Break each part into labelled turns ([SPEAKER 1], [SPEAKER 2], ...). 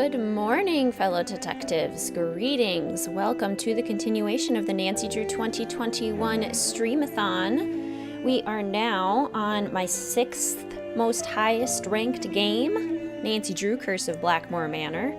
[SPEAKER 1] Good morning, fellow detectives. Greetings. Welcome to the continuation of the Nancy Drew 2021 Streamathon. We are now on my 6th most highest ranked game, Nancy Drew Curse of Blackmore Manor.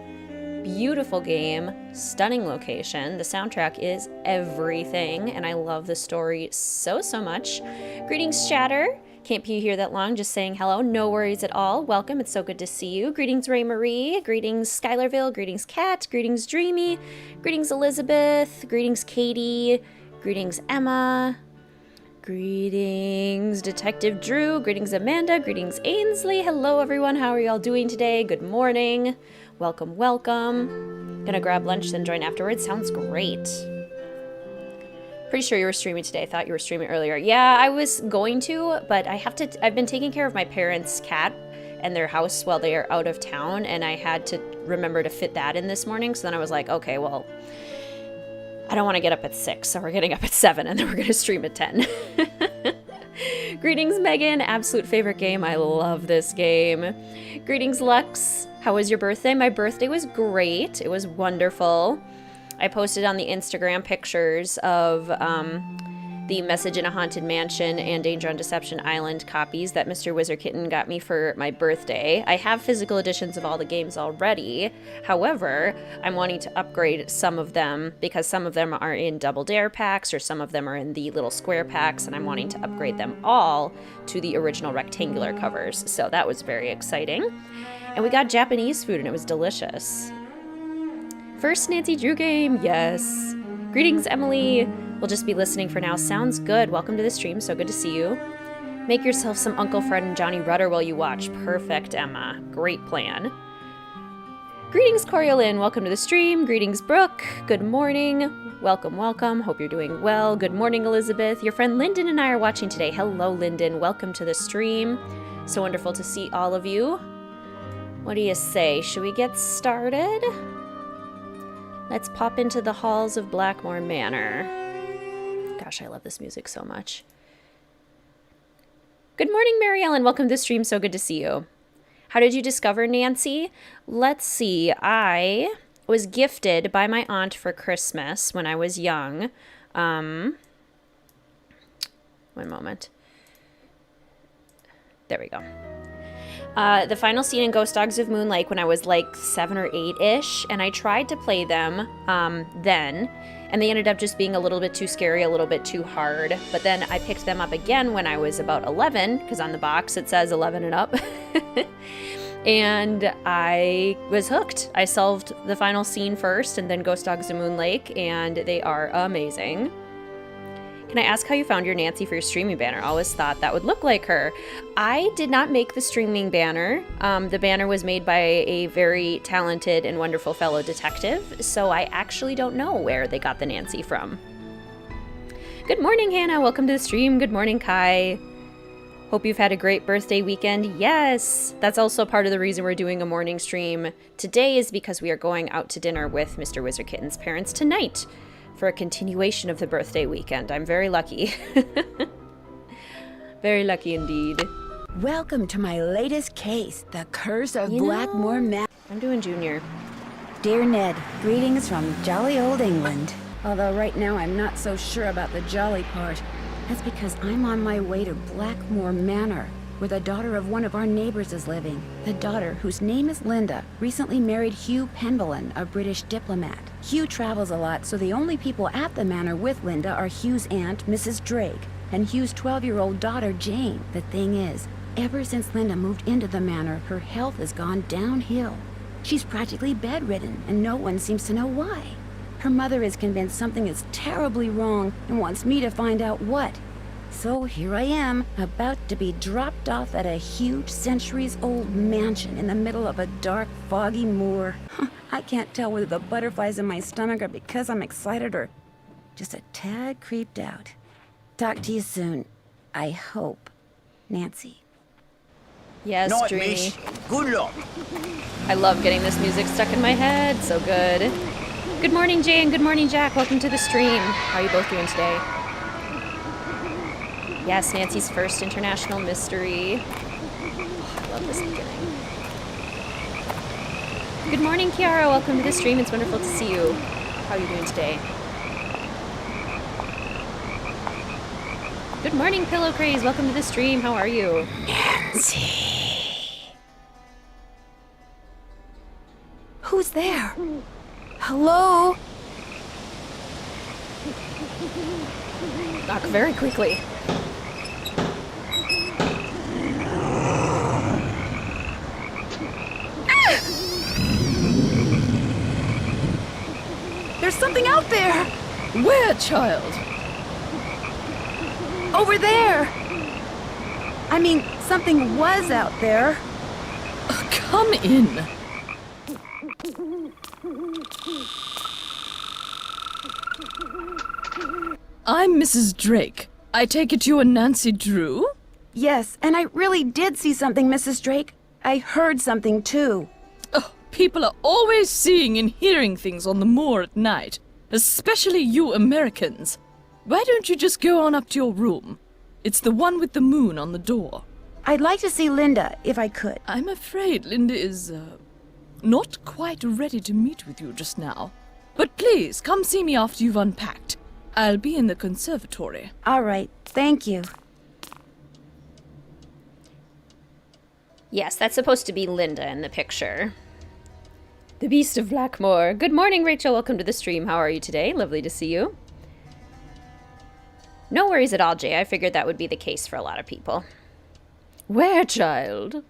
[SPEAKER 1] Beautiful game, stunning location. The soundtrack is everything, and I love the story so much. Greetings, Chatter. Can't be here that long, just saying hello. No worries at all. Welcome. It's so good to see you. Greetings, Ray Marie. Greetings, Skylarville. Greetings, Kat. Greetings, Dreamy. Greetings, Elizabeth. Greetings, Katie. Greetings, Emma. Greetings, Detective Drew. Greetings, Amanda. Greetings, Ainsley. Hello, everyone. How are y'all doing today? Good morning. Welcome, welcome. Gonna grab lunch, then join afterwards. Sounds great. Pretty sure you were streaming today. I thought you were streaming earlier. Yeah, I was going to, but I've been taking care of my parents' cat and their house while they are out of town, and I had to remember to fit that in this morning. So then I was like, okay, well, I don't want to get up at 6, so we're getting up at 7, and then we're going to stream at 10. Greetings, Megan. Absolute favorite game. I love this game. Greetings, Lux. How was your birthday? My birthday was great. It was wonderful. I posted on the Instagram pictures of the Message in a Haunted Mansion and Danger on Deception Island copies that Mr. WizardKitten got me for my birthday. I have physical editions of all the games already. However, I'm wanting to upgrade some of them because some of them are in Double Dare packs or some of them are in the little square packs, and I'm wanting to upgrade them all to the original rectangular covers. So that was very exciting. And we got Japanese food and it was delicious. First Nancy Drew game, yes. Greetings, Emily. We'll just be listening for now. Sounds good. Welcome to the stream. So good to see you. Make yourself some Uncle Fred and Johnny Rudder while you watch. Perfect, Emma. Great plan. Greetings, Coriolyn. Welcome to the stream. Greetings, Brooke. Good morning. Welcome, welcome. Hope you're doing well. Good morning, Elizabeth. Your friend Lyndon and I are watching today. Hello, Lyndon. Welcome to the stream. So wonderful to see all of you. What do you say? Should we get started? Let's pop into the halls of Blackmore Manor. Gosh, I love this music so much. Good morning, Mary Ellen. Welcome to the stream. So good to see you. How did you discover Nancy? Let's see. I was gifted by my aunt for Christmas when I was young. One moment. There we go. The final scene in Ghost Dogs of Moon Lake when I was like 7 or 8-ish, and I tried to play them then, and they ended up just being a little bit too scary, a little bit too hard. But then I picked them up again when I was about 11, because on the box it says 11 and up, and I was hooked. I solved the final scene first, and then Ghost Dogs of Moon Lake, and they are amazing. Can I ask how you found your Nancy for your streaming banner? I always thought that would look like her. I did not make the streaming banner. The banner was made by a very talented and wonderful fellow detective, so I actually don't know where they got the Nancy from. Good morning, Hannah. Welcome to the stream. Good morning, Kai. Hope you've had a great birthday weekend. Yes, that's also part of the reason we're doing a morning stream today is because we are going out to dinner with Mr. WizardKitten's parents tonight. For a continuation of the birthday weekend. I'm very lucky. Very lucky indeed.
[SPEAKER 2] Welcome to my latest case, the Curse of Blackmore Manor.
[SPEAKER 1] I'm doing Junior.
[SPEAKER 2] Dear Ned, greetings from jolly old England. Although right now I'm not so sure about the jolly part. That's because I'm on my way to Blackmore Manor, where the daughter of one of our neighbors is living. The daughter, whose name is Linda, recently married Hugh Penbellan, a British diplomat. Hugh travels a lot, so the only people at the manor with Linda are Hugh's aunt, Mrs. Drake, and Hugh's 12-year-old daughter, Jane. The thing is, ever since Linda moved into the manor, her health has gone downhill. She's practically bedridden, and no one seems to know why. Her mother is convinced something is terribly wrong and wants me to find out what. So here I am, about to be dropped off at a huge centuries-old mansion in the middle of a dark, foggy moor. I can't tell whether the butterflies in my stomach are because I'm excited or just a tad creeped out. Talk to you soon. I hope. Nancy.
[SPEAKER 1] Yes,
[SPEAKER 3] Night,
[SPEAKER 1] Dreamy.
[SPEAKER 3] miss. Good luck.
[SPEAKER 1] I love getting this music stuck in my head. So good. Good morning, Jay, and good morning, Jack. Welcome to the stream. How are you both doing today? Yes, Nancy's first international mystery. Oh, I love this beginning. Good morning, Kiara. Welcome to the stream. It's wonderful to see you. How are you doing today? Good morning, Pillow Craze. Welcome to the stream. How are you?
[SPEAKER 2] Nancy. Who's there? Hello?
[SPEAKER 1] Knock very quickly.
[SPEAKER 2] There's something out there!
[SPEAKER 3] Where, child?
[SPEAKER 2] Over there! I mean, something was out there.
[SPEAKER 3] Come in. I'm Mrs. Drake. I take it you are Nancy Drew?
[SPEAKER 2] Yes, and I really did see something, Mrs. Drake. I heard something, too.
[SPEAKER 3] Oh, people are always seeing and hearing things on the moor at night, especially you Americans. Why don't you just go on up to your room? It's the one with the moon on the door.
[SPEAKER 2] I'd like to see Linda, if I could.
[SPEAKER 3] I'm afraid Linda is, not quite ready to meet with you just now. But please, come see me after you've unpacked. I'll be in the conservatory.
[SPEAKER 2] All right, thank you.
[SPEAKER 1] Yes, that's supposed to be Linda in the picture. The Beast of Blackmore. Good morning, Rachel. Welcome to the stream. How are you today? Lovely to see you. No worries at all, Jay. I figured that would be the case for a lot of people. Where, child?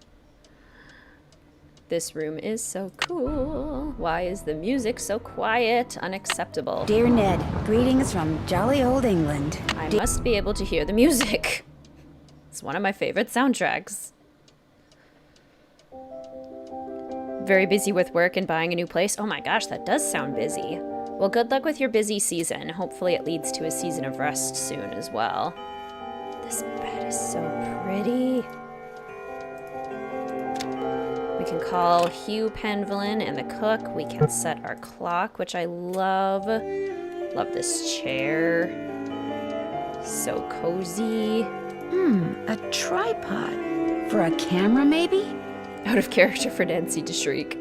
[SPEAKER 1] This room is so cool. Why is the music so quiet? Unacceptable.
[SPEAKER 2] Dear Ned, greetings from jolly old England.
[SPEAKER 1] I must be able to hear the music. It's one of my favorite soundtracks. Very busy with work and buying a new place. Oh my gosh, that does sound busy. Well, good luck with your busy season. Hopefully it leads to a season of rest soon as well. This bed is so pretty. We can call Hugh Penvillin and the cook. We can set our clock, which I love. Love this chair. So cozy.
[SPEAKER 2] A tripod. For a camera, maybe?
[SPEAKER 1] Out of character for Nancy to shriek.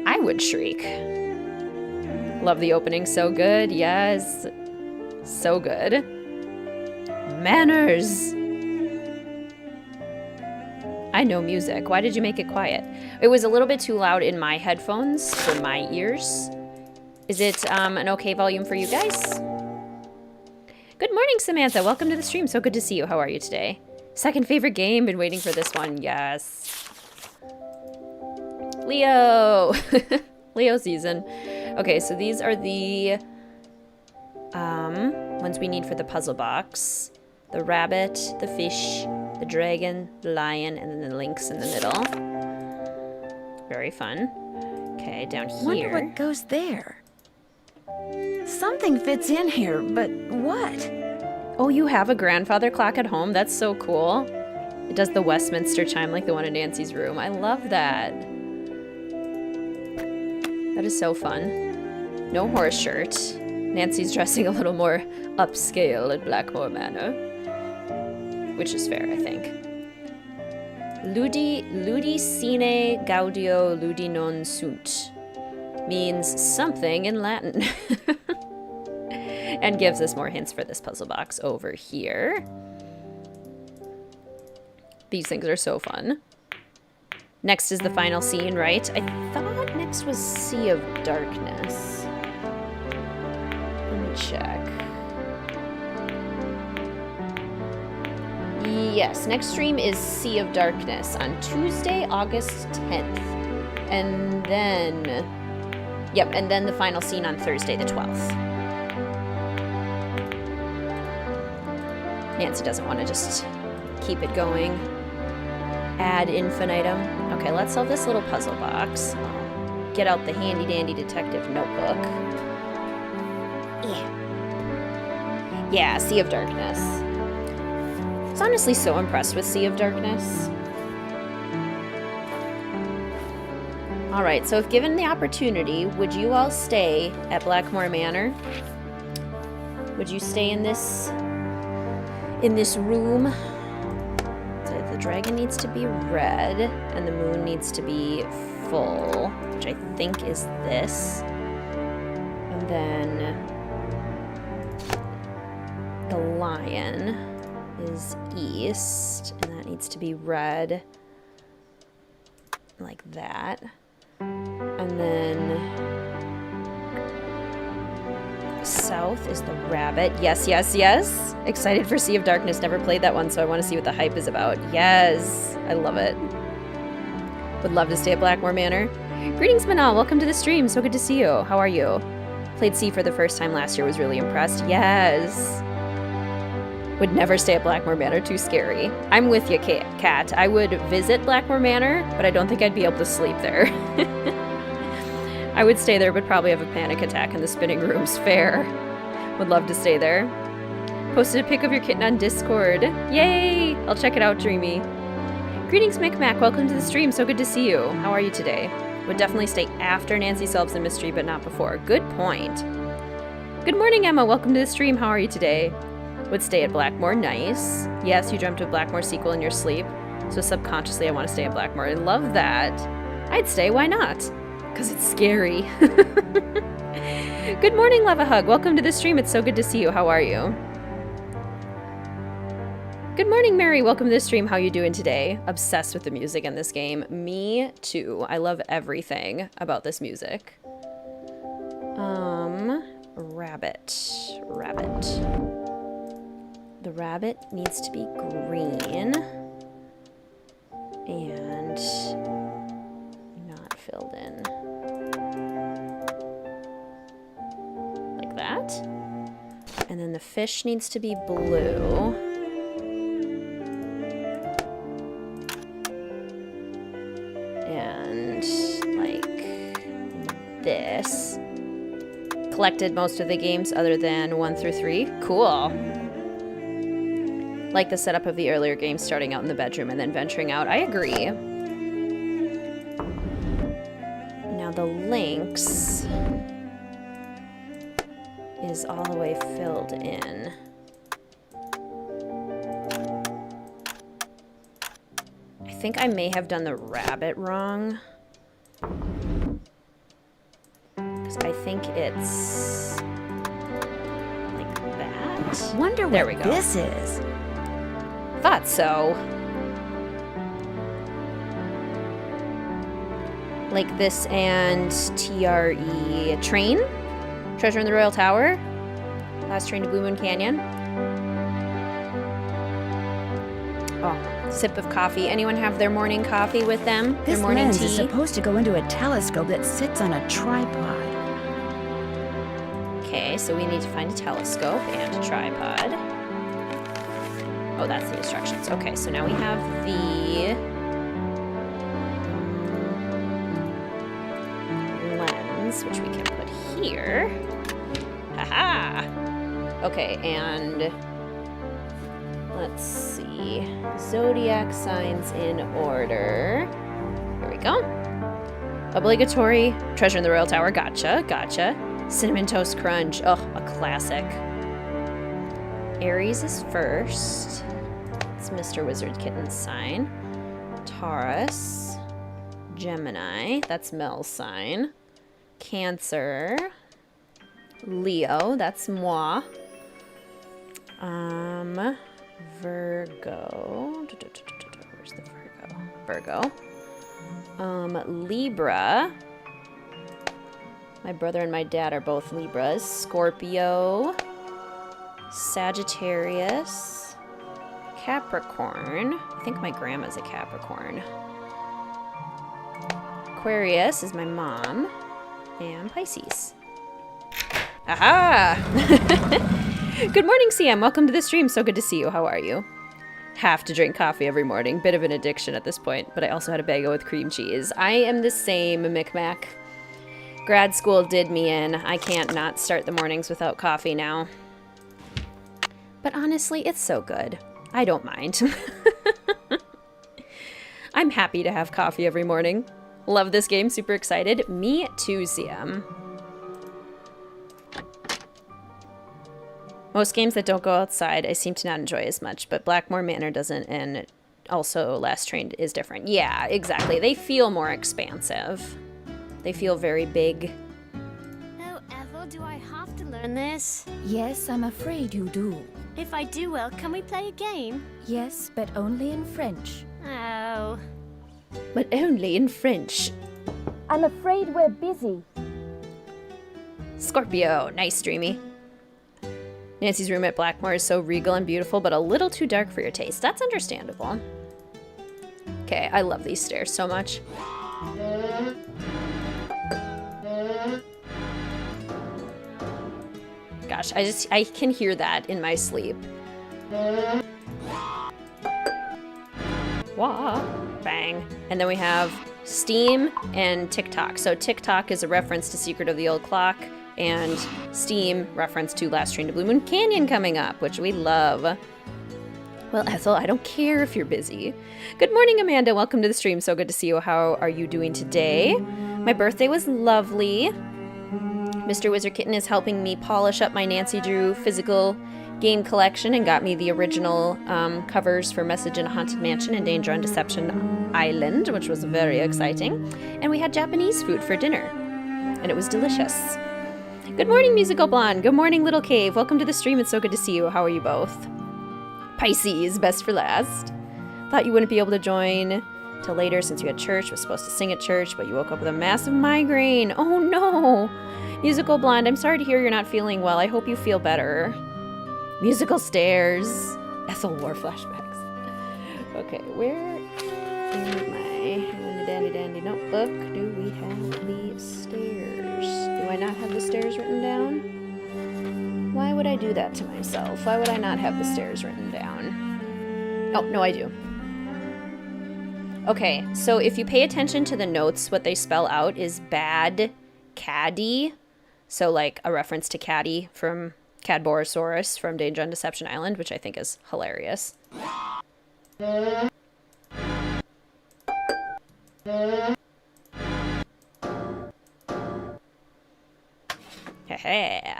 [SPEAKER 1] I would shriek. Love the opening, so good. Yes. So good. Manners. I know music. Why did you make it quiet? It was a little bit too loud in my headphones for my ears. Is it an okay volume for you guys? Good morning, Samantha. Welcome to the stream. So good to see you. How are you today? Second favorite game. Been waiting for this one. Yes. Leo. Leo season. Okay, so these are the ones we need for the puzzle box. The rabbit, the fish, the dragon, the lion, and then the lynx in the middle. Very fun. Okay, down here.
[SPEAKER 2] Wonder what goes there. Something fits in here, but what?
[SPEAKER 1] Oh, you have a grandfather clock at home? That's so cool. It does the Westminster chime like the one in Nancy's room. I love that. That is so fun. No horse shirt. Nancy's dressing a little more upscale at Blackmore Manor. Which is fair, I think. Ludi sine gaudio ludi non sunt means something in Latin. And gives us more hints for this puzzle box over here. These things are so fun. Next is the final scene, right? I thought next was Sea of Darkness. Let me check. Yes, next stream is Sea of Darkness on Tuesday, August 10th. And then... Yep, and then the final scene on Thursday, the 12th. Nancy doesn't want to just keep it going. Ad infinitum. Okay, let's solve this little puzzle box. Get out the handy-dandy detective notebook. Yeah, Sea of Darkness. I was honestly so impressed with Sea of Darkness. Alright, so if given the opportunity, would you all stay at Blackmore Manor? Would you stay in this room? So the dragon needs to be red, and the moon needs to be full, which I think is this. And then the lion is east, and that needs to be red, like that. And then south is the rabbit. Yes, yes, yes. Excited for Sea of Darkness. Never played that one, so I want to see what the hype is about. Yes, I love it. Would love to stay at Blackmore Manor. Greetings, Manal. Welcome to the stream. So good to see you. How are you? Played Sea for the first time last year. Was really impressed. Yes. Would never stay at Blackmore Manor. Too scary. I'm with you, Kat. I would visit Blackmore Manor, but I don't think I'd be able to sleep there. I would stay there, but probably have a panic attack in the spinning rooms. Fair. Would love to stay there. Posted a pic of your kitten on Discord. Yay! I'll check it out, Dreamy. Greetings, Micmac. Welcome to the stream. So good to see you. How are you today? Would definitely stay after Nancy solves the mystery, but not before. Good point. Good morning, Emma. Welcome to the stream. How are you today? Would stay at Blackmore. Nice. Yes, you dreamt of Blackmore sequel in your sleep, so subconsciously I want to stay at Blackmore. I love that. I'd stay. Why not? Because it's scary. Good morning, Lava Hug. Welcome to the stream. It's so good to see you. How are you? Good morning, Mary. Welcome to the stream. How you doing today? Obsessed with the music in this game. Me too. I love everything about this music. Rabbit. The rabbit needs to be green and not filled in. Like that. And then the fish needs to be blue. And like this. Collected most of the games other than 1 through 3. Cool. Like the setup of the earlier games, starting out in the bedroom and then venturing out. I agree. Now the lynx is all the way filled in. I think I may have done the rabbit wrong. Because I think it's like that.
[SPEAKER 2] Wonder
[SPEAKER 1] there
[SPEAKER 2] what
[SPEAKER 1] we go.
[SPEAKER 2] This is.
[SPEAKER 1] Thought so. Like this and TRE train. Treasure in the Royal Tower. Last train to Blue Moon Canyon. Oh, sip of coffee. Anyone have their morning coffee with them?
[SPEAKER 2] This
[SPEAKER 1] their morning
[SPEAKER 2] lens
[SPEAKER 1] tea?
[SPEAKER 2] is supposed to go into a telescope that sits on a tripod.
[SPEAKER 1] Okay, so we need to find a telescope and a tripod. Oh, that's the instructions. Okay, so now we have the lens, which we can put here. Haha! Okay, and let's see. Zodiac signs in order. Here we go. Obligatory. Treasure in the Royal Tower. Gotcha, gotcha. Cinnamon Toast Crunch. Oh, a classic. Aries is first. It's Mr. WizardKitten's sign. Taurus. Gemini. That's Mel's sign. Cancer. Leo. That's moi. Virgo. Where's the Virgo? Libra. My brother and my dad are both Libras. Scorpio. Sagittarius. Capricorn. I think my grandma's a Capricorn. Aquarius is my mom. And Pisces. Aha! Good morning, CM. Welcome to the stream. So good to see you. How are you? Have to drink coffee every morning. Bit of an addiction at this point, but I also had a bagel with cream cheese. I am the same, Micmac. Grad school did me in. I can't not start the mornings without coffee now. But honestly, it's so good. I don't mind. I'm happy to have coffee every morning. Love this game. Super excited. Me too, CM. Most games that don't go outside I seem to not enjoy as much, but Blackmore Manor doesn't, and also Last Train is different. Yeah, exactly. They feel more expansive. They feel very big.
[SPEAKER 4] Oh, Ethel, do I have to learn this?
[SPEAKER 2] Yes, I'm afraid you do.
[SPEAKER 4] If I do well, can we play a game?
[SPEAKER 2] Yes, but only in French.
[SPEAKER 4] Oh.
[SPEAKER 1] But only in French.
[SPEAKER 2] I'm afraid we're busy.
[SPEAKER 1] Scorpio. Nice, Dreamy. Nancy's room at Blackmore is so regal and beautiful, but a little too dark for your taste. That's understandable. Okay, I love these stairs so much. Gosh, I can hear that in my sleep. Wah, bang. And then we have Steam and TikTok. So TikTok is a reference to Secret of the Old Clock, and Steam reference to Last Train to Blue Moon Canyon coming up, which we love. Well, Ethel, I don't care if you're busy. Good morning, Amanda. Welcome to the stream. So good to see you. How are you doing today? My birthday was lovely. Mr. WizardKitten is helping me polish up my Nancy Drew physical game collection and got me the original covers for Message in a Haunted Mansion and Danger on Deception Island, which was very exciting. And we had Japanese food for dinner, and it was delicious. Good morning, Musical Blonde. Good morning, Little Cave. Welcome to the stream. It's so good to see you. How are you both? Pisces, best for last. Thought you wouldn't be able to join till later since you had church. Was supposed to sing at church, but you woke up with a massive migraine. Oh no! Musical Blonde, I'm sorry to hear you're not feeling well. I hope you feel better. Musical stairs. Ethel War flashbacks. Okay, where in my dandy dandy notebook do we have the stairs? Do I not have the stairs written down? Why would I do that to myself? Why would I not have the stairs written down? Oh, no, I do. Okay, so if you pay attention to the notes, what they spell out is bad caddy. So like a reference to Caddy from Cadborosaurus from Danger on Deception Island, which I think is hilarious. Heh.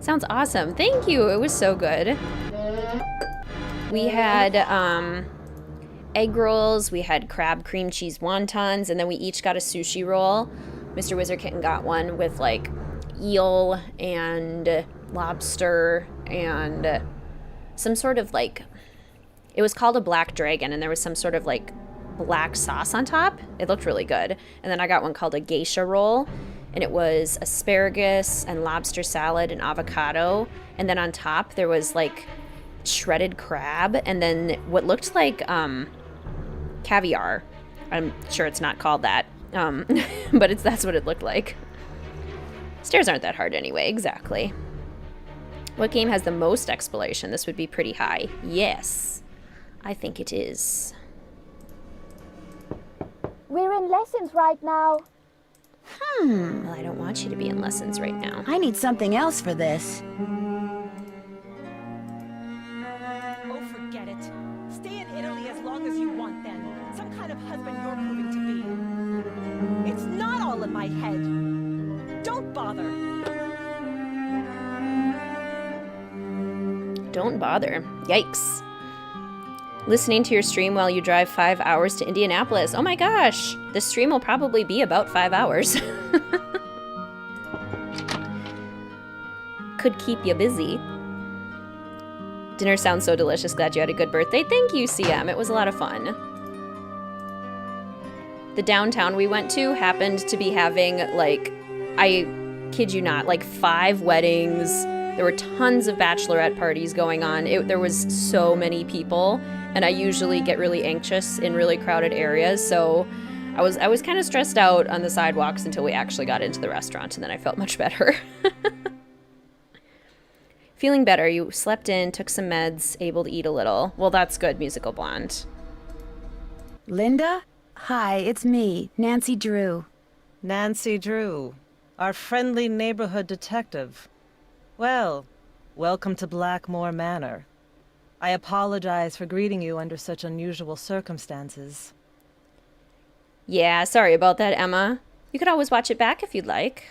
[SPEAKER 1] Sounds awesome. Thank you. It was so good. We had egg rolls, we had crab cream cheese wontons, and then we each got a sushi roll. Mr. WizardKitten got one with like eel and lobster and some sort of like, it was called a black dragon, and there was some sort of like black sauce on top. It looked really good. And then I got one called a geisha roll, and it was asparagus and lobster salad and avocado, and then on top there was like shredded crab and then what looked like caviar. I'm sure it's not called that, but that's what it looked like. Stairs aren't that hard anyway. Exactly. What game has the most exploration? This would be pretty high. Yes, I think it is.
[SPEAKER 5] We're in lessons right now.
[SPEAKER 1] Well, I don't want you to be in lessons right now.
[SPEAKER 2] I need something else for this.
[SPEAKER 6] Oh, forget it. Stay in Italy as long as you want then. Some kind of husband you're proving to be. It's not all in my head. Don't bother.
[SPEAKER 1] Don't bother. Yikes. Listening to your stream while you drive 5 hours to Indianapolis. Oh my gosh. This stream will probably be about 5 hours. Could keep you busy. Dinner sounds so delicious. Glad you had a good birthday. Thank you, CM. It was a lot of fun. The downtown we went to happened to be having, like, I kid you not, like 5 weddings. There were tons of bachelorette parties going on. There was so many people, and I usually get really anxious in really crowded areas, so I was kind of stressed out on the sidewalks until we actually got into the restaurant, and then I felt much better. Feeling better. You slept in, took some meds, able to eat a little. Well, that's good, Musical Blonde.
[SPEAKER 2] Linda? Hi, it's me, Nancy Drew.
[SPEAKER 6] Nancy Drew, our friendly neighborhood detective. Well, welcome to Blackmore Manor. I apologize for greeting you under such unusual circumstances.
[SPEAKER 1] Yeah, sorry about that, Emma. You could always watch it back if you'd like.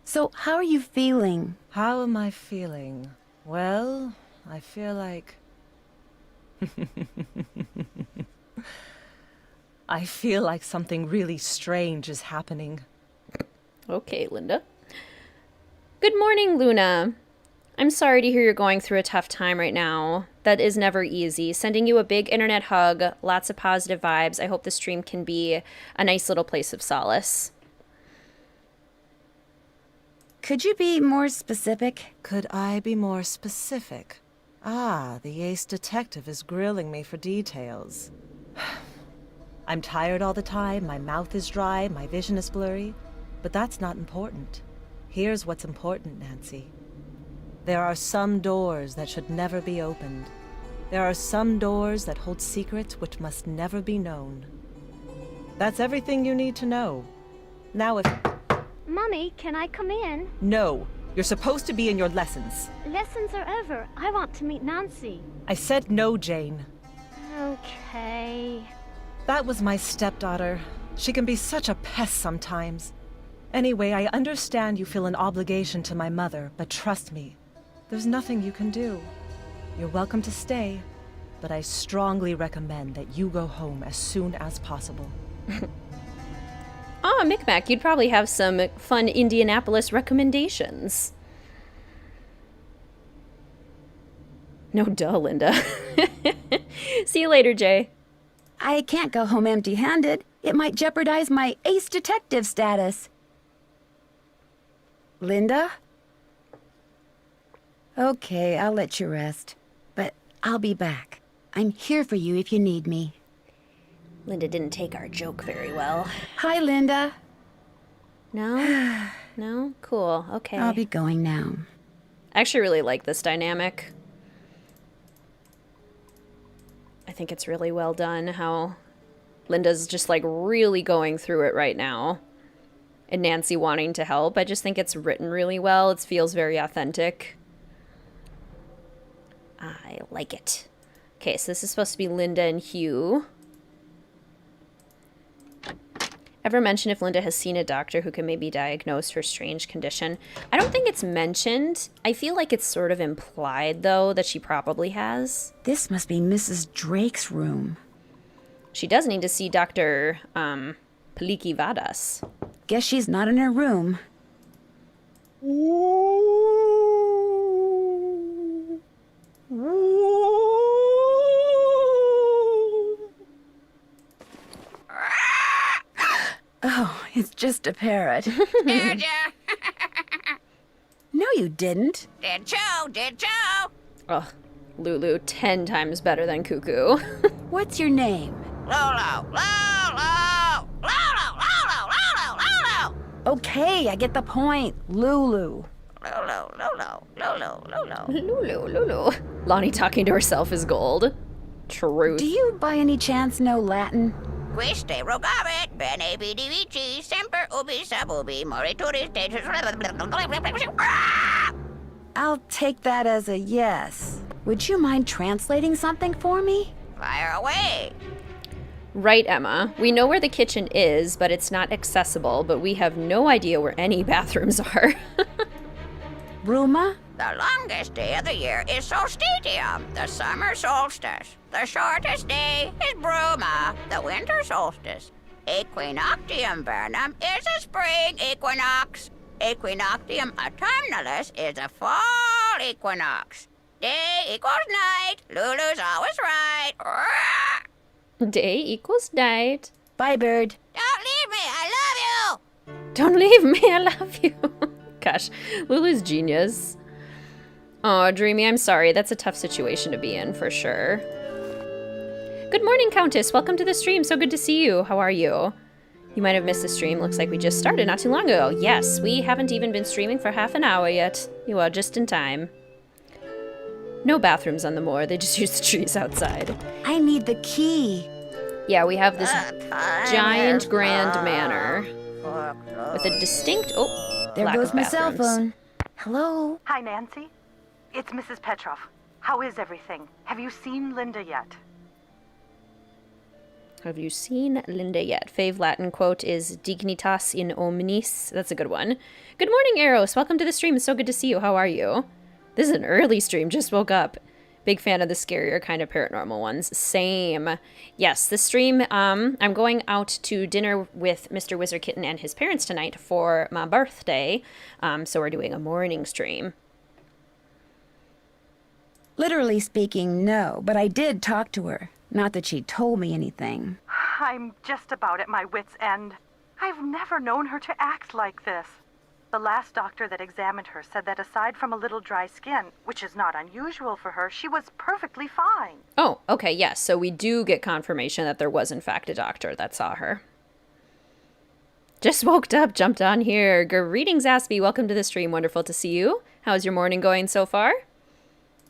[SPEAKER 2] So, how are you feeling?
[SPEAKER 6] How am I feeling? Well, I feel like... I feel like something really strange is happening.
[SPEAKER 1] Okay, Linda. Good morning, Luna. I'm sorry to hear you're going through a tough time right now. That is never easy. Sending you a big internet hug, lots of positive vibes. I hope the stream can be a nice little place of solace.
[SPEAKER 2] Could you be more specific?
[SPEAKER 6] Could I be more specific? Ah, the ace detective is grilling me for details. I'm tired all the time, my mouth is dry, my vision is blurry, but that's not important. Here's what's important, Nancy. There are some doors that should never be opened. There are some doors that hold secrets which must never be known. That's everything you need to know. Now if...
[SPEAKER 4] Mummy, can I come in?
[SPEAKER 6] No, you're supposed to be in your lessons.
[SPEAKER 4] Lessons are over. I want to meet Nancy.
[SPEAKER 6] I said no, Jane.
[SPEAKER 4] Okay.
[SPEAKER 6] That was my stepdaughter. She can be such a pest sometimes. Anyway, I understand you feel an obligation to my mother, but trust me, there's nothing you can do. You're welcome to stay, but I strongly recommend that you go home as soon as possible.
[SPEAKER 1] Ah, Micmac, you'd probably have some fun Indianapolis recommendations. No duh, Linda. See you later, Jay.
[SPEAKER 2] I can't go home empty-handed. It might jeopardize my ace detective status. Linda? Okay, I'll let you rest. But I'll be back. I'm here for you if you need me.
[SPEAKER 1] Linda didn't take our joke very well.
[SPEAKER 2] Hi, Linda.
[SPEAKER 1] No? No? Cool. Okay.
[SPEAKER 2] I'll be going now.
[SPEAKER 1] I actually really like this dynamic. I think it's really well done how Linda's just like really going through it right now. And Nancy wanting to help. I just think it's written really well. It feels very authentic. I like it. Okay, so this is supposed to be Linda and Hugh. Ever mention if Linda has seen a doctor who can maybe diagnose her strange condition? I don't think it's mentioned. I feel like it's sort of implied, though, that she probably has.
[SPEAKER 2] This must be Mrs. Drake's room.
[SPEAKER 1] She does need to see Dr. Paliki Vadas.
[SPEAKER 2] Guess she's not in her room. Oh, it's just a parrot.
[SPEAKER 7] Did ya?
[SPEAKER 2] No, you didn't.
[SPEAKER 7] Did you? Did you?
[SPEAKER 1] Ugh, Lulu 10 times better than Cuckoo.
[SPEAKER 2] What's your name?
[SPEAKER 7] Lulu, Lulu, Lulu, Lulu, Lulu, Lulu.
[SPEAKER 2] Okay, I get the point. Lulu.
[SPEAKER 7] Lulu, Lulu, Lulu, Lulu.
[SPEAKER 1] Lulu, Lulu. Lonnie talking to herself is gold. Truth.
[SPEAKER 2] Do you by any chance know Latin?
[SPEAKER 7] Quiste rogavit, bene vidi vici, semper ubi sub ubi, morituris status.
[SPEAKER 2] I'll take that as a yes. Would you mind translating something for me?
[SPEAKER 7] Fire away.
[SPEAKER 1] Right, Emma. We know where the kitchen is, but it's not accessible, but we have no idea where any bathrooms are.
[SPEAKER 2] Bruma?
[SPEAKER 7] The longest day of the year is solstitium, the summer solstice. The shortest day is Bruma, the winter solstice. Equinoctium vernum is a spring equinox. Equinoctium autumnalis is a fall equinox. Day equals night. Lulu's always right.
[SPEAKER 1] Day equals night.
[SPEAKER 2] Bye, bird.
[SPEAKER 7] Don't leave me. I love you.
[SPEAKER 1] Don't leave me, I love you. Gosh, Lulu's genius. Oh, Dreamy, I'm sorry. That's a tough situation to be in, for sure. Good morning, Countess. Welcome to the stream. So good to see you. How are you? You might have missed the stream. Looks like we just started not too long ago. Yes, we haven't even been streaming for half an hour yet. You are just in time. No bathrooms on the moor. They just use the trees outside.
[SPEAKER 2] I need the key.
[SPEAKER 1] Yeah, we have this giant grand manor with a distinct... Oh,
[SPEAKER 2] There
[SPEAKER 1] lack
[SPEAKER 2] goes
[SPEAKER 1] of
[SPEAKER 2] my cell
[SPEAKER 1] bathrooms.
[SPEAKER 2] phone. Hello?
[SPEAKER 8] Hi, Nancy. It's Mrs. Petrov. How is everything? Have you seen Linda yet?
[SPEAKER 1] Have you seen Linda yet? Fave Latin quote is Dignitas in omnis. That's a good one. Good morning, Eros. Welcome to the stream. It's so good to see you. How are you? This is an early stream, just woke up. Big fan of the scarier kind of paranormal ones. Same. Yes, the stream, I'm going out to dinner with Mr. WizardKitten and his parents tonight for my birthday. So we're doing a morning stream.
[SPEAKER 2] Literally speaking, no, but I did talk to her. Not that she told me anything.
[SPEAKER 8] I'm just about at my wit's end. I've never known her to act like this. The last doctor that examined her said that aside from a little dry skin, which is not unusual for her, she was perfectly fine.
[SPEAKER 1] Oh, okay, yes. So we do get confirmation that there was, in fact, a doctor that saw her. Just woke up, jumped on here. Greetings, Aspie. Welcome to the stream. Wonderful to see you. How's your morning going so far?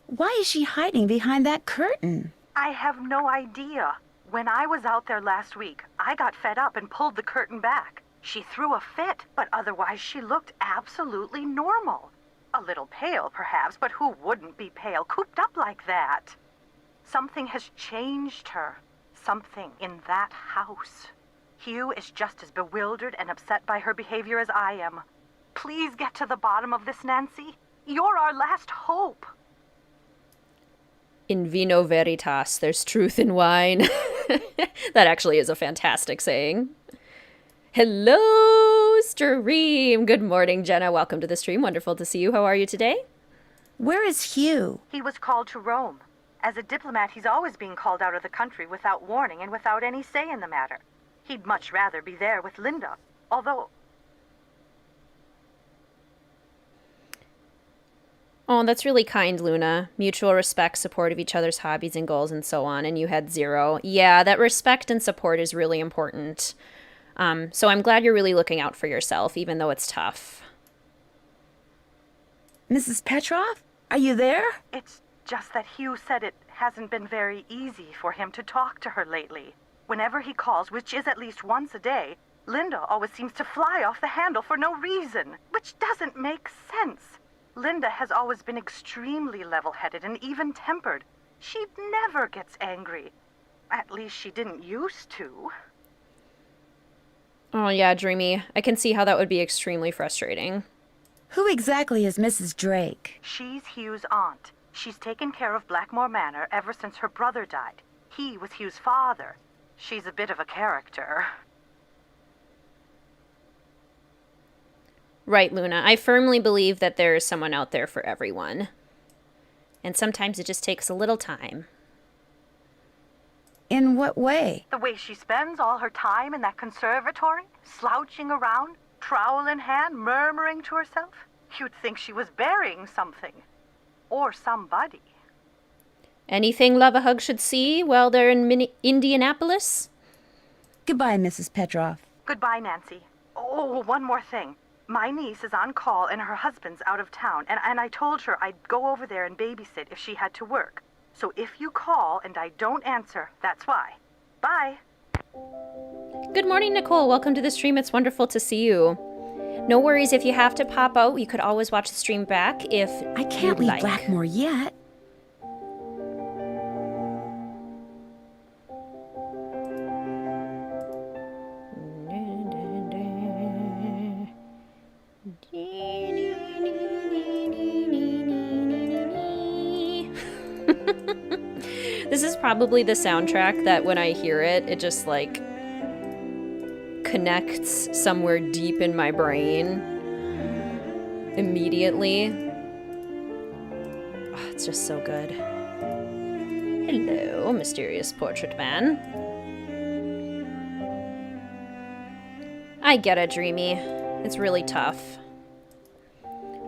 [SPEAKER 2] Why is she hiding behind that curtain?
[SPEAKER 8] I have no idea. When I was out there last week, I got fed up and pulled the curtain back. She threw a fit, but otherwise she looked absolutely normal. A little pale, perhaps, but who wouldn't be pale, cooped up like that? Something has changed her. Something in that house. Hugh is just as bewildered and upset by her behavior as I am. Please get to the bottom of this, Nancy. You're our last hope.
[SPEAKER 1] In vino veritas, there's truth in wine. That actually is a fantastic saying. Hello, stream. Good morning, Jenna. Welcome to the stream. Wonderful to see you. How are you today?
[SPEAKER 2] Where is Hugh?
[SPEAKER 8] He was called to Rome. As a diplomat, he's always being called out of the country without warning and without any say in the matter. He'd much rather be there with Linda, although...
[SPEAKER 1] Oh, that's really kind, Luna. Mutual respect, support of each other's hobbies and goals and so on, and you had 0. Yeah, that respect and support is really important. So I'm glad you're really looking out for yourself, even though it's tough.
[SPEAKER 2] Mrs. Petrov? Are you there?
[SPEAKER 8] It's just that Hugh said it hasn't been very easy for him to talk to her lately. Whenever he calls, which is at least once a day, Linda always seems to fly off the handle for no reason, which doesn't make sense. Linda has always been extremely level-headed and even-tempered. She never gets angry. At least she didn't used to.
[SPEAKER 1] Oh, yeah, Dreamy. I can see how that would be extremely frustrating.
[SPEAKER 2] Who exactly is Mrs. Drake?
[SPEAKER 8] She's Hugh's aunt. She's taken care of Blackmore Manor ever since her brother died. He was Hugh's father. She's a bit of a character.
[SPEAKER 1] Right, Luna. I firmly believe that there is someone out there for everyone. And sometimes it just takes a little time.
[SPEAKER 2] In what way?
[SPEAKER 8] The way she spends all her time in that conservatory, slouching around, trowel in hand, murmuring to herself. You'd think she was burying something. Or somebody.
[SPEAKER 1] Anything Love a Hug should see while they're in Indianapolis?
[SPEAKER 2] Goodbye, Mrs. Petrov.
[SPEAKER 8] Goodbye, Nancy. Oh, one more thing. My niece is on call and her husband's out of town, and I told her I'd go over there and babysit if she had to work. So if you call and I don't answer, that's why. Bye.
[SPEAKER 1] Good morning, Nicole. Welcome to the stream. It's wonderful to see you. No worries if you have to pop out. You could always watch the stream back if
[SPEAKER 2] I can't leave
[SPEAKER 1] like.
[SPEAKER 2] Blackmore yet.
[SPEAKER 1] This is probably the soundtrack that when I hear it, it just like connects somewhere deep in my brain immediately. Oh, it's just so good. Hello, mysterious portrait man. I get it, Dreamy. It's really tough.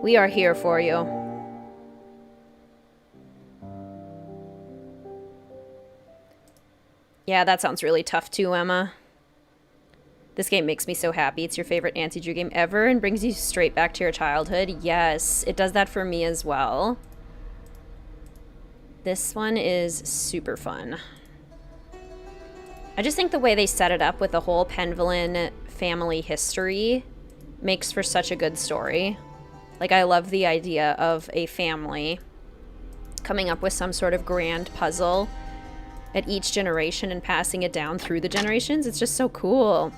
[SPEAKER 1] We are here for you. Yeah, that sounds really tough too, Emma. This game makes me so happy. It's your favorite Nancy Drew game ever and brings you straight back to your childhood. Yes, it does that for me as well. This one is super fun. I just think the way they set it up with the whole Penvillin family history makes for such a good story. Like, I love the idea of a family coming up with some sort of grand puzzle at each generation and passing it down through the generations. It's just so cool.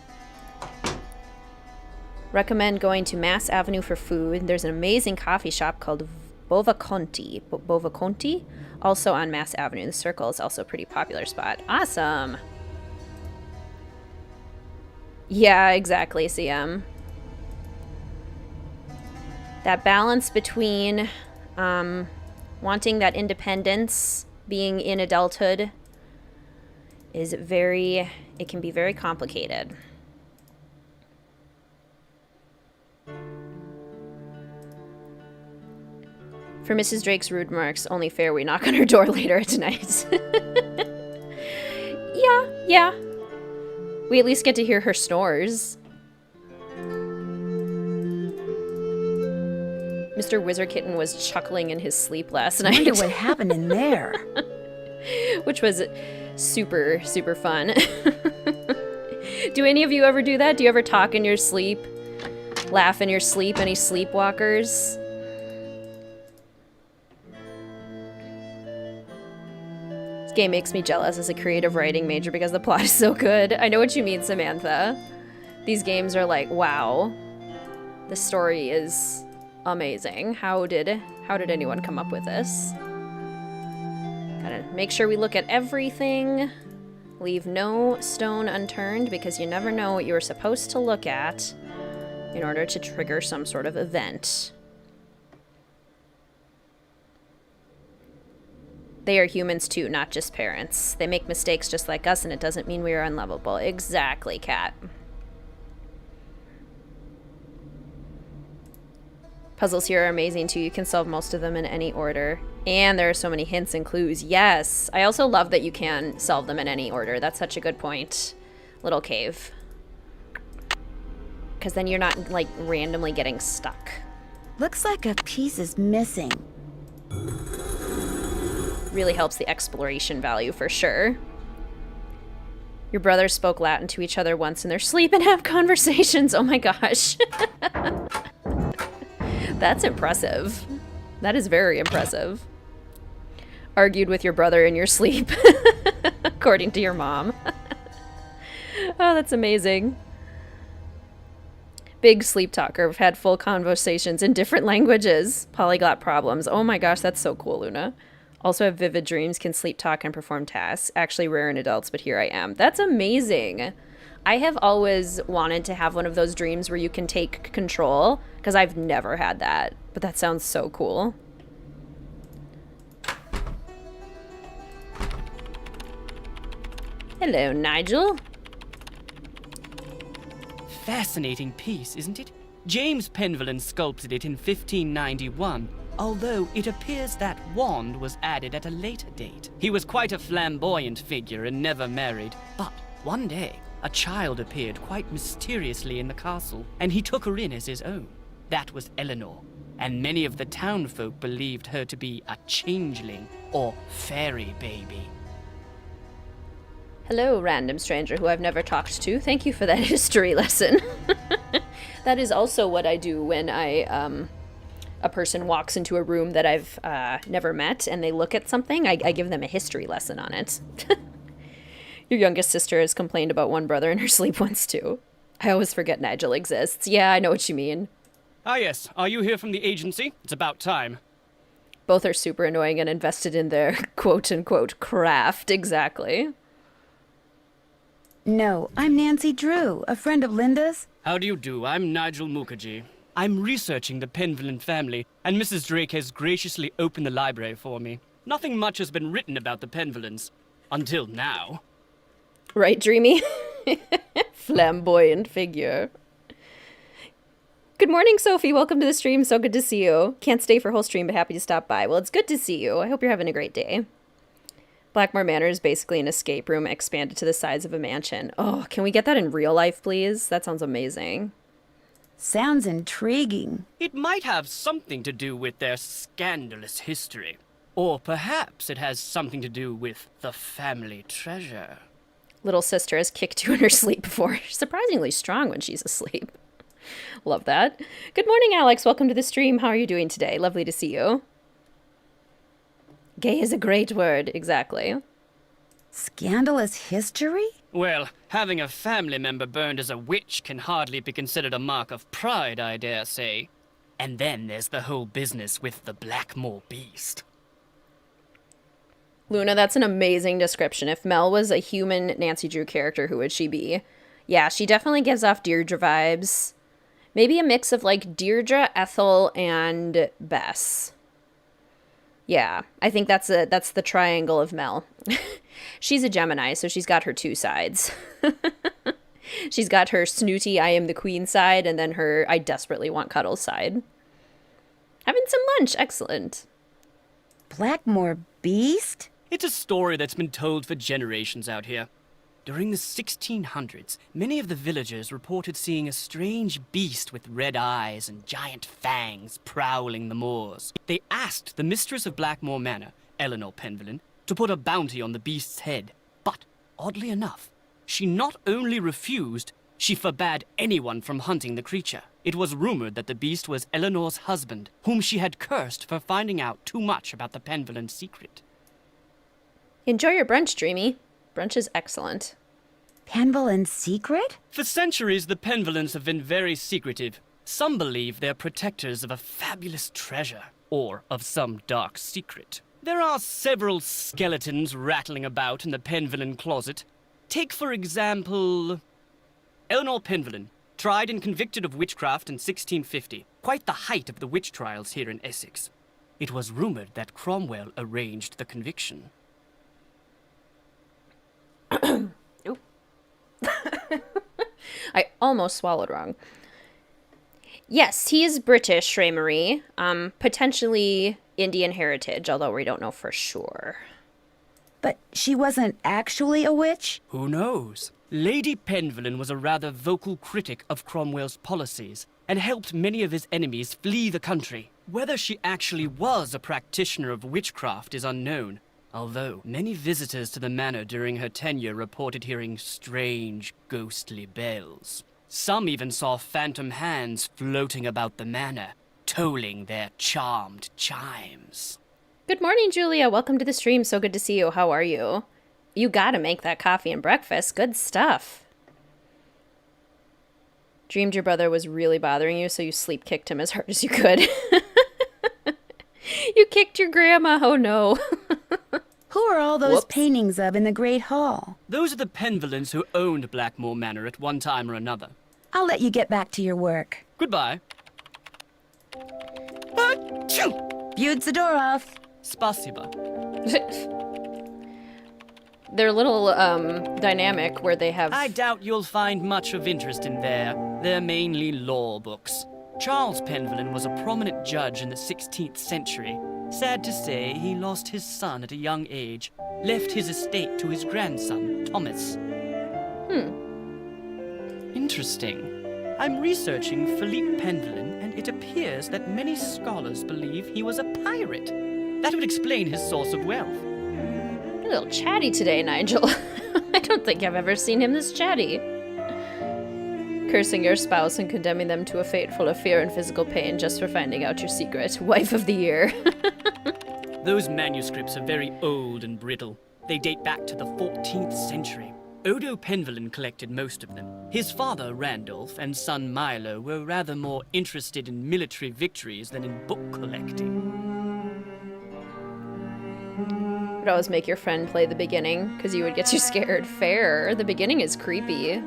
[SPEAKER 1] Recommend going to Mass Avenue for food. There's an amazing coffee shop called Bovaconti, also on Mass Avenue. The Circle is also a pretty popular spot. Awesome. Yeah, exactly, CM. That balance between wanting that independence, being in adulthood, it can be very complicated. For Mrs. Drake's rude remarks, only fair we knock on her door later tonight. Yeah. We at least get to hear her snores. Mr. WizardKitten was chuckling in his sleep last night.
[SPEAKER 2] I wonder what happened in there.
[SPEAKER 1] Which was super, super fun. Do any of you ever do that? Do you ever talk in your sleep? Laugh in your sleep? Any sleepwalkers? This game makes me jealous as a creative writing major because the plot is so good. I know what you mean, Samantha. These games are like, wow. The story is amazing. How did anyone come up with this? Gotta make sure we look at everything. Leave no stone unturned because you never know what you were supposed to look at in order to trigger some sort of event. They are humans too, not just parents. They make mistakes just like us, and it doesn't mean we are unlovable. Exactly, Kat. Puzzles here are amazing too. You can solve most of them in any order. And there are so many hints and clues. Yes! I also love that you can solve them in any order. That's such a good point. Little cave. Because then you're not, like, randomly getting stuck.
[SPEAKER 2] Looks like a piece is missing.
[SPEAKER 1] Really helps the exploration value for sure. Your brothers spoke Latin to each other once in their sleep and have conversations. Oh my gosh. That's impressive. That is very impressive. Argued with your brother in your sleep, according to your mom. Oh, that's amazing. Big sleep talker. I've had full conversations in different languages. Polyglot problems. Oh my gosh, that's so cool, Luna. Also have vivid dreams, can sleep talk, and perform tasks. Actually rare in adults, but here I am. That's amazing. I have always wanted to have one of those dreams where you can take control, because I've never had that. But that sounds so cool. Hello, Nigel.
[SPEAKER 9] Fascinating piece, isn't it? James Penvellin sculpted it in 1591, although it appears that wand was added at a later date. He was quite a flamboyant figure and never married, but one day, a child appeared quite mysteriously in the castle, and he took her in as his own. That was Eleanor, and many of the townfolk believed her to be a changeling or fairy baby.
[SPEAKER 1] Hello, random stranger who I've never talked to. Thank you for that history lesson. That is also what I do when a person walks into a room that I've never met and they look at something. I give them a history lesson on it. Your youngest sister has complained about one brother in her sleep once too. I always forget Nigel exists. Yeah, I know what you mean.
[SPEAKER 9] Ah yes, are you here from the agency? It's about time.
[SPEAKER 1] Both are super annoying and invested in their quote-unquote craft. Exactly.
[SPEAKER 2] No, I'm Nancy Drew, a friend of Linda's.
[SPEAKER 9] How do you do? I'm Nigel Mukherjee. I'm researching the Penvellin family, and Mrs. Drake has graciously opened the library for me. Nothing much has been written about the Penvellins. Until now.
[SPEAKER 1] Right, Dreamy? Flamboyant figure. Good morning, Sophie. Welcome to the stream. So good to see you. Can't stay for whole stream, but happy to stop by. Well, it's good to see you. I hope you're having a great day. Blackmore Manor is basically an escape room expanded to the size of a mansion. Oh, can we get that in real life, please? That sounds amazing.
[SPEAKER 2] Sounds intriguing.
[SPEAKER 9] It might have something to do with their scandalous history. Or perhaps it has something to do with the family treasure.
[SPEAKER 1] Little sister has kicked you in her sleep before. Surprisingly strong when she's asleep. Love that. Good morning, Alex. Welcome to the stream. How are you doing today? Lovely to see you. Gay is a great word. Exactly.
[SPEAKER 2] Scandalous history?
[SPEAKER 9] Well, having a family member burned as a witch can hardly be considered a mark of pride, I dare say. And then there's the whole business with the Blackmore beast.
[SPEAKER 1] Luna, that's an amazing description. If Mel was a human Nancy Drew character, who would she be? Yeah, she definitely gives off Deirdre vibes. Maybe a mix of like Deirdre, Ethel, and Bess. Yeah, I think that's the triangle of Mel. She's a Gemini, so she's got her two sides. She's got her snooty, I am the queen side, and then her, I desperately want cuddles side. Having some lunch, excellent.
[SPEAKER 2] Blackmore beast?
[SPEAKER 9] It's a story that's been told for generations out here. During the 1600s, many of the villagers reported seeing a strange beast with red eyes and giant fangs prowling the moors. They asked the mistress of Blackmore Manor, Eleanor Penvellyn, to put a bounty on the beast's head. But, oddly enough, she not only refused, she forbade anyone from hunting the creature. It was rumored that the beast was Eleanor's husband, whom she had cursed for finding out too much about the Penvellyn secret.
[SPEAKER 1] Enjoy your brunch, Dreamy. Brunch is excellent.
[SPEAKER 2] Penvellyn's secret?
[SPEAKER 9] For centuries, the Penvellyns have been very secretive. Some believe they're protectors of a fabulous treasure, or of some dark secret. There are several skeletons rattling about in the Penvellyn closet. Take, for example, Eleanor Penvellyn, tried and convicted of witchcraft in 1650, quite the height of the witch trials here in Essex. It was rumored that Cromwell arranged the conviction.
[SPEAKER 1] Ooh. I almost swallowed wrong. Yes, he is British, Ray Marie. Potentially Indian heritage, although we don't know for sure.
[SPEAKER 2] But she wasn't actually a witch?
[SPEAKER 9] Who knows? Lady Penvellyn was a rather vocal critic of Cromwell's policies and helped many of his enemies flee the country. Whether she actually was a practitioner of witchcraft is unknown, although many visitors to the manor during her tenure reported hearing strange, ghostly bells. Some even saw phantom hands floating about the manor, tolling their charmed chimes.
[SPEAKER 1] Good morning, Julia. Welcome to the stream. So good to see you. How are you? You gotta make that coffee and breakfast. Good stuff. Dreamed your brother was really bothering you, so you sleep kicked him as hard as you could. You kicked your grandma. Oh no.
[SPEAKER 2] Who are all those
[SPEAKER 1] Whoops.
[SPEAKER 2] paintings of in the Great Hall?
[SPEAKER 9] Those are the Penvellyns who owned Blackmore Manor at one time or another.
[SPEAKER 2] I'll let you get back to your work.
[SPEAKER 9] Goodbye. Achoo!
[SPEAKER 2] Viewed the door off.
[SPEAKER 9] Spasiba.
[SPEAKER 1] They're a little dynamic where they have...
[SPEAKER 9] I doubt you'll find much of interest in there. They're mainly law books. Charles Penvellyn was a prominent judge in the 16th century. Sad to say, he lost his son at a young age, left his estate to his grandson, Thomas. Interesting. I'm researching Philippe Penvellyn, and it appears that many scholars believe he was a pirate. That would explain his source of wealth.
[SPEAKER 1] You're a little chatty today, Nigel. I don't think I've ever seen him this chatty. Cursing your spouse and condemning them to a fate full of fear and physical pain just for finding out your secret. Wife of the year.
[SPEAKER 9] Those manuscripts are very old and brittle. They date back to the 14th century. Odo Penvellyn collected most of them. His father, Randolph, and son Milo were rather more interested in military victories than in book collecting.
[SPEAKER 1] Would always make your friend play the beginning, because you would get you scared. Fair. The beginning is creepy.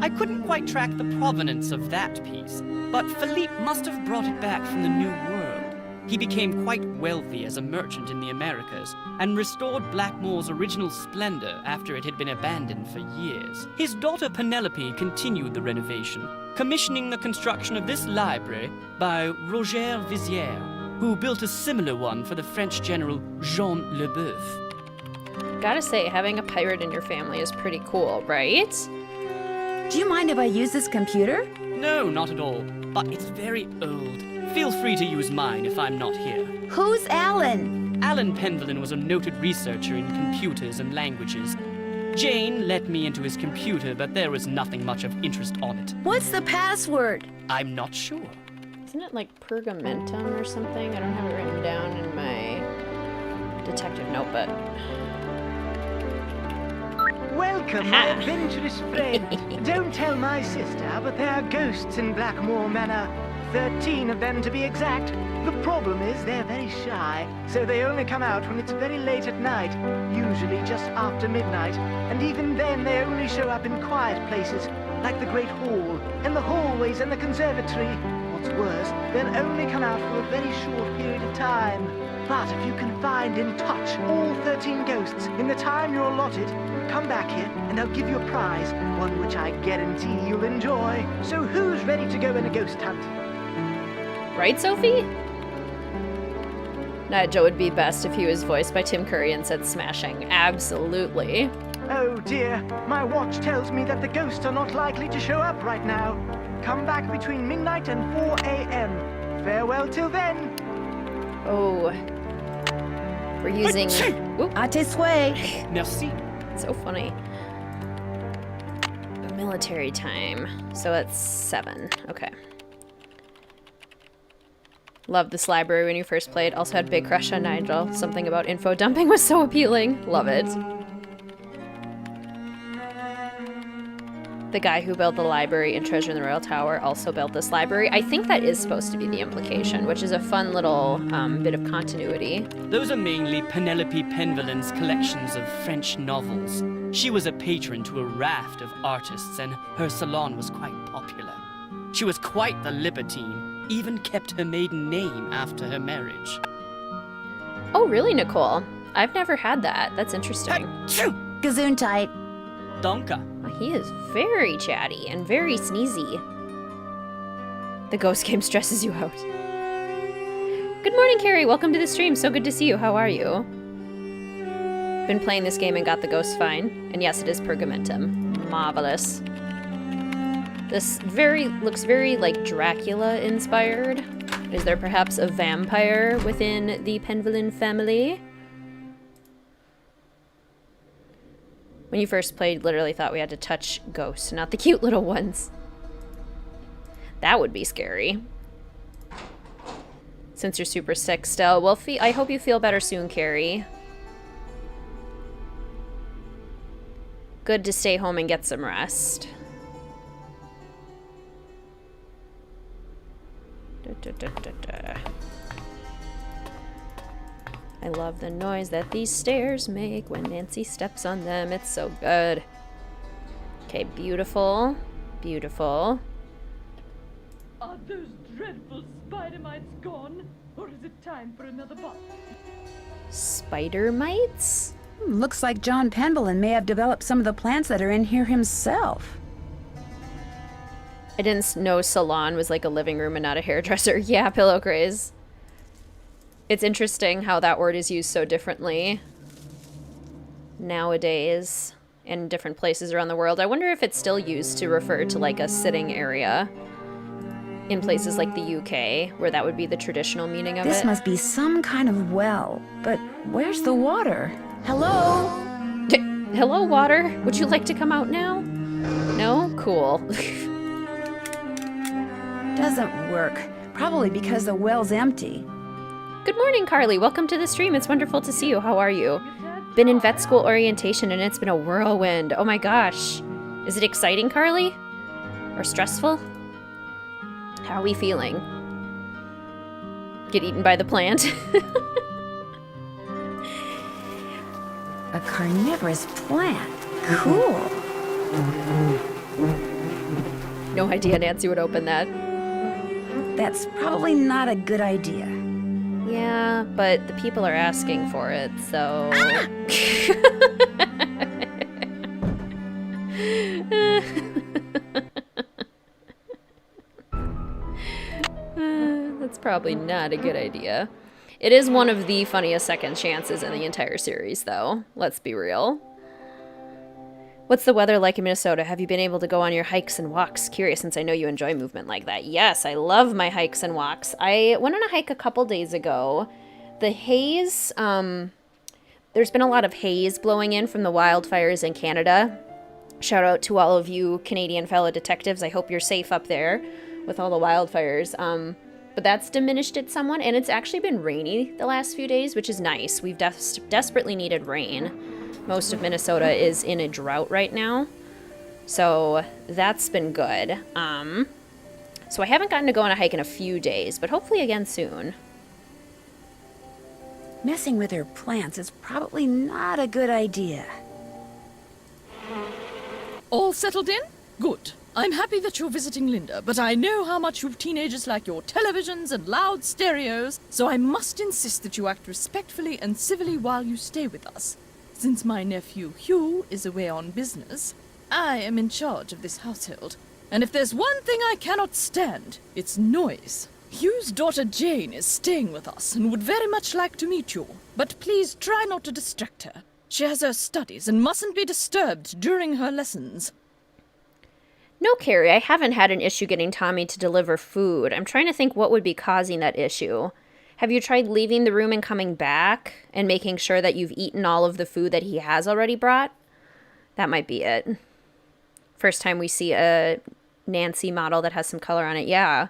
[SPEAKER 9] I couldn't quite track the provenance of that piece, but Philippe must have brought it back from the New World. He became quite wealthy as a merchant in the Americas, and restored Blackmore's original splendor after it had been abandoned for years. His daughter Penelope continued the renovation, commissioning the construction of this library by Roger Vizier, who built a similar one for the French general Jean Leboeuf.
[SPEAKER 1] Gotta say, having a pirate in your family is pretty cool, right?
[SPEAKER 2] Do you mind if I use this computer?
[SPEAKER 9] No, not at all, but it's very old. Feel free to use mine if I'm not here.
[SPEAKER 2] Who's Alan?
[SPEAKER 9] Alan Penvellyn was a noted researcher in computers and languages. Jane let me into his computer, but there was nothing much of interest on it.
[SPEAKER 2] What's the password?
[SPEAKER 9] I'm not sure.
[SPEAKER 1] Isn't it like Pergamentum or something? I don't have it written down in my detective notebook.
[SPEAKER 10] Welcome, my adventurous friend. Don't tell my sister, but there are ghosts in Blackmore Manor. 13 of them, to be exact. The problem is they're very shy, so they only come out when it's very late at night, usually just after midnight. And even then, they only show up in quiet places, like the Great Hall, and the hallways and the conservatory. What's worse, they'll only come out for a very short period of time. But if you can find and touch all 13 ghosts in the time you're allotted, come back here and I'll give you a prize, one which I guarantee you'll enjoy. So who's ready to go on a ghost hunt?
[SPEAKER 1] Right, Sophie? That Joe would be best if he was voiced by Tim Curry and said smashing. Absolutely.
[SPEAKER 10] Oh dear, my watch tells me that the ghosts are not likely to show up right now. Come back between midnight and 4 a.m. Farewell till then.
[SPEAKER 1] Oh. We're using... Oop.
[SPEAKER 2] À tes souhaits.
[SPEAKER 9] Merci.
[SPEAKER 1] So funny. Military time. So it's 7. Okay. Loved this library when you first played. Also had a big crush on Nigel. Something about info dumping was so appealing. Love it. The guy who built the library in Treasure in the Royal Tower also built this library. I think that is supposed to be the implication, which is a fun little bit of continuity.
[SPEAKER 9] Those are mainly Penelope Penvillen's collections of French novels. She was a patron to a raft of artists, and her salon was quite popular. She was quite the libertine, even kept her maiden name after her marriage.
[SPEAKER 1] Oh, really, Nicole? I've never had that. That's interesting.
[SPEAKER 2] Gesundheit.
[SPEAKER 9] Donka.
[SPEAKER 1] He is very chatty and very sneezy. The ghost game stresses you out. Good morning, Carrie. Welcome to the stream. So good to see you. How are you? Been playing this game and got the ghost fine. And yes, it is Pergamentum. Marvelous. This looks very like Dracula inspired. Is there perhaps a vampire within the Penvillen family? When you first played, literally thought we had to touch ghosts, not the cute little ones. That would be scary. Since you're super sick still. Well, I hope you feel better soon, Carrie. Good to stay home and get some rest. I love the noise that these stairs make when Nancy steps on them. It's so good. Okay, beautiful. Beautiful.
[SPEAKER 3] Are those dreadful spider mites gone? Or is it time for another bite?
[SPEAKER 1] Spider mites?
[SPEAKER 2] Looks like John Penvillen may have developed some of the plants that are in here himself.
[SPEAKER 1] I didn't know salon was like a living room and not a hairdresser. Yeah, pillow craze. It's interesting how that word is used so differently nowadays in different places around the world. I wonder if it's still used to refer to like a sitting area in places like the UK, where that would be the traditional meaning of it.
[SPEAKER 2] This must be some kind of well, but where's the water? Hello?
[SPEAKER 1] Hello, water? Would you like to come out now? No? Cool.
[SPEAKER 2] Doesn't work. Probably because the well's empty.
[SPEAKER 1] Good morning, Carly. Welcome to the stream. It's wonderful to see you. How are you? Been in vet school orientation and it's been a whirlwind. Oh my gosh. Is it exciting, Carly? Or stressful? How are we feeling? Get eaten by the plant?
[SPEAKER 2] A carnivorous plant. Cool.
[SPEAKER 1] No idea Nancy would open that.
[SPEAKER 2] That's probably not a good idea.
[SPEAKER 1] Yeah, but the people are asking for it, so... That's probably not a good idea. It is one of the funniest second chances in the entire series, though. Let's be real. What's the weather like in Minnesota? Have you been able to go on your hikes and walks? Curious, since I know you enjoy movement like that. Yes, I love my hikes and walks. I went on a hike a couple days ago. The haze, there's been a lot of haze blowing in from the wildfires in Canada. Shout out to all of you Canadian fellow detectives. I hope you're safe up there with all the wildfires. But that's diminished it somewhat, and it's actually been rainy the last few days, which is nice. We've desperately needed rain. Most of Minnesota is in a drought right now. So that's been good. So I haven't gotten to go on a hike in a few days, but hopefully again soon.
[SPEAKER 2] Messing with her plants is probably not a good idea.
[SPEAKER 3] All settled in? Good. I'm happy that you're visiting Linda, but I know how much you teenagers like your televisions and loud stereos, so I must insist that you act respectfully and civilly while you stay with us. Since my nephew Hugh is away on business, I am in charge of this household. And if there's one thing I cannot stand, it's noise. Hugh's daughter Jane is staying with us and would very much like to meet you, but please try not to distract her. She has her studies and mustn't be disturbed during her lessons.
[SPEAKER 1] No, Carrie, I haven't had an issue getting Tommy to deliver food. I'm trying to think what would be causing that issue. Have you tried leaving the room and coming back and making sure that you've eaten all of the food that he has already brought? That might be it. First time we see a Nancy model that has some color on it. Yeah.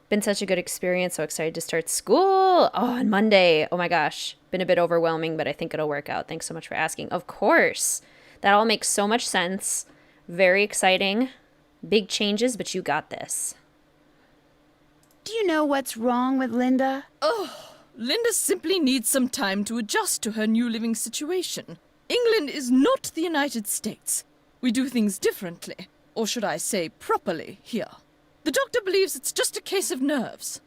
[SPEAKER 1] Been such a good experience. So excited to start school. Oh, on Monday. Oh my gosh. Been a bit overwhelming, but I think it'll work out. Thanks so much for asking. Of course. That all makes so much sense. Very exciting. Big changes, but you got this.
[SPEAKER 2] Do you know what's wrong with Linda?
[SPEAKER 3] Oh, Linda simply needs some time to adjust to her new living situation. England is not the United States. We do things differently, or should I say properly, here. The doctor believes it's just a case of nerves.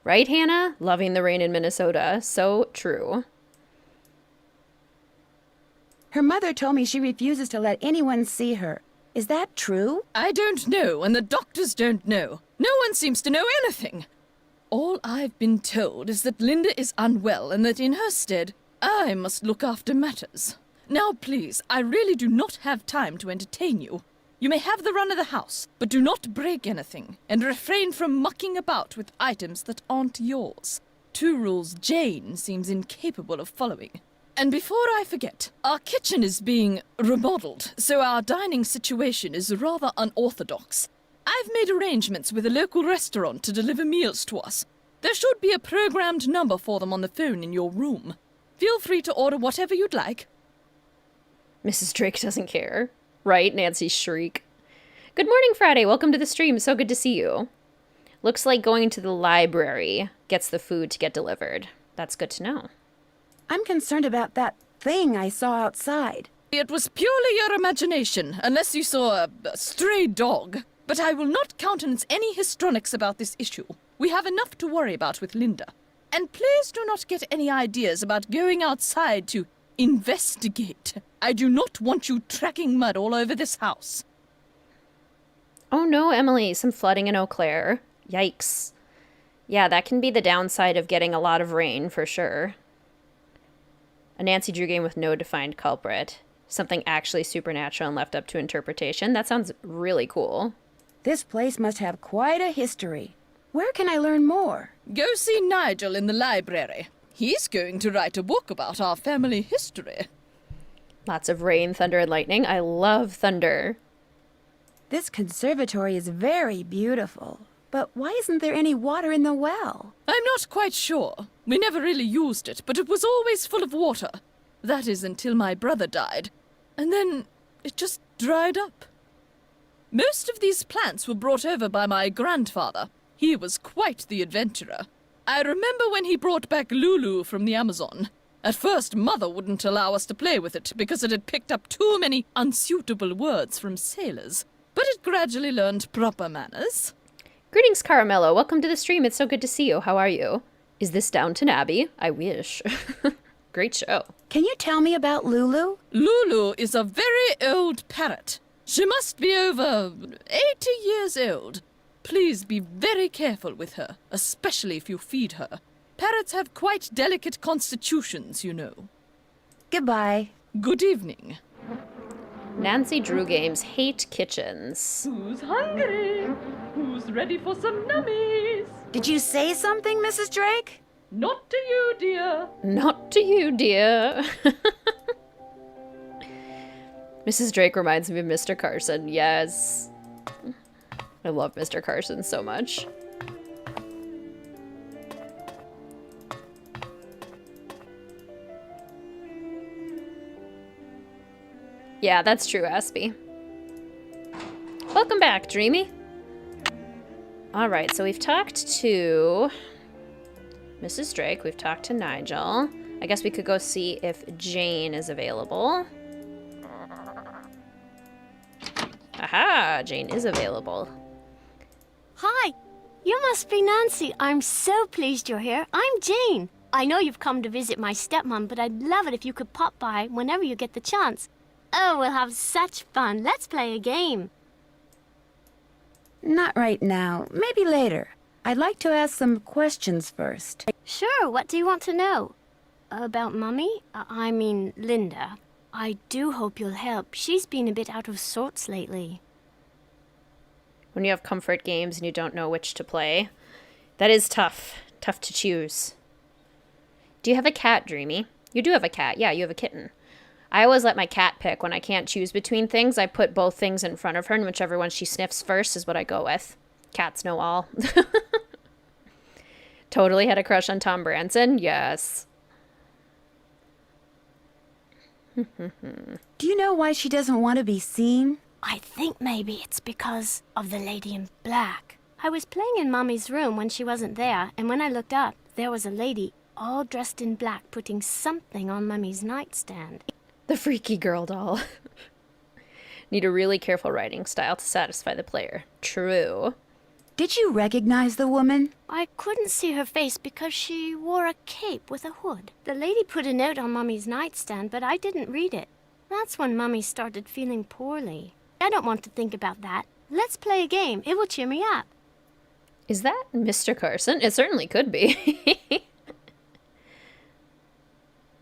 [SPEAKER 1] Right, Hannah? Loving the rain in Minnesota. So true.
[SPEAKER 2] Her mother told me she refuses to let anyone see her. Is that true?
[SPEAKER 3] I don't know, and the doctors don't know. No one seems to know anything. All I've been told is that Linda is unwell and that in her stead, I must look after matters. Now, please, I really do not have time to entertain you. You may have the run of the house, but do not break anything, and refrain from mucking about with items that aren't yours. 2 rules Jane seems incapable of following. And before I forget, our kitchen is being remodeled, so our dining situation is rather unorthodox. I've made arrangements with a local restaurant to deliver meals to us. There should be a programmed number for them on the phone in your room. Feel free to order whatever you'd like.
[SPEAKER 1] Mrs. Drake doesn't care. Right, Nancy's shriek. Good morning, Friday. Welcome to the stream. So good to see you. Looks like going to the library gets the food to get delivered. That's good to know.
[SPEAKER 2] I'm concerned about that thing I saw outside.
[SPEAKER 3] It was purely your imagination, unless you saw a stray dog. But I will not countenance any histrionics about this issue. We have enough to worry about with Linda. And please do not get any ideas about going outside to investigate. I do not want you tracking mud all over this house.
[SPEAKER 1] Oh no, Emily, some flooding in Eau Claire. Yikes. Yeah, that can be the downside of getting a lot of rain, for sure. A Nancy Drew game with no defined culprit. Something actually supernatural and left up to interpretation. That sounds really cool.
[SPEAKER 2] This place must have quite a history. Where can I learn more?
[SPEAKER 3] Go see Nigel in the library. He's going to write a book about our family history.
[SPEAKER 1] Lots of rain, thunder, and lightning. I love thunder.
[SPEAKER 2] This conservatory is very beautiful. But why isn't there any water in the well?
[SPEAKER 3] I'm not quite sure. We never really used it, but it was always full of water. That is until my brother died. And then it just dried up. Most of these plants were brought over by my grandfather. He was quite the adventurer. I remember when he brought back Lulu from the Amazon. At first, Mother wouldn't allow us to play with it because it had picked up too many unsuitable words from sailors. But it gradually learned proper manners.
[SPEAKER 1] Greetings, Caramello. Welcome to the stream. It's so good to see you. How are you? Is this Downton Abbey? I wish. Great show.
[SPEAKER 2] Can you tell me about Lulu?
[SPEAKER 3] Lulu is a very old parrot. She must be over 80 years old. Please be very careful with her, especially if you feed her. Parrots have quite delicate constitutions, you know.
[SPEAKER 2] Goodbye.
[SPEAKER 3] Good evening.
[SPEAKER 1] Nancy Drew games hate kitchens.
[SPEAKER 3] Who's hungry? Who's ready for some nummies?
[SPEAKER 2] Did you say something, Mrs. Drake?
[SPEAKER 3] Not to you, dear.
[SPEAKER 1] Not to you, dear. Mrs. Drake reminds me of Mr. Carson. Yes. I love Mr. Carson so much. Yeah, that's true, Aspie. Welcome back, Dreamy. Alright, so we've talked to Mrs. Drake. We've talked to Nigel. I guess we could go see if Jane is available. Aha! Jane is available.
[SPEAKER 4] Hi! You must be Nancy. I'm so pleased you're here. I'm Jane. I know you've come to visit my stepmom, but I'd love it if you could pop by whenever you get the chance. Oh, we'll have such fun. Let's play a game.
[SPEAKER 2] Not right now. Maybe later. I'd like to ask some questions first.
[SPEAKER 4] Sure, what do you want to know? About Mummy? I mean, Linda. I do hope you'll help. She's been a bit out of sorts lately.
[SPEAKER 1] When you have comfort games and you don't know which to play, that is tough. Tough to choose. Do you have a cat, Dreamy? You do have a cat. Yeah, you have a kitten. I always let my cat pick. When I can't choose between things, I put both things in front of her, and whichever one she sniffs first is what I go with. Cats know all. Totally had a crush on Tom Branson? Yes.
[SPEAKER 2] Do you know why she doesn't want to be seen?
[SPEAKER 4] I think maybe it's because of the lady in black. I was playing in Mummy's room when she wasn't there, and when I looked up, there was a lady all dressed in black putting something on Mummy's nightstand.
[SPEAKER 1] The freaky girl doll. Need a really careful writing style to satisfy the player. True.
[SPEAKER 2] Did you recognize the woman?
[SPEAKER 4] I couldn't see her face because she wore a cape with a hood. The lady put a note on Mummy's nightstand, but I didn't read it. That's when Mummy started feeling poorly. I don't want to think about that. Let's play a game. It will cheer me up.
[SPEAKER 1] Is that Mr. Carson? It certainly could be.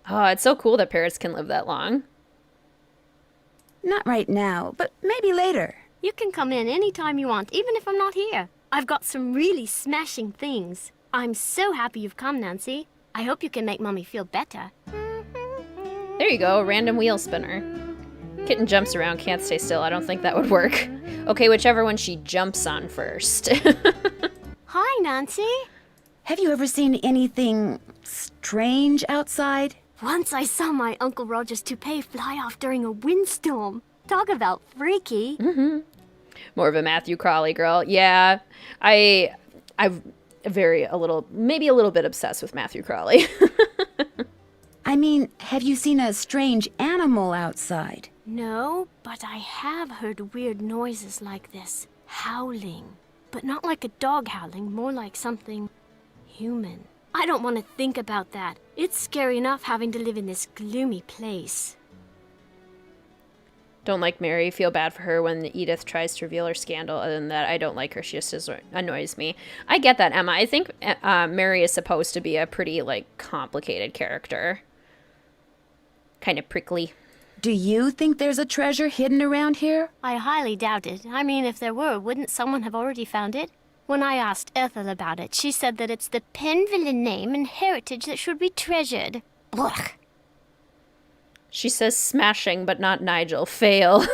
[SPEAKER 1] Oh, it's so cool that parrots can live that long.
[SPEAKER 2] Not right now, but maybe later.
[SPEAKER 4] You can come in anytime you want, even if I'm not here. I've got some really smashing things. I'm so happy you've come, Nancy. I hope you can make Mummy feel better.
[SPEAKER 1] There you go, a random wheel spinner. Kitten jumps around, can't stay still. I don't think that would work. Okay, whichever one she jumps on first.
[SPEAKER 4] Hi, Nancy.
[SPEAKER 2] Have you ever seen anything strange outside?
[SPEAKER 4] Once I saw my Uncle Roger's toupee fly off during a windstorm. Talk about freaky.
[SPEAKER 1] Mm-hmm. More of a Matthew Crawley girl. Yeah, I'm maybe a little bit obsessed with Matthew Crawley.
[SPEAKER 2] I mean, have you seen a strange animal outside?
[SPEAKER 4] No, but I have heard weird noises like this. Howling. But not like a dog howling, more like something human. I don't want to think about that. It's scary enough having to live in this gloomy place.
[SPEAKER 1] Don't like Mary. Feel bad for her when Edith tries to reveal her scandal. Other than that, I don't like her. She just annoys me. I get that, Emma. I think Mary is supposed to be a pretty, complicated character. Kind of prickly.
[SPEAKER 2] Do you think there's a treasure hidden around here?
[SPEAKER 4] I highly doubt it. I mean, if there were, wouldn't someone have already found it? When I asked Ethel about it, she said that it's the Penvillian name and heritage that should be treasured. Blech.
[SPEAKER 1] She says smashing, but not Nigel. Fail.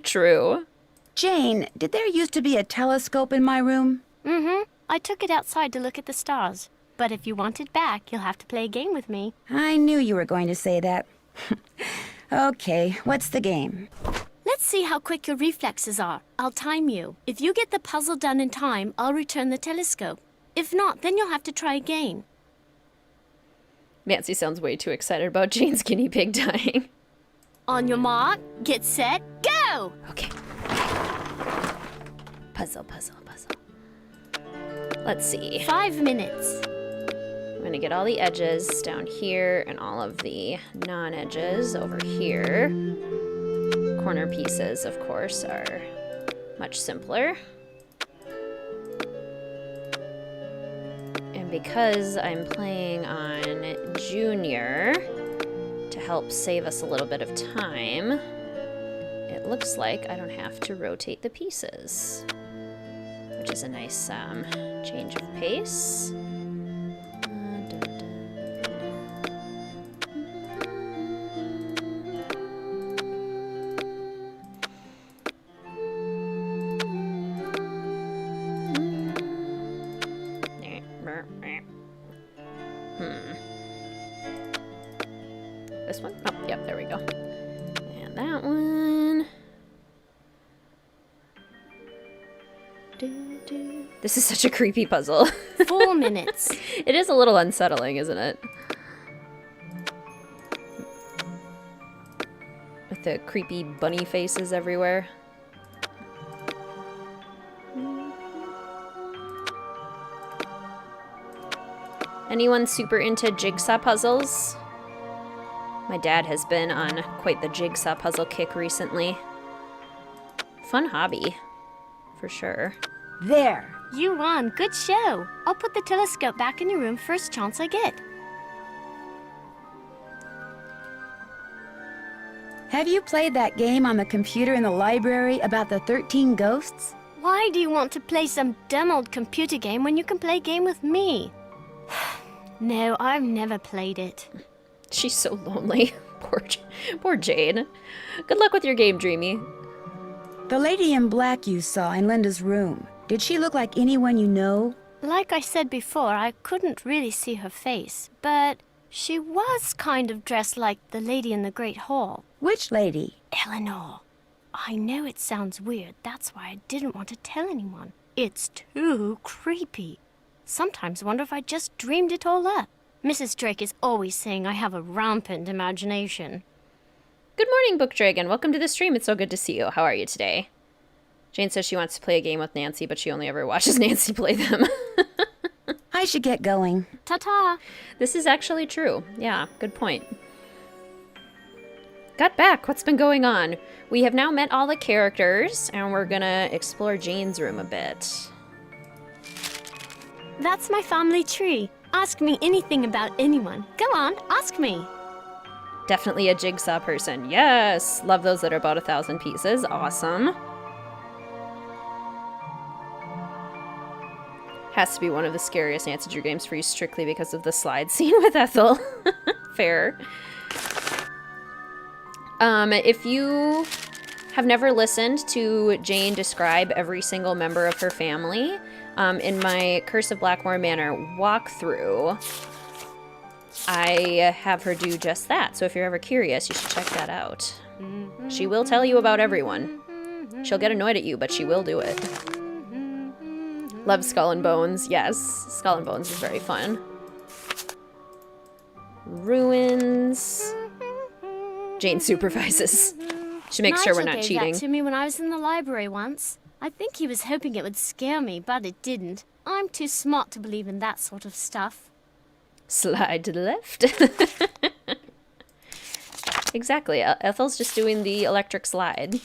[SPEAKER 1] True.
[SPEAKER 2] Jane, did there used to be a telescope in my room?
[SPEAKER 4] Mm-hmm. I took it outside to look at the stars. But if you want it back, you'll have to play a game with me.
[SPEAKER 2] I knew you were going to say that. Okay, what's the game?
[SPEAKER 4] Let's see how quick your reflexes are. I'll time you. If you get the puzzle done in time, I'll return the telescope. If not, then you'll have to try again.
[SPEAKER 1] Nancy sounds way too excited about Jane's guinea pig dying.
[SPEAKER 4] On your mark, get set, go!
[SPEAKER 1] Okay. Puzzle. Let's see.
[SPEAKER 4] 5 minutes.
[SPEAKER 1] I'm gonna get all the edges down here and all of the non-edges over here. Corner pieces, of course, are much simpler. And because I'm playing on Junior, to help save us a little bit of time, it looks like I don't have to rotate the pieces, which is a nice change of pace. This one? Oh, yep, there we go. This is such a creepy puzzle.
[SPEAKER 4] 4 minutes.
[SPEAKER 1] It is a little unsettling, isn't it? With the creepy bunny faces everywhere. Anyone super into jigsaw puzzles? My dad has been on quite the jigsaw puzzle kick recently. Fun hobby, for sure.
[SPEAKER 2] There.
[SPEAKER 4] You won. Good show. I'll put the telescope back in your room first chance I get.
[SPEAKER 2] Have you played that game on the computer in the library about the 13 ghosts?
[SPEAKER 4] Why do you want to play some dumb old computer game when you can play a game with me? No, I've never played it.
[SPEAKER 1] She's so lonely. Poor Jane. Good luck with your game, Dreamy.
[SPEAKER 2] The lady in black you saw in Linda's room, did she look like anyone you know?
[SPEAKER 4] Like I said before, I couldn't really see her face, but she was kind of dressed like the lady in the Great Hall.
[SPEAKER 2] Which lady?
[SPEAKER 4] Eleanor. I know it sounds weird, that's why I didn't want to tell anyone. It's too creepy. Sometimes wonder if I just dreamed it all up. Mrs. Drake is always saying I have a rampant imagination.
[SPEAKER 1] Good morning, Book Dragon. Welcome to the stream. It's so good to see you. How are you today? Jane says she wants to play a game with Nancy, but she only ever watches Nancy play them.
[SPEAKER 2] I should get going.
[SPEAKER 4] Ta-ta!
[SPEAKER 1] This is actually true. Yeah, good point. Got back. What's been going on? We have now met all the characters, and we're gonna explore Jane's room a bit.
[SPEAKER 4] That's my family tree. Ask me anything about anyone. Go on, ask me.
[SPEAKER 1] Definitely a jigsaw person. Yes! Love those that are about 1,000 pieces. Awesome. Has to be one of the scariest Nancy Drew games for you strictly because of the slide scene with Ethel. Fair. If you have never listened to Jane describe every single member of her family, in my Curse of Blackmore Manor walkthrough, I have her do just that. So if you're ever curious, you should check that out. She will tell you about everyone. She'll get annoyed at you, but she will do it. Love Skull and Bones. Yes, Skull and Bones is very fun. Ruins. Jane supervises. She makes sure we're not cheating.
[SPEAKER 4] Nigel gave that to me when I was in the library once. I think he was hoping it would scare me, but it didn't. I'm too smart to believe in that sort of stuff.
[SPEAKER 1] Slide to the left. Exactly. Ethel's just doing the electric slide.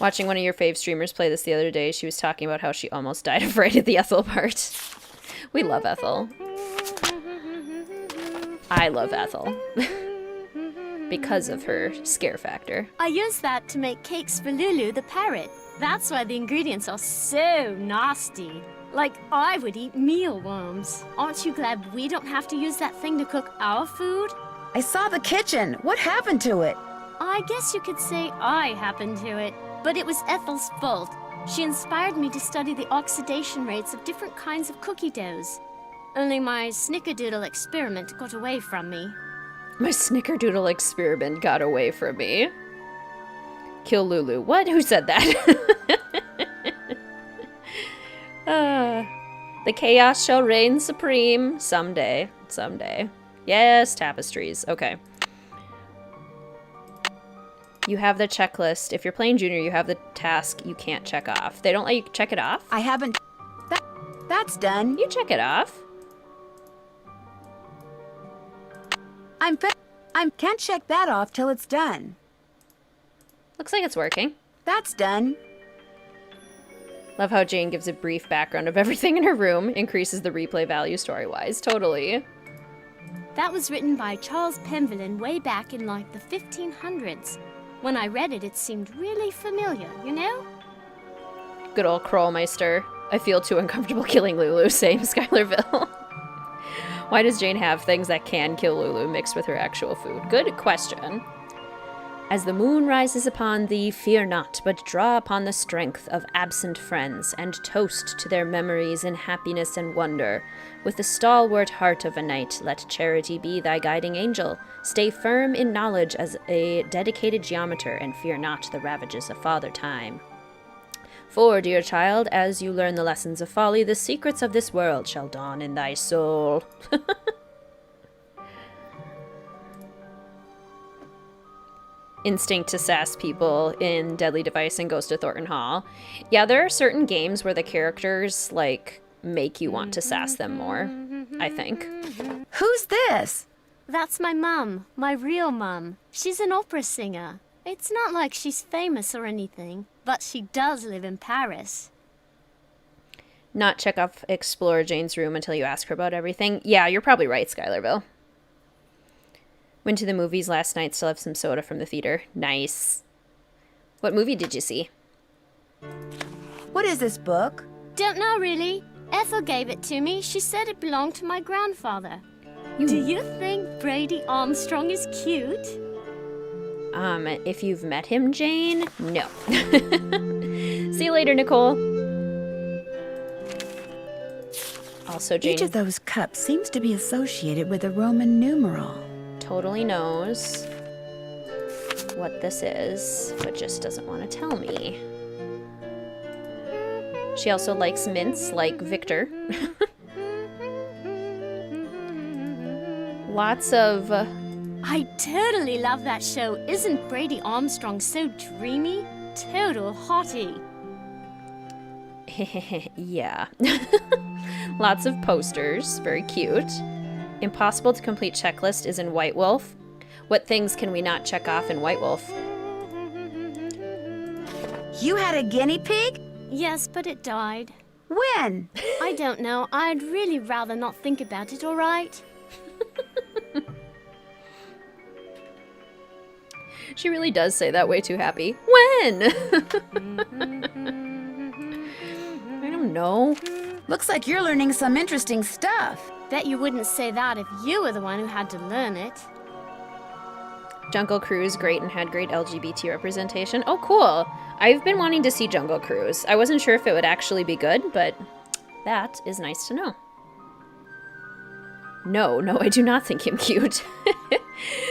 [SPEAKER 1] Watching one of your fave streamers play this the other day, she was talking about how she almost died of fright at the Ethel part. We love Ethel. I love Ethel. Because of her scare factor.
[SPEAKER 4] I used that to make cakes for Lulu the parrot. That's why the ingredients are so nasty. Like, I would eat mealworms. Aren't you glad we don't have to use that thing to cook our food?
[SPEAKER 2] I saw the kitchen. What happened to it?
[SPEAKER 4] I guess you could say I happened to it. But it was Ethel's fault. She inspired me to study the oxidation rates of different kinds of cookie doughs. Only my snickerdoodle experiment got away from me.
[SPEAKER 1] My snickerdoodle experiment got away from me. Kill Lulu. What? Who said that? The chaos shall reign supreme. Someday. Someday. Yes, tapestries. Okay. You have the checklist. If you're playing Junior, you have the task you can't check off. They don't let you check it off?
[SPEAKER 2] I haven't... That's done.
[SPEAKER 1] You check it off.
[SPEAKER 2] I can't check that off till it's done.
[SPEAKER 1] Looks like it's working.
[SPEAKER 2] That's done.
[SPEAKER 1] Love how Jane gives a brief background of everything in her room, increases the replay value story-wise. Totally.
[SPEAKER 4] That was written by Charles Penvillin way back in like the 1500s. When I read it, it seemed really familiar, you know?
[SPEAKER 1] Good old Krollmeister. I feel too uncomfortable killing Lulu. Same, Skylarville. Why does Jane have things that can kill Lulu mixed with her actual food? Good question. As the moon rises upon thee, fear not, but draw upon the strength of absent friends, and toast to their memories in happiness and wonder. With the stalwart heart of a knight, let charity be thy guiding angel. Stay firm in knowledge as a dedicated geometer, and fear not the ravages of Father Time. For, dear child, as you learn the lessons of folly, the secrets of this world shall dawn in thy soul. Instinct to sass people in Deadly Device and Ghost of Thornton Hall. Yeah, there are certain games where the characters, like, make you want to sass them more, I think.
[SPEAKER 2] Who's this?
[SPEAKER 4] That's my mum, my real mum. She's an opera singer. It's not like she's famous or anything, but she does live in Paris.
[SPEAKER 1] Not check off Explore Jane's room until you ask her about everything. Yeah, you're probably right, Skylarville. Went to the movies last night, still have some soda from the theater. Nice. What movie did you see?
[SPEAKER 2] What is this book?
[SPEAKER 4] Don't know, really. Ethel gave it to me. She said it belonged to my grandfather. Do you think Brady Armstrong is cute?
[SPEAKER 1] If you've met him, Jane, no. See you later, Nicole. Also, Jane...
[SPEAKER 2] Each of those cups seems to be associated with a Roman numeral.
[SPEAKER 1] Totally knows what this is, but just doesn't want to tell me. She also likes mints, like Victor. Lots of...
[SPEAKER 4] I totally love that show. Isn't Brady Armstrong so dreamy? Total hottie.
[SPEAKER 1] Yeah. Lots of posters. Very cute. Impossible to complete checklist is in White Wolf. What things can we not check off in White Wolf?
[SPEAKER 2] You had a guinea pig?
[SPEAKER 4] Yes, but it died.
[SPEAKER 2] When?
[SPEAKER 4] I don't know. I'd really rather not think about it, all right?
[SPEAKER 1] She really does say that way too happy. When? I don't know.
[SPEAKER 2] Looks like you're learning some interesting stuff.
[SPEAKER 4] Bet you wouldn't say that if you were the one who had to learn it.
[SPEAKER 1] Jungle Cruise, great and had great LGBT representation. Oh, cool. I've been wanting to see Jungle Cruise. I wasn't sure if it would actually be good, but that is nice to know. No, I do not think him cute.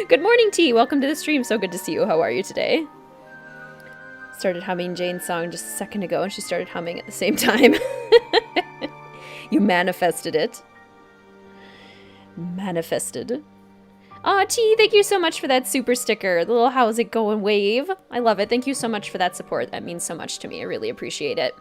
[SPEAKER 1] Good morning, T. Welcome to the stream. So good to see you. How are you today? Started humming Jane's song just a second ago, and she started humming at the same time. You manifested it. Manifested. Aw, T, thank you so much for that super sticker. The little how's it going wave. I love it. Thank you so much for that support. That means so much to me. I really appreciate it.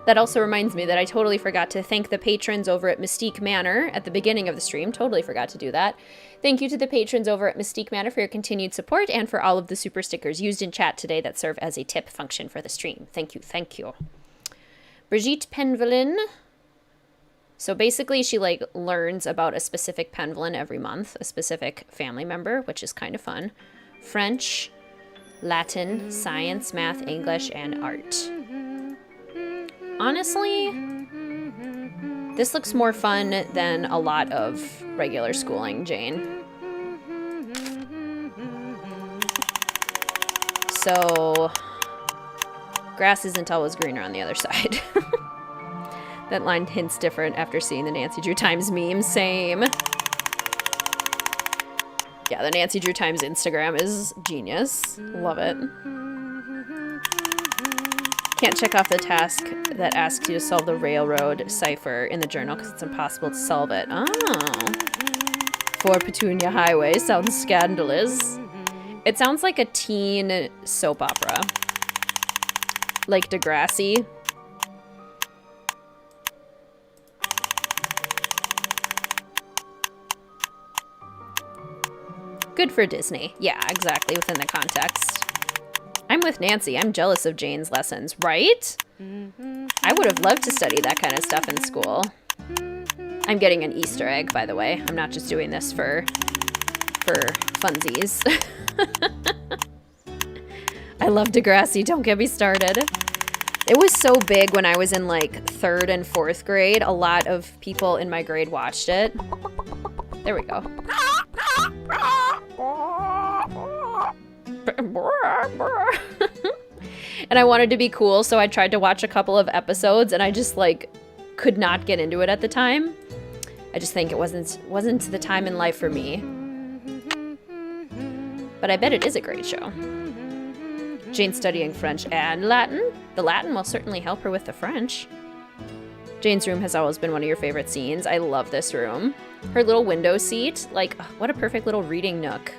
[SPEAKER 1] That also reminds me that I totally forgot to thank the patrons over at Mystique Manor at the beginning of the stream. Totally forgot to do that. Thank you to the patrons over at Mystique Manor for your continued support and for all of the super stickers used in chat today that serve as a tip function for the stream. Thank you, thank you. Brigitte Penvelin. So basically she like learns about a specific Penvelin every month, a specific family member, which is kind of fun. French, Latin, science, math, English, and art. Honestly, this looks more fun than a lot of regular schooling, Jane. So, grass isn't always greener on the other side. That line hints different after seeing the Nancy Drew Times meme. Same. Yeah, the Nancy Drew Times Instagram is genius. Love it. Can't check off the task that asks you to solve the railroad cipher in the journal because it's impossible to solve it. Oh. For Petunia Highway sounds scandalous. It sounds like a teen soap opera. Like Degrassi. Good for Disney. Yeah, exactly, within the context. I'm with Nancy. I'm jealous of Jane's lessons, right? I would have loved to study that kind of stuff in school. I'm getting an Easter egg, by the way. I'm not just doing this for funsies. I love Degrassi. Don't get me started. It was so big when I was in like 3rd and 4th grade. A lot of people in my grade watched it. There we go. And I wanted to be cool, so I tried to watch a couple of episodes, and I just, like, could not get into it at the time. I just think it wasn't the time in life for me. But I bet it is a great show. Jane's studying French and Latin. The Latin will certainly help her with the French. Jane's room has always been one of your favorite scenes. I love this room. Her little window seat, like, what a perfect little reading nook.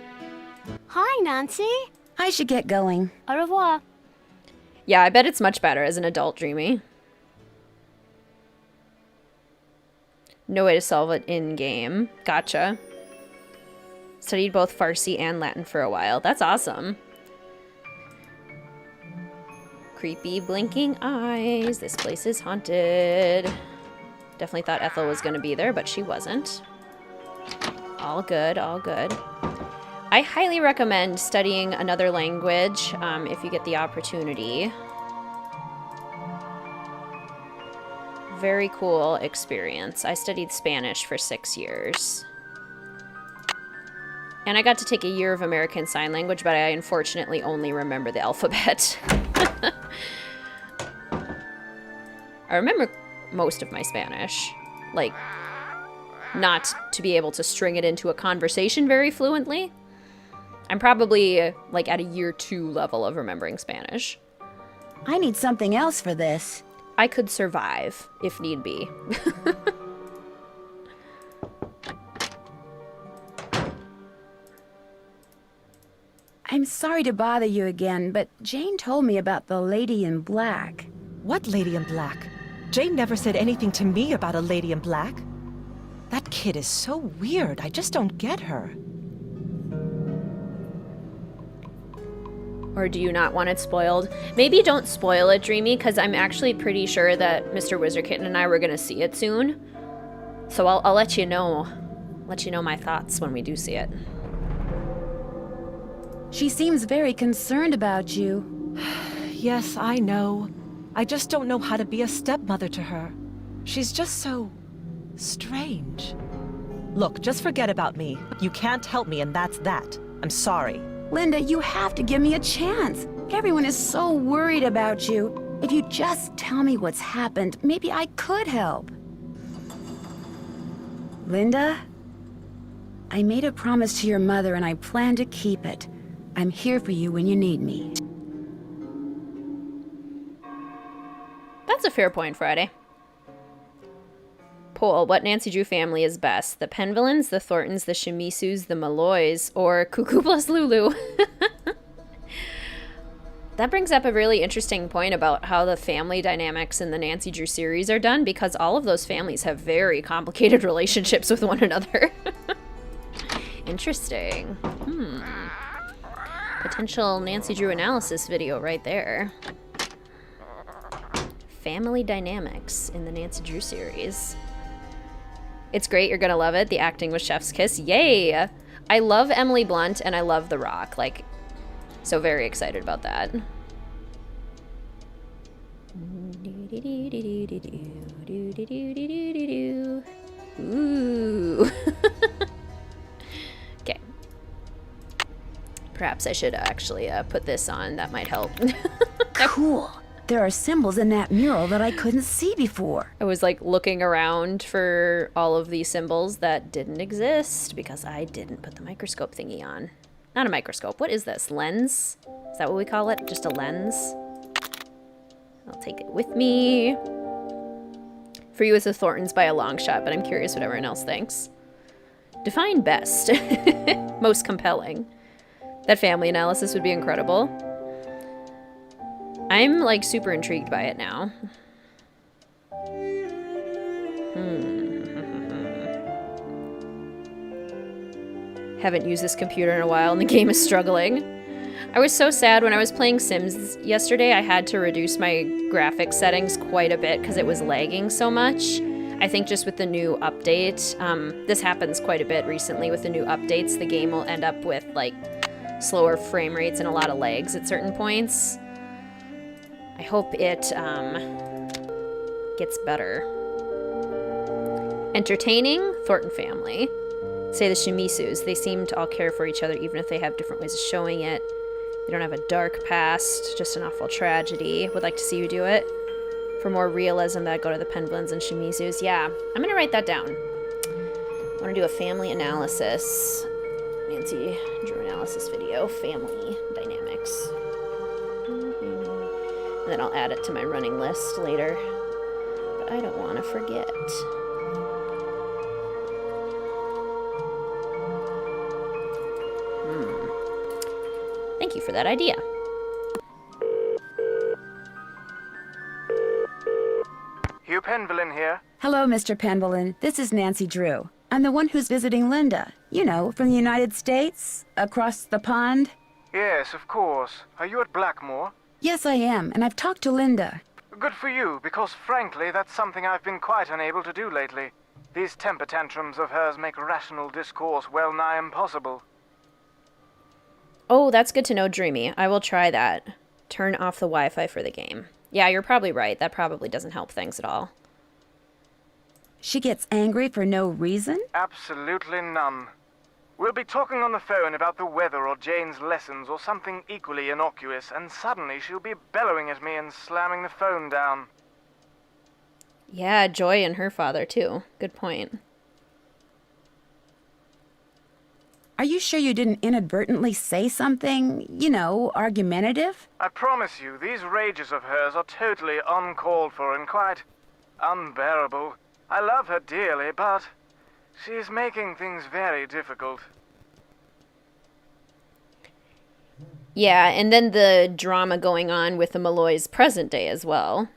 [SPEAKER 4] Hi, Nancy.
[SPEAKER 2] I should get going.
[SPEAKER 4] Au revoir.
[SPEAKER 1] Yeah, I bet it's much better as an adult, Dreamy. No way to solve it in-game. Gotcha. Studied both Farsi and Latin for a while. That's awesome. Creepy blinking eyes. This place is haunted. Definitely thought Ethel was going to be there, but she wasn't. All good, all good. I highly recommend studying another language if you get the opportunity. Very cool experience. I studied Spanish for 6 years. And I got to take a year of American Sign Language, but I unfortunately only remember the alphabet. I remember most of my Spanish. Like, not to be able to string it into a conversation very fluently. I'm probably, like, at a year 2 level of remembering Spanish.
[SPEAKER 2] I need something else for this.
[SPEAKER 1] I could survive, if need be.
[SPEAKER 2] I'm sorry to bother you again, but Jane told me about the lady in black.
[SPEAKER 6] What lady in black? Jane never said anything to me about a lady in black. That kid is so weird. I just don't get her.
[SPEAKER 1] Or do you not want it spoiled? Maybe don't spoil it, Dreamy, because I'm actually pretty sure that Mr. WizardKitten and I were going to see it soon. So I'll let you know. Let you know my thoughts when we do see it.
[SPEAKER 2] She seems very concerned about you.
[SPEAKER 6] Yes, I know. I just don't know how to be a stepmother to her. She's just so strange. Look, just forget about me. You can't help me, and that's that. I'm sorry.
[SPEAKER 2] Linda, you have to give me a chance. Everyone is so worried about you. If you just tell me what's happened, maybe I could help. Linda? I made a promise to your mother and I plan to keep it. I'm here for you when you need me.
[SPEAKER 1] That's a fair point, Friday. Poll, what Nancy Drew family is best? The Penvillans, the Thorntons, the Shimisus, the Malloys, or Cuckoo plus Lulu? That brings up a really interesting point about how the family dynamics in the Nancy Drew series are done, because all of those families have very complicated relationships with one another. Interesting. Potential Nancy Drew analysis video right there. Family dynamics in the Nancy Drew series. It's great, you're gonna love it. The acting was chef's kiss. Yay! I love Emily Blunt and I love The Rock. Like, so very excited about that. Ooh. Okay. Perhaps I should actually put this on. That might help.
[SPEAKER 2] Cool. There are symbols in that mural that I couldn't see before.
[SPEAKER 1] I was like looking around for all of these symbols that didn't exist because I didn't put the microscope thingy on. Not a microscope. What is this? Lens? Is that what we call it? Just a lens? I'll take it with me. For you, it's the Thorntons by a long shot, but I'm curious what everyone else thinks. Define best. Most compelling. That family analysis would be incredible. I'm, like, super intrigued by it now. Haven't used this computer in a while, and the game is struggling. I was so sad when I was playing Sims yesterday. I had to reduce my graphics settings quite a bit because it was lagging so much. I think just with the new update, this happens quite a bit recently with the new updates, the game will end up with, like, slower frame rates and a lot of lags at certain points. I hope it gets better. Entertaining, Thornton family. Say the Shimisus. They seem to all care for each other even if they have different ways of showing it. You don't have a dark past, just an awful tragedy. Would like to see you do it. For more realism, that go to the Penguins and Shimizu's. Yeah, I'm gonna write that down. I want to do a family analysis. Nancy drew analysis video. Family dynamics. And then I'll add it to my running list later. But I don't want to forget. Thank you for that idea.
[SPEAKER 10] Hugh Penvillin here.
[SPEAKER 2] Hello, Mr. Penvillin. This is Nancy Drew. I'm the one who's visiting Linda. You know, from the United States, across the pond.
[SPEAKER 10] Yes, of course. Are you at Blackmore?
[SPEAKER 2] Yes, I am, and I've talked to Linda.
[SPEAKER 10] Good for you, because frankly, that's something I've been quite unable to do lately. These temper tantrums of hers make rational discourse well nigh impossible.
[SPEAKER 1] Oh, that's good to know, Dreamy. I will try that. Turn off the Wi-Fi for the game. Yeah, you're probably right. That probably doesn't help things at all.
[SPEAKER 2] She gets angry for no reason?
[SPEAKER 10] Absolutely none. We'll be talking on the phone about the weather or Jane's lessons or something equally innocuous, and suddenly she'll be bellowing at me and slamming the phone down.
[SPEAKER 1] Yeah, Joy and her father, too. Good point.
[SPEAKER 2] Are you sure you didn't inadvertently say something, you know, argumentative?
[SPEAKER 10] I promise you, these rages of hers are totally uncalled for and quite unbearable. I love her dearly, but she's making things very difficult.
[SPEAKER 1] Yeah, and then the drama going on with the Malloys present day as well.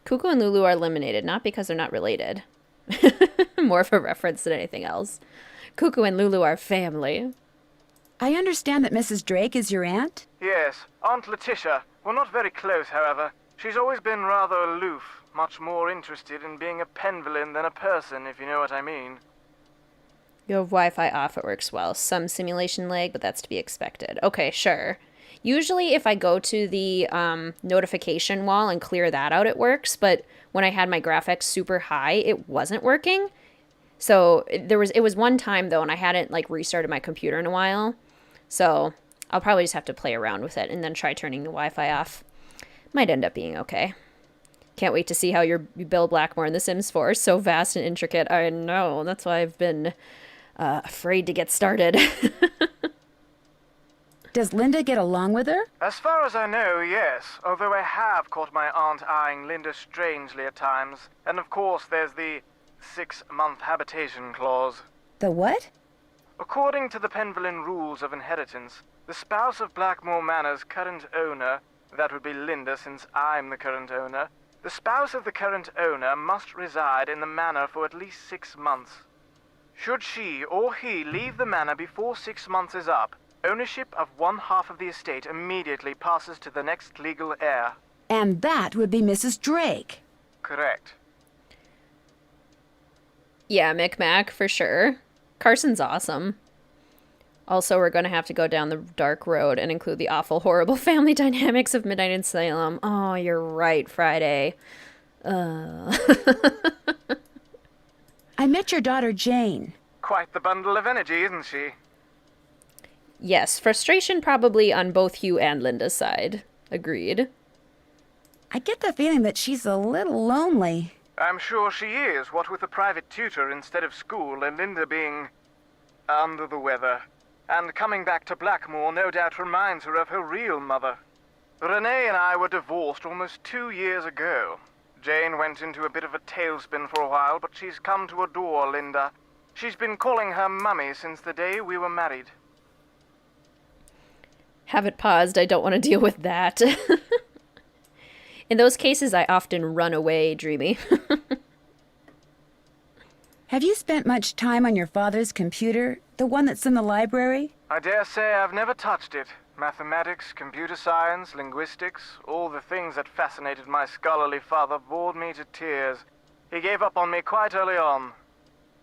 [SPEAKER 1] Cuckoo and Lulu are eliminated, not because they're not related. More of a reference than anything else. Cuckoo and Lulu are family.
[SPEAKER 2] I understand that Mrs. Drake is your aunt?
[SPEAKER 10] Yes, Aunt Letitia. We're not very close, however. She's always been rather aloof, much more interested in being a Penvillin than a person, if you know what I mean.
[SPEAKER 1] You have Wi-Fi off, it works well. Some simulation lag, but that's to be expected. Okay, sure. Usually if I go to the notification wall and clear that out, it works, but when I had my graphics super high, it wasn't working. So it was one time though, and I hadn't like restarted my computer in a while. So I'll probably just have to play around with it and then try turning the Wi-Fi off. Might end up being okay. Can't wait to see how you build Blackmore in The Sims 4. So vast and intricate. I know. That's why I've been afraid to get started.
[SPEAKER 2] Does Linda get along with her?
[SPEAKER 10] As far as I know, yes. Although I have caught my aunt eyeing Linda strangely at times. And of course there's the 6-month habitation clause.
[SPEAKER 2] The what?
[SPEAKER 10] According to the Penvillin rules of inheritance, the spouse of Blackmore Manor's current owner, that would be Linda since I'm the current owner, the spouse of the current owner must reside in the manor for at least 6 months. Should she or he leave the manor before 6 months is up, ownership of one half of the estate immediately passes to the next legal heir.
[SPEAKER 2] And that would be Mrs. Drake.
[SPEAKER 10] Correct.
[SPEAKER 1] Yeah, Micmac, for sure. Carson's awesome. Also, we're going to have to go down the dark road and include the awful, horrible family dynamics of Midnight in Salem. Oh, you're right, Friday.
[SPEAKER 2] I met your daughter, Jane.
[SPEAKER 10] Quite the bundle of energy, isn't she?
[SPEAKER 1] Yes, frustration probably on both Hugh and Linda's side. Agreed.
[SPEAKER 2] I get the feeling that she's a little lonely.
[SPEAKER 10] I'm sure she is, what with a private tutor instead of school and Linda being under the weather. And coming back to Blackmore no doubt reminds her of her real mother. Renee and I were divorced almost 2 years ago. Jane went into a bit of a tailspin for a while, but she's come to adore Linda. She's been calling her mummy since the day we were married.
[SPEAKER 1] Have it paused. I don't want to deal with that. In those cases, I often run away, Dreamy.
[SPEAKER 2] Have you spent much time on your father's computer? The one that's in the library?
[SPEAKER 10] I dare say I've never touched it. Mathematics, computer science, linguistics, all the things that fascinated my scholarly father bored me to tears. He gave up on me quite early on.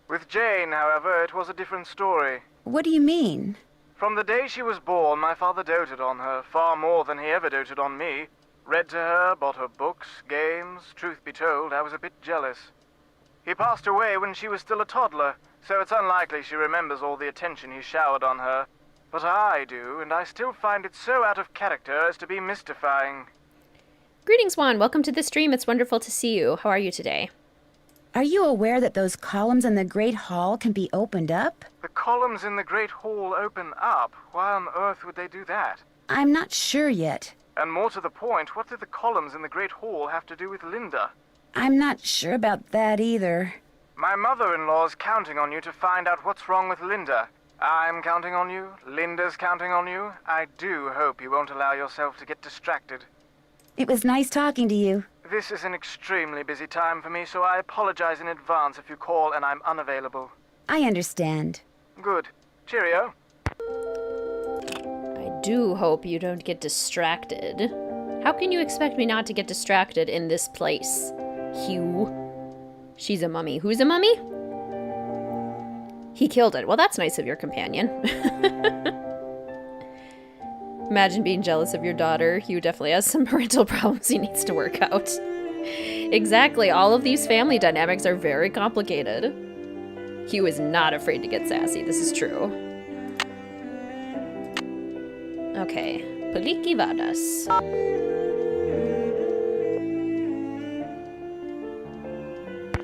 [SPEAKER 10] With Jane, however, it was a different story.
[SPEAKER 2] What do you mean?
[SPEAKER 10] From the day she was born, my father doted on her, far more than he ever doted on me. Read to her, bought her books, games. Truth be told, I was a bit jealous. He passed away when she was still a toddler, so it's unlikely she remembers all the attention he showered on her.
[SPEAKER 11] But I do, and I still find it so out of character as to be mystifying.
[SPEAKER 1] Greetings, Juan. Welcome to the stream. It's wonderful to see you. How are you today?
[SPEAKER 2] Are you aware that those columns in the Great Hall can be opened up?
[SPEAKER 11] The columns in the Great Hall open up. Why on earth would they do that?
[SPEAKER 2] I'm not sure yet.
[SPEAKER 11] And more to the point, what do the columns in the Great Hall have to do with Linda?
[SPEAKER 2] I'm not sure about that either.
[SPEAKER 11] My mother-in-law's counting on you to find out what's wrong with Linda. I'm counting on you. Linda's counting on you. I do hope you won't allow yourself to get distracted.
[SPEAKER 2] It was nice talking to you.
[SPEAKER 11] This is an extremely busy time for me, so I apologize in advance if you call and I'm unavailable.
[SPEAKER 2] I understand.
[SPEAKER 11] Good. Cheerio.
[SPEAKER 1] I do hope you don't get distracted. How can you expect me not to get distracted in this place, Hugh? She's a mummy. Who's a mummy? He killed it. Well, that's nice of your companion. Imagine being jealous of your daughter. Hugh definitely has some parental problems he needs to work out. Exactly. All of these family dynamics are very complicated. Hugh is not afraid to get sassy. This is true. Okay. Poliki Vadas.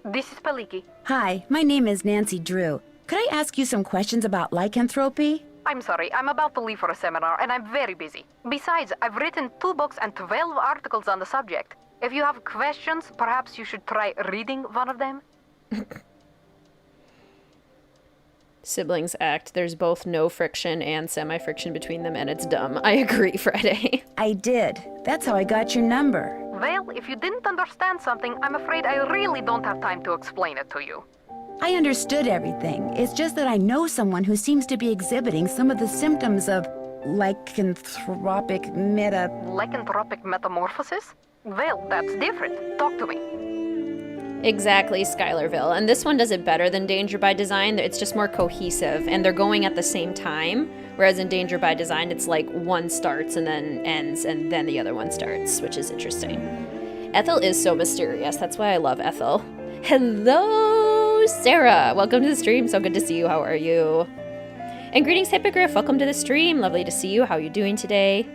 [SPEAKER 8] This is Paliki.
[SPEAKER 2] Hi, my name is Nancy Drew. Could I ask you some questions about lycanthropy?
[SPEAKER 8] I'm sorry, I'm about to leave for a seminar, and I'm very busy. Besides, I've written 2 books and 12 articles on the subject. If you have questions, perhaps you should try reading one of them.
[SPEAKER 1] Siblings act. There's both no friction and semi-friction between them, and it's dumb. I agree, Friday.
[SPEAKER 2] I did. That's how I got your number.
[SPEAKER 8] Well, if you didn't understand something, I'm afraid I really don't have time to explain it to you.
[SPEAKER 2] I understood everything. It's just that I know someone who seems to be exhibiting some of the symptoms of lycanthropic
[SPEAKER 8] Lycanthropic metamorphosis? Well, that's different. Talk to me.
[SPEAKER 1] Exactly, Skylarville. And this one does it better than Danger by Design. It's just more cohesive, and they're going at the same time. Whereas in Danger by Design, it's like one starts and then ends, and then the other one starts, which is interesting. Ethel is so mysterious. That's why I love Ethel. Hello, Sarah. Welcome to the stream. So good to see you. How are you? And greetings, Hippogriff. Welcome to the stream. Lovely to see you. How are you doing today?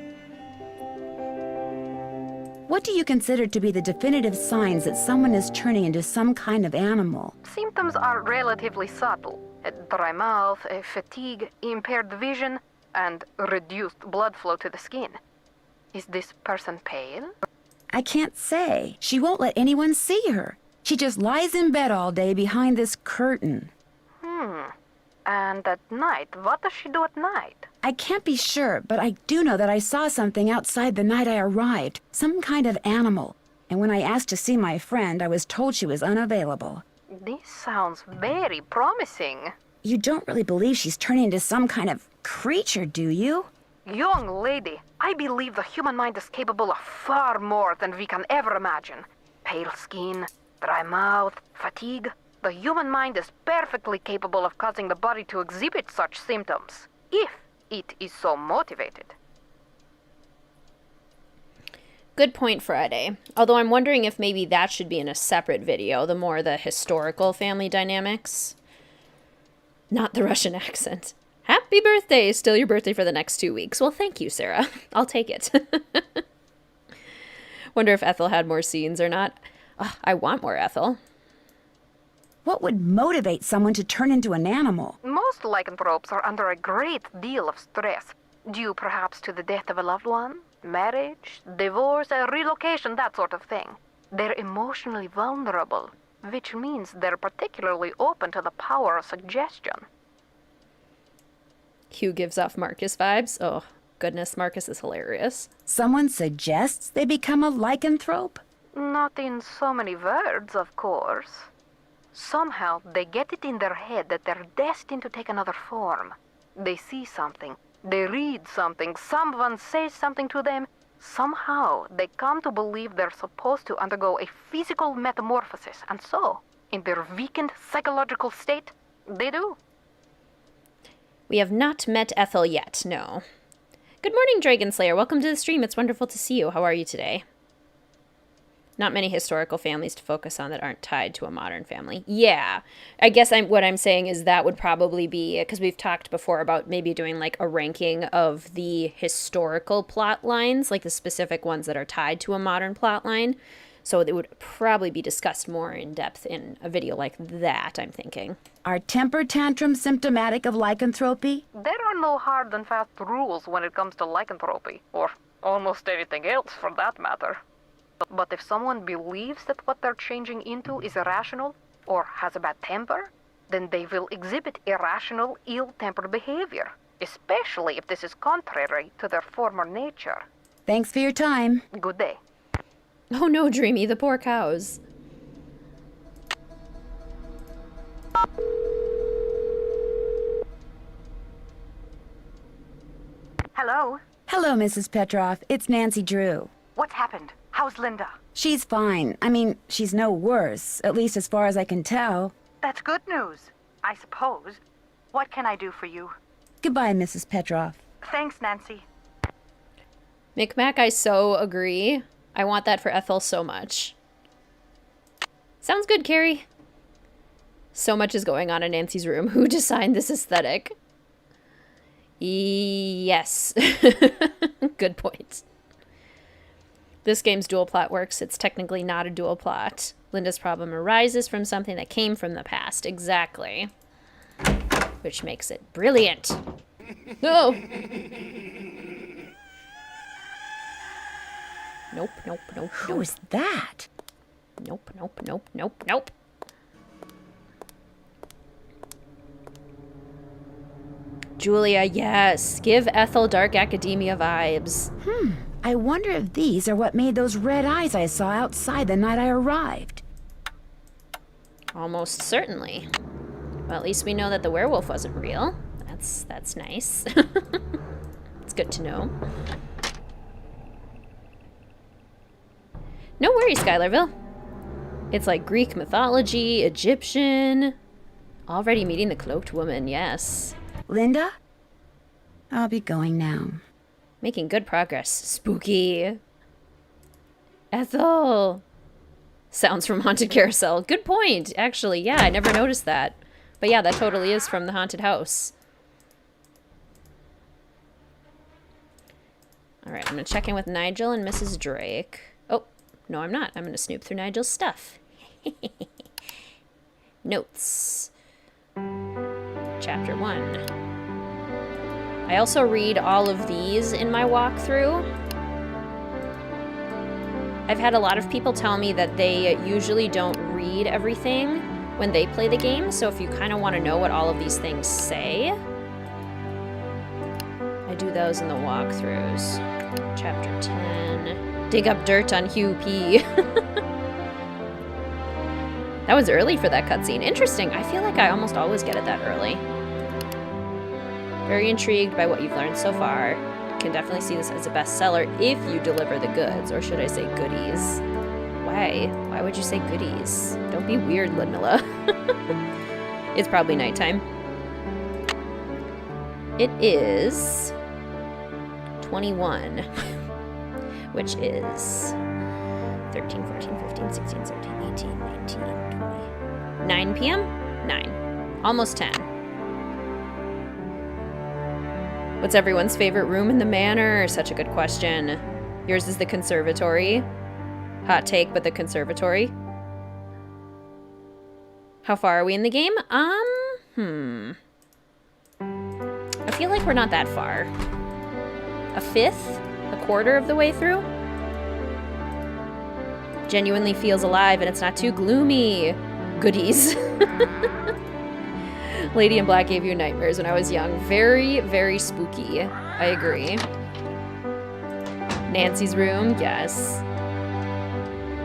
[SPEAKER 2] What do you consider to be the definitive signs that someone is turning into some kind of animal?
[SPEAKER 8] Symptoms are relatively subtle. Dry mouth, fatigue, impaired vision, and reduced blood flow to the skin. Is this person pale?
[SPEAKER 2] I can't say. She won't let anyone see her. She just lies in bed all day behind this curtain.
[SPEAKER 8] And at night, what does she do at night?
[SPEAKER 2] I can't be sure, but I do know that I saw something outside the night I arrived. Some kind of animal. And when I asked to see my friend, I was told she was unavailable.
[SPEAKER 8] This sounds very promising.
[SPEAKER 2] You don't really believe she's turning into some kind of creature, do you?
[SPEAKER 8] Young lady, I believe the human mind is capable of far more than we can ever imagine. Pale skin, dry mouth, fatigue. The human mind is perfectly capable of causing the body to exhibit such symptoms, if it is so motivated.
[SPEAKER 1] Good point, Friday. Although I'm wondering if maybe that should be in a separate video, the historical family dynamics. Not the Russian accent. Happy birthday! Still your birthday for the next 2 weeks. Well, thank you, Sarah. I'll take it. Wonder if Ethel had more scenes or not. I want more Ethel.
[SPEAKER 2] What would motivate someone to turn into an animal?
[SPEAKER 8] Most lycanthropes are under a great deal of stress, due perhaps to the death of a loved one, marriage, divorce, a relocation, that sort of thing. They're emotionally vulnerable, which means they're particularly open to the power of suggestion.
[SPEAKER 1] Hugh gives off Marcus vibes. Oh, goodness, Marcus is hilarious.
[SPEAKER 2] Someone suggests they become a lycanthrope?
[SPEAKER 8] Not in so many words, of course. Somehow, they get it in their head that they're destined to take another form. They see something, they read something, someone says something to them. Somehow, they come to believe they're supposed to undergo a physical metamorphosis, and so, in their weakened psychological state, they do.
[SPEAKER 1] We have not met Ethel yet, no. Good morning, Dragon Slayer. Welcome to the stream. It's wonderful to see you. How are you today? Not many historical families to focus on that aren't tied to a modern family. Yeah. I guess what I'm saying is that would probably be, because we've talked before about maybe doing like a ranking of the historical plot lines, like the specific ones that are tied to a modern plot line. So it would probably be discussed more in depth in a video like that, I'm thinking.
[SPEAKER 2] Are temper tantrums symptomatic of lycanthropy?
[SPEAKER 12] There are no hard and fast rules when it comes to lycanthropy, or almost anything else for that matter. But if someone believes that what they're changing into is irrational, or has a bad temper, then they will exhibit irrational, ill-tempered behavior, especially if this is contrary to their former nature.
[SPEAKER 2] Thanks for your time.
[SPEAKER 12] Good day.
[SPEAKER 1] Oh no, Dreamy, the poor cows.
[SPEAKER 8] Hello?
[SPEAKER 2] Hello, Mrs. Petroff. It's Nancy Drew.
[SPEAKER 8] What's happened? How's Linda?
[SPEAKER 2] She's fine. I mean, she's no worse, at least as far as I can tell.
[SPEAKER 8] That's good news, I suppose. What can I do for you?
[SPEAKER 2] Goodbye, Mrs. Petroff.
[SPEAKER 8] Thanks, Nancy.
[SPEAKER 1] Micmac, I so agree. I want that for Ethel so much. Sounds good, Carrie. So much is going on in Nancy's room. Who designed this aesthetic? Yes. Good point. This game's dual plot works. It's technically not a dual plot. Linda's problem arises from something that came from the past. Exactly. Which makes it brilliant. No! Nope, nope, nope,
[SPEAKER 2] Who's that?
[SPEAKER 1] Nope, nope, nope, nope, nope. Julia, yes. Give Ethel Dark Academia vibes.
[SPEAKER 2] I wonder if these are what made those red eyes I saw outside the night I arrived.
[SPEAKER 1] Almost certainly. Well, at least we know that the werewolf wasn't real. That's nice. It's good to know. No worries, Skylarville. It's like Greek mythology, Egyptian. Already meeting the cloaked woman, yes.
[SPEAKER 2] Linda? I'll be going now.
[SPEAKER 1] Making good progress. Spooky. Ethel. Sounds from Haunted Carousel. Good point, actually. Yeah, I never noticed that. But yeah, that totally is from the haunted house. Alright, I'm going to check in with Nigel and Mrs. Drake. Oh, no I'm not. I'm going to snoop through Nigel's stuff. Notes. Chapter 1. I also read all of these in my walkthrough. I've had a lot of people tell me that they usually don't read everything when they play the game, so if you kind of want to know what all of these things say, I do those in the walkthroughs. Chapter 10. Dig up dirt on Hugh P. That was early for that cutscene. Interesting. I feel like I almost always get it that early. Very intrigued by what you've learned so far. Can definitely see this as a bestseller if you deliver the goods, or should I say goodies? Why? Why would you say goodies? Don't be weird, Lidmilla. It's probably nighttime. It is 21, which is 13, 14, 15, 16, 17, 18, 19, 20. 9 p.m.? 9. Almost 10. What's everyone's favorite room in the manor? Such a good question. Yours is the conservatory. Hot take, but the conservatory. How far are we in the game? I feel like we're not that far. A fifth? A quarter of the way through? Genuinely feels alive and it's not too gloomy. Goodies. Lady in Black gave you nightmares when I was young. Very, very spooky. I agree. Nancy's room, yes.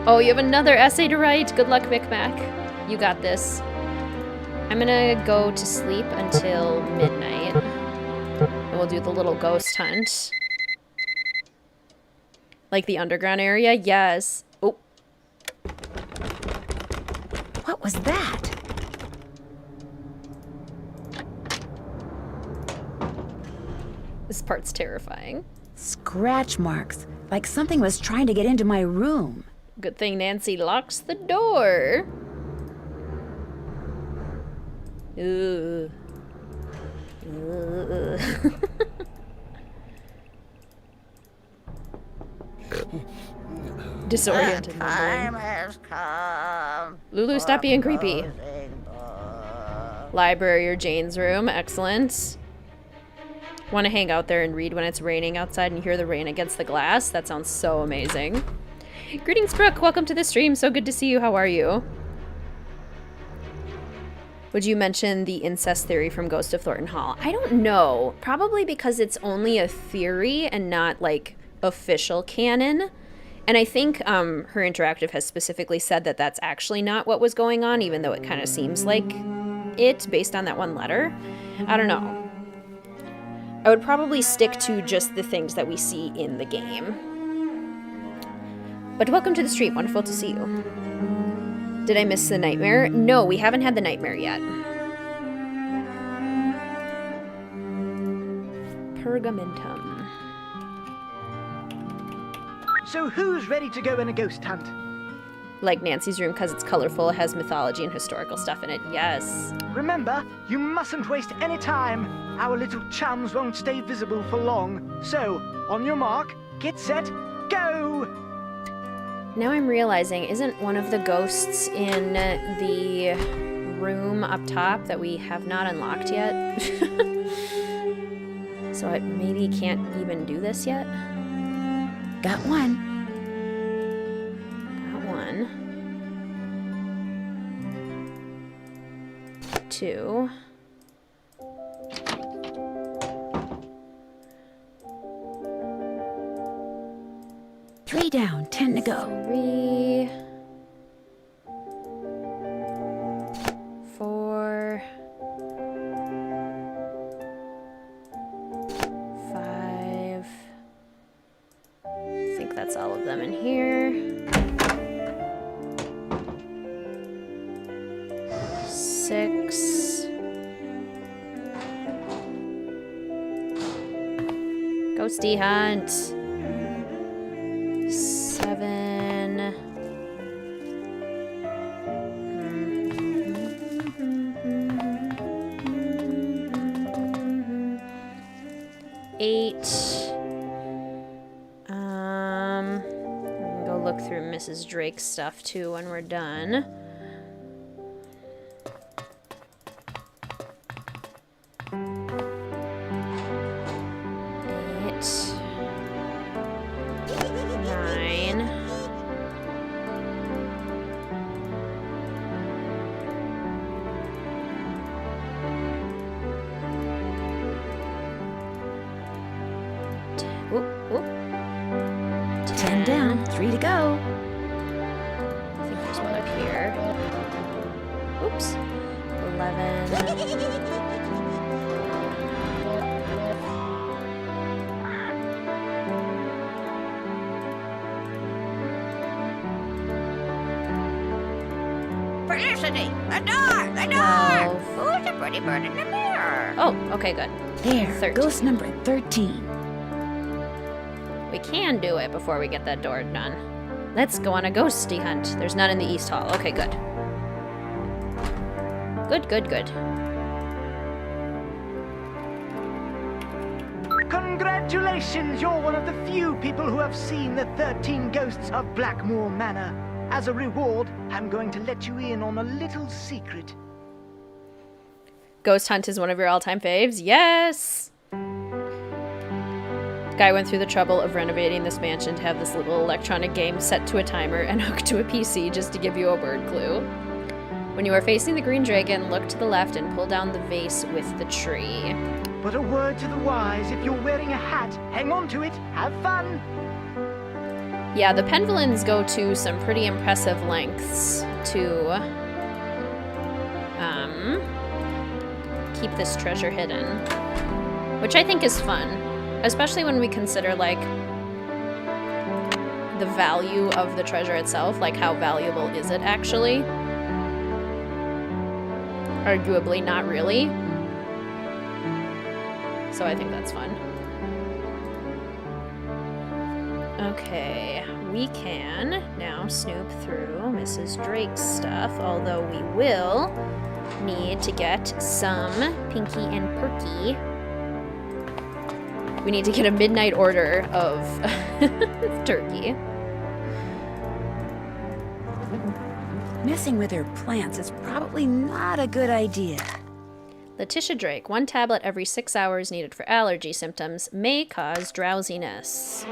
[SPEAKER 1] Oh, you have another essay to write. Good luck, Micmac. You got this. I'm gonna go to sleep until midnight. And we'll do the little ghost hunt. Like the underground area? Yes. Oh.
[SPEAKER 2] What was that?
[SPEAKER 1] This part's terrifying.
[SPEAKER 2] Scratch marks, like something was trying to get into my room.
[SPEAKER 1] Good thing Nancy locks the door. Ugh. Ugh. Disoriented.
[SPEAKER 7] Time has come.
[SPEAKER 1] Lulu, stop being creepy. Library or Jane's room. Excellent. Want to hang out there and read when it's raining outside and hear the rain against the glass? That sounds so amazing. Greetings, Brooke. Welcome to the stream. So good to see you. How are you? Would you mention the incest theory from Ghost of Thornton Hall? I don't know. Probably because it's only a theory and not, like, official canon. And I think her interactive has specifically said that that's actually not what was going on, even though it kind of seems like it based on that one letter. I don't know. I would probably stick to just the things that we see in the game. But welcome to the stream. Wonderful to see you. Did I miss the nightmare? No, we haven't had the nightmare yet. Pergamentum.
[SPEAKER 10] So who's ready to go on a ghost hunt?
[SPEAKER 1] Like Nancy's room because it's colorful, it has mythology and historical stuff in it. Yes.
[SPEAKER 10] Remember, you mustn't waste any time. Our little chums won't stay visible for long. So, on your mark, get set, go!
[SPEAKER 1] Now I'm realizing, isn't one of the ghosts in the room up top that we have not unlocked yet? So I maybe can't even do this yet?
[SPEAKER 2] Got one.
[SPEAKER 1] Got one. 2.
[SPEAKER 2] Three down, 10 to go.
[SPEAKER 1] 3. 4. 5. I think that's all of them in here. 6. Ghosty hunt. 7. 8. I'm gonna go look through Mrs. Drake's stuff too when we're done.
[SPEAKER 7] Felicity, the door! The door! Who's the pretty bird in the mirror?
[SPEAKER 1] Oh, okay, good.
[SPEAKER 2] There,
[SPEAKER 1] 13.
[SPEAKER 2] ghost number 13.
[SPEAKER 1] We can do it before we get that door done. Let's go on a ghosty hunt. There's none in the East Hall. Okay, good. Good, good, good.
[SPEAKER 10] Congratulations! You're one of the few people who have seen the 13 ghosts of Blackmoor Manor. As a reward, I'm going to let you in on a little secret.
[SPEAKER 1] Ghost Hunt is one of your all-time faves? Yes! Guy went through the trouble of renovating this mansion to have this little electronic game set to a timer and hooked to a PC just to give you a word clue. When you are facing the green dragon, look to the left and pull down the vase with the tree.
[SPEAKER 10] But a word to the wise, if you're wearing a hat, hang on to it, have fun!
[SPEAKER 1] Yeah, the Penvillans go to some pretty impressive lengths to keep this treasure hidden, which I think is fun, especially when we consider, like, the value of the treasure itself, like how valuable is it actually? Arguably not really. So I think that's fun. Okay, we can now snoop through Mrs. Drake's stuff, although we will need to get some Pinky and Perky. We need to get a midnight order of turkey.
[SPEAKER 2] Messing with her plants is probably not a good idea.
[SPEAKER 1] Letitia Drake, 1 tablet every 6 hours needed for allergy symptoms may cause drowsiness.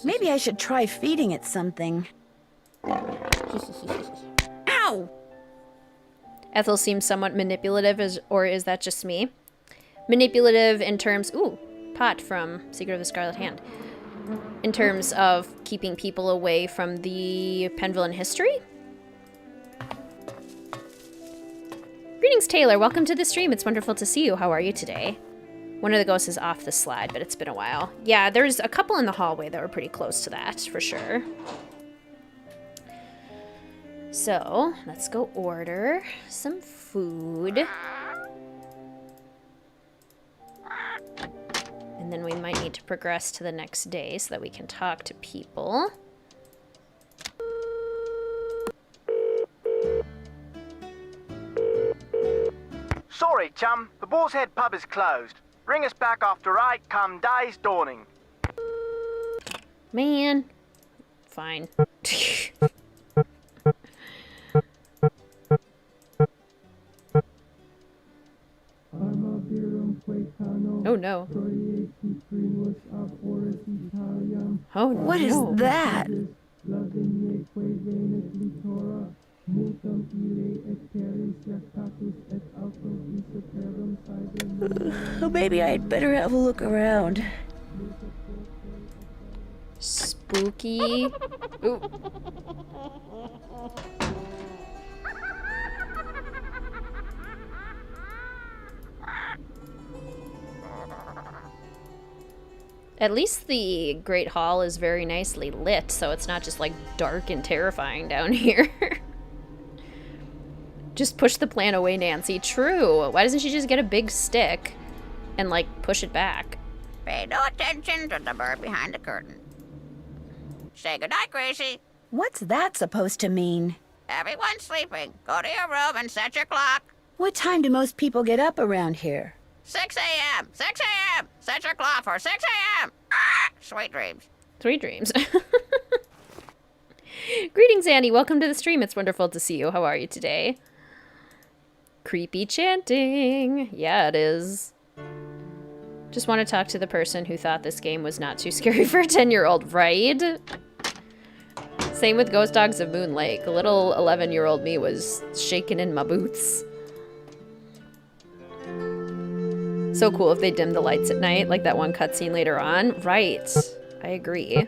[SPEAKER 2] Maybe I should try feeding it something. Ow!
[SPEAKER 1] Ethel seems somewhat manipulative, or is that just me? Manipulative in terms... Ooh, pot from Secret of the Scarlet Hand. In terms of keeping people away from the Penvillin history? Greetings, Taylor. Welcome to the stream. It's wonderful to see you. How are you today? One of the ghosts is off the slide, but it's been a while. Yeah, there's a couple in the hallway that were pretty close to that, for sure. So, let's go order some food. And then we might need to progress to the next day so that we can talk to people.
[SPEAKER 11] Sorry, chum. The Boar's Head pub is closed. Ring us back after 8 come day's dawning.
[SPEAKER 1] Man. Fine. Oh no. Oh no.
[SPEAKER 2] What is that? Oh, maybe I'd better have a look around.
[SPEAKER 1] Spooky. Ooh. At least the Great Hall is very nicely lit, so it's not just like dark and terrifying down here. Just push the plant away, Nancy. True. Why doesn't she just get a big stick and like push it back?
[SPEAKER 7] Pay no attention to the bird behind the curtain. Say goodnight, Gracie.
[SPEAKER 2] What's that supposed to mean?
[SPEAKER 7] Everyone's sleeping. Go to your room and set your clock.
[SPEAKER 2] What time do most people get up around here?
[SPEAKER 7] 6 a.m. 6 a.m. Set your clock for 6 a.m. Sweet dreams.
[SPEAKER 1] Sweet dreams. Greetings, Annie. Welcome to the stream. It's wonderful to see you. How are you today? Creepy chanting. Yeah, it is. Just want to talk to the person who thought this game was not too scary for a 10-year-old, right? Same with Ghost Dogs of Moon Lake. Little 11-year-old me was shaking in my boots. So cool if they dim the lights at night, like that one cutscene later on. Right. I agree.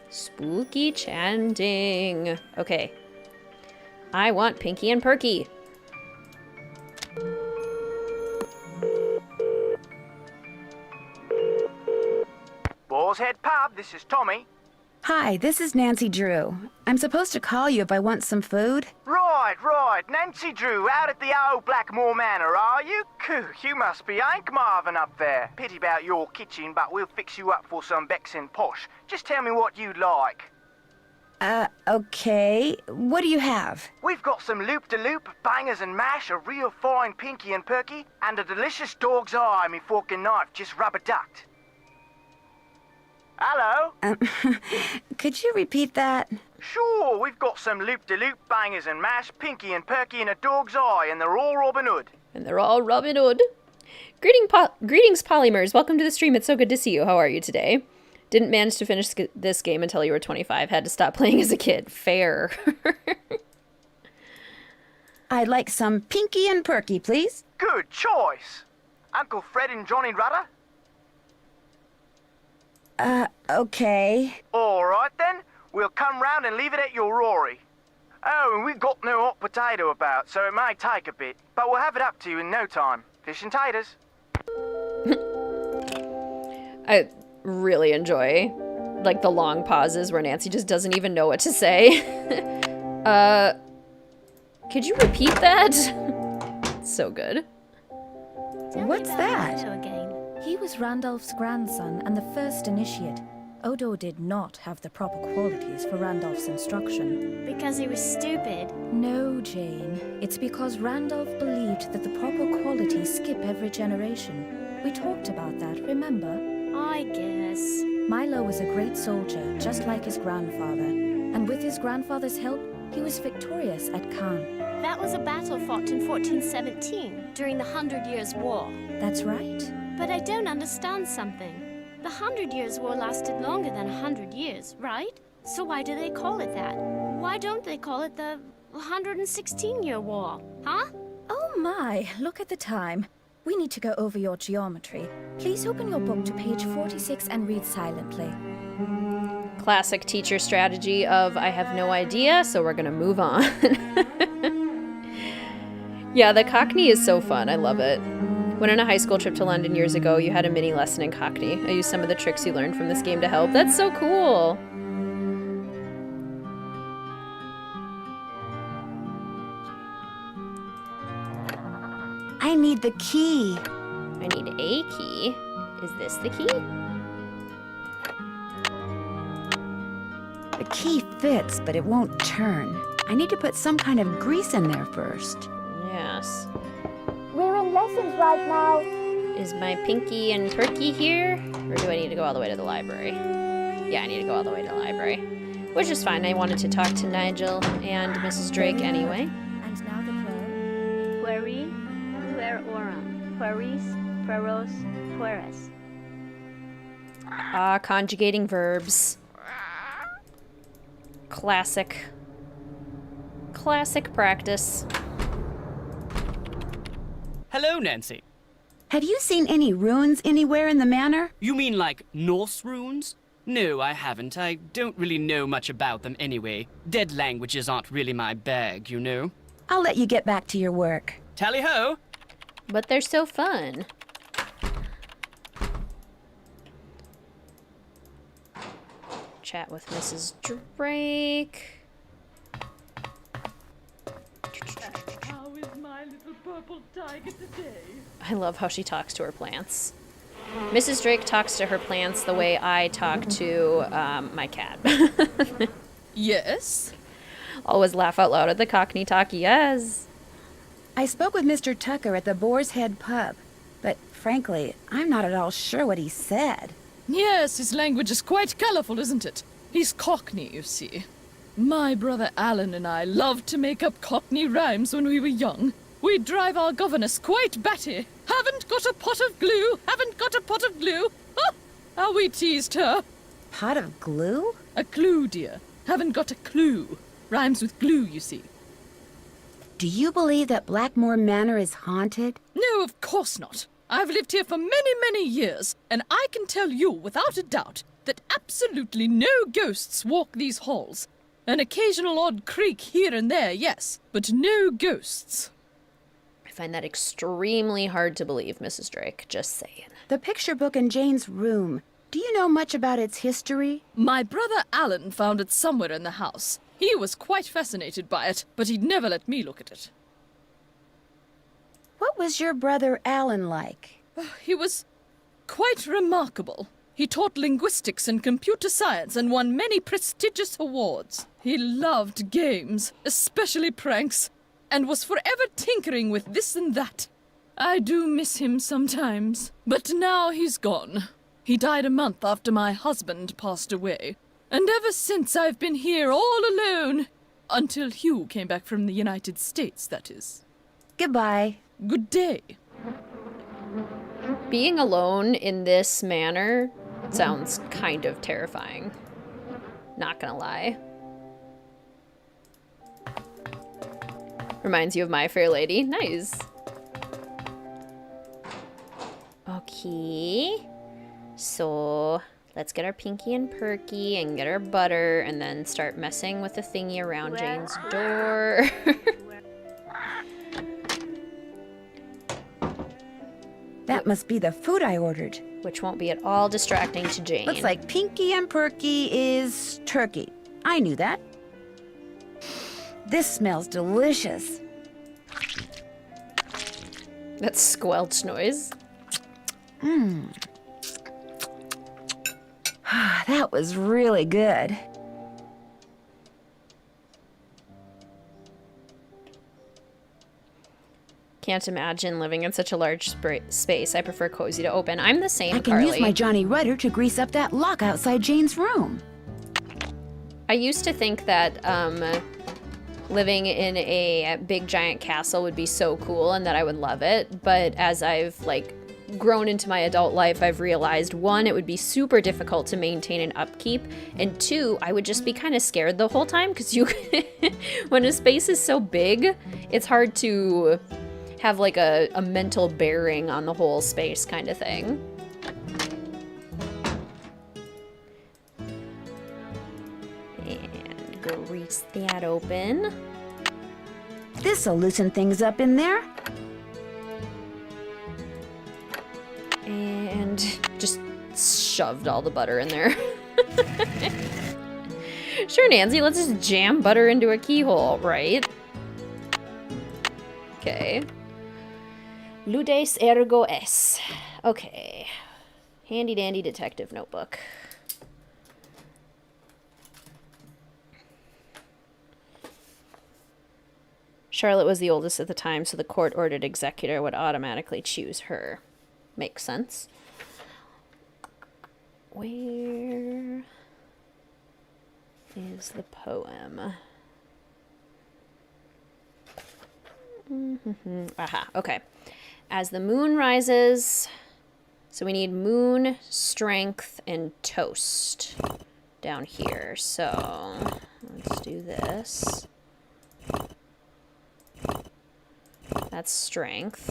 [SPEAKER 1] Spooky chanting. Okay. I want Pinky and Perky.
[SPEAKER 11] Boar's Head Pub, this is Tommy.
[SPEAKER 2] Hi, this is Nancy Drew. I'm supposed to call you if I want some food.
[SPEAKER 11] Right. Nancy Drew, out at the old Blackmore Manor, are you? You must be Hank Marvin up there. Pity about your kitchen, but we'll fix you up for some Bex and Posh. Just tell me what you'd like.
[SPEAKER 2] Okay. What do you have?
[SPEAKER 11] We've got some loop-de-loop, bangers and mash, a real fine Pinky and Perky, and a delicious dog's eye, me fork and knife just rubber-ducked. Hello?
[SPEAKER 2] Could you repeat that?
[SPEAKER 11] Sure, we've got some loop-de-loop, bangers and mash, Pinky and Perky, and a dog's eye, and they're all Robin Hood.
[SPEAKER 1] And they're all Robin Hood. Greetings, Polymers. Welcome to the stream. It's so good to see you. How are you today? Didn't manage to finish this game until you were 25. Had to stop playing as a kid. Fair.
[SPEAKER 2] I'd like some Pinky and Perky, please.
[SPEAKER 11] Good choice. Uncle Fred and Johnny Rudder?
[SPEAKER 2] Okay.
[SPEAKER 11] All right, then. We'll come round and leave it at your Rory. Oh, and we've got no hot potato about, so it may take a bit, but we'll have it up to you in no time. Fish and taters.
[SPEAKER 1] I really enjoy like the long pauses where Nancy just doesn't even know what to say. Could you repeat that? So good.
[SPEAKER 2] What's that?
[SPEAKER 13] He was Randolph's grandson and the first initiate. Odo did not have the proper qualities for Randolph's instruction.
[SPEAKER 4] Because he was stupid?
[SPEAKER 13] No, Jane. It's because Randolph believed that the proper qualities skip every generation. We talked about that, remember?
[SPEAKER 4] I guess.
[SPEAKER 13] Milo was a great soldier, just like his grandfather. And with his grandfather's help, he was victorious at Caen.
[SPEAKER 4] That was a battle fought in 1417, during the 100 Years' War.
[SPEAKER 13] That's right.
[SPEAKER 4] But I don't understand something. The 100 Years' War lasted longer than 100 years, right? So why do they call it that? Why don't they call it the 116-year war, huh?
[SPEAKER 13] Oh my, look at the time. We need to go over your geometry. Please open your book to page 46 and read silently.
[SPEAKER 1] Classic teacher strategy of, I have no idea, so we're gonna move on. Yeah, the Cockney is so fun. I love it. Went on a high school trip to London years ago. You had a mini lesson in Cockney. I used some of the tricks you learned from this game to help. That's so cool.
[SPEAKER 2] I need the key.
[SPEAKER 1] I need a key. Is this the key?
[SPEAKER 2] The key fits, but it won't turn. I need to put some kind of grease in there first.
[SPEAKER 1] Yes.
[SPEAKER 5] We're in lessons right now.
[SPEAKER 1] Is my Pinky and Perky here? Or do I need to go all the way to the library? Yeah, I need to go all the way to the library. Which is fine. I wanted to talk to Nigel and Mrs. Drake anyway.
[SPEAKER 13] And now the verb.
[SPEAKER 4] Query, querorum, queries, queros, queres.
[SPEAKER 1] Conjugating verbs. Classic practice.
[SPEAKER 9] Hello, Nancy.
[SPEAKER 2] Have you seen any runes anywhere in the manor?
[SPEAKER 9] You mean like Norse runes? No, I haven't. I don't really know much about them anyway. Dead languages aren't really my bag, you know.
[SPEAKER 2] I'll let you get back to your work.
[SPEAKER 9] Tally-ho!
[SPEAKER 1] But they're so fun. Chat with Mrs. Drake.
[SPEAKER 3] How is my little purple tiger today?
[SPEAKER 1] I love how she talks to her plants. Mrs. Drake talks to her plants the way I talk to my cat.
[SPEAKER 3] Yes?
[SPEAKER 1] Always laugh out loud at the Cockney talk, yes.
[SPEAKER 2] I spoke with Mr. Tucker at the Boar's Head pub, but frankly, I'm not at all sure what he said.
[SPEAKER 3] Yes, his language is quite colourful, isn't it? He's Cockney, you see. My brother Alan and I loved to make up Cockney rhymes when we were young. We'd drive our governess quite batty. Haven't got a pot of glue, haven't got a pot of glue. Ha! How we teased her.
[SPEAKER 2] Pot of glue?
[SPEAKER 3] A clue, dear. Haven't got a clue. Rhymes with glue, you see.
[SPEAKER 2] Do you believe that Blackmore Manor is haunted?
[SPEAKER 3] No, of course not. I've lived here for many, many years, and I can tell you without a doubt that absolutely no ghosts walk these halls. An occasional odd creak here and there, yes, but no ghosts.
[SPEAKER 1] I find that extremely hard to believe, Mrs. Drake, just saying.
[SPEAKER 2] The picture book in Jane's room. Do you know much about its history?
[SPEAKER 3] My brother Alan found it somewhere in the house. He was quite fascinated by it, but he'd never let me look at it.
[SPEAKER 2] What was your brother Alan like?
[SPEAKER 3] He was quite remarkable. He taught linguistics and computer science and won many prestigious awards. He loved games, especially pranks, and was forever tinkering with this and that. I do miss him sometimes, but now he's gone. He died a month after my husband passed away, and ever since I've been here all alone. Until Hugh came back from the United States, that is.
[SPEAKER 2] Goodbye.
[SPEAKER 3] Good day.
[SPEAKER 1] Being alone in this manor sounds kind of terrifying. Not gonna lie. Reminds you of My Fair Lady. Nice. Okay. So, let's get our Pinky and Perky and get our butter and then start messing with the thingy around Jane's door.
[SPEAKER 2] That must be the food I ordered.
[SPEAKER 1] which won't be at all distracting to Jane.
[SPEAKER 2] Looks like Pinky and Perky is turkey. I knew that. This smells delicious.
[SPEAKER 1] That squelch noise.
[SPEAKER 2] That was really good.
[SPEAKER 1] Can't imagine living in such a large space. I prefer cozy to open. I'm the same,
[SPEAKER 2] I can
[SPEAKER 1] Carly.
[SPEAKER 2] use my Johnny Rudder to grease up that lock outside Jane's room.
[SPEAKER 1] I used to think that living in a big giant castle would be so cool and that I would love it. But as I've like grown into my adult life, I've realized, one, it would be super difficult to maintain and upkeep, and two, I would just be kind of scared the whole time because you, when a space is so big, it's hard to have like a mental bearing on the whole space kind of thing. And grease that open.
[SPEAKER 2] This'll loosen things up in there.
[SPEAKER 1] And just shoved all the butter in there. Sure, Nancy, let's just jam butter into a keyhole, right? Okay. Ludes ergo es. Okay. Handy dandy detective notebook. Charlotte was the oldest at the time, so the court-ordered executor would automatically choose her. Makes sense. Where is the poem? Aha, okay. As the moon rises, so we need moon, strength, and toast down here. So let's do this. That's strength.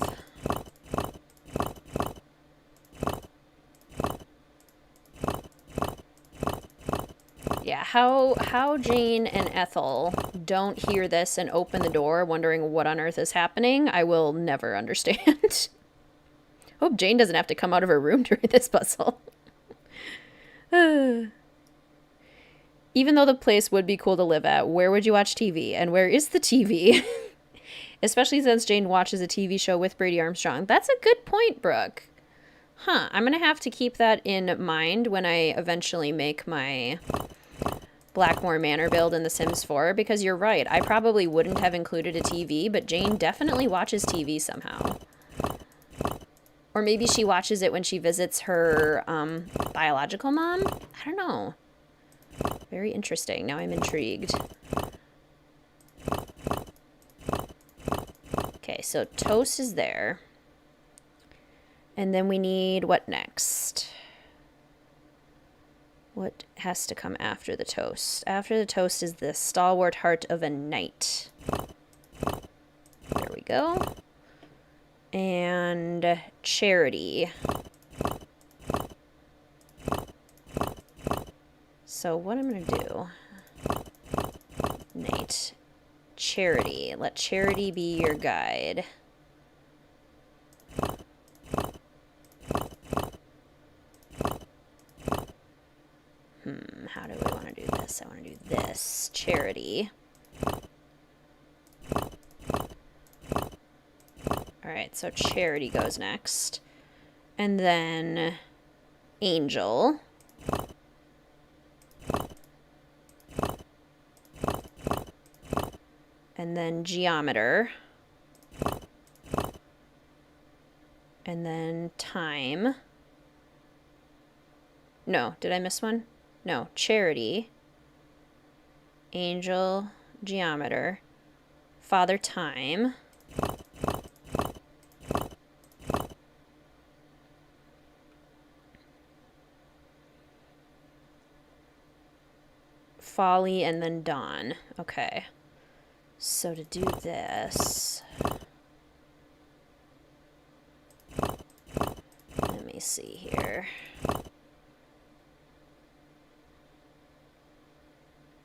[SPEAKER 1] Yeah, how Jane and Ethel don't hear this and open the door wondering what on earth is happening, I will never understand. Hope Jane doesn't have to come out of her room during this puzzle. Even though the place would be cool to live at, where would you watch TV? And where is the TV? Especially since Jane watches a TV show with Brady Armstrong. That's a good point, Brooke. Huh, I'm going to have to keep that in mind when I eventually make my Blackmore Manor build in The Sims 4, because you're right, I probably wouldn't have included a TV, but Jane definitely watches TV somehow. Or maybe she watches it when she visits her biological mom? I don't know. Very interesting. Now I'm intrigued. Okay, so toast is there. And then we need what next? What has to come after the toast? After the toast is the stalwart heart of a knight. There we go. And charity. So what I'm going to do... Knight. Charity. Let charity be your guide. How do we want to do this? I want to do this. Charity. Alright, so charity goes next. And then angel. And then geometer. And then time. No, did I miss one? No, charity, angel, geometer, father time, folly, and then dawn. Okay, so to do this, let me see here.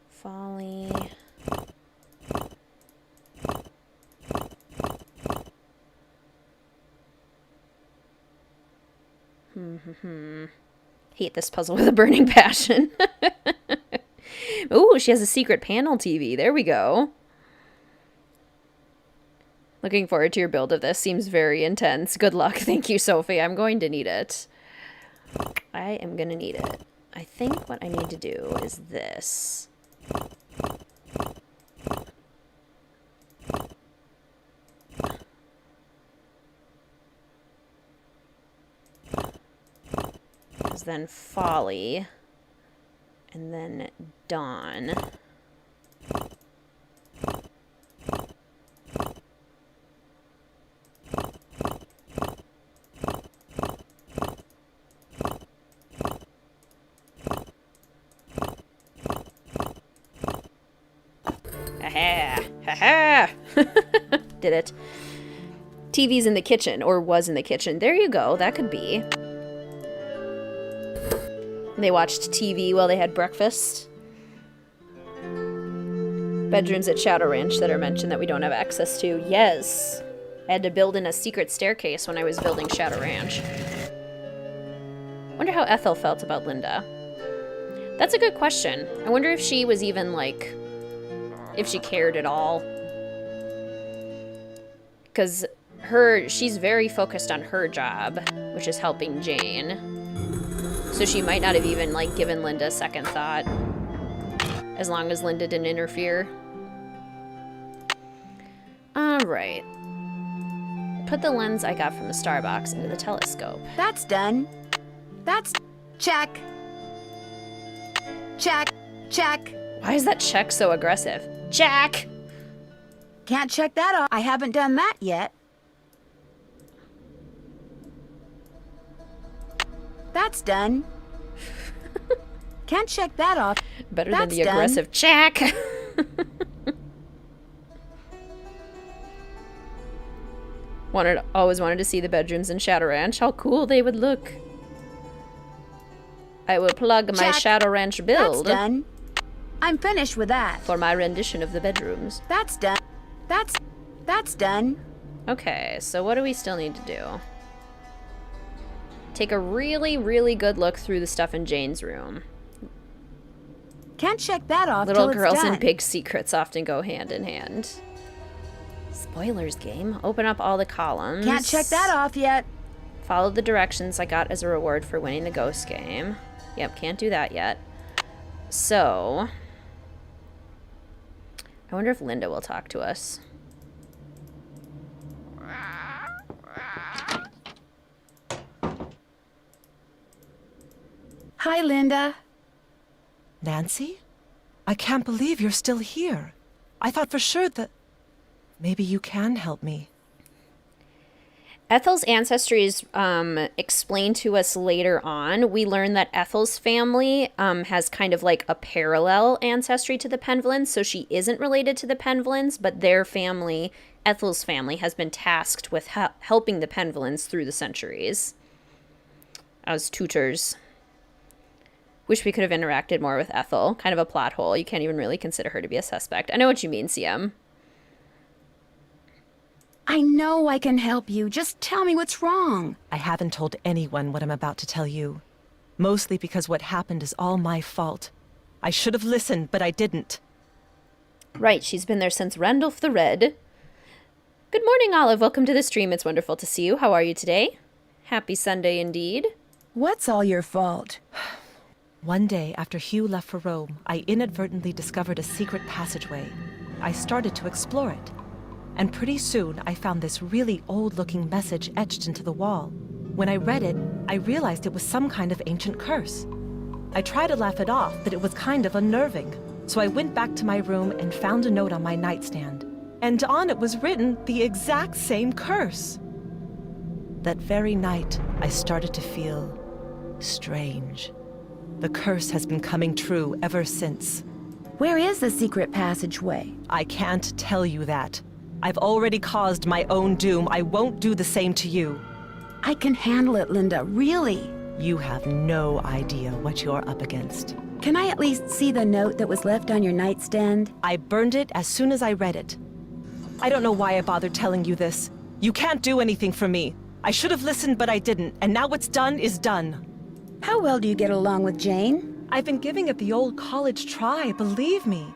[SPEAKER 1] Folly. Hate this puzzle with a burning passion. Ooh, she has a secret panel TV. There we go. Looking forward to your build of this. Seems very intense. Good luck. Thank you, Sophie. I'm going to need it. I am going to need it. I think what I need to do is this. Then Folly, and then Dawn. Ha ha! Did it. TV's in the kitchen, or was in the kitchen. There you go, that could be. They watched TV while they had breakfast. Bedrooms at Shadow Ranch that are mentioned that we don't have access to. Yes. I had to build in a secret staircase when I was building Shadow Ranch. Wonder how Ethel felt about Linda. That's a good question. I wonder if she was even, like, if she cared at all. Because she's very focused on her job, which is helping Jane. So she might not have even, like, given Linda a second thought. As long as Linda didn't interfere. Alright. Put the lens I got from the star box into the telescope.
[SPEAKER 2] That's done. That's... check. Check. Check.
[SPEAKER 1] Why is that check so aggressive? Check!
[SPEAKER 2] Can't check that off. I haven't done that yet. That's done. Can't check that off.
[SPEAKER 1] Better than the aggressive check. Always wanted to see the bedrooms in Shadow Ranch. How cool they would look. I will plug my Shadow Ranch build.
[SPEAKER 2] That's done. I'm finished with that.
[SPEAKER 1] For my rendition of the bedrooms.
[SPEAKER 2] That's done. That's done.
[SPEAKER 1] Okay, so what do we still need to do? Take a really, really good look through the stuff in Jane's room.
[SPEAKER 2] Can't check that off.
[SPEAKER 1] Little
[SPEAKER 2] till
[SPEAKER 1] girls
[SPEAKER 2] it's done.
[SPEAKER 1] and big secrets often go hand in hand. Spoilers game. Open up all the columns.
[SPEAKER 2] Can't check that off yet.
[SPEAKER 1] Follow the directions I got as a reward for winning the ghost game. Yep, can't do that yet. So, I wonder if Linda will talk to us.
[SPEAKER 2] Hi, Linda.
[SPEAKER 6] Nancy? I can't believe you're still here. I thought for sure that... maybe you can help me.
[SPEAKER 1] Ethel's ancestry is explained to us later on. We learn that Ethel's family has kind of like a parallel ancestry to the Penvillans, so she isn't related to the Penvillans, but their family, Ethel's family, has been tasked with helping the Penvillans through the centuries as tutors. Wish we could have interacted more with Ethel. Kind of a plot hole. You can't even really consider her to be a suspect. I know what you mean, CM.
[SPEAKER 2] I know I can help you. Just tell me what's wrong.
[SPEAKER 6] I haven't told anyone what I'm about to tell you. Mostly because what happened is all my fault. I should have listened, but I didn't.
[SPEAKER 1] Right, she's been there since Randolph the Red. Good morning, Olive. Welcome to the stream. It's wonderful to see you. How are you today? Happy Sunday indeed.
[SPEAKER 2] What's all your fault?
[SPEAKER 6] One day, after Hugh left for Rome, I inadvertently discovered a secret passageway. I started to explore it. And pretty soon, I found this really old-looking message etched into the wall. When I read it, I realized it was some kind of ancient curse. I tried to laugh it off, but it was kind of unnerving. So I went back to my room and found a note on my nightstand. And on it was written the exact same curse. That very night, I started to feel strange. The curse has been coming true ever since.
[SPEAKER 2] Where is the secret passageway?
[SPEAKER 6] I can't tell you that. I've already caused my own doom. I won't do the same to you.
[SPEAKER 2] I can handle it, Linda, really.
[SPEAKER 6] You have no idea what you're up against.
[SPEAKER 2] Can I at least see the note that was left on your nightstand?
[SPEAKER 6] I burned it as soon as I read it. I don't know why I bothered telling you this. You can't do anything for me. I should have listened, but I didn't, and now what's done is done.
[SPEAKER 2] How well do you get along with Jane?
[SPEAKER 6] I've been giving it the old college try, believe me.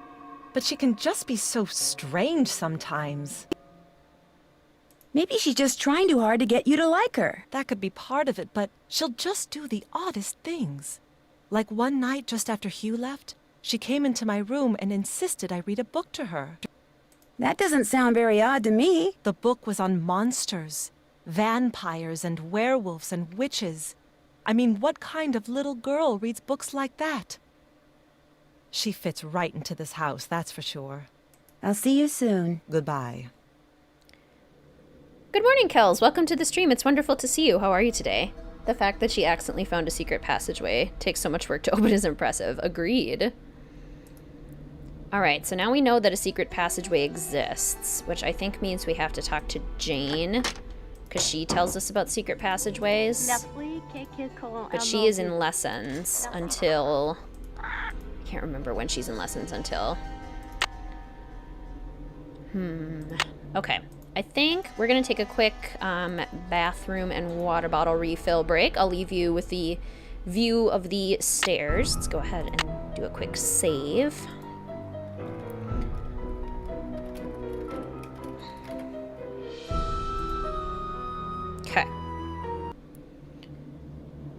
[SPEAKER 6] But she can just be so strange sometimes.
[SPEAKER 2] Maybe she's just trying too hard to get you to like her.
[SPEAKER 6] That could be part of it, but she'll just do the oddest things. Like one night just after Hugh left, she came into my room and insisted I read a book to her.
[SPEAKER 2] That doesn't sound very odd to me.
[SPEAKER 6] The book was on monsters, vampires and werewolves and witches. I mean, what kind of little girl reads books like that? She fits right into this house, that's for sure.
[SPEAKER 2] I'll see you soon.
[SPEAKER 6] Goodbye.
[SPEAKER 1] Good morning, Kels. Welcome to the stream. It's wonderful to see you. How are you today? The fact that she accidentally found a secret passageway takes so much work to open is impressive. Agreed. Alright, so now we know that a secret passageway exists, which I think means we have to talk to Jane, because she tells us about secret passageways. But she is in lessons until... I can't remember when she's in lessons until. Okay. I think we're going to take a quick bathroom and water bottle refill break. I'll leave you with the view of the stairs. Let's go ahead and do a quick save. Okay.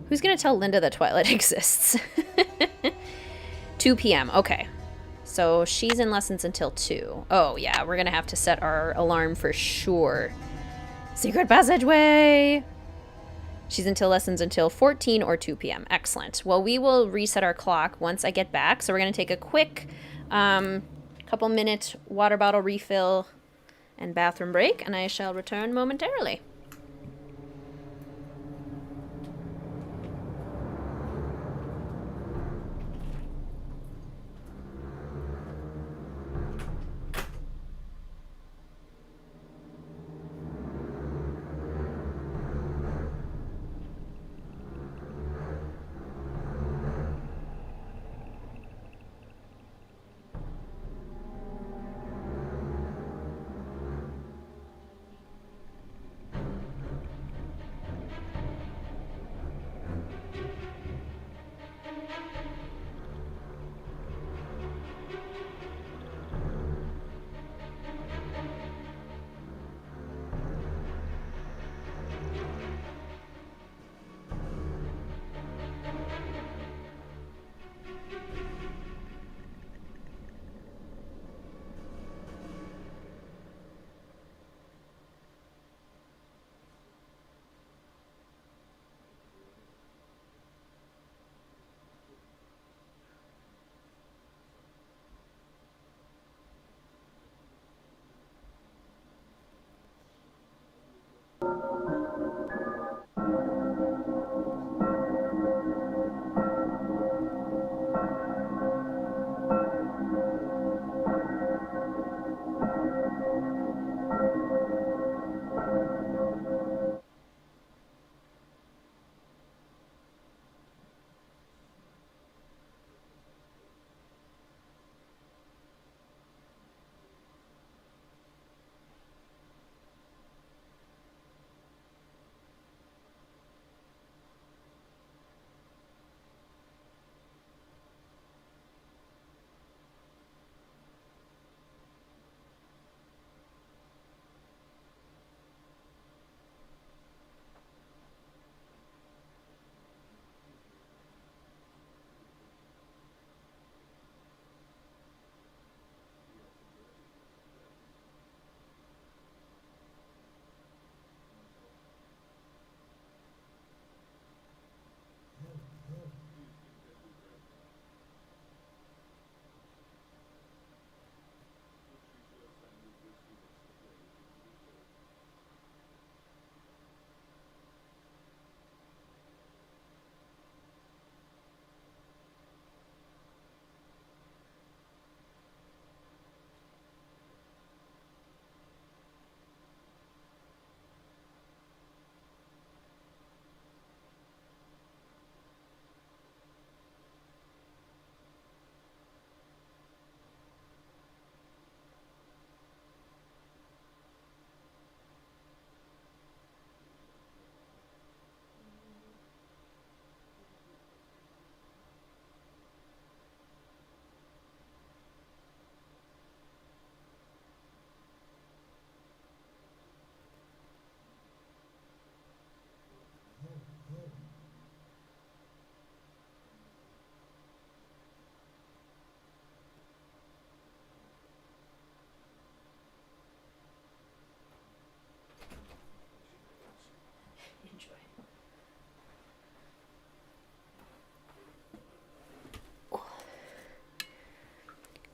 [SPEAKER 1] Who's going to tell Linda that Twilight exists? 2 p.m. Okay. So she's in lessons until 2. Oh, yeah. We're going to have to set our alarm for sure. Secret passageway! She's until lessons until 14 or 2 p.m. Excellent. Well, we will reset our clock once I get back. So we're going to take a quick couple-minute water bottle refill and bathroom break, and I shall return momentarily.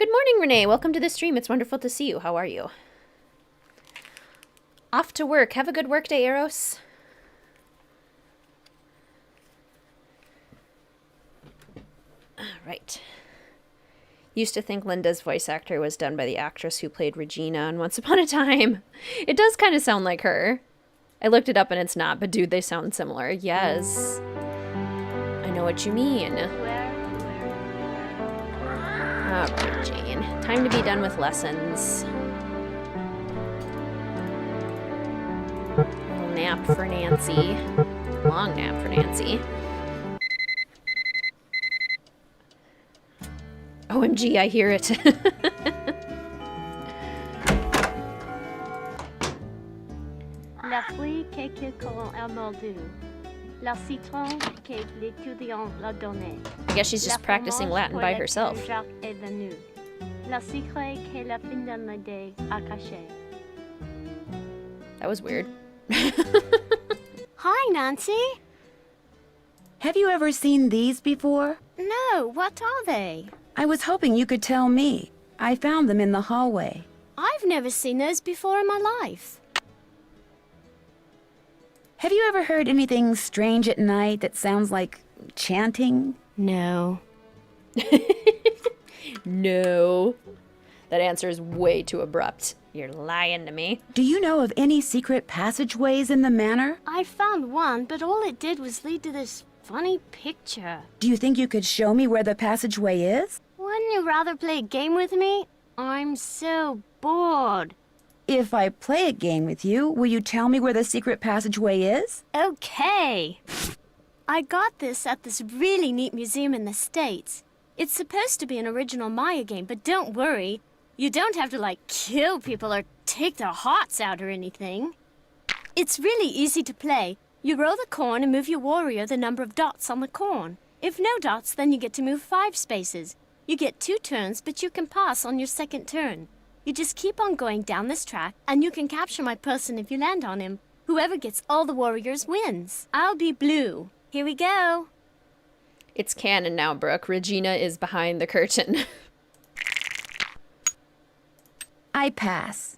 [SPEAKER 1] Good morning, Renee. Welcome to the stream. It's wonderful to see you. How are you? Off to work. Have a good work day, Eros. All right. Used to think Linda's voice actor was done by the actress who played Regina on Once Upon a Time. It does kind of sound like her. I looked it up and it's not, but dude, they sound similar. Yes. I know what you mean. Alright, Jane. Time to be done with lessons. Little nap for Nancy. Long nap for Nancy. OMG, I hear it.
[SPEAKER 4] La fruit que quelqu'un a mordu. La citron que l'étudiant l'a donné.
[SPEAKER 1] I guess she's just practicing Latin by herself.
[SPEAKER 4] Jacques est venu. La secret que la fin de l'année a caché.
[SPEAKER 1] That was weird.
[SPEAKER 4] Hi, Nancy.
[SPEAKER 2] Have you ever seen these before?
[SPEAKER 4] No, what are they?
[SPEAKER 2] I was hoping you could tell me. I found them in the hallway.
[SPEAKER 4] I've never seen those before in my life.
[SPEAKER 2] Have you ever heard anything strange at night that sounds like chanting?
[SPEAKER 4] No.
[SPEAKER 1] No. That answer is way too abrupt. You're lying to me.
[SPEAKER 2] Do you know of any secret passageways in the manor?
[SPEAKER 4] I found one, but all it did was lead to this funny picture.
[SPEAKER 2] Do you think you could show me where the passageway is?
[SPEAKER 4] Wouldn't you rather play a game with me? I'm so bored.
[SPEAKER 2] If I play a game with you, will you tell me where the secret passageway is?
[SPEAKER 4] Okay. I got this at this really neat museum in the States. It's supposed to be an original Maya game, but don't worry. You don't have to, like, kill people or take their hearts out or anything. It's really easy to play. You roll the corn and move your warrior the number of dots on the corn. If no dots, then you get to move 5 spaces. You get 2 turns, but you can pass on your second turn. You just keep on going down this track, and you can capture my person if you land on him. Whoever gets all the warriors wins. I'll be blue. Here we go.
[SPEAKER 1] It's canon now, Brooke. Regina is behind the curtain.
[SPEAKER 2] I pass.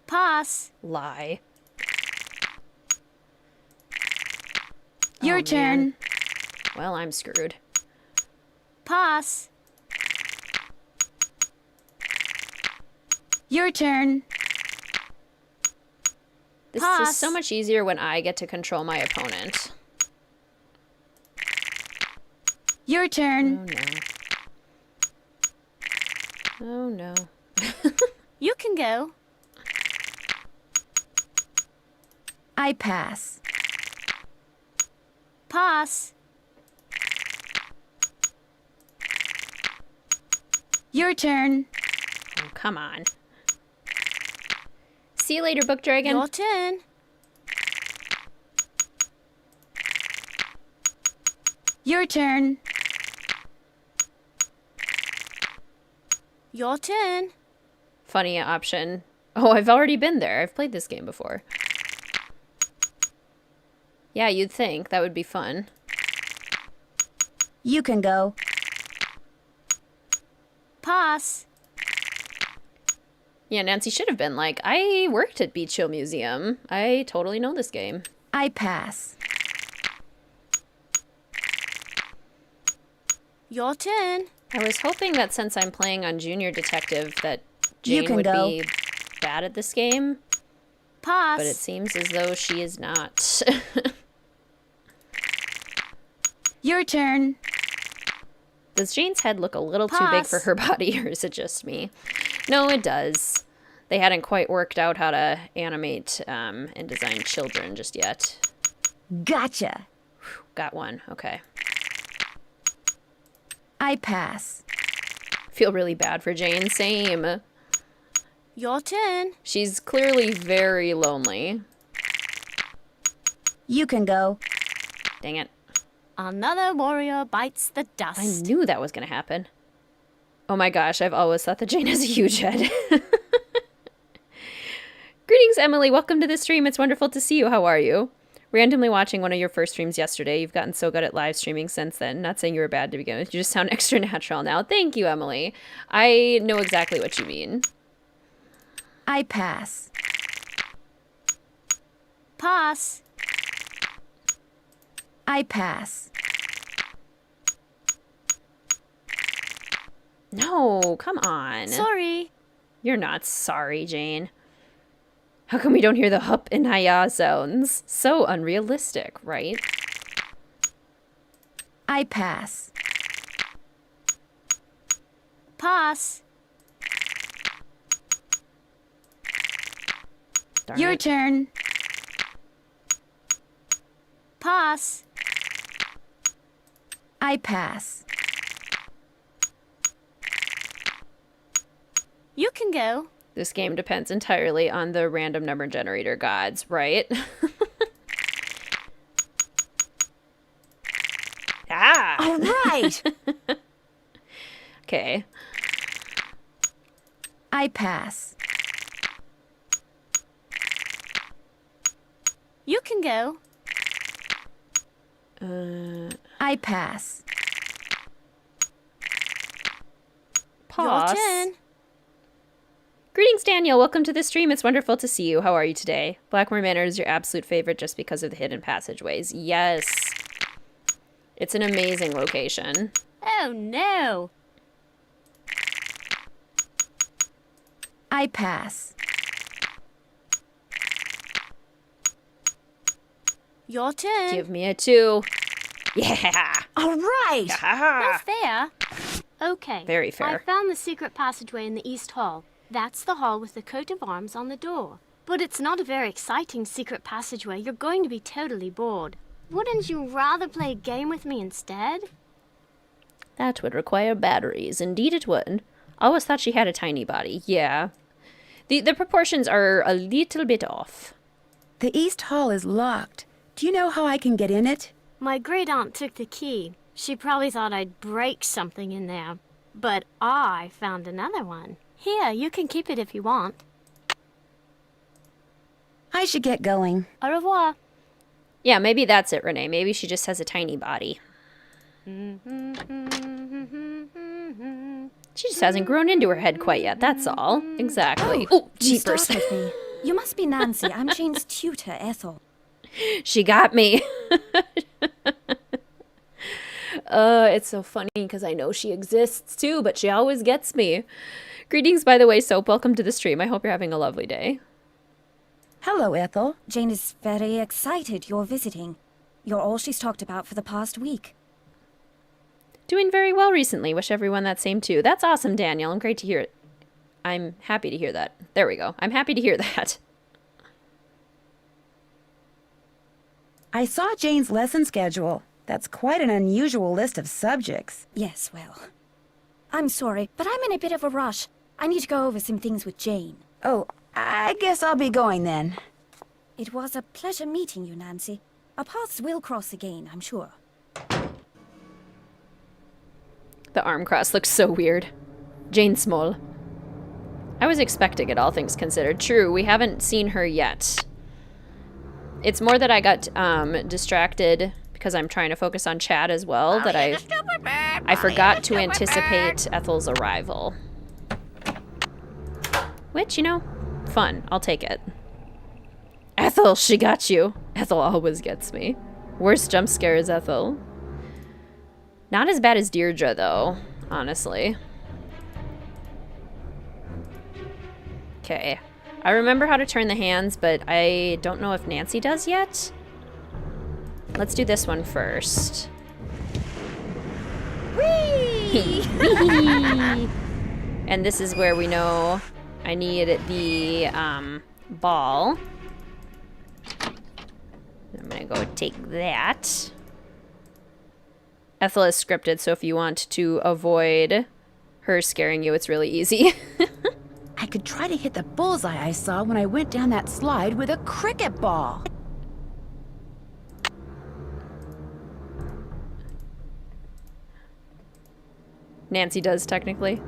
[SPEAKER 4] Pass.
[SPEAKER 1] Lie.
[SPEAKER 2] Your turn.
[SPEAKER 1] Man. Well, I'm screwed.
[SPEAKER 4] Pass.
[SPEAKER 2] Your turn.
[SPEAKER 1] This
[SPEAKER 4] Pass.
[SPEAKER 1] is so much easier when I get to control my opponent.
[SPEAKER 2] Your turn.
[SPEAKER 1] Oh no.
[SPEAKER 4] You can go.
[SPEAKER 2] I pass.
[SPEAKER 4] Pass.
[SPEAKER 2] Your turn.
[SPEAKER 1] Oh, come on. See you later, Book Dragon.
[SPEAKER 4] Your turn.
[SPEAKER 2] Your turn.
[SPEAKER 4] Your turn.
[SPEAKER 1] Funny option. Oh, I've already been there. I've played this game before. Yeah, you'd think. That would be fun.
[SPEAKER 2] You can go.
[SPEAKER 4] Pass.
[SPEAKER 1] Yeah, Nancy should have been like, I worked at Beach Hill Museum. I totally know this game.
[SPEAKER 2] I pass.
[SPEAKER 4] Your turn.
[SPEAKER 1] I was hoping that since I'm playing on Junior Detective that Jane
[SPEAKER 2] can
[SPEAKER 1] would
[SPEAKER 2] go.
[SPEAKER 1] be bad at this game.
[SPEAKER 4] Pass.
[SPEAKER 1] But it seems as though she is not.
[SPEAKER 2] Your turn.
[SPEAKER 1] Does Jane's head look a little too big for
[SPEAKER 4] Pass.
[SPEAKER 1] her body, or is it just me? No, it does. They hadn't quite worked out how to animate and design children just yet.
[SPEAKER 2] Gotcha.
[SPEAKER 1] Got one. Okay.
[SPEAKER 2] I pass.
[SPEAKER 1] Feel really bad for Jane. Same.
[SPEAKER 4] Your turn.
[SPEAKER 1] She's clearly very lonely.
[SPEAKER 2] You can go.
[SPEAKER 1] Dang it.
[SPEAKER 4] Another warrior bites the dust.
[SPEAKER 1] I knew that was going to happen. Oh my gosh, I've always thought that Jane has a huge head. Greetings, Emily. Welcome to the stream. It's wonderful to see you. How are you? Randomly watching one of your first streams yesterday. You've gotten so good at live streaming since then. Not saying you were bad to begin with. You just sound extra natural now. Thank you, Emily. I know exactly what you mean.
[SPEAKER 2] I pass.
[SPEAKER 4] Pass.
[SPEAKER 2] I pass.
[SPEAKER 1] No, come on.
[SPEAKER 4] Sorry.
[SPEAKER 1] You're not sorry, Jane. How come we don't hear the hup and hiya sounds? So unrealistic, right?
[SPEAKER 2] I pass.
[SPEAKER 4] Pass.
[SPEAKER 1] Darn
[SPEAKER 2] Your
[SPEAKER 1] it.
[SPEAKER 2] turn.
[SPEAKER 4] Pass.
[SPEAKER 2] I pass.
[SPEAKER 4] You can go.
[SPEAKER 1] This game depends entirely on the random number generator gods, right? Ah!
[SPEAKER 2] All right.
[SPEAKER 1] Okay.
[SPEAKER 2] I pass.
[SPEAKER 4] You can go.
[SPEAKER 2] I pass.
[SPEAKER 1] Pause.
[SPEAKER 4] Your turn.
[SPEAKER 1] Greetings, Daniel. Welcome to the stream. It's wonderful to see you. How are you today? Blackmore Manor is your absolute favorite just because of the hidden passageways. Yes. It's an amazing location.
[SPEAKER 4] Oh no.
[SPEAKER 2] I pass.
[SPEAKER 4] Your turn.
[SPEAKER 1] Give me a 2. Yeah.
[SPEAKER 2] All right.
[SPEAKER 4] Not fair. Okay.
[SPEAKER 1] Very fair.
[SPEAKER 4] I found the secret passageway in the East Hall. That's the hall with the coat of arms on the door. But it's not a very exciting secret passageway. You're going to be totally bored. Wouldn't you rather play a game with me instead?
[SPEAKER 1] That would require batteries. Indeed it would. Always thought she had a tiny body. Yeah. The proportions are a little bit off.
[SPEAKER 2] The East Hall is locked. Do you know how I can get in it?
[SPEAKER 4] My great aunt took the key. She probably thought I'd break something in there. But I found another one. Here, you can keep it if you want.
[SPEAKER 2] I should get going.
[SPEAKER 4] Au revoir.
[SPEAKER 1] Yeah, maybe that's it, Renee. Maybe she just has a tiny body. She just hasn't grown into her head quite yet, that's all. Exactly. Oh,
[SPEAKER 13] You
[SPEAKER 1] jeepers.
[SPEAKER 13] startled me. You must be Nancy. I'm Jane's tutor, Ethel.
[SPEAKER 1] She got me. It's so funny because I know she exists too, but she always gets me. Greetings, by the way, Soap. Welcome to the stream. I hope you're having a lovely day.
[SPEAKER 2] Hello, Ethel.
[SPEAKER 13] Jane is very excited you're visiting. You're all she's talked about for the past week.
[SPEAKER 1] Doing very well recently. Wish everyone that same too. That's awesome, Daniel. I'm great to hear it. I'm happy to hear that. There we go. I'm happy to hear that.
[SPEAKER 2] I saw Jane's lesson schedule. That's quite an unusual list of subjects.
[SPEAKER 13] Yes, well. I'm sorry, but I'm in a bit of a rush. I need to go over some things with Jane.
[SPEAKER 2] Oh, I guess I'll be going then.
[SPEAKER 13] It was a pleasure meeting you, Nancy. Our paths will cross again, I'm sure.
[SPEAKER 1] The arm cross looks so weird. Jane Small. I was expecting it, all things considered. True, we haven't seen her yet. It's more that I got distracted because I'm trying to focus on chat as well that I forgot to anticipate Ethel's arrival. Which, you know, fun. I'll take it. Ethel, she got you. Ethel always gets me. Worst jump scare is Ethel. Not as bad as Deirdre, though, honestly. Okay. I remember how to turn the hands, but I don't know if Nancy does yet. Let's do this one first. Whee! And this is where we know I need the ball. I'm gonna go take that. Ethel is scripted, so if you want to avoid her scaring you, it's really easy.
[SPEAKER 2] I could try to hit the bullseye I saw when I went down that slide with a cricket ball. Nancy does, technically.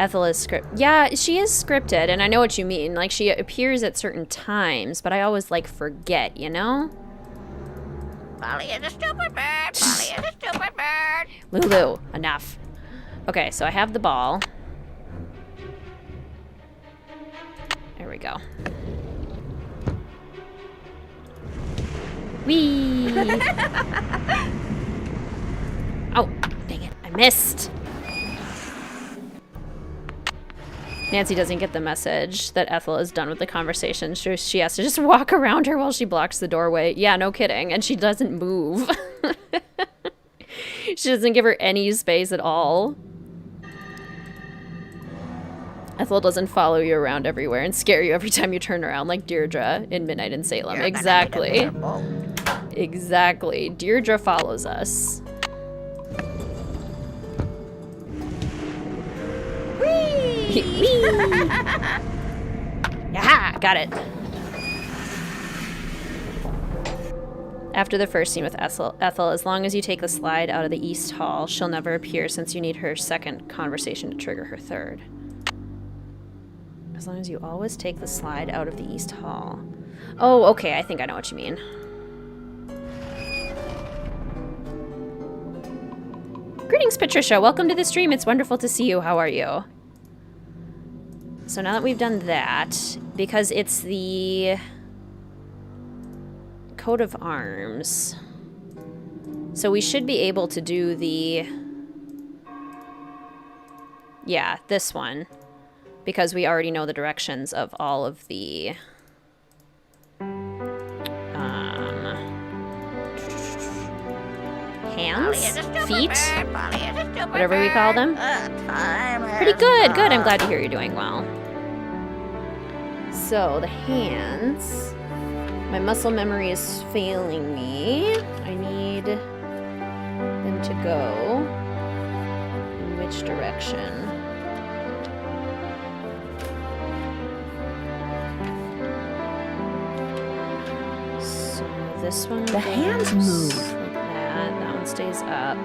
[SPEAKER 1] Ethel is Yeah, she is scripted, and I know what you mean. Like, she appears at certain times, but I always, like, forget, you know?
[SPEAKER 7] Polly is a stupid bird. Polly is a stupid bird.
[SPEAKER 1] Lulu, enough. Okay, so I have the ball. There we go. Whee! Oh, dang it. I missed. Nancy doesn't get the message that Ethel is done with the conversation. She has to just walk around her while she blocks the doorway. Yeah, no kidding. And she doesn't move. She doesn't give her any space at all. Ethel doesn't follow you around everywhere and scare you every time you turn around like Deirdre in Midnight in Salem. Exactly. Exactly. Deirdre follows us. Whee! Yaha! Got it. After the first scene with Ethel, as long as you take the slide out of the East Hall, she'll never appear since you need her second conversation to trigger her third. As long as you always take the slide out of the East Hall. Oh, okay, I think I know what you mean. Greetings, Patricia. Welcome to the stream. It's wonderful to see you. How are you? So now that we've done that, because it's the coat of arms, so we should be able to do the... Yeah, this one. Because we already know the directions of all of the... hands? Feet? Whatever we call them. Pretty good. Good. I'm glad to hear you're doing well. So, the hands. My muscle memory is failing me. I need them to go in which direction? So, this one
[SPEAKER 2] The hands move.
[SPEAKER 1] like that. That one stays up.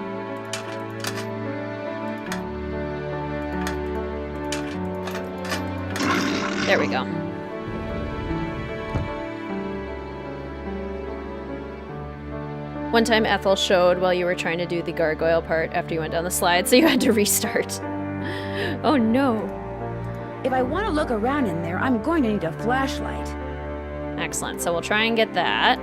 [SPEAKER 1] There we go. One time Ethel showed while you were trying to do the gargoyle part after you went down the slide, so you had to restart. Oh no.
[SPEAKER 2] If I want to look around in there, I'm going to need a flashlight.
[SPEAKER 1] Excellent. So we'll try and get that.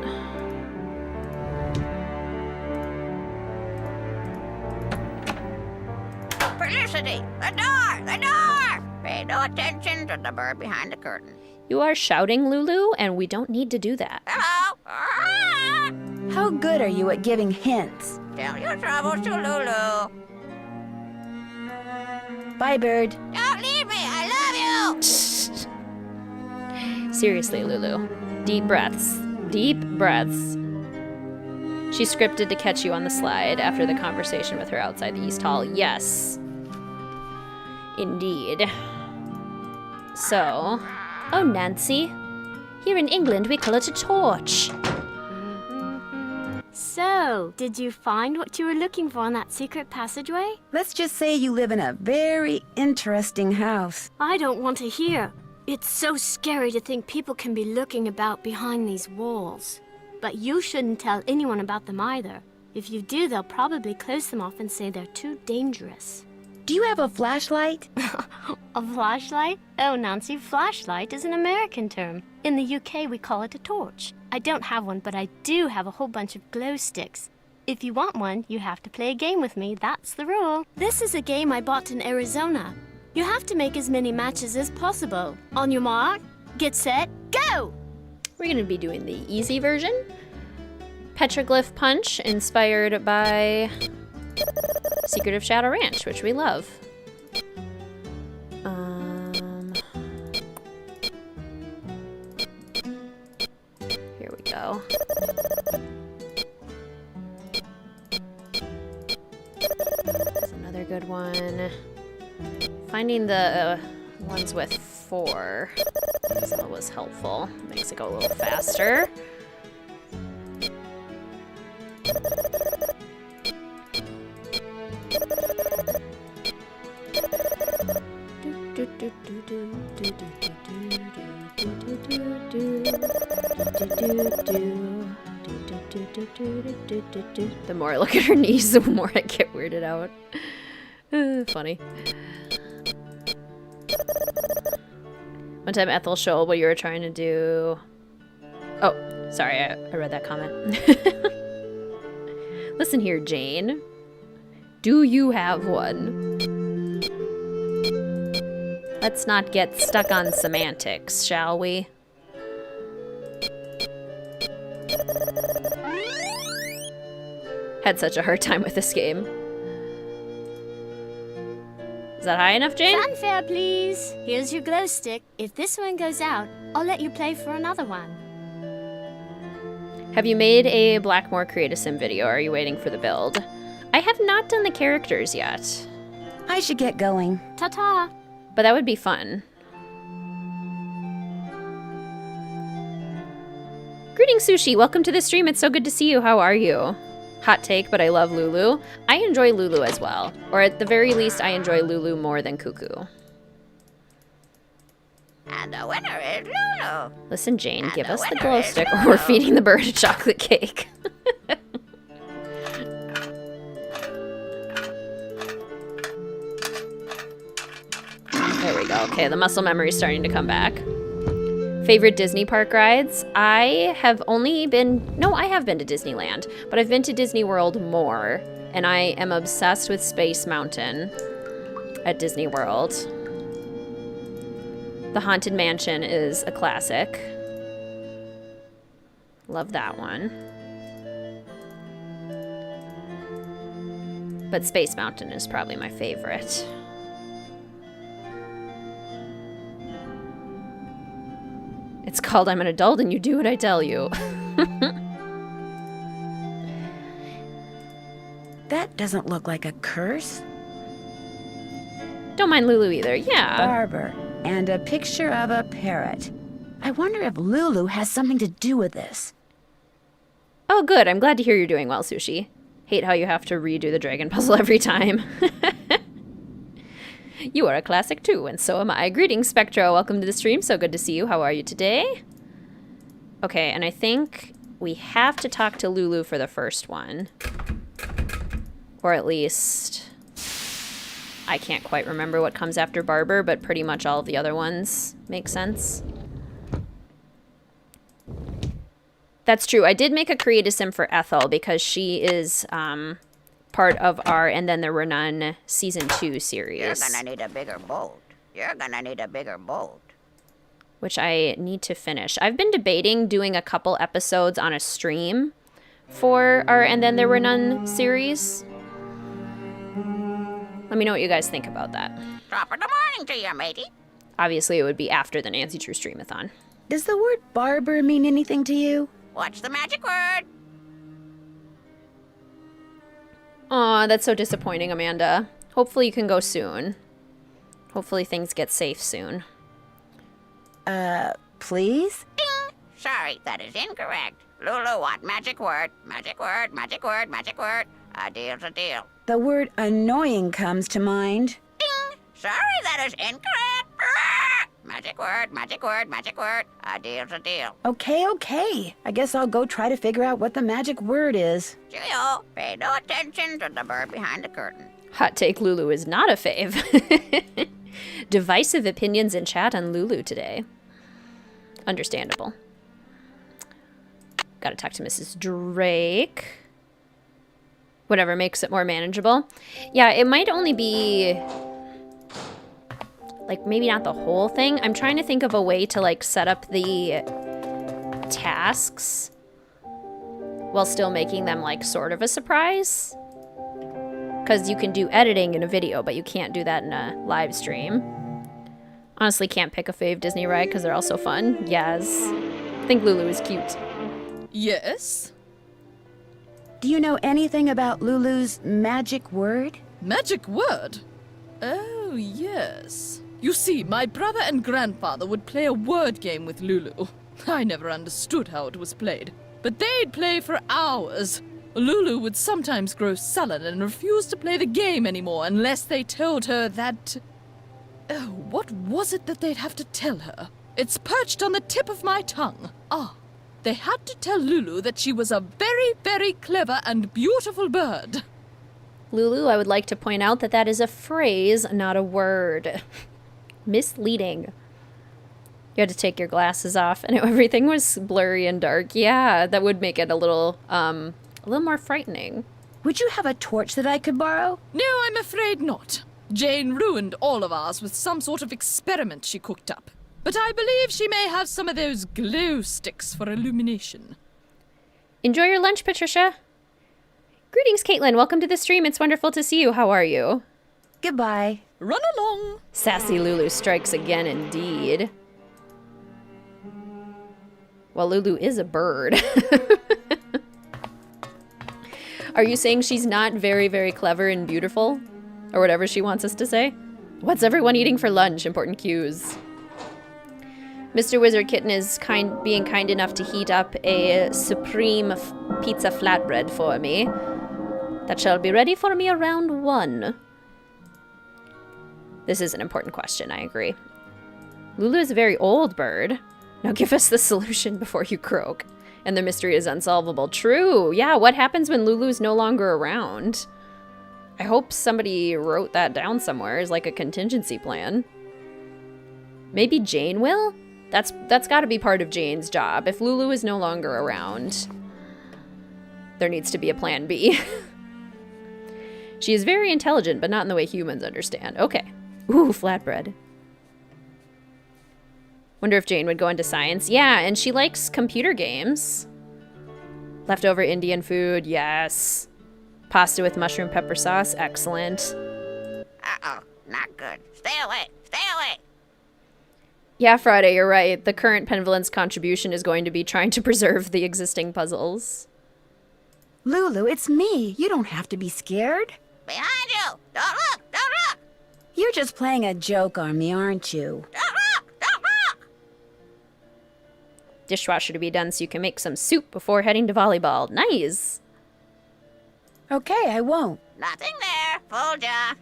[SPEAKER 7] Felicity! The door! The door! Pay no attention to the bird behind the curtain.
[SPEAKER 1] You are shouting, Lulu, and we don't need to do that.
[SPEAKER 7] Hello! Ah!
[SPEAKER 2] How good are you at giving hints?
[SPEAKER 7] Tell your troubles to Lulu.
[SPEAKER 2] Bye, bird.
[SPEAKER 7] Don't leave me! I love you!
[SPEAKER 1] Seriously, Lulu. Deep breaths. Deep breaths. She's scripted to catch you on the slide after the conversation with her outside the East Hall. Yes. Indeed. So... Oh, Nancy. Here in England, we call it a torch.
[SPEAKER 4] So, did you find what you were looking for in that secret passageway?
[SPEAKER 2] Let's just say you live in a very interesting house.
[SPEAKER 4] I don't want to hear. It's so scary to think people can be looking about behind these walls. But you shouldn't tell anyone about them either. If you do, they'll probably close them off and say they're too dangerous.
[SPEAKER 2] Do you have a flashlight?
[SPEAKER 4] A flashlight? Oh, Nancy, flashlight is an American term. In the UK, we call it a torch. I don't have one, but I do have a whole bunch of glow sticks. If you want one, you have to play a game with me. That's the rule. This is a game I bought in Arizona. You have to make as many matches as possible. On your mark, get set, go!
[SPEAKER 1] We're going to be doing the easy version. Petroglyph Punch, inspired by Secret of Shadow Ranch, which we love. Here we go. That's another good one. Finding the ones with 4 is always helpful. Makes it go a little faster. The more I look at her knees, the more I get weirded out. Funny. One time Ethel showed what you were trying to do. Oh, sorry, I read that comment. Listen here, Jane. Do you have one? Let's not get stuck on semantics, shall we? Had such a hard time with this game. Is that high enough, Jane?
[SPEAKER 4] Fanfare, please. Here's your glow stick. If this one goes out, I'll let you play for another one.
[SPEAKER 1] Have you made a Blackmore Create a Sim video? Or are you waiting for the build? I have not done the characters yet.
[SPEAKER 2] I should get going.
[SPEAKER 4] Ta-ta.
[SPEAKER 1] But that would be fun. Greetings, Sushi. Welcome to the stream. It's so good to see you. How are you? Hot take, but I love Lulu. I enjoy Lulu as well. Or at the very least, I enjoy Lulu more than Cuckoo.
[SPEAKER 7] And the winner is Lulu.
[SPEAKER 1] Listen, Jane,
[SPEAKER 7] And
[SPEAKER 1] give
[SPEAKER 7] the
[SPEAKER 1] us the
[SPEAKER 7] winner
[SPEAKER 1] glow
[SPEAKER 7] is
[SPEAKER 1] stick or
[SPEAKER 7] Lulu.
[SPEAKER 1] we're feeding the bird a chocolate cake. There we go. Okay, the muscle memory is starting to come back. Favorite Disney park rides? I have only been... No, I have been to Disneyland, but I've been to Disney World more, and I am obsessed with Space Mountain at Disney World. The Haunted Mansion is a classic. Love that one. But Space Mountain is probably my favorite. It's called I'm an Adult and You Do What I Tell You.
[SPEAKER 2] That doesn't look like a curse.
[SPEAKER 1] Don't mind Lulu either, yeah.
[SPEAKER 2] Barber, and a picture of a parrot. I wonder if Lulu has something to do with this.
[SPEAKER 1] Oh, good. I'm glad to hear you're doing well, Sushi. Hate how you have to redo the dragon puzzle every time. You are a classic too, and so am I. Greetings, Spectro. Welcome to the stream. So good to see you. How are you today? Okay, and I think we have to talk to Lulu for the first one. Or at least... I can't quite remember what comes after Barber, but pretty much all of the other ones make sense. That's true. I did make a Create a Sim for Ethel because she is part of our And Then There Were None Season 2 series.
[SPEAKER 7] You're gonna need a bigger boat. You're gonna need a bigger boat.
[SPEAKER 1] Which I need to finish. I've been debating doing a couple episodes on a stream for our And Then There Were None series. Let me know what you guys think about that.
[SPEAKER 7] Top of the morning to you, matey.
[SPEAKER 1] Obviously, it would be after the Nancy Drew Streamathon.
[SPEAKER 2] Does the word barber mean anything to you?
[SPEAKER 7] What's the magic word?
[SPEAKER 1] Aw, that's so disappointing, Amanda. Hopefully you can go soon. Hopefully things get safe soon.
[SPEAKER 2] Please?
[SPEAKER 7] Ding! Sorry, that is incorrect. Lulu, what magic word? Magic word, magic word, magic word. A deal's a deal.
[SPEAKER 2] The word annoying comes to mind.
[SPEAKER 7] Ding! Sorry, that is incorrect. Ah! Magic word, magic word, magic word. A deal's a deal.
[SPEAKER 2] Okay. I guess I'll go try to figure out what the magic word is.
[SPEAKER 7] Cheerio. Pay no attention to the bird behind the curtain.
[SPEAKER 1] Hot take, Lulu is not a fave. Divisive opinions in chat on Lulu today. Understandable. Gotta talk to Mrs. Drake. Whatever makes it more manageable. Yeah, it might only be... like, maybe not the whole thing. I'm trying to think of a way to, like, set up the tasks while still making them, like, sort of a surprise. Because you can do editing in a video, but you can't do that in a live stream. Honestly, can't pick a fave Disney ride because they're all so fun. Yes. I think Lulu is cute.
[SPEAKER 3] Yes?
[SPEAKER 2] Do you know anything about Lulu's magic word?
[SPEAKER 3] Magic word? Oh, yes. You see, my brother and grandfather would play a word game with Lulu. I never understood how it was played, but they'd play for hours. Lulu would sometimes grow sullen and refuse to play the game anymore unless they told her that... Oh, what was it that they'd have to tell her? It's perched on the tip of my tongue. Ah, they had to tell Lulu that she was a very, very clever and beautiful bird.
[SPEAKER 1] Lulu, I would like to point out that that is a phrase, not a word. Misleading. You had to take your glasses off, and everything was blurry and dark. Yeah, that would make it a little more frightening.
[SPEAKER 2] Would you have a torch that I could borrow?
[SPEAKER 3] No, I'm afraid not. Jane ruined all of ours with some sort of experiment she cooked up. But I believe she may have some of those glow sticks for illumination.
[SPEAKER 1] Enjoy your lunch, Patricia. Greetings, Caitlin. Welcome to the stream. It's wonderful to see you. How are you?
[SPEAKER 2] Goodbye.
[SPEAKER 3] Run along.
[SPEAKER 1] Sassy Lulu strikes again, indeed. Well, Lulu is a bird. Are you saying she's not very, very clever and beautiful? Or whatever she wants us to say? What's everyone eating for lunch? Important cues. Mr. WizardKitten is being kind enough to heat up a supreme pizza flatbread for me. That shall be ready for me around 1. This is an important question, I agree. Lulu is a very old bird. Now give us the solution before you croak. And the mystery is unsolvable. True. Yeah, what happens when Lulu's no longer around? I hope somebody wrote that down somewhere as like a contingency plan. Maybe Jane will? That's got to be part of Jane's job. If Lulu is no longer around, there needs to be a plan B. She is very intelligent, but not in the way humans understand. Okay. Ooh, flatbread. Wonder if Jane would go into science. Yeah, and she likes computer games. Leftover Indian food, yes. Pasta with mushroom pepper sauce, excellent.
[SPEAKER 7] Uh-oh, not good. Stay away, stay away.
[SPEAKER 1] Yeah, Friday, you're right. The current Penvolence contribution is going to be trying to preserve the existing puzzles.
[SPEAKER 2] Lulu, it's me. You don't have to be scared.
[SPEAKER 7] Behind you! Don't look! Don't look!
[SPEAKER 2] You're just playing a joke on me, aren't you?
[SPEAKER 7] Don't look! Don't look!
[SPEAKER 1] Dishwasher to be done so you can make some soup before heading to volleyball. Nice!
[SPEAKER 2] Okay, I won't.
[SPEAKER 7] Nothing there. Fooled ya.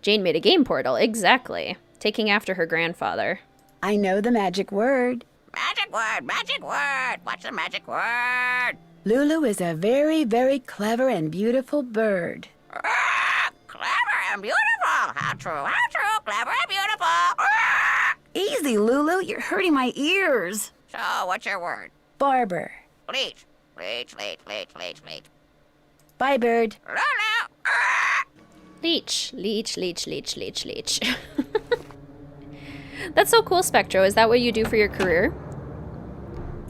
[SPEAKER 1] Jane made a game portal. Exactly. Taking after her grandfather.
[SPEAKER 2] I know the magic word.
[SPEAKER 7] Magic word! Magic word! What's the magic word?
[SPEAKER 2] Lulu is a very, very clever and beautiful bird.
[SPEAKER 7] Clever and beautiful! How true, how true! Clever and beautiful!
[SPEAKER 2] Easy, Lulu. You're hurting my ears.
[SPEAKER 7] So, what's your word?
[SPEAKER 2] Barber.
[SPEAKER 7] Leech. Leech, leech, leech, leech, leech.
[SPEAKER 2] Bye, bird.
[SPEAKER 7] Lulu!
[SPEAKER 1] Leech. Leech, leech, leech, leech, leech. That's so cool, Spectro. Is that what you do for your career?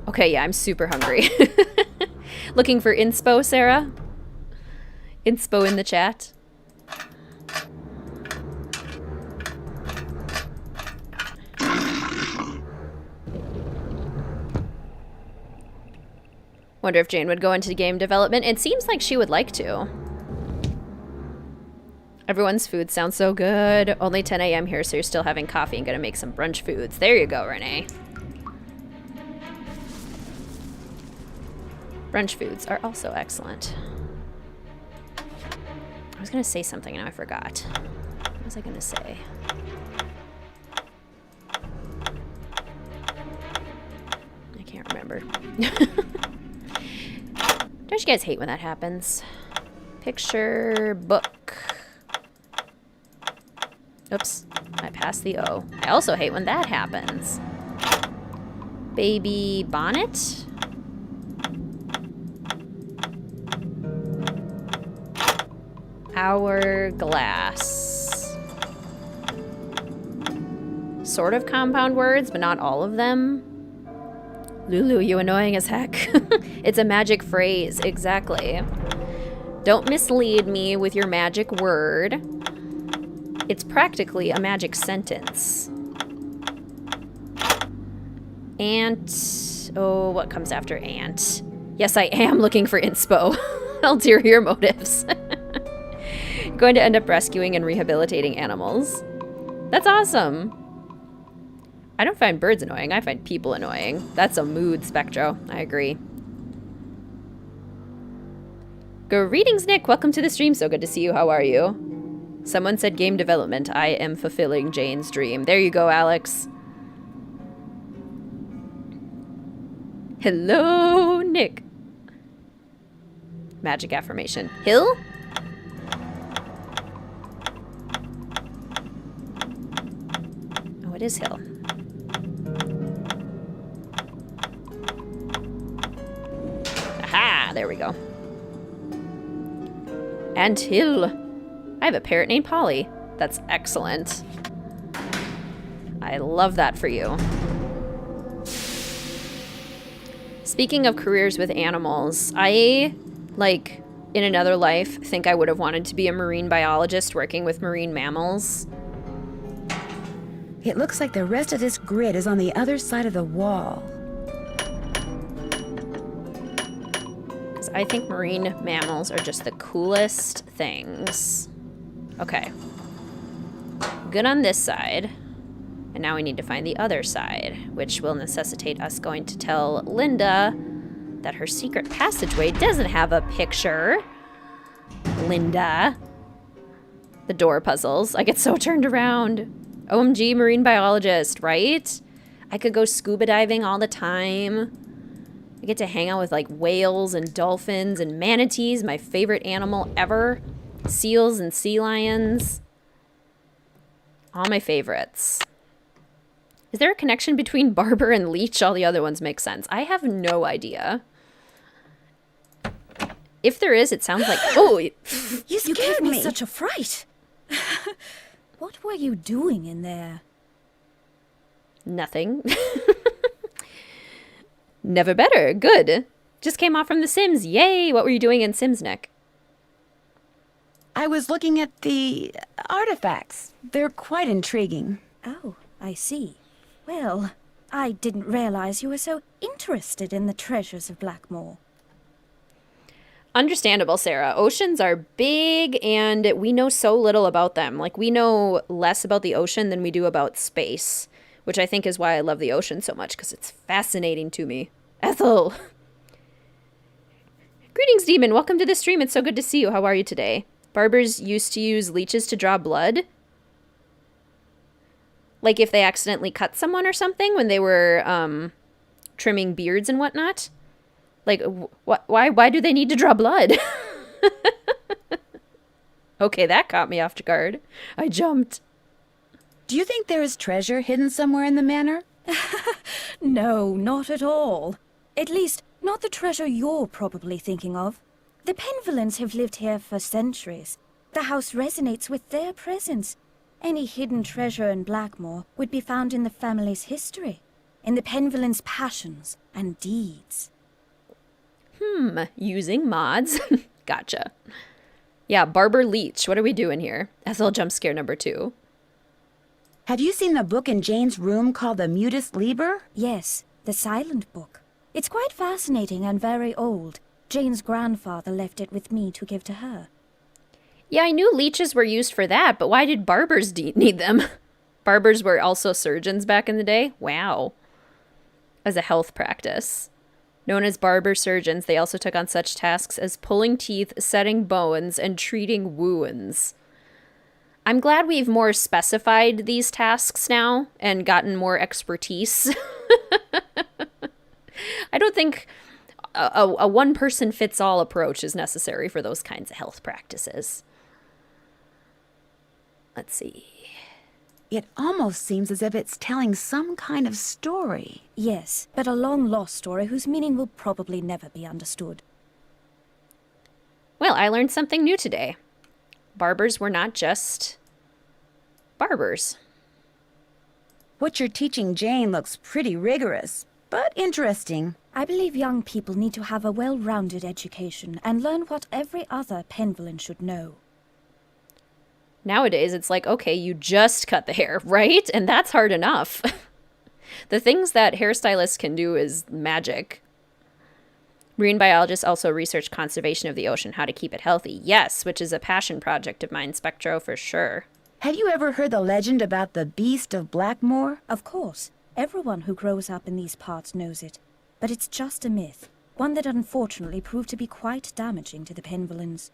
[SPEAKER 1] Okay, yeah, I'm super hungry. Looking for inspo, Sarah? Inspo in the chat. Wonder if Jane would go into game development. It seems like she would like to. Everyone's food sounds so good. Only 10 a.m. here, so you're still having coffee and gonna make some brunch foods. There you go, Renee. Brunch foods are also excellent. I was gonna say something and now I forgot. What was I gonna say? I can't remember. Don't you guys hate when that happens? Picture book. Oops, I passed the O. I also hate when that happens. Baby bonnet? Hourglass. Sort of compound words, but not all of them. Lulu, you annoying as heck. It's a magic phrase, exactly. Don't mislead me with your magic word. It's practically a magic sentence. Ant. Oh, what comes after ant? Yes, I am looking for inspo. Ulterior motives. Going to end up rescuing and rehabilitating animals. That's awesome. I don't find birds annoying. I find people annoying. That's a mood, Spectro. I agree. Greetings, Nick. Welcome to the stream. So good to see you. How are you? Someone said game development. I am fulfilling Jane's dream. There you go, Alex. Hello, Nick. Magic affirmation. Hill? Oh, it is Hill. Aha! There we go. And Hill. I have a parrot named Polly. That's excellent. I love that for you. Speaking of careers with animals, I, like, in another life, think I would have wanted to be a marine biologist working with marine mammals.
[SPEAKER 2] It looks like the rest of this grid is on the other side of the wall.
[SPEAKER 1] Because I think marine mammals are just the coolest things. Okay. Good on this side. And now we need to find the other side, which will necessitate us going to tell Linda that her secret passageway doesn't have a picture. Linda. The door puzzles. I get so turned around. OMG, marine biologist, right? I could go scuba diving all the time. I get to hang out with like whales and dolphins and manatees, my favorite animal ever. Seals and sea lions. All my favorites. Is there a connection between Barber and Leech? All the other ones make sense. I have no idea. If there is, it sounds like... Oh!
[SPEAKER 13] You gave me such a fright. What were you doing in there?
[SPEAKER 1] Nothing. Never better. Good. Just came off from The Sims. Yay! What were you doing in Sims, Nick?
[SPEAKER 2] I was looking at the artifacts. They're quite intriguing.
[SPEAKER 13] Oh, I see. Well, I didn't realize you were so interested in the treasures of Blackmore.
[SPEAKER 1] Understandable, Sarah. Oceans are big, and we know so little about them. Like, we know less about the ocean than we do about space, which I think is why I love the ocean so much, because it's fascinating to me. Ethel! Greetings, Demon. Welcome to the stream. It's so good to see you. How are you today? Barbers used to use leeches to draw blood. Like if they accidentally cut someone or something when they were trimming beards and whatnot. Like, why do they need to draw blood? Okay, that caught me off guard. I jumped.
[SPEAKER 2] Do you think there is treasure hidden somewhere in the manor?
[SPEAKER 13] No, not at all. At least, not the treasure you're probably thinking of. The Penvillans have lived here for centuries. The house resonates with their presence. Any hidden treasure in Blackmore would be found in the family's history, in the Penvillans' passions and deeds.
[SPEAKER 1] Using mods. Gotcha. Yeah, Barber Leech. What are we doing here? Ethel jump scare number 2.
[SPEAKER 2] Have you seen the book in Jane's room called the Mutus Liber?
[SPEAKER 13] Yes, the silent book. It's quite fascinating and very old. Jane's grandfather left it with me to give to her.
[SPEAKER 1] Yeah, I knew leeches were used for that, but why did barbers need them? Barbers were also surgeons back in the day? Wow. As a health practice. Known as barber surgeons, they also took on such tasks as pulling teeth, setting bones, and treating wounds. I'm glad we've more specified these tasks now and gotten more expertise. I don't think a one-person-fits-all approach is necessary for those kinds of health practices. Let's see.
[SPEAKER 2] It almost seems as if it's telling some kind of story.
[SPEAKER 13] Yes, but a long-lost story whose meaning will probably never be understood.
[SPEAKER 1] Well, I learned something new today. Barbers were not just barbers.
[SPEAKER 2] What you're teaching Jane looks pretty rigorous, but interesting.
[SPEAKER 13] I believe young people need to have a well-rounded education and learn what every other Penvillan should know.
[SPEAKER 1] Nowadays, it's like, okay, you just cut the hair, right? And that's hard enough. The things that hairstylists can do is magic. Marine biologists also research conservation of the ocean, how to keep it healthy. Yes, which is a passion project of mine, Spectro, for sure.
[SPEAKER 2] Have you ever heard the legend about the Beast of Blackmore?
[SPEAKER 13] Of course. Everyone who grows up in these parts knows it. But it's just a myth. One that unfortunately proved to be quite damaging to the Penvillans.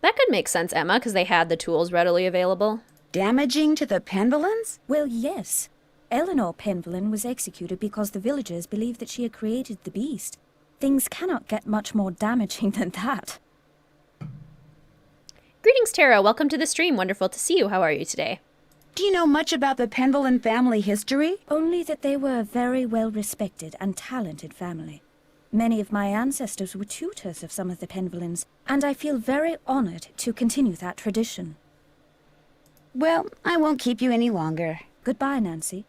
[SPEAKER 1] That could make sense, Emma, because they had the tools readily available.
[SPEAKER 2] Damaging to the Penvillans?
[SPEAKER 13] Well, yes. Eleanor Penvellyn was executed because the villagers believed that she had created the beast. Things cannot get much more damaging than that.
[SPEAKER 1] Greetings, Tara. Welcome to the stream. Wonderful to see you. How are you today?
[SPEAKER 2] Do you know much about the Penvellyn family history?
[SPEAKER 13] Only that they were a very well-respected and talented family. Many of my ancestors were tutors of some of the Penvellyns, and I feel very honored to continue that tradition.
[SPEAKER 2] Well, I won't keep you any longer.
[SPEAKER 13] Goodbye, Nancy.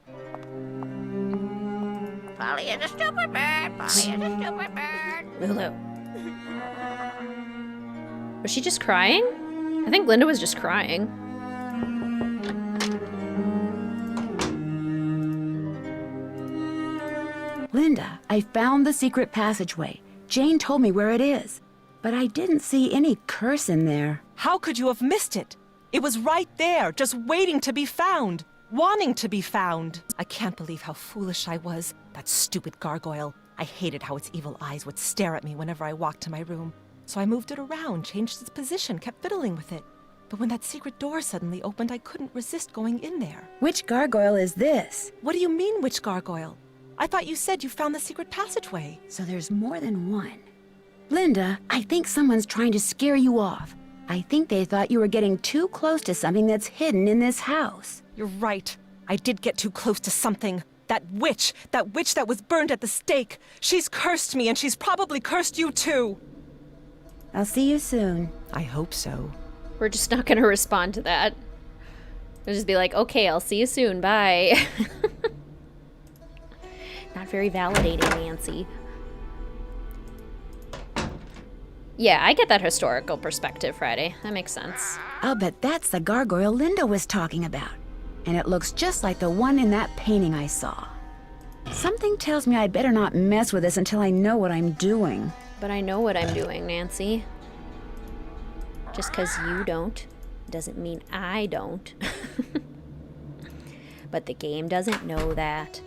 [SPEAKER 7] Polly is a stupid bird. Polly is a stupid bird.
[SPEAKER 1] Lulu. Was she just crying? I think Linda was just crying.
[SPEAKER 2] Linda, I found the secret passageway. Jane told me where it is, but I didn't see any curse in there.
[SPEAKER 6] How could you have missed it? It was right there, just waiting to be found. Wanting to be found. I can't believe how foolish I was. That stupid gargoyle. I hated how its evil eyes would stare at me whenever I walked to my room. So I moved it around, changed its position, kept fiddling with it. But when that secret door suddenly opened, I couldn't resist going in there.
[SPEAKER 2] Which gargoyle is this?
[SPEAKER 6] What do you mean, which gargoyle? I thought you said you found the secret passageway.
[SPEAKER 2] So there's more than one. Linda, I think someone's trying to scare you off. I think they thought you were getting too close to something that's hidden in this house.
[SPEAKER 6] You're right. I did get too close to something. That witch that was burned at the stake. She's cursed me, and she's probably cursed you too.
[SPEAKER 2] I'll see you soon.
[SPEAKER 6] I hope so.
[SPEAKER 1] We're just not going to respond to that. We'll just be like, okay, I'll see you soon. Bye. Not very validating, Nancy. Yeah, I get that historical perspective, Friday. That makes sense.
[SPEAKER 2] I'll bet that's the gargoyle Linda was talking about. And it looks just like the one in that painting I saw. Something tells me I better not mess with this until I know what I'm doing.
[SPEAKER 1] But I know what I'm doing, Nancy. Just because you don't doesn't mean I don't. But the game doesn't know that.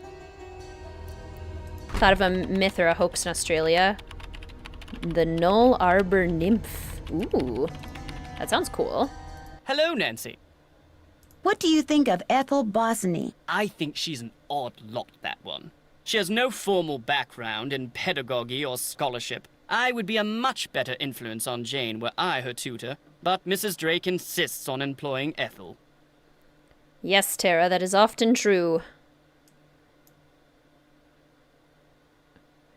[SPEAKER 1] Thought of a myth or a hoax in Australia. The Null Arbor Nymph. Ooh, that sounds cool.
[SPEAKER 9] Hello, Nancy.
[SPEAKER 2] What do you think of Ethel Bosny?
[SPEAKER 9] I think she's an odd lot, that one. She has no formal background in pedagogy or scholarship. I would be a much better influence on Jane were I her tutor, but Mrs. Drake insists on employing Ethel.
[SPEAKER 1] Yes, Tara, that is often true.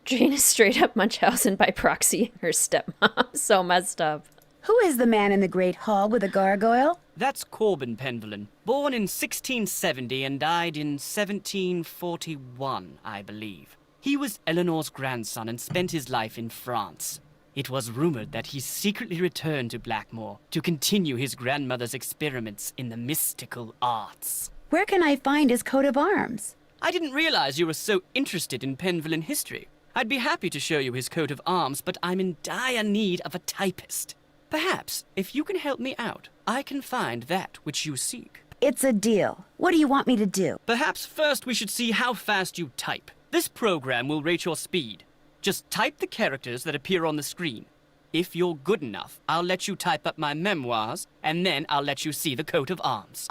[SPEAKER 1] Jane is straight up Munchausen by proxy, her stepmom. So messed up.
[SPEAKER 2] Who is the man in the Great Hall with the gargoyle?
[SPEAKER 9] That's Corbin Penvellyn, born in 1670 and died in 1741, I believe. He was Eleanor's grandson and spent his life in France. It was rumored that he secretly returned to Blackmore to continue his grandmother's experiments in the mystical arts.
[SPEAKER 2] Where can I find his coat of arms?
[SPEAKER 9] I didn't realize you were so interested in Penvellyn history. I'd be happy to show you his coat of arms, but I'm in dire need of a typist. Perhaps, if you can help me out, I can find that which you seek.
[SPEAKER 2] It's a deal. What do you want me to do?
[SPEAKER 9] Perhaps first we should see how fast you type. This program will rate your speed. Just type the characters that appear on the screen. If you're good enough, I'll let you type up my memoirs, and then I'll let you see the coat of arms.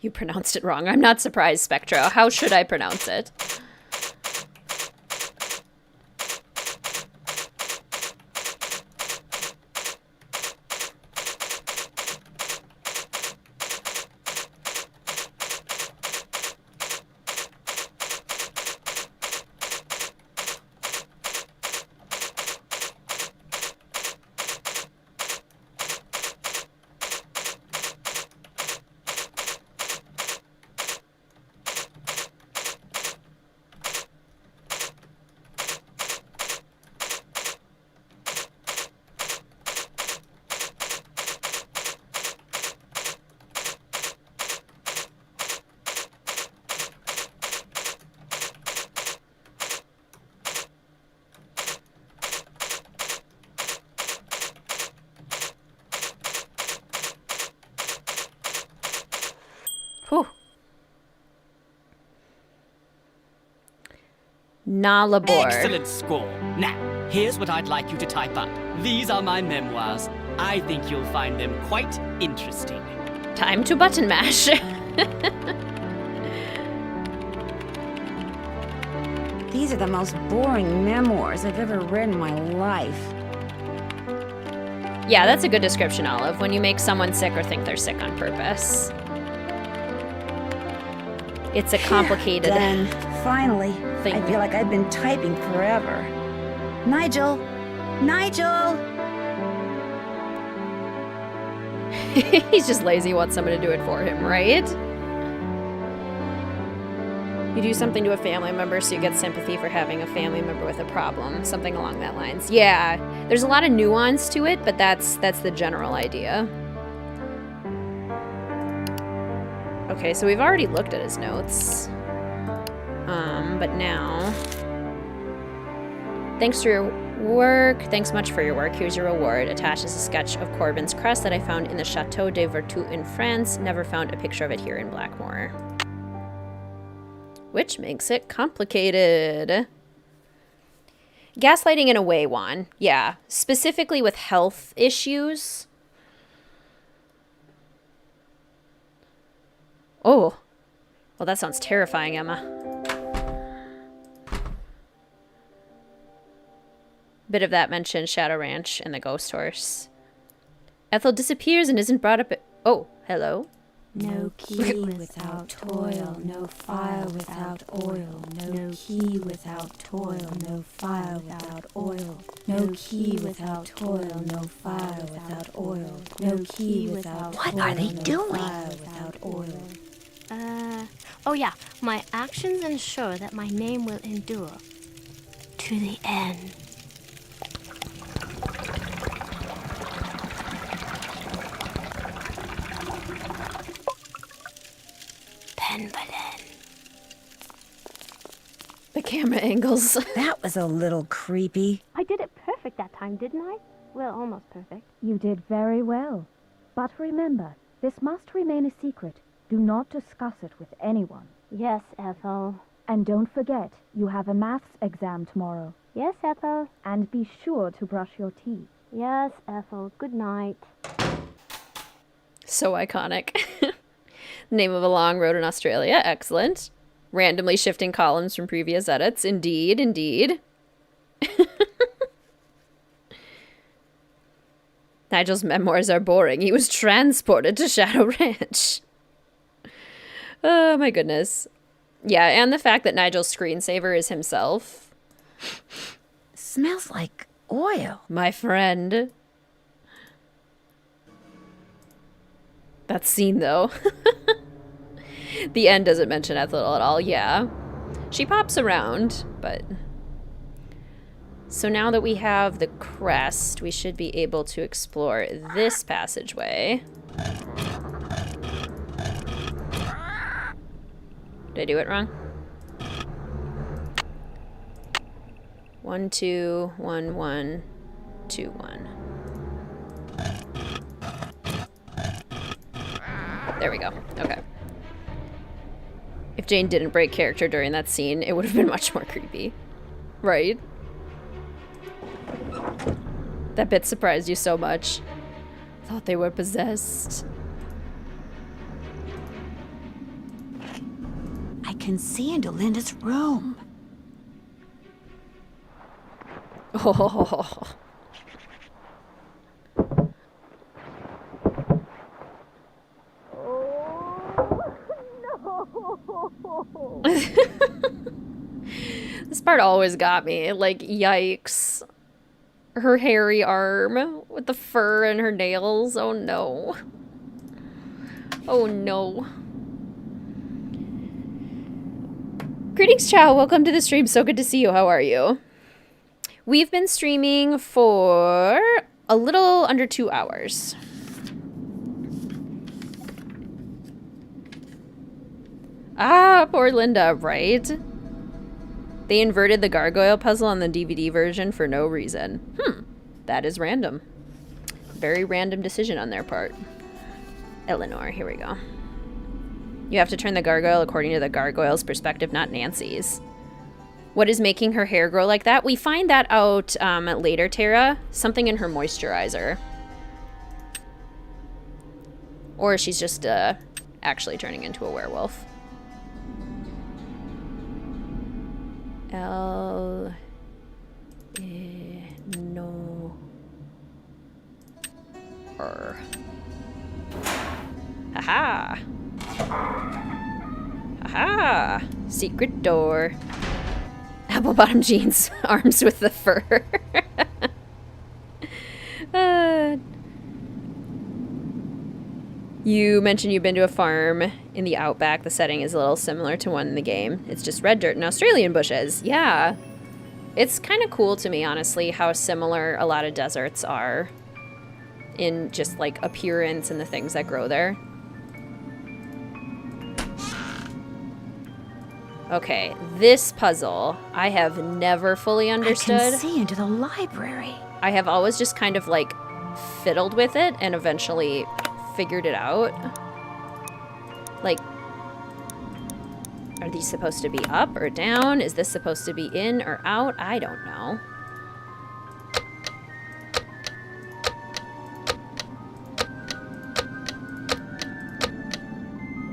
[SPEAKER 1] You pronounced it wrong. I'm not surprised, Spectro. How should I pronounce it? Whew. Nalabor.
[SPEAKER 9] Excellent score. Now, here's what I'd like you to type up. These are my memoirs. I think you'll find them quite interesting.
[SPEAKER 1] Time to button mash.
[SPEAKER 2] These are the most boring memoirs I've ever read in my life.
[SPEAKER 1] Yeah, that's a good description, Olive, when you make someone sick or think they're sick on purpose. It's a complicated
[SPEAKER 2] Done. Finally.
[SPEAKER 1] thing.
[SPEAKER 2] I feel like I've been typing forever. Nigel! Nigel!
[SPEAKER 1] He's just lazy, wants someone to do it for him, right? You do something to a family member so you get sympathy for having a family member with a problem. Something along that lines. Yeah, there's a lot of nuance to it, but that's the general idea. Okay, so we've already looked at his notes. But now... Thanks for your work. Thanks much for your work. Here's your reward. Attached is a sketch of Corbin's crest that I found in the Chateau de Vertu in France. Never found a picture of it here in Blackmore. Which makes it complicated. Gaslighting in a way, Juan. Yeah. Specifically with health issues. Oh. Well, that sounds terrifying, Emma. Bit of that mentioned Shadow Ranch and the Ghost Horse. Ethel disappears and isn't brought up. Oh, hello.
[SPEAKER 13] No key without toil, no fire without oil. No key without toil, no fire without oil. No key without toil, no fire without oil. No key without
[SPEAKER 2] What are they doing?
[SPEAKER 13] fire without oil.
[SPEAKER 4] Oh yeah, my actions ensure that my name will endure to the end.
[SPEAKER 1] The camera angles.
[SPEAKER 2] That was a little creepy.
[SPEAKER 4] I did it perfect that time, didn't I? Well, almost perfect.
[SPEAKER 5] You did very well. But remember, this must remain a secret. Do not discuss it with anyone.
[SPEAKER 4] Yes, Ethel.
[SPEAKER 5] And don't forget, you have a maths exam tomorrow.
[SPEAKER 4] Yes, Ethel.
[SPEAKER 5] And be sure to brush your teeth.
[SPEAKER 4] Yes, Ethel. Good night.
[SPEAKER 1] So iconic. Name of a long road in Australia. Excellent. Randomly shifting columns from previous edits. Indeed, indeed. Nigel's memoirs are boring. He was transported to Shadow Ranch. Oh my goodness. Yeah, and the fact that Nigel's screensaver is himself.
[SPEAKER 2] Smells like oil.
[SPEAKER 1] My friend. That scene, though. The end doesn't mention Ethel at all. Yeah. She pops around, but... So now that we have the crest, we should be able to explore this passageway. Did I do it wrong? 1, 2, 1, 1, 2, 1. There we go. Okay. If Jane didn't break character during that scene, it would have been much more creepy. Right? That bit surprised you so much. Thought they were possessed.
[SPEAKER 2] I can see into Linda's room.
[SPEAKER 1] Oh. This part always got me. Like, yikes. Her hairy arm with the fur and her nails. Oh no. Oh no. Greetings, Chow. Welcome to the stream. So good to see you. How are you? We've been streaming for a little under 2 hours. Ah, poor Linda, right? They inverted the gargoyle puzzle on the DVD version for no reason. That is random. Very random decision on their part. Eleanor, here we go. You have to turn the gargoyle according to the gargoyle's perspective, not Nancy's. What is making her hair grow like that? We find that out later, Tara. Something in her moisturizer. Or she's just actually turning into a werewolf. L. No. Haha. Haha. Secret door. Apple bottom jeans. Arms with the fur. You mentioned you've been to a farm in the outback. The setting is a little similar to one in the game. It's just red dirt and Australian bushes. Yeah. It's kind of cool to me, honestly, how similar a lot of deserts are in just, like, appearance and the things that grow there. Okay, this puzzle I have never fully understood.
[SPEAKER 2] I can see into the library.
[SPEAKER 1] I have always just kind of, like, fiddled with it and eventually figured it out. Like, are these supposed to be up or down? Is this supposed to be in or out? I don't know.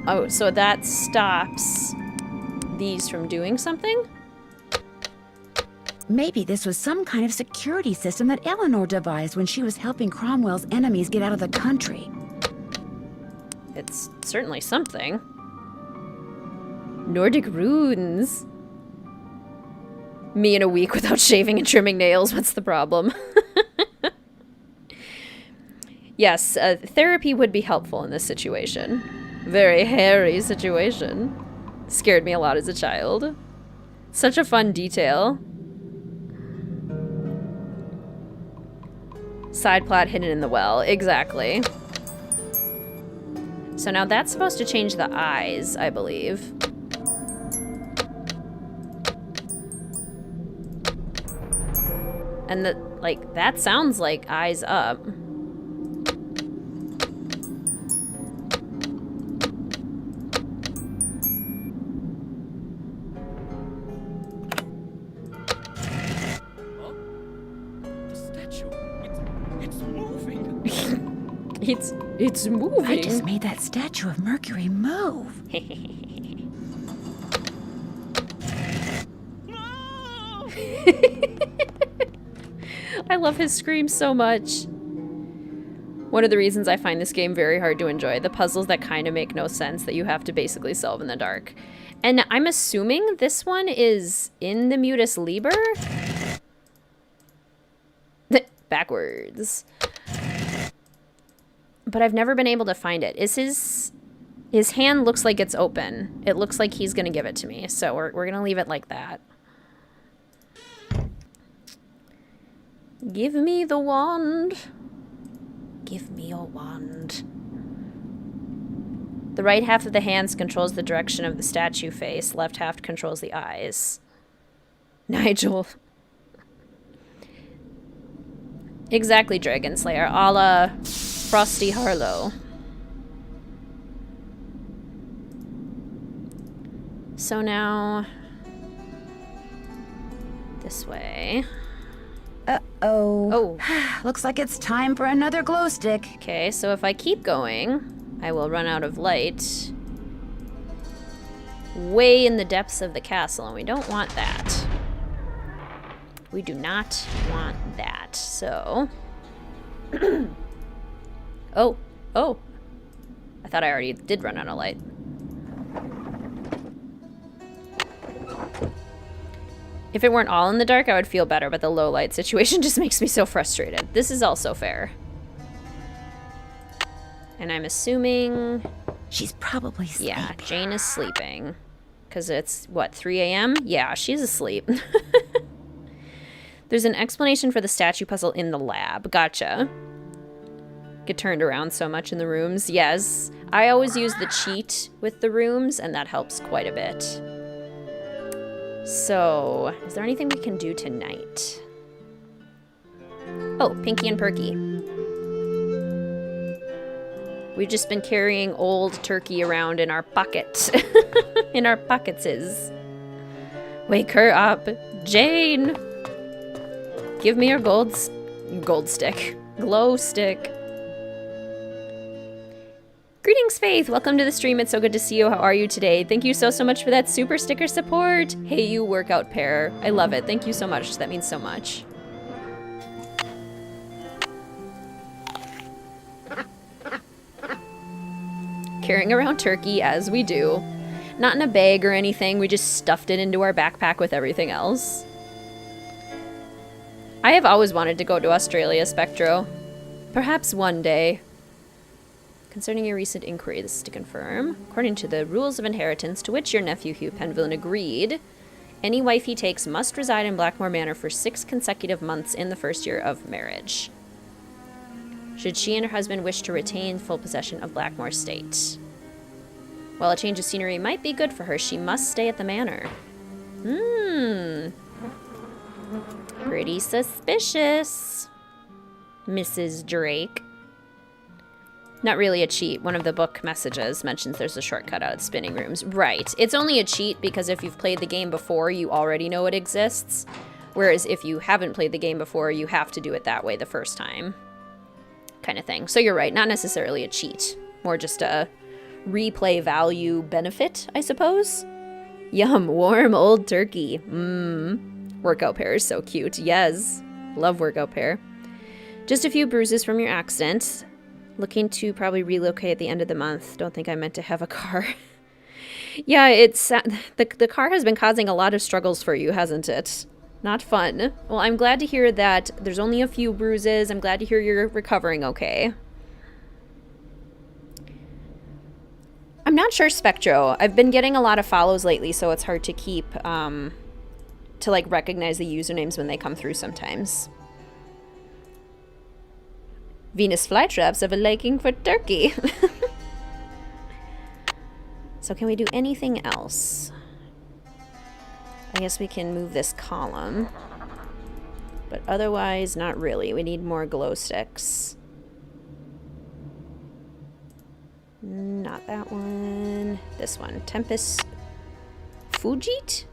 [SPEAKER 1] Oh, so that stops these from doing something?
[SPEAKER 2] Maybe this was some kind of security system that Eleanor devised when she was helping Cromwell's enemies get out of the country.
[SPEAKER 1] It's certainly something. Nordic runes. Me in a week without shaving and trimming nails. What's the problem? Yes, therapy would be helpful in this situation. Very hairy situation. Scared me a lot as a child. Such a fun detail. Side plot hidden in the well. Exactly. So now that's supposed to change the eyes, I believe. And that sounds like eyes up. It's moving.
[SPEAKER 2] I just made that statue of Mercury move.
[SPEAKER 1] I love his scream so much. One of the reasons I find this game very hard to enjoy, the puzzles that kind of make no sense that you have to basically solve in the dark. And I'm assuming this one is in the Mutus Liber? Backwards. But I've never been able to find it. Is his hand looks like it's open. It looks like he's gonna give it to me, so we're gonna leave it like that. Give me the wand. Give me your wand. The right half of the hands controls the direction of the statue face. Left half controls the eyes. Nigel. Exactly, Dragon Slayer. A la Frosty Harlow. So now... this way.
[SPEAKER 2] Uh-oh.
[SPEAKER 1] Oh.
[SPEAKER 2] Looks like it's time for another glow stick.
[SPEAKER 1] Okay, so if I keep going, I will run out of light way in the depths of the castle, and we don't want that. We do not want that, so... Oh. I thought I already did run out of light. If it weren't all in the dark, I would feel better, but the low light situation just makes me so frustrated. This is also fair. And I'm assuming...
[SPEAKER 2] she's probably sleeping.
[SPEAKER 1] Yeah, Jane is sleeping. Because it's, what, 3 a.m.? Yeah, she's asleep. There's an explanation for the statue puzzle in the lab. Gotcha. Get turned around so much in the rooms. Yes, I always use the cheat with the rooms, and that helps quite a bit. So, is there anything we can do tonight? Oh, Pinky and Perky. We've just been carrying old turkey around in our pocket. In our pocketses. Wake her up, Jane! Give me your gold stick. Glow stick. Greetings, Faith. Welcome to the stream. It's so good to see you. How are you today? Thank you so much for that super sticker support. Hey, you workout pair. I love it. Thank you so much. That means so much. Carrying around turkey, as we do. Not in a bag or anything. We just stuffed it into our backpack with everything else. I have always wanted to go to Australia, Spectro. Perhaps one day. Concerning your recent inquiry, this is to confirm. According to the rules of inheritance to which your nephew Hugh Penvillin agreed, any wife he takes must reside in Blackmore Manor for 6 consecutive months in the first year of marriage. Should she and her husband wish to retain full possession of Blackmore Estate. While a change of scenery might be good for her, she must stay at the manor. Pretty suspicious, Mrs. Drake. Not really a cheat. One of the book messages mentions there's a shortcut out of spinning rooms. Right. It's only a cheat because if you've played the game before, you already know it exists. Whereas if you haven't played the game before, you have to do it that way the first time. Kind of thing. So you're right. Not necessarily a cheat. More just a replay value benefit, I suppose. Yum. Warm old turkey. Workout pair is so cute. Yes. Love workout pair. Just a few bruises from your accident. Looking to probably relocate at the end of the month. Don't think I meant to have a car. Yeah, it's the car has been causing a lot of struggles for you, hasn't it? Not fun. Well, I'm glad to hear that there's only a few bruises. I'm glad to hear you're recovering okay. I'm not sure, Spectro. I've been getting a lot of follows lately, so it's hard to keep, to like recognize the usernames when they come through sometimes. Venus flytraps have a liking for turkey. So can we do anything else? I guess we can move this column. But otherwise, not really. We need more glow sticks. Not that one. This one. Tempest Fujit?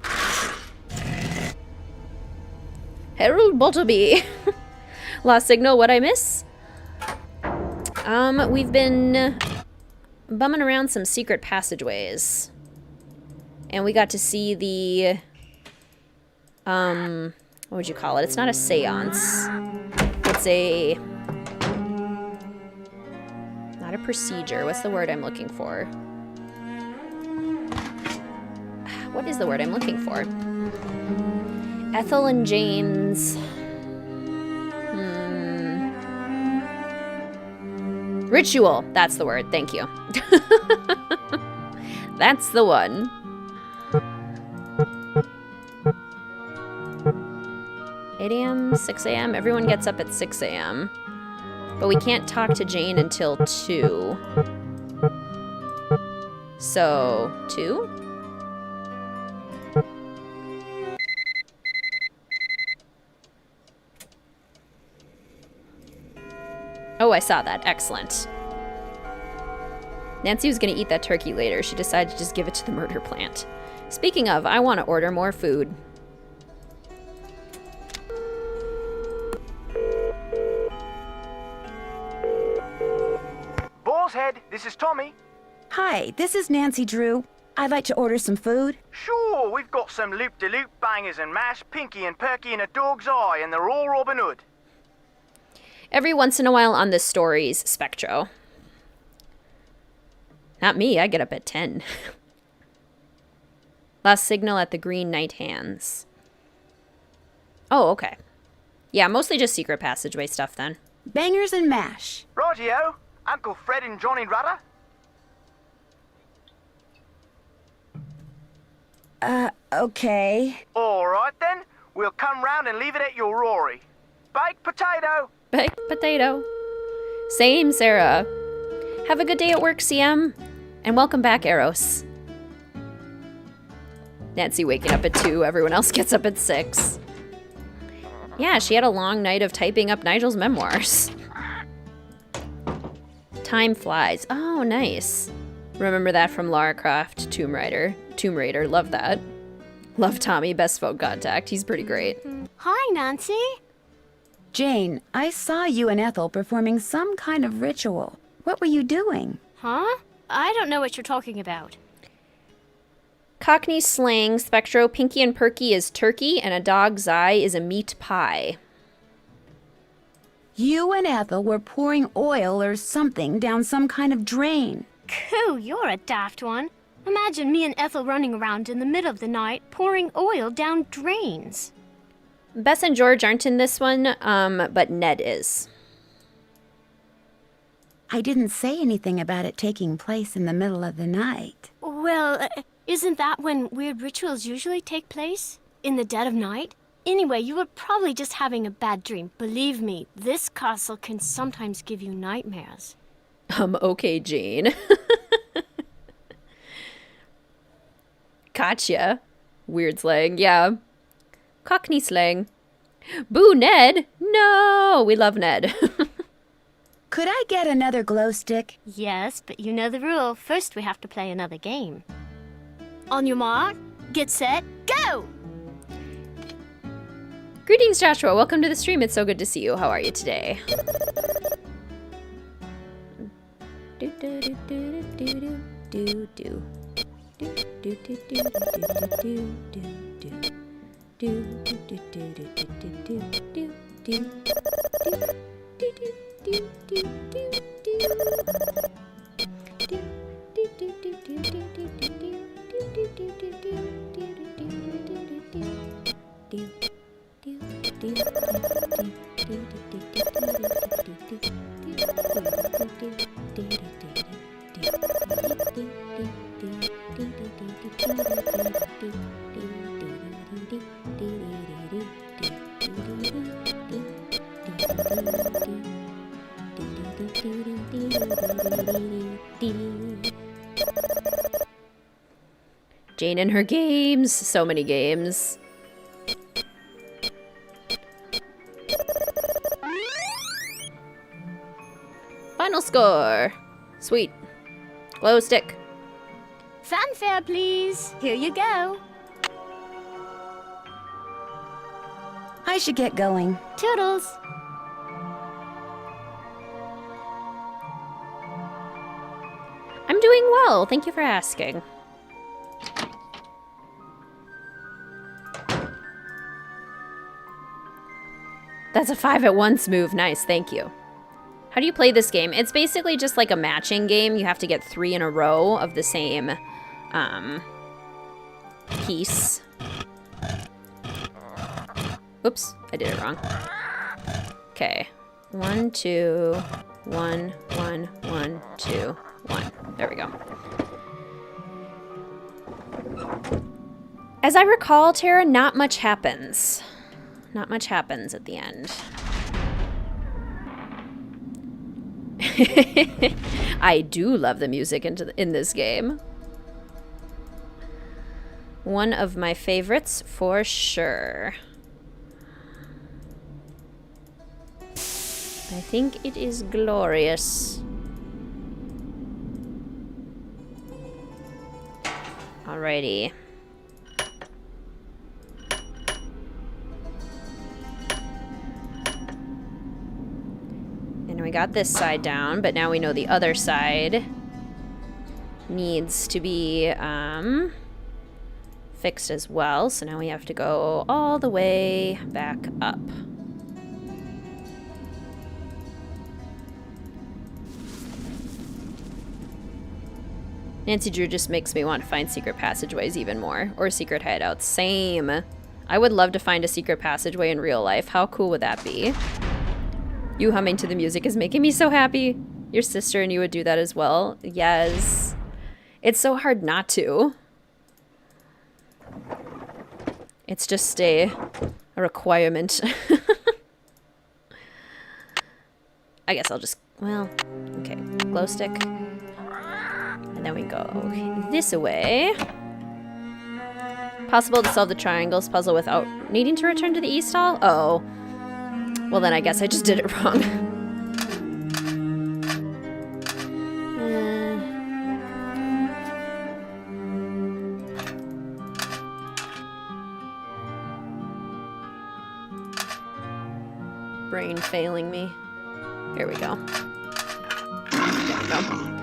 [SPEAKER 1] Harold Bottleby. Lost signal, what'd I miss? We've been bumming around some secret passageways. And we got to see the, what would you call it? It's not a seance. It's a, not a procedure. What's the word I'm looking for? What is the word I'm looking for? Ethel and Jane's... Ritual. That's the word. Thank you. That's the one. $8 a.m., 6 a.m. Everyone gets up at 6 a.m. But we can't talk to Jane until 2. So, 2? Oh, I saw that. Excellent. Nancy was going to eat that turkey later. She decided to just give it to the murder plant. Speaking of, I want to order more food.
[SPEAKER 11] Boar's Head, this is Tommy.
[SPEAKER 2] Hi, this is Nancy Drew. I'd like to order some food.
[SPEAKER 11] Sure, we've got some loop-de-loop bangers and mash, pinky and perky and a dog's eye, and they're all Robin Hood.
[SPEAKER 1] Every once in a while on the stories, Spectro. Not me, I get up at 10. Last signal at the Green Knight Hands. Oh, okay. Yeah, mostly just secret passageway stuff then.
[SPEAKER 2] Bangers and mash.
[SPEAKER 11] Rightio, Uncle Fred and Johnny Rudder.
[SPEAKER 2] Okay.
[SPEAKER 11] All right then, we'll come round and leave it at your Rory. Baked potato.
[SPEAKER 1] Baked potato. Same, Sarah. Have a good day at work, CM. And welcome back, Eros. Nancy waking up at 2. Everyone else gets up at 6. Yeah, she had a long night of typing up Nigel's memoirs. Time flies. Oh, nice. Remember that from Lara Croft, Tomb Raider. Love that. Love Tommy, best phone contact. He's pretty great.
[SPEAKER 4] Hi, Nancy.
[SPEAKER 2] Jane, I saw you and Ethel performing some kind of ritual. What were you doing?
[SPEAKER 4] Huh? I don't know what you're talking about.
[SPEAKER 1] Cockney slang, Spectro, Pinky and Perky is turkey, and a dog's eye is a meat pie.
[SPEAKER 2] You and Ethel were pouring oil or something down some kind of drain.
[SPEAKER 4] Coo, you're a daft one. Imagine me and Ethel running around in the middle of the night pouring oil down drains.
[SPEAKER 1] Bess and George aren't in this one, but Ned is.
[SPEAKER 2] I didn't say anything about it taking place in the middle of the night.
[SPEAKER 4] Well, isn't that when weird rituals usually take place? In the dead of night? Anyway, you were probably just having a bad dream. Believe me, this castle can sometimes give you nightmares.
[SPEAKER 1] Okay, Jane. Gotcha. Weird slang, yeah. Cockney slang. Boo, Ned! No! We love Ned.
[SPEAKER 2] Could I get another glow stick?
[SPEAKER 4] Yes, but you know the rule. First, we have to play another game. On your mark, get set, go!
[SPEAKER 1] Greetings, Joshua. Welcome to the stream. It's so good to see you. How are you today? Jane and her games. So many games. Final score. Sweet. Glow stick.
[SPEAKER 4] Fanfare, please. Here you go.
[SPEAKER 2] I should get going.
[SPEAKER 4] Toodles.
[SPEAKER 1] I'm doing well. Thank you for asking. That's a 5 at once move. Nice, thank you. How do you play this game? It's basically just like a matching game. You have to get 3 in a row of the same piece. Oops, I did it wrong. Okay. 1, 2, 1, 1, 1, 2, 1. There we go. As I recall, Tara, not much happens. Not much happens at the end. I do love the music in this game. One of my favorites for sure. I think it is glorious. Alrighty. And we got this side down, but now we know the other side needs to be fixed as well. So now we have to go all the way back up. Nancy Drew just makes me want to find secret passageways even more, or secret hideouts. Same. I would love to find a secret passageway in real life. How cool would that be? You humming to the music is making me so happy. Your sister and you would do that as well. Yes. It's so hard not to. It's just a requirement. I guess I'll just, well, okay. Glow stick. And then we go this way. Possible to solve the triangles puzzle without needing to return to the East Hall? Oh. Well, then I guess I just did it wrong. Brain failing me. Here we go. There we go.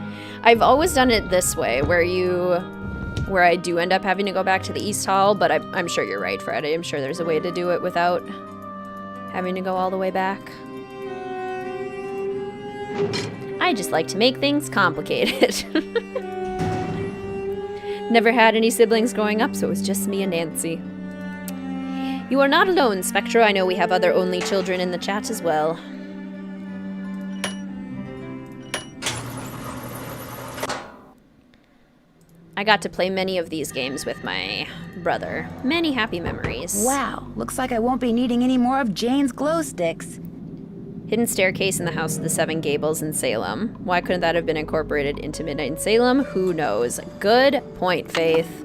[SPEAKER 1] I've always done it this way, where I do end up having to go back to the East Hall, but I'm sure you're right, Fred. I'm sure there's a way to do it without having to go all the way back. I just like to make things complicated. Never had any siblings growing up, so it was just me and Nancy. You are not alone, Spectra. I know we have other only children in the chat as well. I got to play many of these games with my brother. Many happy memories.
[SPEAKER 2] Wow, looks like I won't be needing any more of Jane's glow sticks.
[SPEAKER 1] Hidden staircase in the House of the Seven Gables in Salem. Why couldn't that have been incorporated into Midnight in Salem? Who knows? Good point, Faith.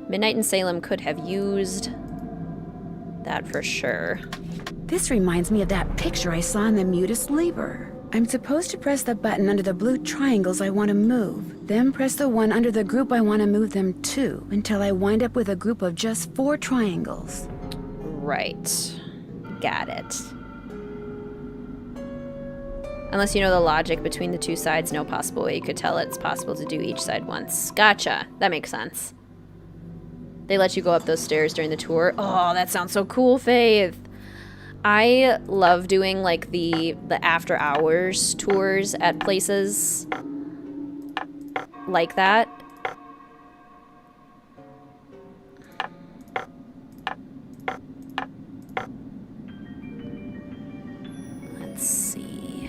[SPEAKER 1] Midnight in Salem could have used that for sure.
[SPEAKER 2] This reminds me of that picture I saw in the Mutus Liber. I'm supposed to press the button under the blue triangles I want to move, then press the one under the group I want to move them to, until I wind up with a group of just 4 triangles.
[SPEAKER 1] Right. Got it. Unless you know the logic between the 2 sides, no possible way you could tell it's possible to do each side once. Gotcha. That makes sense. They let you go up those stairs during the tour. Oh, that sounds so cool, Faith. I love doing like the after hours tours at places like that. Let's see.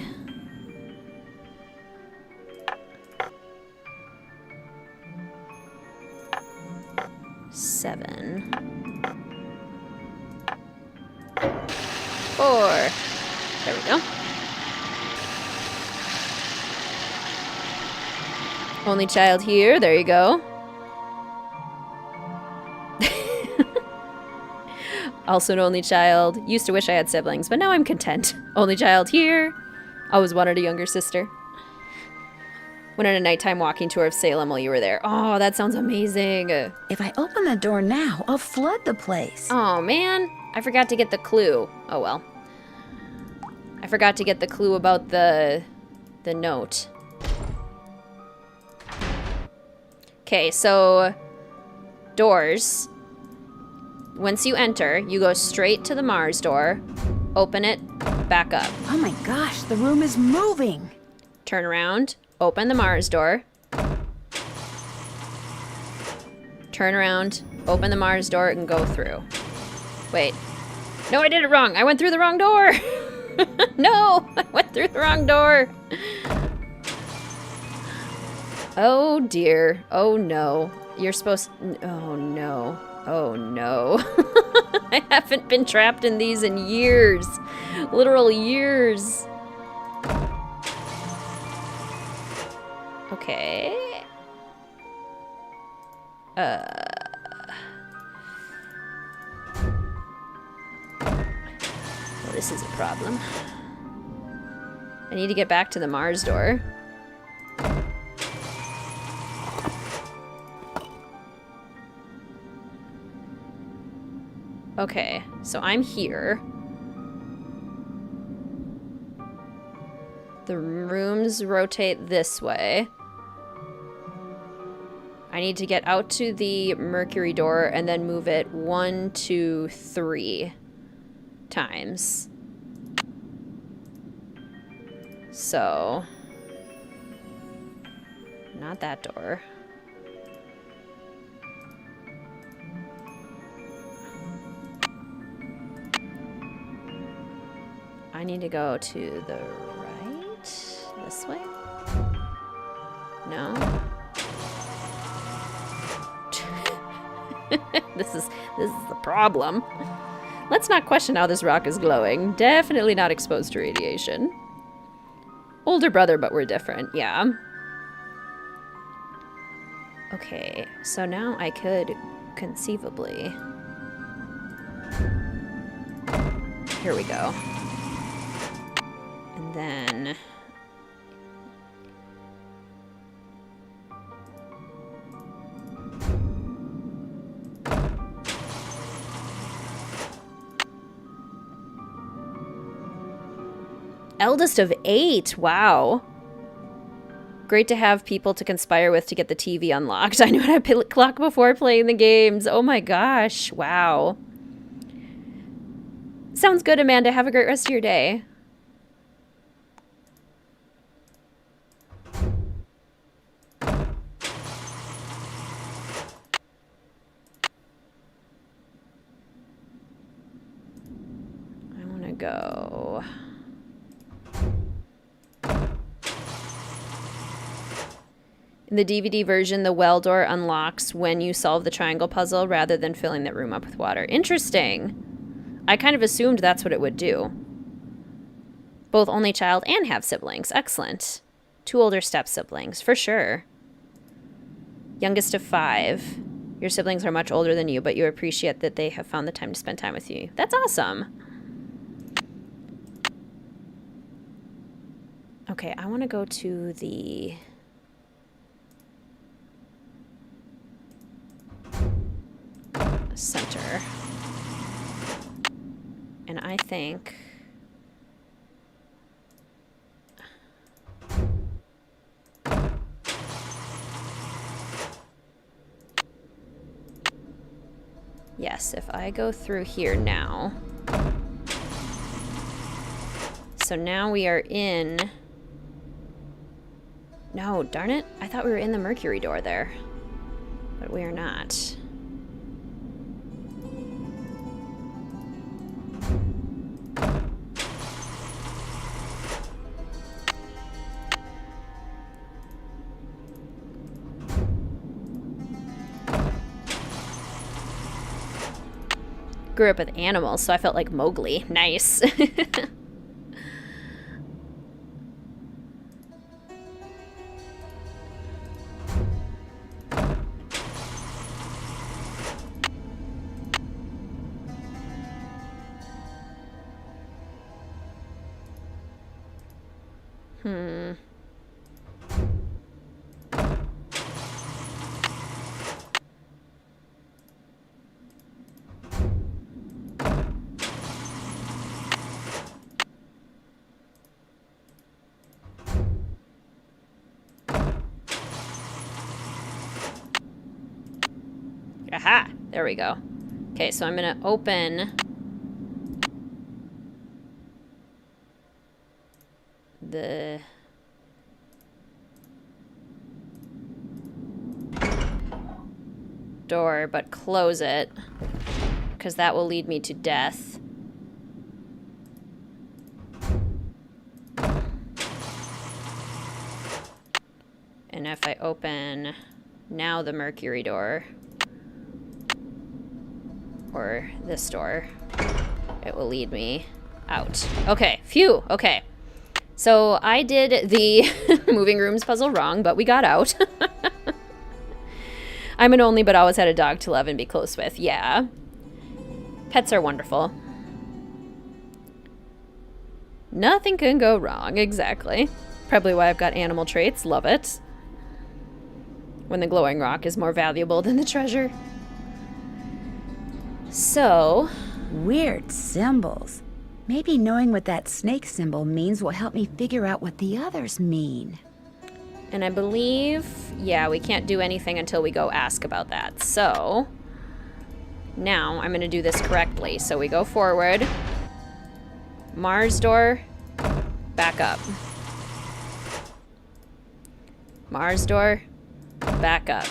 [SPEAKER 1] Seven. 4. There we go. Only child here. There you go. Also an only child. Used to wish I had siblings, but now I'm content. Only child here. Always wanted a younger sister. Went on a nighttime walking tour of Salem while you were there. Oh, that sounds amazing.
[SPEAKER 2] If I open the door now, I'll flood the place.
[SPEAKER 1] Oh, man. I forgot to get the clue. Oh, well. I forgot to get the clue about the note. Okay, so doors. Once you enter, you go straight to the Mars door, open it, back up.
[SPEAKER 2] Oh my gosh, the room is moving.
[SPEAKER 1] Turn around, open the Mars door. Turn around, open the Mars door, and go through. Wait. No, I did it wrong. I went through the wrong door. No, I went through the wrong door. Oh dear. Oh no. You're supposed to... Oh no. Oh no. I haven't been trapped in these in years. Literal years. Okay. Well, this is a problem. I need to get back to the Mars door. Okay, so I'm here. The rooms rotate this way. I need to get out to the Mercury door and then move it 1, 2, 3 times. So, not that door. I need to go to the right? This way? No? This is the problem. Let's not question how this rock is glowing. Definitely not exposed to radiation. Older brother, but we're different. Yeah. Okay, so now I could conceivably... Here we go. And then... Eldest of 8, wow. Great to have people to conspire with to get the TV unlocked. I knew how to clock before playing the games. Oh my gosh. Wow. Sounds good, Amanda. Have a great rest of your day. I want to go... In the DVD version, the well door unlocks when you solve the triangle puzzle rather than filling that room up with water. Interesting. I kind of assumed that's what it would do. Both only child and have siblings. Excellent. 2 older step-siblings, for sure. Youngest of 5. Your siblings are much older than you, but you appreciate that they have found the time to spend time with you. That's awesome. Okay, I want to go to the... center. And I think yes, if I go through here now. So now we are in... No, darn it. I thought we were in the Mercury door there. But we are not. Grew up with animals, so I felt like Mowgli. Nice. Aha! There we go. Okay, so I'm gonna open the door, but close it, because that will lead me to death. And if I open now the Mercury door, or this door, it will lead me out. Okay, phew, okay. So I did the moving rooms puzzle wrong, but we got out. I'm an only but always had a dog to love and be close with. Yeah. Pets are wonderful. Nothing can go wrong, exactly. Probably why I've got animal traits, love it. When the glowing rock is more valuable than the treasure. So,
[SPEAKER 2] weird symbols. Maybe knowing what that snake symbol means will help me figure out what the others mean.
[SPEAKER 1] And I believe, yeah, we can't do anything until we go ask about that. So, now I'm going to do this correctly. So we go forward. Mars door, back up. Mars door, back up.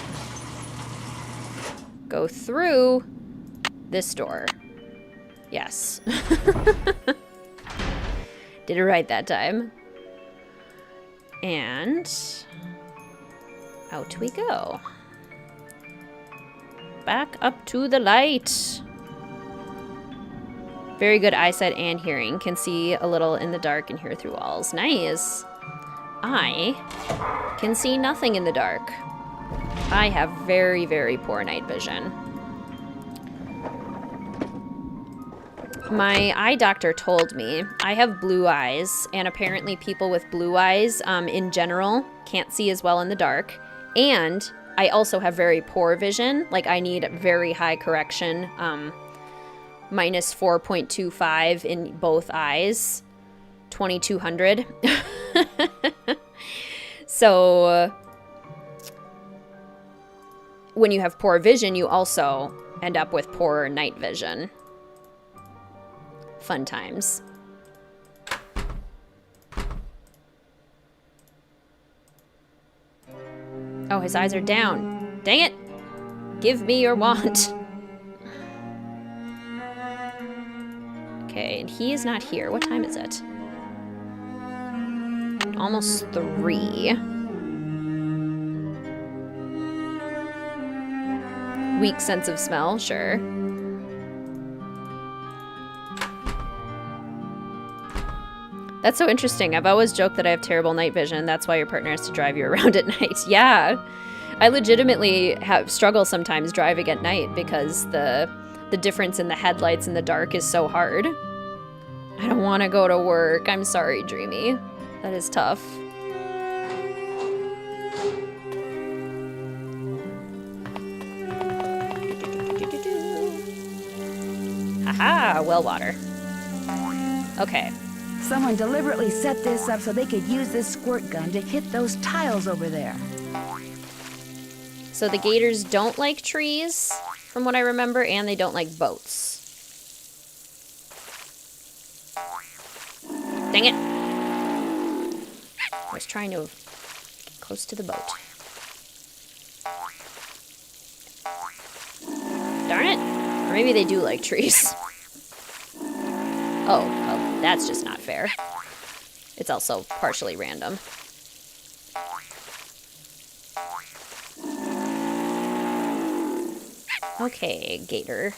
[SPEAKER 1] Go through this door. Yes. Did it right that time. And out we go. Back up to the light. Very good eyesight and hearing. Can see a little in the dark and hear through walls. Nice. I can see nothing in the dark. I have very, very poor night vision. My eye doctor told me I have blue eyes, and apparently people with blue eyes in general can't see as well in the dark. And I also have very poor vision. Like, I need very high correction, minus 4.25 in both eyes, 2200. So when you have poor vision, you also end up with poor night vision. Fun times. Oh, his eyes are down. Dang it! Give me your wand. Okay, and he is not here. What time is it? Almost 3. Weak sense of smell, sure. That's so interesting. I've always joked that I have terrible night vision. That's why your partner has to drive you around at night. Yeah. I legitimately struggle sometimes driving at night because the difference in the headlights in the dark is so hard. I don't want to go to work. I'm sorry, Dreamy. That is tough. Haha, well water. Okay.
[SPEAKER 2] Someone deliberately set this up so they could use this squirt gun to hit those tiles over there.
[SPEAKER 1] So the gators don't like trees, from what I remember, and they don't like boats. Dang it! I was trying to get close to the boat. Darn it! Or maybe they do like trees. Oh, well, that's just not fair. It's also partially random. Okay, gator.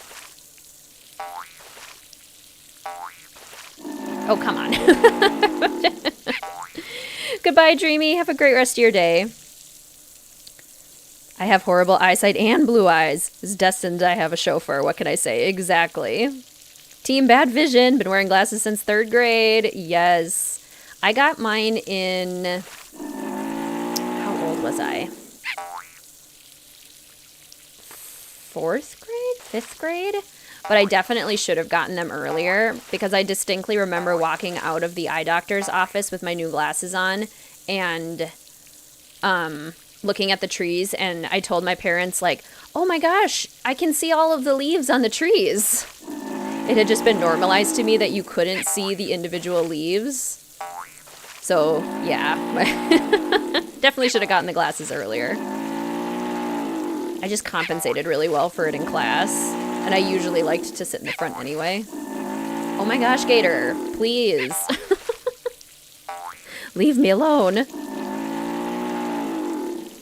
[SPEAKER 1] Oh, come on. Goodbye, Dreamy. Have a great rest of your day. I have horrible eyesight and blue eyes. It's destined I have a chauffeur. What can I say? Exactly. Team Bad Vision. Been wearing glasses since 3rd grade. Yes. I got mine in... How old was I? 4th grade? 5th grade? But I definitely should have gotten them earlier because I distinctly remember walking out of the eye doctor's office with my new glasses on and looking at the trees, and I told my parents, like, oh my gosh, I can see all of the leaves on the trees. It had just been normalized to me that you couldn't see the individual leaves. So, yeah. Definitely should have gotten the glasses earlier. I just compensated really well for it in class. And I usually liked to sit in the front anyway. Oh my gosh, Gator. Please. Leave me alone.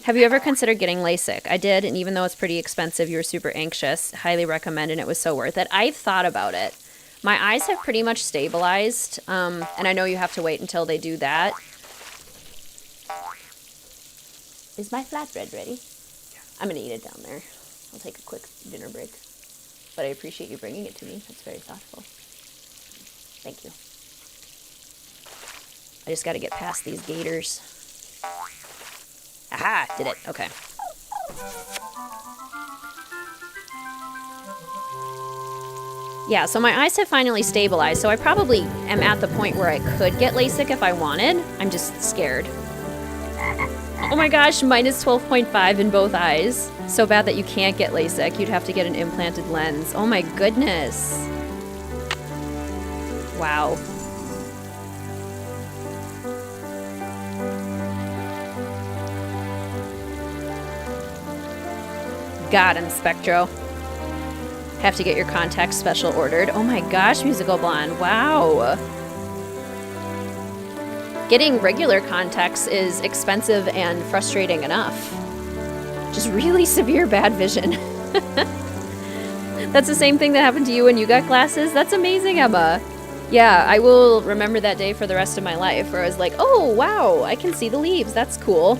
[SPEAKER 1] Have you ever considered getting LASIK? I did, and even though it's pretty expensive, you were super anxious. Highly recommend, and it was so worth it. I've thought about it. My eyes have pretty much stabilized, and I know you have to wait until they do that. Is my flatbread ready? Yeah. I'm going to eat it down there. I'll take a quick dinner break. But I appreciate you bringing it to me. That's very thoughtful. Thank you. I just got to get past these gators. Aha! Did it. Okay. Yeah, so my eyes have finally stabilized, so I probably am at the point where I could get LASIK if I wanted. I'm just scared. Oh my gosh, minus 12.5 in both eyes. So bad that you can't get LASIK. You'd have to get an implanted lens. Oh my goodness. Wow. Got him, Spectro. Have to get your contacts special ordered. Oh my gosh, Musical Blonde. Wow. Getting regular contacts is expensive and frustrating enough. Just really severe bad vision. That's the same thing that happened to you when you got glasses? That's amazing, Emma. Yeah, I will remember that day for the rest of my life where I was like, oh, wow, I can see the leaves. That's cool.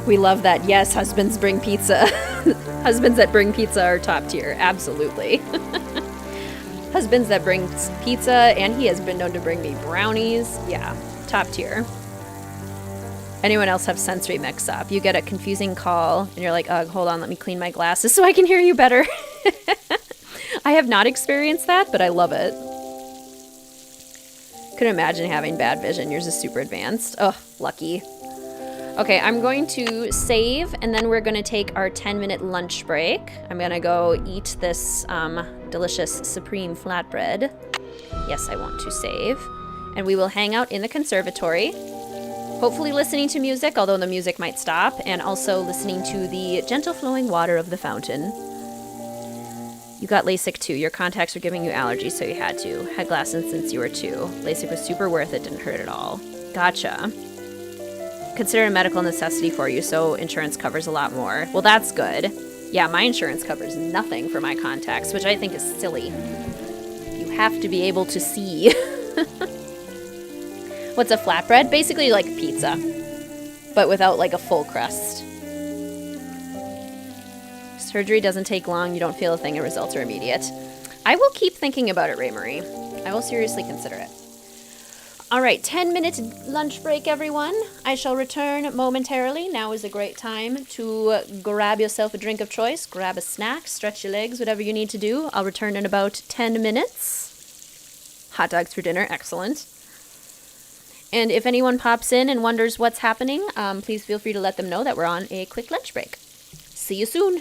[SPEAKER 1] We love that. Yes, husbands bring pizza. Husbands that bring pizza are top tier. Absolutely. Husbands that bring pizza, and he has been known to bring me brownies. Yeah, top tier. Anyone else have sensory mix-up? You get a confusing call, and you're like, hold on, let me clean my glasses so I can hear you better. I have not experienced that, but I love it. Couldn't imagine having bad vision. Yours is super advanced. Ugh, lucky. Okay, I'm going to save, and then we're going to take our 10-minute lunch break. I'm going to go eat this delicious supreme flatbread. Yes, I want to save. And we will hang out in the conservatory. Hopefully listening to music, although the music might stop, and also listening to the gentle flowing water of the fountain. You got LASIK too. Your contacts were giving you allergies, so you had to. Had glasses since you were 2. LASIK was super worth it, didn't hurt at all. Gotcha. Consider a medical necessity for you, so insurance covers a lot more. Well, that's good. Yeah, my insurance covers nothing for my contacts, which I think is silly. You have to be able to see. What's a flatbread? Basically like pizza, but without like a full crust. Surgery doesn't take long. You don't feel a thing and results are immediate. I will keep thinking about it, Ray Marie. I will seriously consider it. All right, 10-minute lunch break, everyone. I shall return momentarily. Now is a great time to grab yourself a drink of choice, grab a snack, stretch your legs, whatever you need to do. I'll return in about 10 minutes. Hot dogs for dinner, excellent. And if anyone pops in and wonders what's happening, please feel free to let them know that we're on a quick lunch break. See you soon.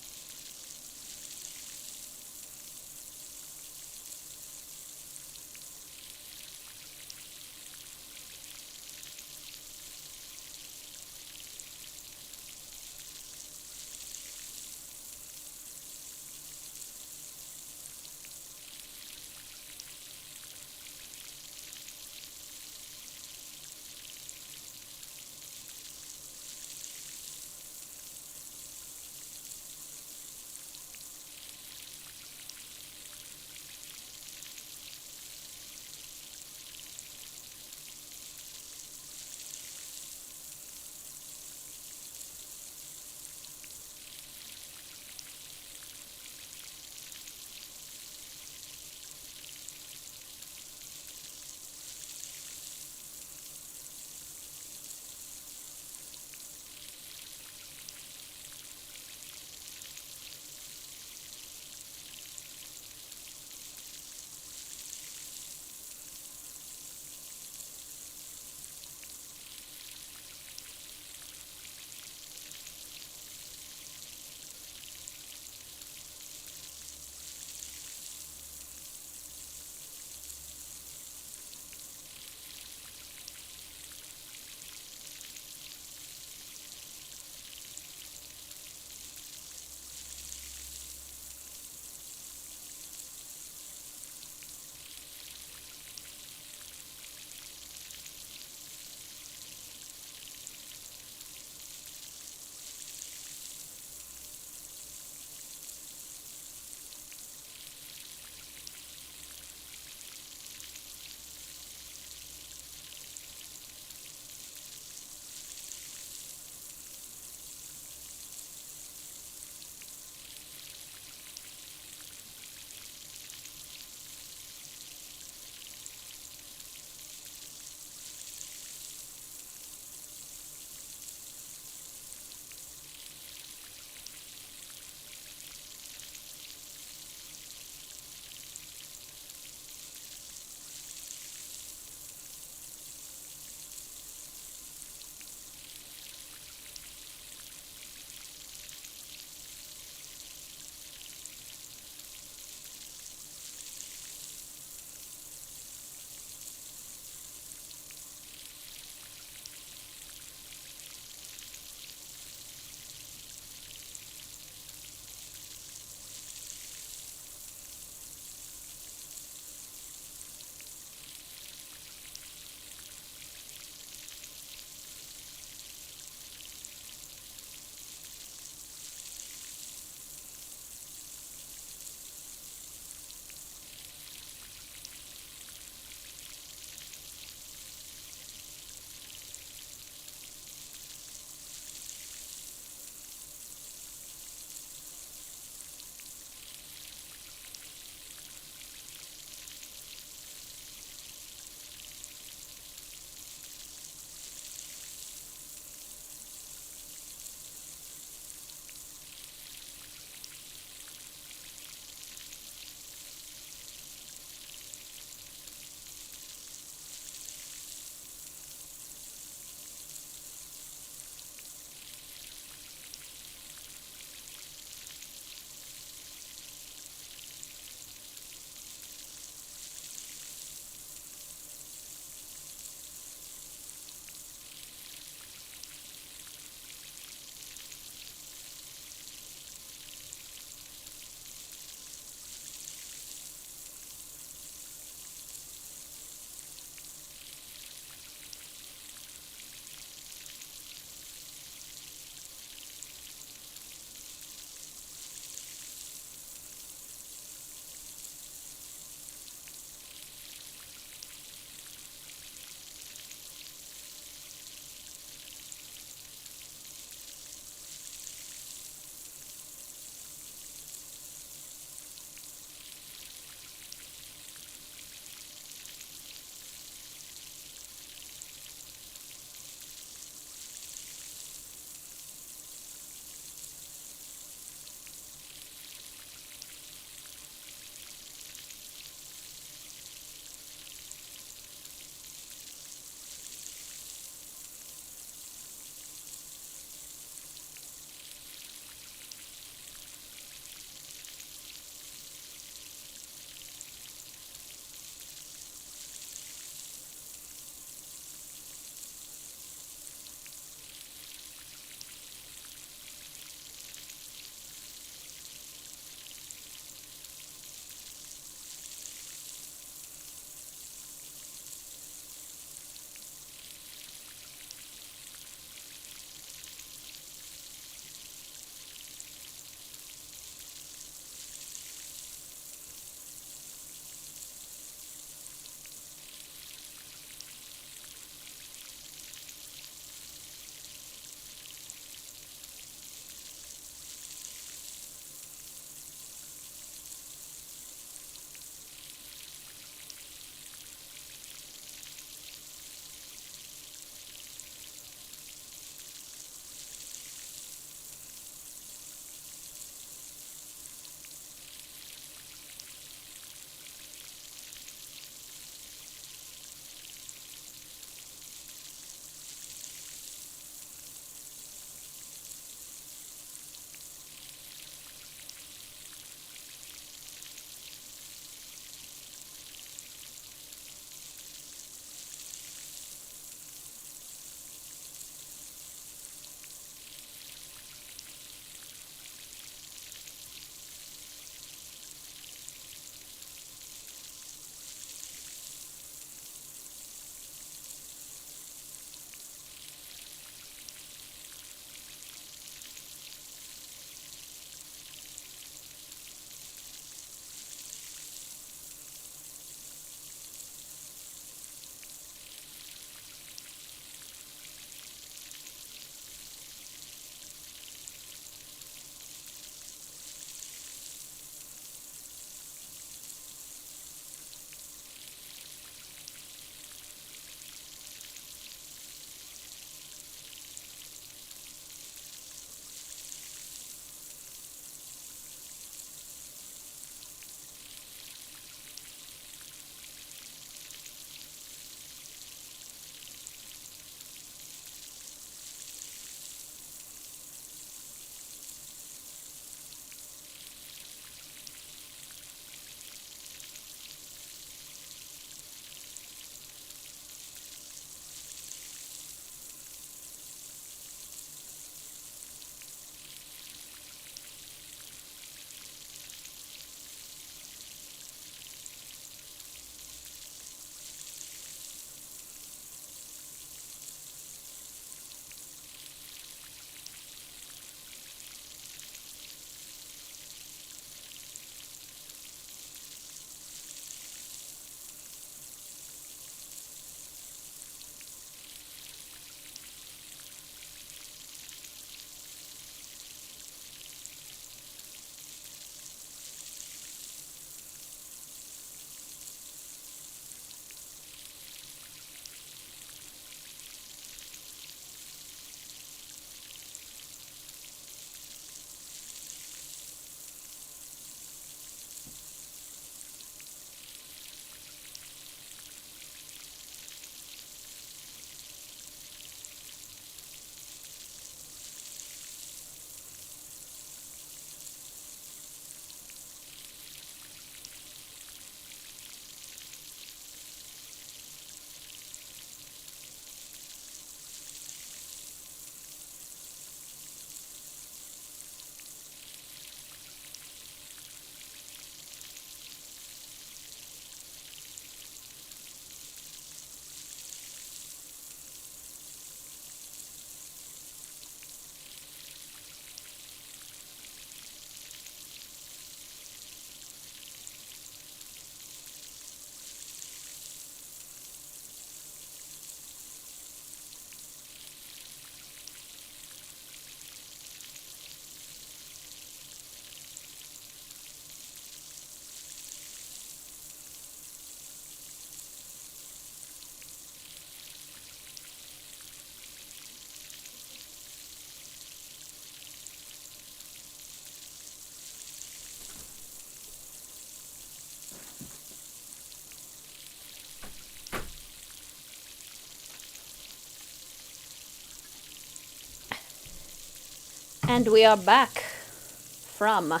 [SPEAKER 1] And we are back from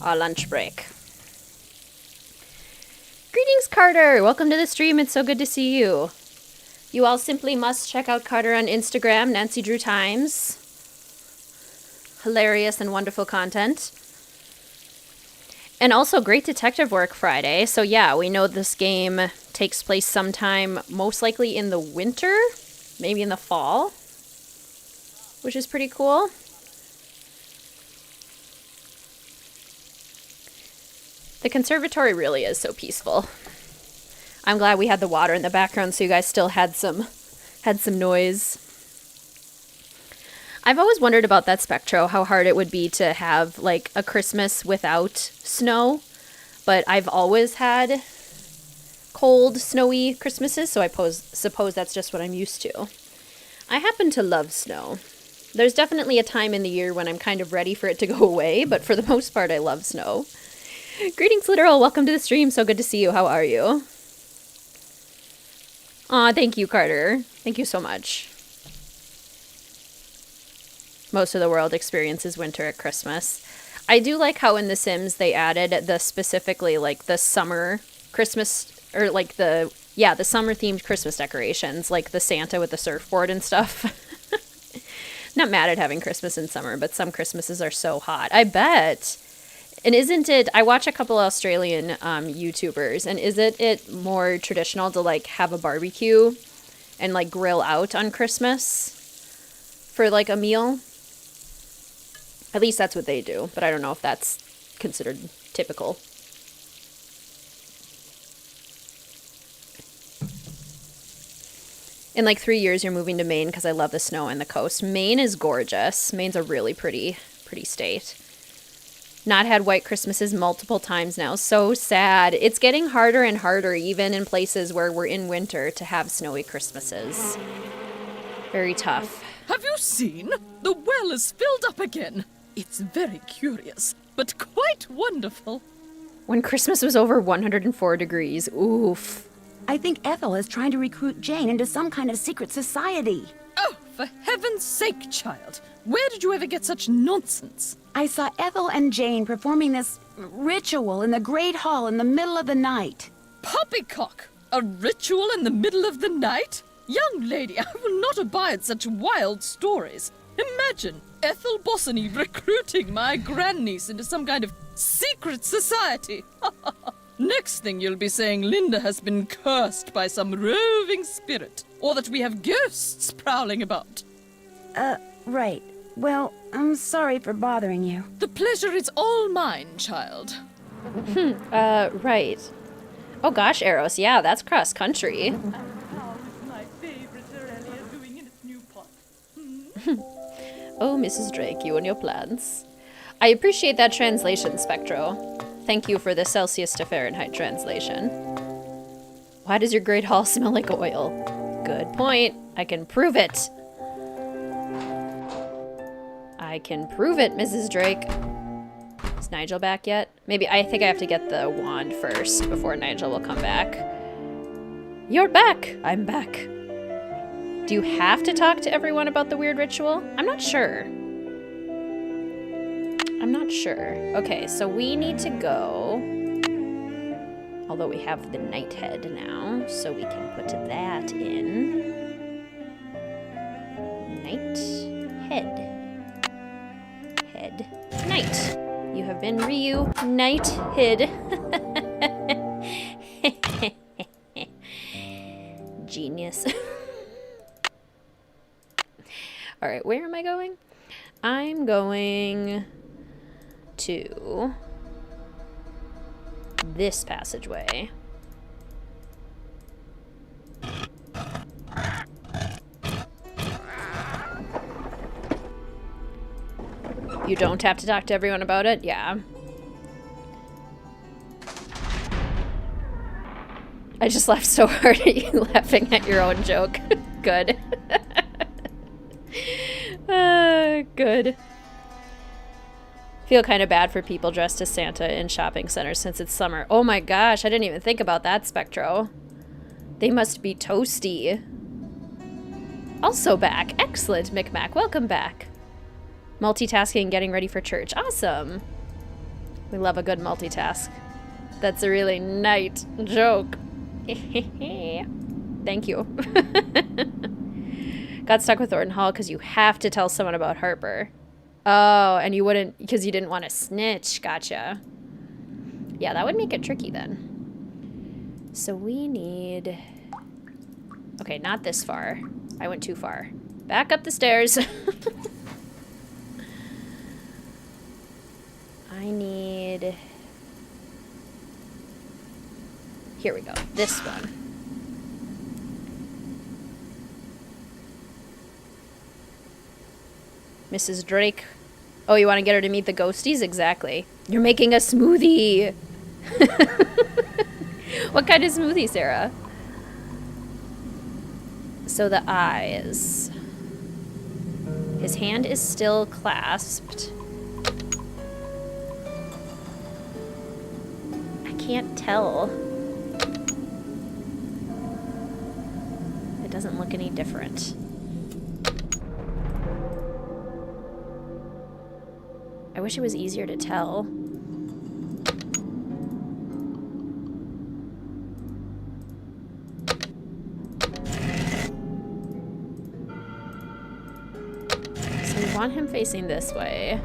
[SPEAKER 1] our lunch break. Greetings, Carter! Welcome to the stream. It's so good to see you. You all simply must check out Carter on Instagram, Nancy Drew Times. Hilarious and wonderful content. And also great detective work Friday. So yeah, we know this game takes place sometime most likely in the winter, maybe in the fall, which is pretty cool. The conservatory really is so peaceful. I'm glad we had the water in the background so you guys still had some noise. I've always wondered about that, Spectro, how hard it would be to have like a Christmas without snow. But I've always had cold, snowy Christmases, so I suppose that's just what I'm used to. I happen to love snow. There's definitely a time in the year when I'm kind of ready for it to go away, but for the most part I love snow. Greetings, Literal. Welcome to the stream. So good to see you. How are you? Aw, thank you, Carter. Thank you so much. Most of the world experiences winter at Christmas. I do like how in The Sims they added the specifically like the summer Christmas, or like the summer themed Christmas decorations, like the Santa with the surfboard and stuff. Not mad at having Christmas in summer, but some Christmases are so hot. I bet. And isn't it, I watch a couple Australian YouTubers, and isn't it more traditional to like have a barbecue and like grill out on Christmas for like a meal? At least that's what they do, but I don't know if that's considered typical. In like 3 years, you're moving to Maine because I love the snow and the coast. Maine is gorgeous. Maine's a really pretty state. Not had white Christmases multiple times now. So sad. It's getting harder and harder, even in places where we're in winter, to have snowy Christmases. Very tough.
[SPEAKER 3] Have you seen? The well is filled up again. It's very curious, but quite wonderful.
[SPEAKER 1] When Christmas was over 104 degrees. Oof.
[SPEAKER 2] I think Ethel is trying to recruit Jane into some kind of secret society.
[SPEAKER 3] Oh, for heaven's sake, child. Where did you ever get such nonsense?
[SPEAKER 2] I saw Ethel and Jane performing this ritual in the Great Hall in the middle of the night.
[SPEAKER 3] Poppycock! A ritual in the middle of the night? Young lady, I will not abide such wild stories. Imagine Ethel Bossany recruiting my grandniece into some kind of secret society. Next thing you'll be saying Linda has been cursed by some roving spirit, or that we have ghosts prowling about.
[SPEAKER 2] Right. Well, I'm sorry for bothering you.
[SPEAKER 3] The pleasure is all mine, child.
[SPEAKER 1] Right. Oh gosh, Eros, yeah, that's cross country.
[SPEAKER 3] My favorite Aurelia doing in its new pot.
[SPEAKER 1] Oh, Mrs. Drake, you and your plans. I appreciate that translation, Spectro. Thank you for the Celsius to Fahrenheit translation. Why does your Great Hall smell like oil? Good point. I can prove it. I can prove it, Mrs. Drake. Is Nigel back yet? Maybe, I think I have to get the wand first before Nigel will come back. You're back! I'm back. Do you have to talk to everyone about the weird ritual? I'm not sure. I'm not sure. Okay, so we need to go. Although we have the Nighthead now, so we can put that in. Nighthead. Head. Night. You have been reunited. Genius. Alright, where am I going? I'm going to this passageway. You don't have to talk to everyone about it? Yeah. I just laughed so hard at you laughing at your own joke. Good. Good. Feel kind of bad for people dressed as Santa in shopping centers since it's summer. Oh my gosh, I didn't even think about that, Spectro. They must be toasty. Also back. Excellent, Micmac. Welcome back. Multitasking and getting ready for church. Awesome. We love a good multitask. That's a really nice joke. Thank you. Got stuck with Thornton Hall because you have to tell someone about Harper. Oh, and you wouldn't, because you didn't want to snitch. Gotcha. Yeah, that would make it tricky then. So we need... Okay, not this far. I went too far. Back up the stairs. I need... Here we go. This one. Mrs. Drake. Oh, you want to get her to meet the ghosties? Exactly. You're making a smoothie. What kind of smoothie, Sarah? So the eyes. His hand is still clasped. I can't tell. It doesn't look any different. I wish it was easier to tell. So we want him facing this way,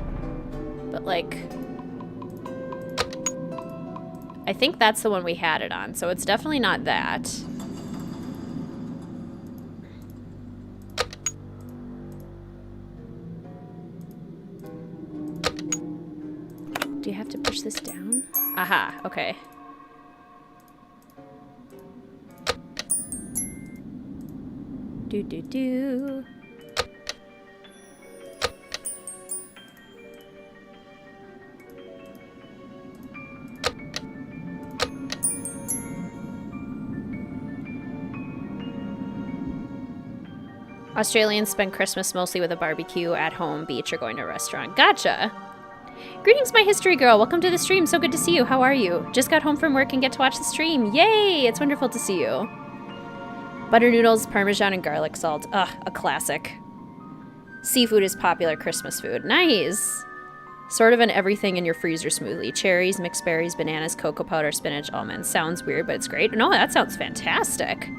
[SPEAKER 1] but like, I think that's the one we had it on, so it's definitely not that. Do you have to push this down? Aha, okay. Do. Australians spend Christmas mostly with a barbecue, at home, beach, or going to a restaurant. Gotcha. Greetings, my history girl. Welcome to the stream. So good to see you. How are you? Just got home from work and get to watch the stream. Yay! It's wonderful to see you. Butter noodles, Parmesan, and garlic salt. Ugh, a classic. Seafood is popular Christmas food. Nice! Sort of an everything in your freezer smoothie. Cherries, mixed berries, bananas, cocoa powder, spinach, almonds. Sounds weird, but it's great. No, that sounds fantastic.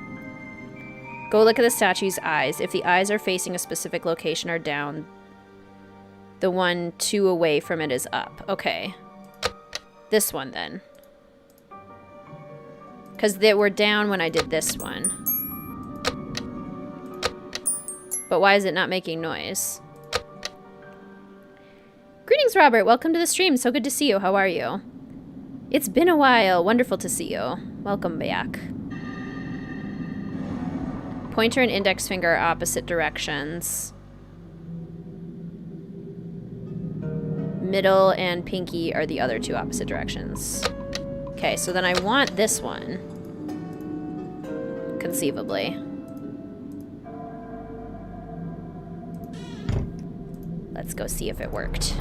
[SPEAKER 1] Go look at the statue's eyes. If the eyes are facing a specific location or down, the one 2 away from it is up. Okay. This one, then. Because they were down when I did this one. But why is it not making noise? Greetings, Robert. Welcome to the stream. So good to see you. How are you? It's been a while. Wonderful to see you. Welcome back. Pointer and index finger are opposite directions. Middle and pinky are the other 2 opposite directions. Okay, so then I want this one. Conceivably. Let's go see if it worked.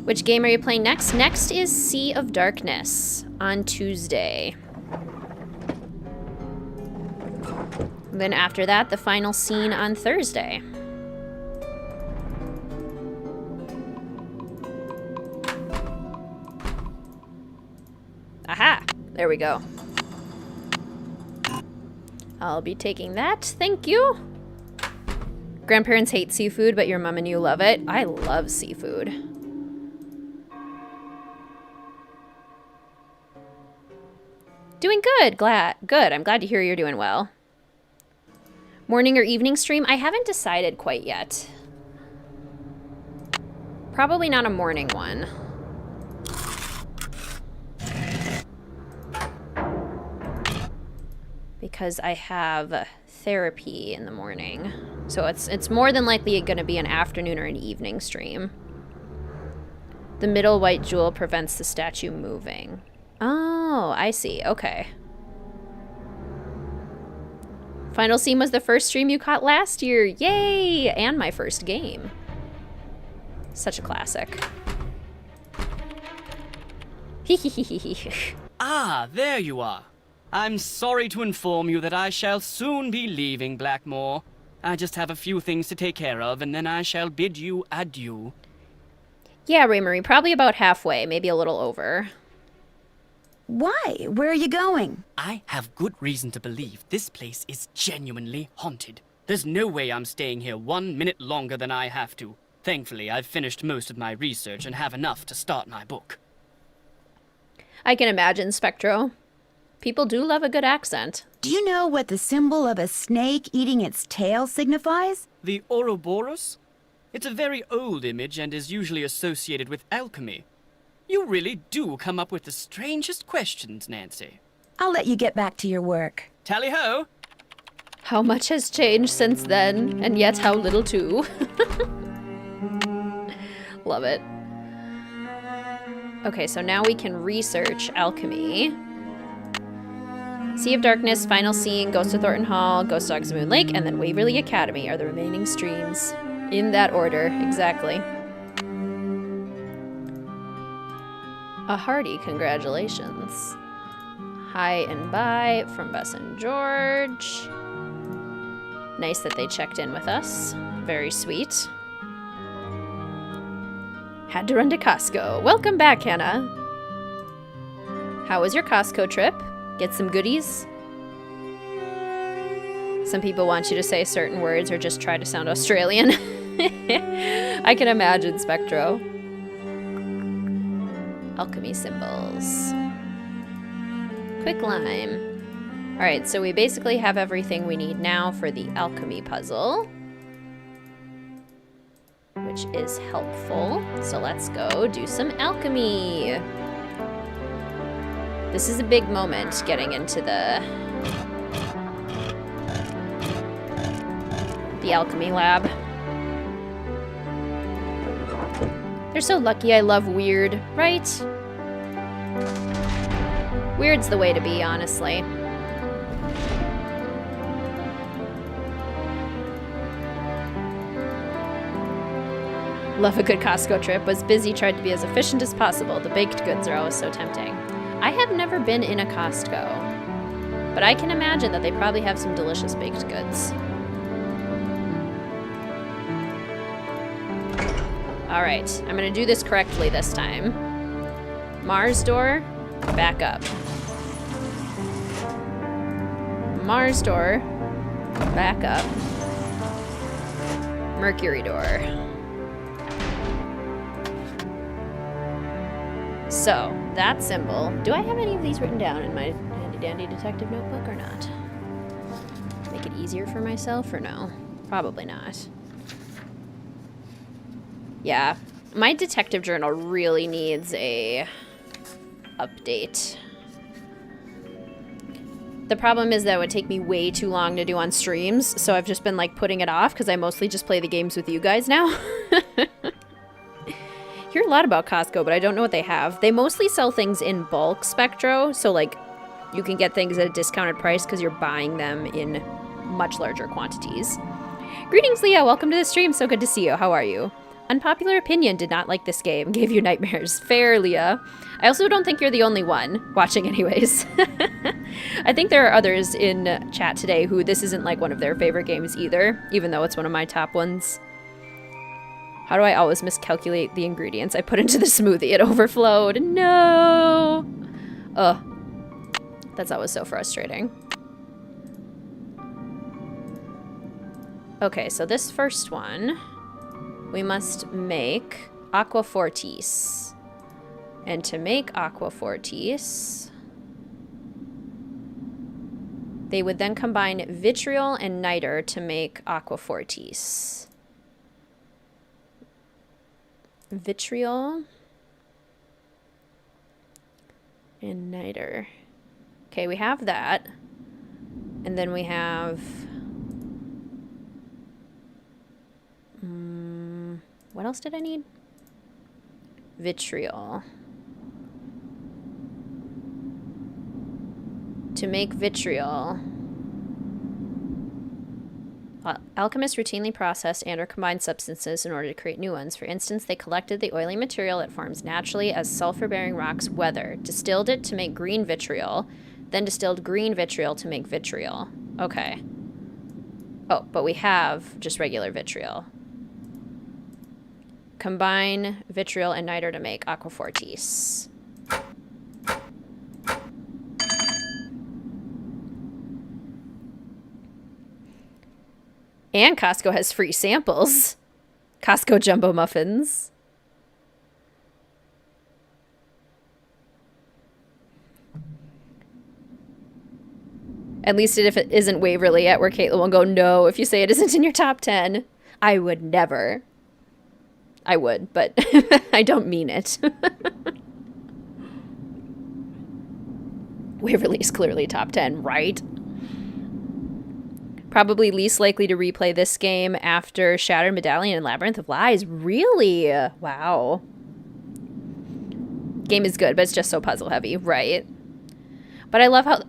[SPEAKER 1] Which game are you playing next? Next is Sea of Darkness on Tuesday. Then after that, the final scene on Thursday. Aha! There we go. I'll be taking that. Thank you. Grandparents hate seafood, but your mom and you love it. I love seafood. Doing good. Good. I'm glad to hear you're doing well. Morning or evening stream? I haven't decided quite yet. Probably not a morning one. Because I have therapy in the morning. So it's more than likely going to be an afternoon or an evening stream. The middle white jewel prevents the statue moving. Oh, I see. Okay. Final scene was the first stream you caught last year. Yay! And my first game. Such a classic.
[SPEAKER 9] Ah, there you are. I'm sorry to inform you that I shall soon be leaving Blackmore. I just have a few things to take care of, and then I shall bid you adieu.
[SPEAKER 1] Yeah, Ray-Marie, probably about halfway, maybe a little over.
[SPEAKER 2] Why? Where are you going?
[SPEAKER 9] I have good reason to believe this place is genuinely haunted. There's no way I'm staying here 1 minute longer than I have to. Thankfully, I've finished most of my research and have enough to start my book.
[SPEAKER 1] I can imagine, Spectro. People do love a good accent.
[SPEAKER 2] Do you know what the symbol of a snake eating its tail signifies?
[SPEAKER 9] The Ouroboros? It's a very old image and is usually associated with alchemy. You really do come up with the strangest questions, Nancy.
[SPEAKER 2] I'll let you get back to your work.
[SPEAKER 9] Tally-ho!
[SPEAKER 1] How much has changed since then, and yet how little too. Love it. Okay, so now we can research alchemy. Sea of Darkness, Final Scene, Ghost of Thornton Hall, Ghost Dogs of Moon Lake, and then Waverly Academy are the remaining streams. In that order, exactly. A hearty congratulations. Hi and bye from Bess and George. Nice that they checked in with us. Very sweet. Had to run to Costco. Welcome back, Hannah. How was your Costco trip? Get some goodies? Some people want you to say certain words or just try to sound Australian. I can imagine, Spectro. Alchemy symbols. Quicklime. Alright, so we basically have everything we need now for the alchemy puzzle, which is helpful. So let's go do some alchemy. This is a big moment getting into the alchemy lab. They're so lucky I love weird, right? Weird's the way to be, honestly. Love a good Costco trip. Was busy, tried to be as efficient as possible. The baked goods are always so tempting. I have never been in a Costco, but I can imagine that they probably have some delicious baked goods. Alright, I'm gonna do this correctly this time. Mars door, back up. Mars door, back up. Mercury door. So, that symbol. Do I have any of these written down in my handy-dandy detective notebook or not? Make it easier for myself or no? Probably not. Yeah, my detective journal really needs a update. The problem is that it would take me way too long to do on streams, so I've just been like putting it off because I mostly just play the games with you guys now. Hear a lot about Costco, but I don't know what they have. They mostly sell things in bulk, Spectro, so like you can get things at a discounted price because you're buying them in much larger quantities. Greetings, Leah. Welcome to the stream. So good to see you. How are you? Unpopular opinion, did not like this game. Gave you nightmares. Fair, Leah. I also don't think you're the only one watching anyways. I think there are others in chat today who this isn't like one of their favorite games either, even though it's one of my top ones. How do I always miscalculate the ingredients I put into the smoothie? It overflowed. No! Ugh. That's always so frustrating. Okay, so this first one, we must make Aqua Fortis. And to make Aqua Fortis, they would then combine vitriol and niter to make Aqua Fortis. Vitriol and niter. Okay, we have that. And then we have... what else did I need? Vitriol. To make vitriol, alchemists routinely process and or combine substances in order to create new ones. For instance, they collected the oily material that forms naturally as sulfur-bearing rocks weather, distilled it to make green vitriol, then distilled green vitriol to make vitriol. Okay. Oh, but we have just regular vitriol. Combine vitriol and niter to make aquafortis. And Costco has free samples. Costco jumbo muffins. At least if it isn't Waverly yet, where Caitlin will go, no, if you say it isn't in your top 10. I would never. I would, but I don't mean it. Waverly's clearly top 10, right? Probably least likely to replay this game after Shattered Medallion and Labyrinth of Lies. Really? Wow. Game is good, but it's just so puzzle heavy, right? But I love how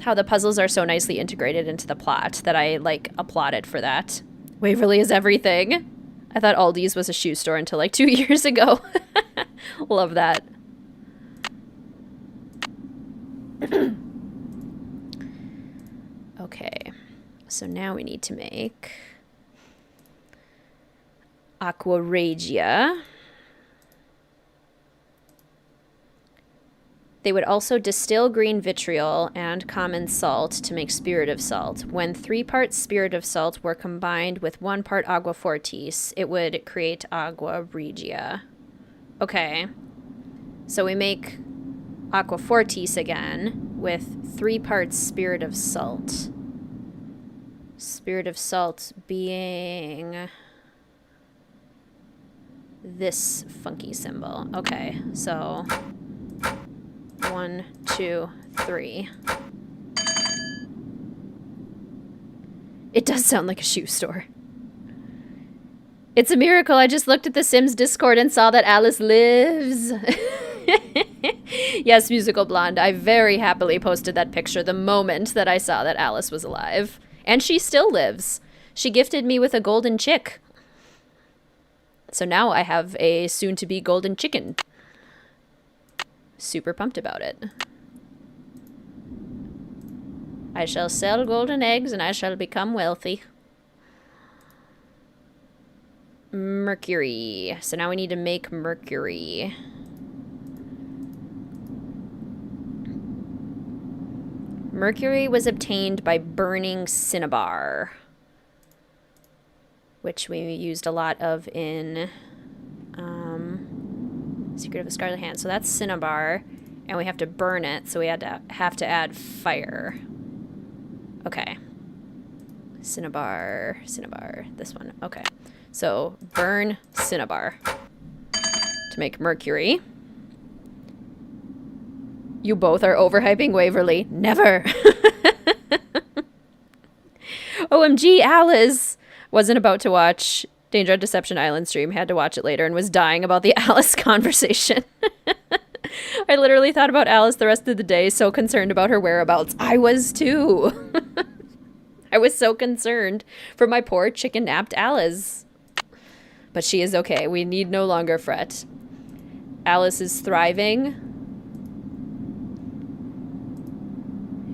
[SPEAKER 1] how the puzzles are so nicely integrated into the plot that I, like, applauded for that. Waverly is everything. I thought Aldi's was a shoe store until, like, 2 years ago. Love that. Okay. So now we need to make Aqua Regia. They would also distill green vitriol and common salt to make spirit of salt. When 3 parts spirit of salt were combined with 1 part agua fortis, it would create Aqua Regia. Okay. So we make Aqua Fortis again with 3 parts spirit of salt. Spirit of salt being this funky symbol. Okay, so 1, 2, 3. It does sound like a shoe store. It's a miracle. I just looked at the Sims Discord and saw that Alice lives. Yes, Musical Blonde. I very happily posted that picture the moment that I saw that Alice was alive. And she still lives. She gifted me with a golden chick. So now I have a soon-to-be golden chicken. Super pumped about it. I shall sell golden eggs and I shall become wealthy. Mercury. So now we need to make mercury. Mercury was obtained by burning cinnabar, which we used a lot of in Secret of a Scarlet Hand. So that's cinnabar, and we have to burn it, so we have to add fire. Okay. Cinnabar, this one. Okay. So burn cinnabar to make mercury. You both are overhyping Waverly. Never. OMG, Alice wasn't about to watch Danger on Deception Island stream, had to watch it later and was dying about the Alice conversation. I literally thought about Alice the rest of the day, so concerned about her whereabouts. I was too. I was so concerned for my poor chicken-napped Alice. But she is okay. We need no longer fret. Alice is thriving.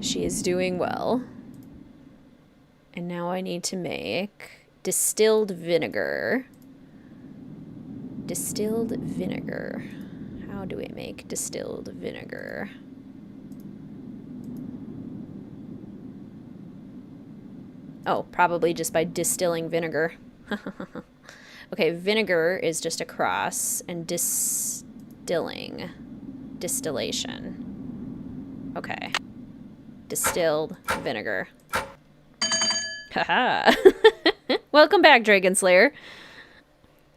[SPEAKER 1] She is doing well. And now I need to make distilled vinegar. Distilled vinegar. How do we make distilled vinegar? Oh, probably just by distilling vinegar. Okay, vinegar is just a cross, and distillation. Okay. Distilled vinegar. Haha. Welcome back, Dragon Slayer.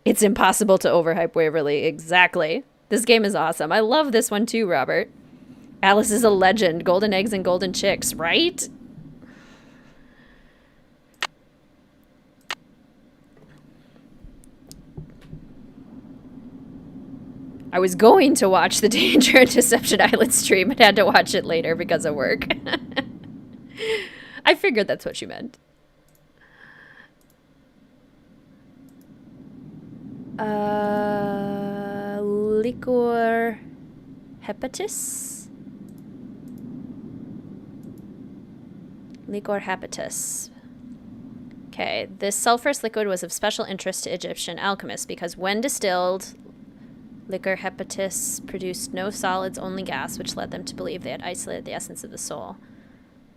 [SPEAKER 1] It's impossible to overhype Waverly. Exactly. This game is awesome. I love this one too, Robert. Alice is a legend. Golden eggs and golden chicks, right? I was going to watch the Danger and Deception Island stream, but had to watch it later because of work. I figured that's what you meant. Liquor hepatis? Liquor habitus. Okay, this sulfurous liquid was of special interest to Egyptian alchemists because when distilled, liquor habitus produced no solids, only gas, which led them to believe they had isolated the essence of the soul.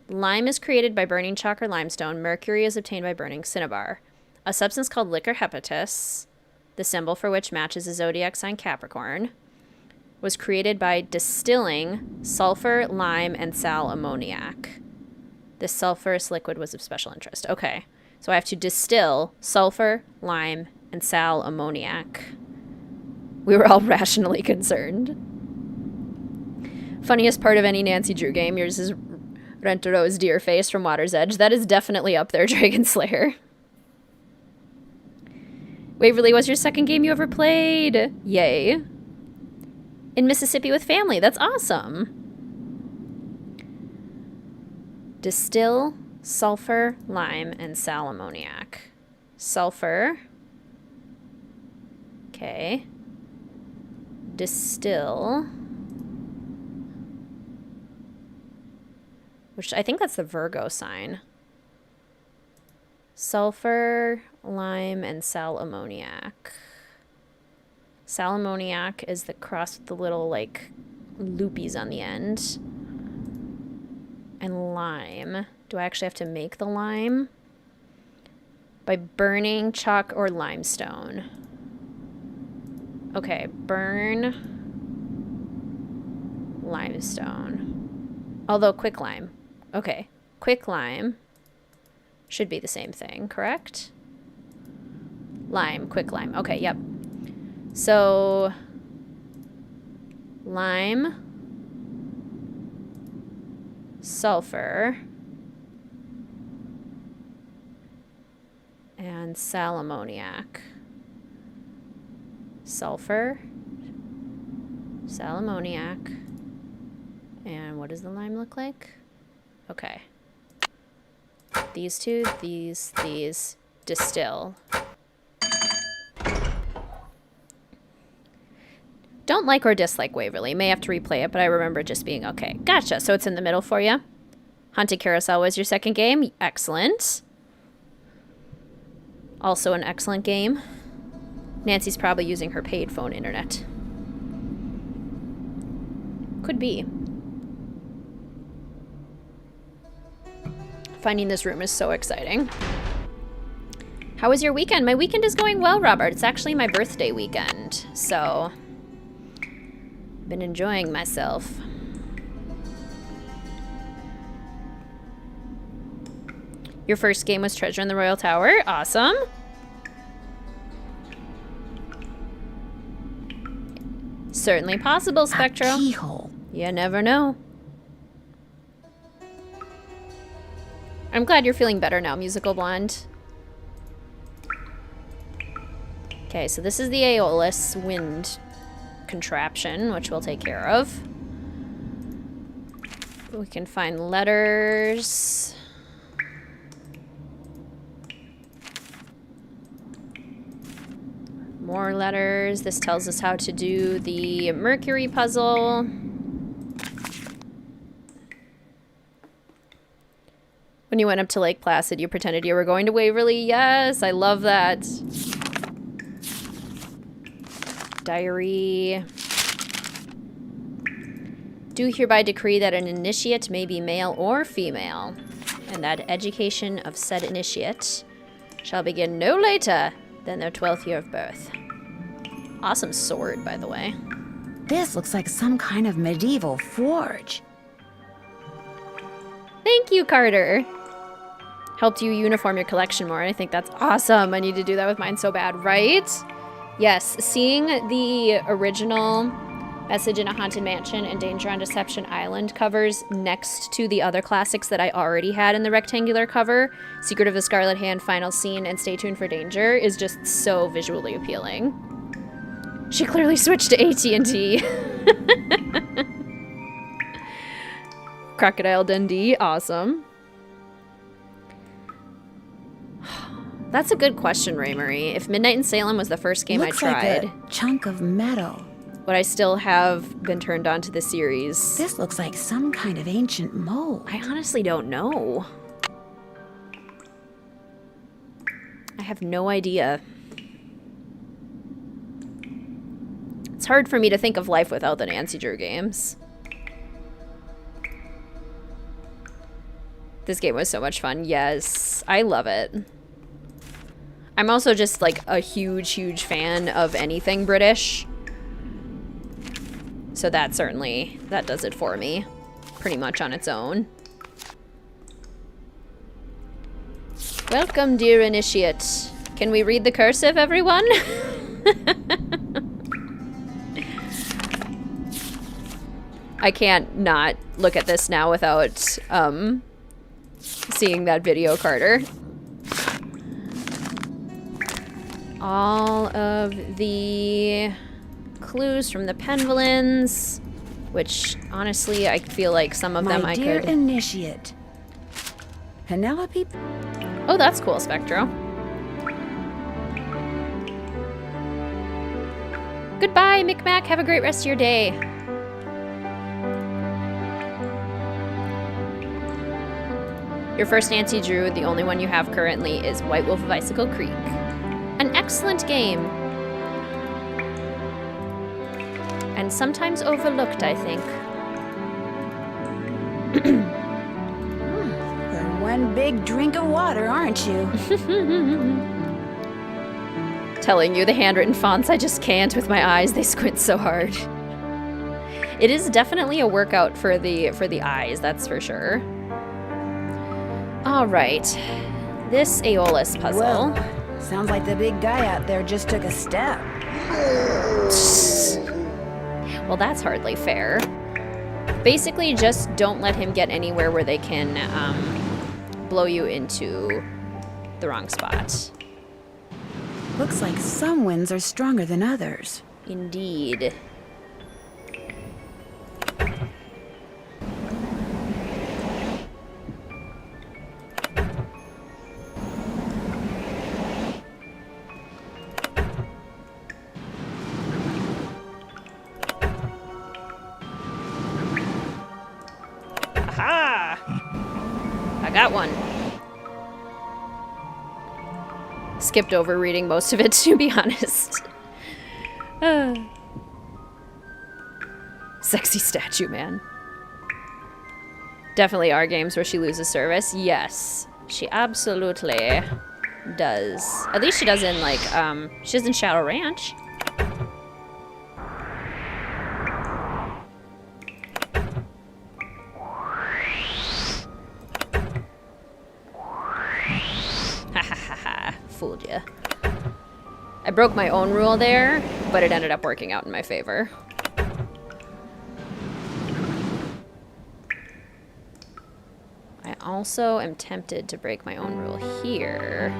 [SPEAKER 1] Lime is created by burning chalk or limestone. Mercury is obtained by burning cinnabar. A substance called liquor habitus, the symbol for which matches the zodiac sign Capricorn, was created by distilling sulfur, lime, and sal ammoniac. This sulfurous liquid was of special interest. Okay, so I have to distill sulfur, lime, and sal ammoniac. We were all rationally concerned. Funniest part of any Nancy Drew game, yours is Rentero's deer face from Water's Edge. That is definitely up there, Dragon Slayer. Waverly, what's your second game you ever played? Yay. In Mississippi with family. That's awesome. Distill sulfur, lime, and sal ammoniac. Sulfur. Okay. Distill. Which I think that's the Virgo sign. Sulfur, lime, and sal ammoniac. Sal ammoniac is the cross with the little, like, loopies on the end. And lime. Do I actually have to make the lime? By burning chalk or limestone. Okay, burn limestone. Although quick lime. Okay, quick lime should be the same thing, correct? Lime, quick lime. Okay, yep. So, lime, sulfur, and sal ammoniac. Sulfur, sal ammoniac, and what does the lime look like? Okay. These two, these, distill. Don't like or dislike Waverly. May have to replay it, but I remember it just being okay. Gotcha. So it's in the middle for you. Haunted Carousel was your second game. Excellent. Also an excellent game. Nancy's probably using her paid phone internet. Could be. Finding this room is so exciting. How was your weekend? My weekend is going well, Robert. It's actually my birthday weekend, so been enjoying myself. Your first game was Treasure in the Royal Tower. Awesome. Certainly possible, Spectro.
[SPEAKER 2] A keyhole.
[SPEAKER 1] You never know. I'm glad you're feeling better now, Musical Blonde. Okay, so this is the Aeolus wind contraption, which we'll take care of. We can find letters. More letters. This tells us how to do the Mercury puzzle. When you went up to Lake Placid, you pretended you were going to Waverly. Yes, I love that. Diary. Do hereby decree that an initiate may be male or female, and that education of said initiate shall begin no later than their 12th year of birth. Awesome sword, by the way.
[SPEAKER 2] This looks like some kind of medieval forge.
[SPEAKER 1] Thank you, Carter. Helped you uniform your collection more. I think that's awesome. I need to do that with mine so bad, right? Yes, seeing the original Message in a Haunted Mansion and Danger on Deception Island covers next to the other classics that I already had in the rectangular cover, Secret of the Scarlet Hand, Final Scene, and Stay Tuned for Danger, is just so visually appealing. She clearly switched to AT&T. Crocodile Dundee, awesome. That's a good question, Ray Marie. If Midnight in Salem was the first game I tried,
[SPEAKER 2] like a chunk of metal.
[SPEAKER 1] Would I still have been turned on to the series?
[SPEAKER 2] This looks like some kind of ancient mold.
[SPEAKER 1] I honestly don't know. I have no idea. It's hard for me to think of life without the Nancy Drew games. This game was so much fun. Yes, I love it. I'm also just like a huge, huge fan of anything British. So that certainly, that does it for me. Pretty much on its own. Welcome, dear initiate. Can we read the cursive, everyone? I can't not look at this now without seeing that video, Carter. All of the clues from the Penvillins, which honestly I feel like some of them I could...
[SPEAKER 2] My dear initiate, Penelope...
[SPEAKER 1] Oh, that's cool, Spectro. Goodbye, Micmac. Have a great rest of your day. Your first Nancy Drew, the only one you have currently, is White Wolf of Icicle Creek. An excellent game. And sometimes overlooked, I think.
[SPEAKER 2] You're one big drink of water, aren't you?
[SPEAKER 1] Telling you the handwritten fonts, I just can't with my eyes. They squint so hard. It is definitely a workout for the eyes, that's for sure. All right, this Aeolus puzzle.
[SPEAKER 2] Well, sounds like the big guy out there just took a step.
[SPEAKER 1] Well, that's hardly fair. Basically, just don't let him get anywhere where they can blow you into the wrong spot.
[SPEAKER 2] Looks like some winds are stronger than others.
[SPEAKER 1] Indeed. Aha! I got one. Skipped over reading most of it, to be honest. Sexy statue, man. Definitely are games where she loses service. Yes, she absolutely does. At least she does in, like, she does in Shadow Ranch. Fooled ya. I broke my own rule there, but it ended up working out in my favor. I also am tempted to break my own rule here,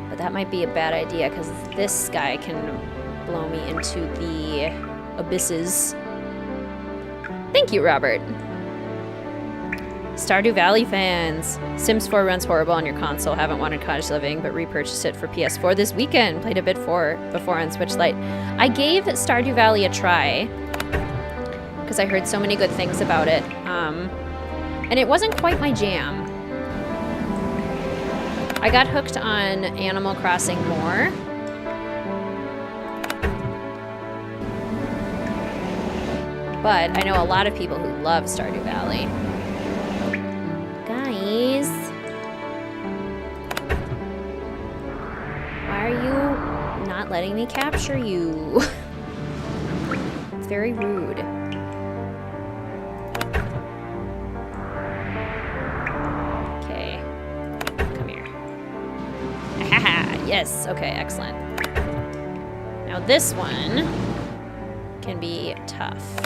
[SPEAKER 1] but that might be a bad idea because this guy can blow me into the abysses. Thank you, Robert. Stardew Valley fans. Sims 4 runs horrible on your console. Haven't wanted Cottage Living, but repurchased it for PS4 this weekend. Played a bit before on Switch Lite. I gave Stardew Valley a try because I heard so many good things about it. And it wasn't quite my jam. I got hooked on Animal Crossing more. But I know a lot of people who love Stardew Valley. Guys, why are you not letting me capture you? It's very rude. Okay, come here. Haha, yes, okay, excellent. Now this one can be tough.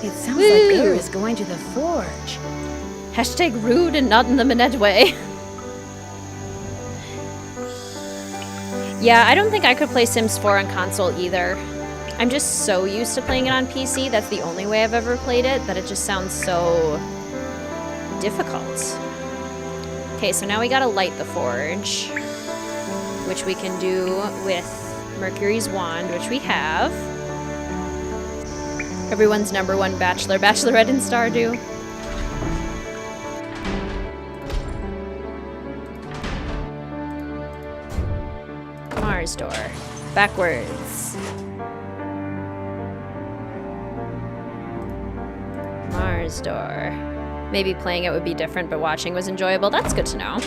[SPEAKER 2] It sounds like air is going to the forge.
[SPEAKER 1] Hashtag rude and not in the Manette way. Yeah, I don't think I could play Sims 4 on console either. I'm just so used to playing it on PC, that's the only way I've ever played it, that it just sounds so difficult. Okay, so now we gotta light the forge, which we can do with Mercury's wand, which we have. Everyone's #1 bachelor, bachelorette in Stardew. Mars door. Backwards. Mars door. Maybe playing it would be different, but watching was enjoyable. That's good to know.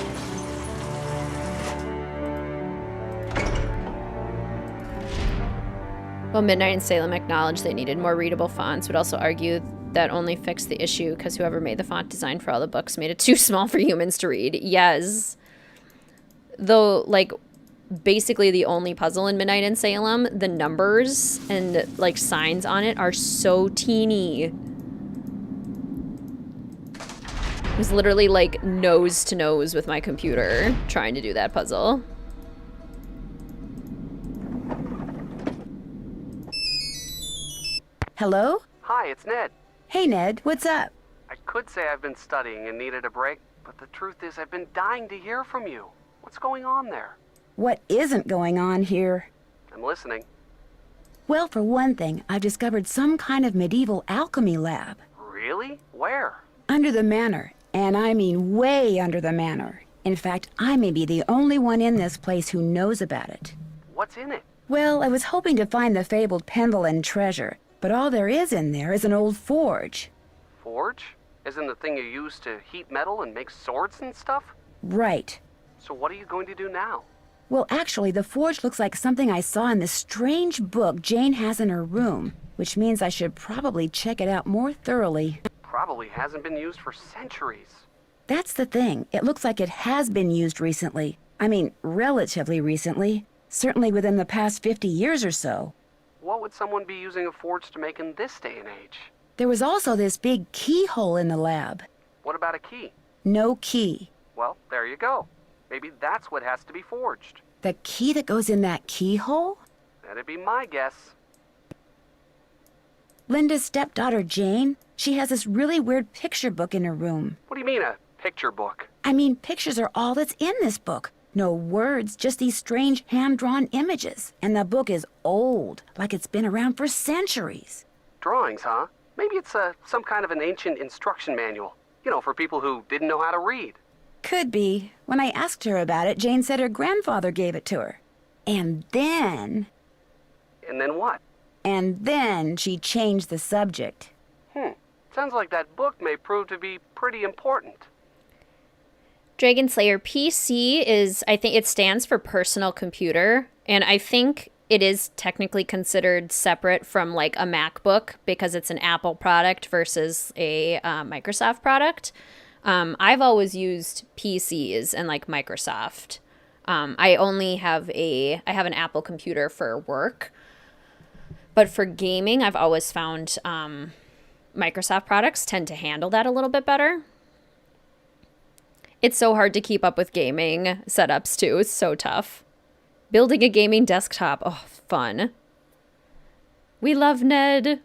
[SPEAKER 1] Well, Midnight and Salem acknowledged they needed more readable fonts, would also argue that only fixed the issue because whoever made the font design for all the books made it too small for humans to read. Yes. Though, like, basically the only puzzle in Midnight and Salem, the numbers and, like, signs on it are so teeny. I was literally, like, nose to nose with my computer trying to do that puzzle.
[SPEAKER 2] Hello?
[SPEAKER 14] Hi, it's Ned.
[SPEAKER 2] Hey, Ned, what's up?
[SPEAKER 14] I could say I've been studying and needed a break, but the truth is I've been dying to hear from you. What's going on there?
[SPEAKER 2] What isn't going on here?
[SPEAKER 14] I'm listening.
[SPEAKER 2] Well, for one thing, I've discovered some kind of medieval alchemy lab.
[SPEAKER 14] Really? Where?
[SPEAKER 2] Under the manor. And I mean way under the manor. In fact, I may be the only one in this place who knows about it.
[SPEAKER 14] What's in it?
[SPEAKER 2] Well, I was hoping to find the fabled Penvillin treasure, but all there is in there is an old forge.
[SPEAKER 14] Forge? Isn't the thing you use to heat metal and make swords and stuff?
[SPEAKER 2] Right.
[SPEAKER 14] So what are you going to do now?
[SPEAKER 2] Well, actually, the forge looks like something I saw in this strange book Jane has in her room, which means I should probably check it out more thoroughly.
[SPEAKER 14] Probably hasn't been used for centuries.
[SPEAKER 2] That's the thing. It looks like it has been used recently. I mean, relatively recently. Certainly within the past 50 years or so.
[SPEAKER 14] What would someone be using a forge to make in this day and age?
[SPEAKER 2] There was also this big keyhole in the lab.
[SPEAKER 14] What about a key?
[SPEAKER 2] No key.
[SPEAKER 14] Well, there you go. Maybe that's what has to be forged.
[SPEAKER 2] The key that goes in that keyhole?
[SPEAKER 14] That'd be my guess.
[SPEAKER 2] Linda's stepdaughter, Jane, she has this really weird picture book in her room.
[SPEAKER 14] What do you mean, a picture book?
[SPEAKER 2] I mean, pictures are all that's in this book. No words, just these strange hand-drawn images. And the book is old, like it's been around for centuries.
[SPEAKER 14] Drawings, huh? Maybe it's some kind of an ancient instruction manual. You know, for people who didn't know how to read.
[SPEAKER 2] Could be. When I asked her about it, Jane said her grandfather gave it to her. And then...
[SPEAKER 14] And then what?
[SPEAKER 2] And then she changed the subject.
[SPEAKER 14] Sounds like that book may prove to be pretty important.
[SPEAKER 1] Dragon Slayer PC is, I think it stands for personal computer, and I think it is technically considered separate from like a MacBook because it's an Apple product versus a Microsoft product. I've always used PCs and like Microsoft. I have an Apple computer for work, but for gaming, I've always found Microsoft products tend to handle that a little bit better. It's so hard to keep up with gaming setups too. It's so tough. Building a gaming desktop. Oh, fun. We love Ned.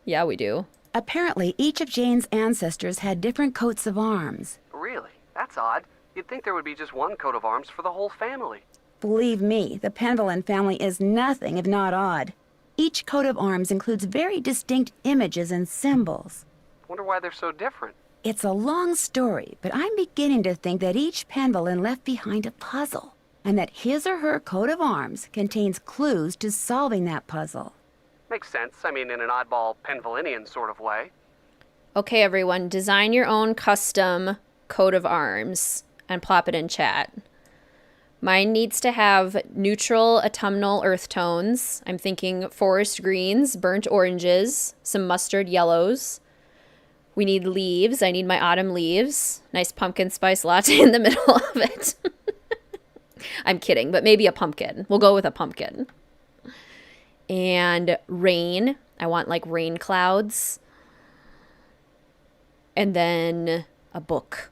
[SPEAKER 1] Yeah, we do.
[SPEAKER 2] Apparently, each of Jane's ancestors had different coats of arms.
[SPEAKER 14] Really? That's odd. You'd think there would be just one coat of arms for the whole family.
[SPEAKER 2] Believe me, the Penvillin family is nothing if not odd. Each coat of arms includes very distinct images and symbols.
[SPEAKER 14] Wonder why they're so different.
[SPEAKER 2] It's a long story, but I'm beginning to think that each Penvillin left behind a puzzle, and that his or her coat of arms contains clues to solving that puzzle.
[SPEAKER 14] Makes sense. I mean, in an oddball Penvillinian sort of way.
[SPEAKER 1] Okay, everyone, design your own custom coat of arms and plop it in chat. Mine needs to have neutral autumnal earth tones. I'm thinking forest greens, burnt oranges, some mustard yellows. We need leaves. I need my autumn leaves. Nice pumpkin spice latte in the middle of it. I'm kidding, but maybe a pumpkin. We'll go with a pumpkin. And rain. I want like rain clouds. And then a book.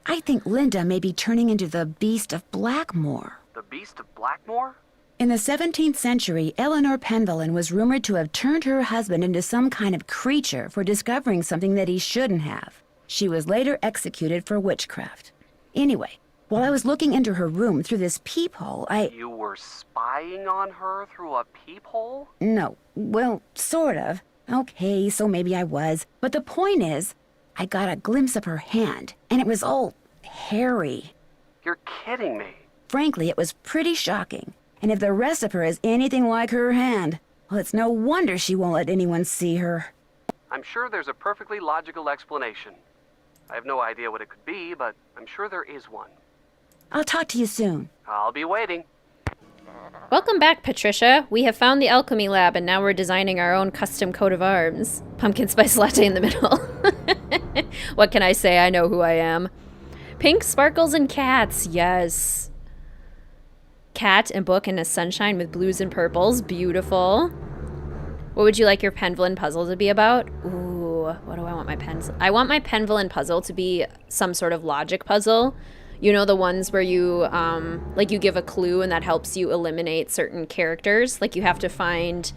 [SPEAKER 2] I think Linda may be turning into the Beast of Blackmoor.
[SPEAKER 14] The Beast of Blackmore?
[SPEAKER 2] In the 17th century, Eleanor Penvillin was rumored to have turned her husband into some kind of creature for discovering something that he shouldn't have. She was later executed for witchcraft. Anyway, while I was looking into her room through this peephole,
[SPEAKER 14] You were spying on her through a peephole?
[SPEAKER 2] No, well, sort of. Okay, so maybe I was. But the point is, I got a glimpse of her hand, and it was all hairy.
[SPEAKER 14] You're kidding me.
[SPEAKER 2] Frankly, it was pretty shocking. And if the rest of her is anything like her hand, well, it's no wonder she won't let anyone see her.
[SPEAKER 14] I'm sure there's a perfectly logical explanation. I have no idea what it could be, but I'm sure there is one.
[SPEAKER 2] I'll talk to you soon.
[SPEAKER 14] I'll be waiting.
[SPEAKER 1] Welcome back, Patricia. We have found the Alchemy lab, and now we're designing our own custom coat of arms. Pumpkin spice latte in the middle. What can I say? I know who I am. Pink sparkles and cats. Yes. Cat and book in a sunshine with blues and purples. Beautiful. What would you like your Penvillain puzzle to be about? Ooh, what do I want my pens? I want my Penvillain puzzle to be some sort of logic puzzle. You know, the ones where you, like you give a clue and that helps you eliminate certain characters. Like you have to find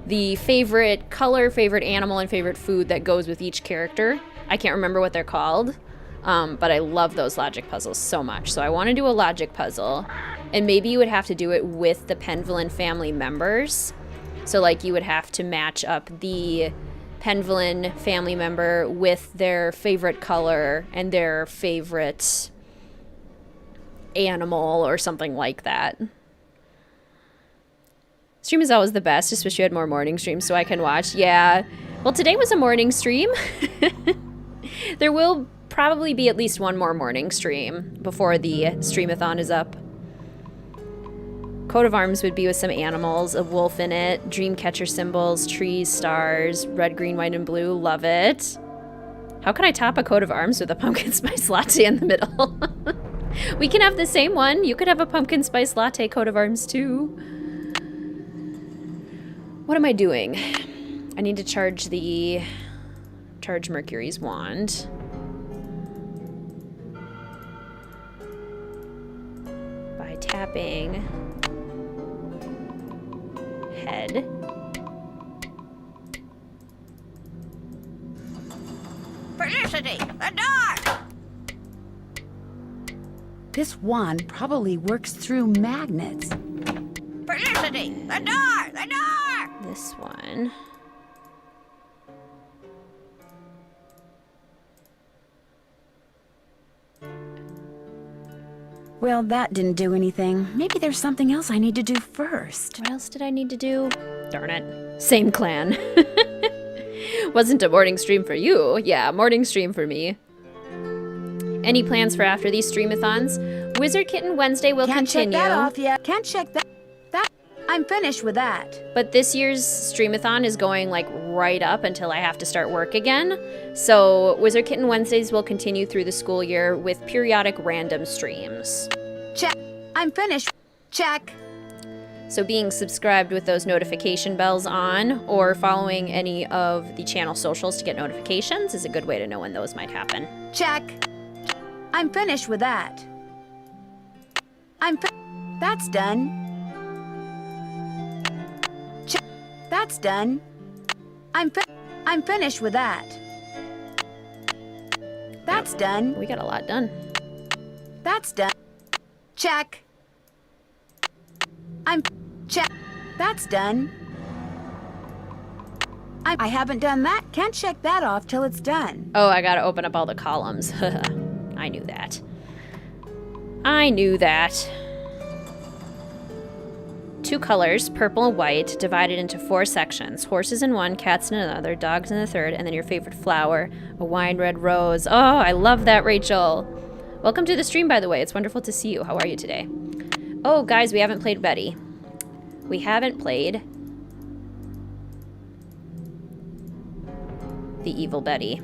[SPEAKER 1] the favorite color, favorite animal, and favorite food that goes with each character. I can't remember what they're called, but I love those logic puzzles so much. So I want to do a logic puzzle, and maybe you would have to do it with the Penvillain family members. So like you would have to match up the Penvillain family member with their favorite color and their favorite animal or something like that. Stream is always the best. Just wish you had more morning streams so I can watch. Yeah. Well, today was a morning stream. There will probably be at least one more morning stream before the Streamathon is up. Coat of arms would be with some animals, a wolf in it, dream catcher symbols, trees, stars, red, green, white, and blue. Love it. How can I top a coat of arms with a pumpkin spice latte in the middle? We can have the same one. You could have a pumpkin spice latte coat of arms too. What am I doing? I need to charge Mercury's wand. By tapping head.
[SPEAKER 7] Felicity, the door!
[SPEAKER 2] This wand probably works through magnets.
[SPEAKER 7] Felicity, the door! The door!
[SPEAKER 1] This one.
[SPEAKER 2] Well, that didn't do anything. Maybe there's something else I need to do first.
[SPEAKER 1] What else did I need to do? Darn it. Same clan. Wasn't a morning stream for you. Yeah, morning stream for me. Any plans for after these Streamathons? WizardKitten Wednesday will continue.
[SPEAKER 2] Can't check that off yet. Can't check that. I'm finished with that.
[SPEAKER 1] But this year's Streamathon is going like right up until I have to start work again. So WizardKitten Wednesdays will continue through the school year with periodic random streams.
[SPEAKER 2] Check. I'm finished. Check.
[SPEAKER 1] So being subscribed with those notification bells on or following any of the channel socials to get notifications is a good way to know when those might happen.
[SPEAKER 2] Check. I'm finished with that. That's done. Check. That's done. I'm finished with that. That's done.
[SPEAKER 1] We got a lot done.
[SPEAKER 2] That's done. Check. Check. That's done. I haven't done that. Can't check that off till it's done.
[SPEAKER 1] Oh, I gotta open up all the columns. I knew that. I knew that. 2 colors, purple and white, divided into 4 sections. Horses in one, cats in another, dogs in the third, and then your favorite flower, a wine red rose. Oh, I love that, Rachel. Welcome to the stream, by the way. It's wonderful to see you. How are you today? Oh, guys, we haven't played Betty. We haven't played the evil Betty.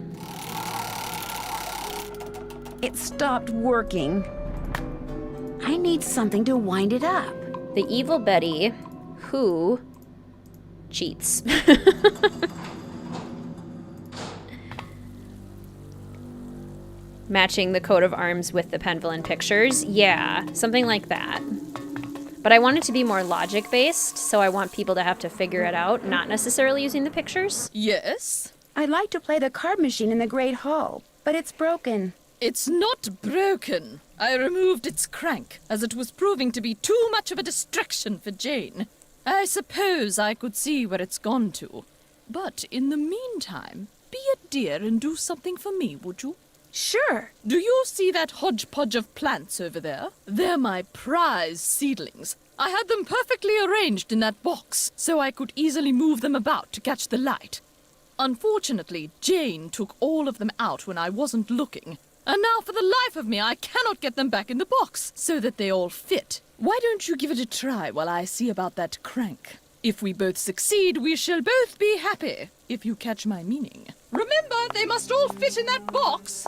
[SPEAKER 2] It stopped working. I need something to wind it up.
[SPEAKER 1] The evil Betty who cheats. Matching the coat of arms with the Penvillain pictures. Yeah, something like that. But I want it to be more logic-based, so I want people to have to figure it out, not necessarily using the pictures.
[SPEAKER 3] Yes?
[SPEAKER 2] I'd like to play the card machine in the Great Hall, but it's broken.
[SPEAKER 3] It's not broken. I removed its crank, as it was proving to be too much of a distraction for Jane. I suppose I could see where it's gone to. But in the meantime, be a dear and do something for me, would you?
[SPEAKER 13] Sure.
[SPEAKER 3] Do you see that hodgepodge of plants over there? They're my prize seedlings. I had them perfectly arranged in that box, so I could easily move them about to catch the light. Unfortunately, Jane took all of them out when I wasn't looking. And now for the life of me, I cannot get them back in the box, so that they all fit. Why don't you give it a try while I see about that crank? If we both succeed, we shall both be happy, if you catch my meaning. Remember, they must all fit in that box.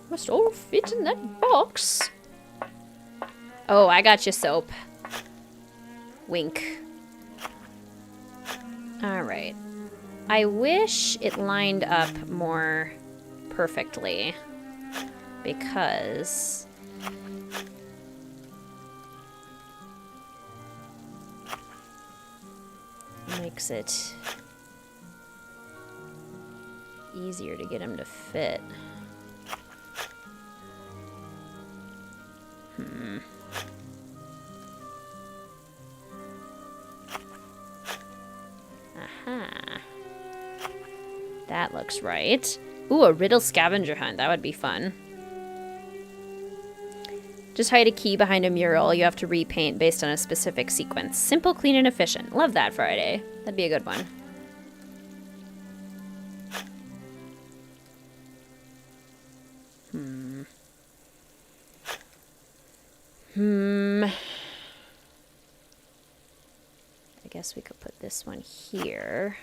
[SPEAKER 1] Must all fit in that box. Oh, I got you, Soap. Wink. Alright. I wish it lined up more perfectly. Because... makes it easier to get him to fit. Aha. That looks right. Ooh, a riddle scavenger hunt. That would be fun. Just hide a key behind a mural you have to repaint based on a specific sequence. Simple, clean, and efficient. Love that, Friday. That'd be a good one. I guess we could put this one here.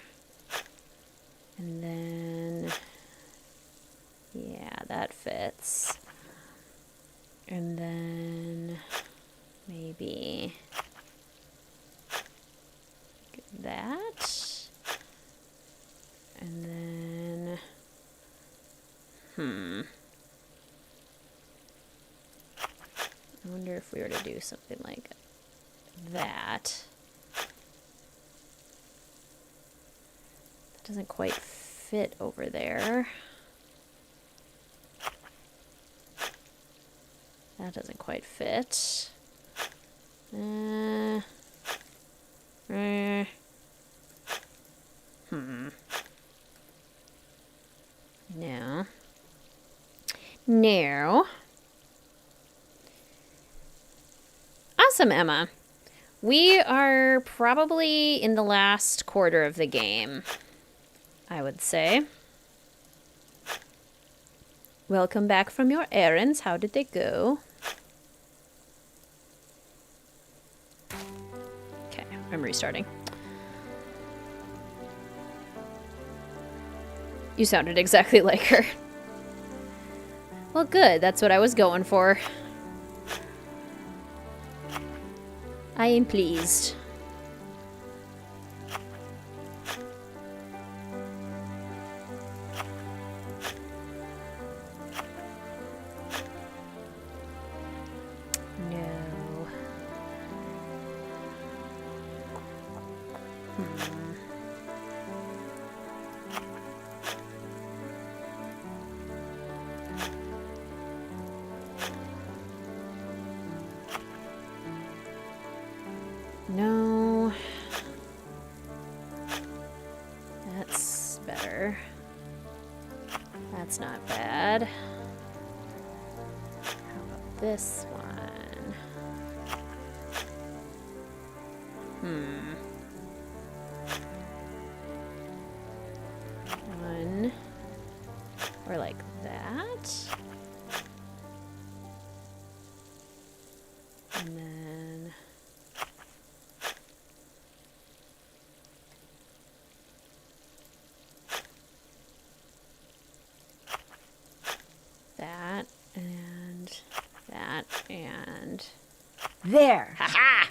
[SPEAKER 1] And then... yeah, that fits. And then... maybe... that. And then... I wonder if we were to do something like that. That doesn't quite fit over there. That doesn't quite fit. No. No. Awesome, Emma. We are probably in the last quarter of the game, I would say. Welcome back from your errands. How did they go? Okay, I'm restarting. You sounded exactly like her. Well, good. That's what I was going for. I am pleased. No. No. That's better. That's not bad. How about this one? One. Or like that. And then... that, and that, and...
[SPEAKER 2] there!
[SPEAKER 1] Ha-ha!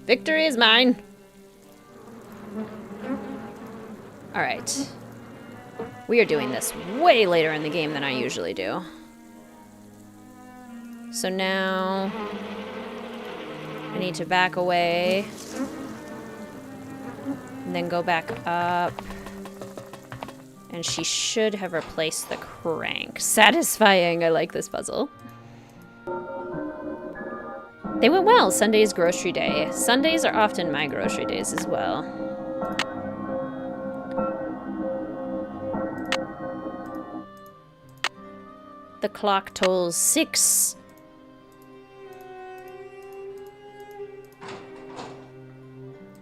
[SPEAKER 1] Victory is mine! Alright. We are doing this way later in the game than I usually do. So now... I need to back away. And then go back up. And she should have replaced the crank. Satisfying. I like this puzzle. They went well. Sunday's grocery day. Sundays are often my grocery days as well. The clock tolls 6.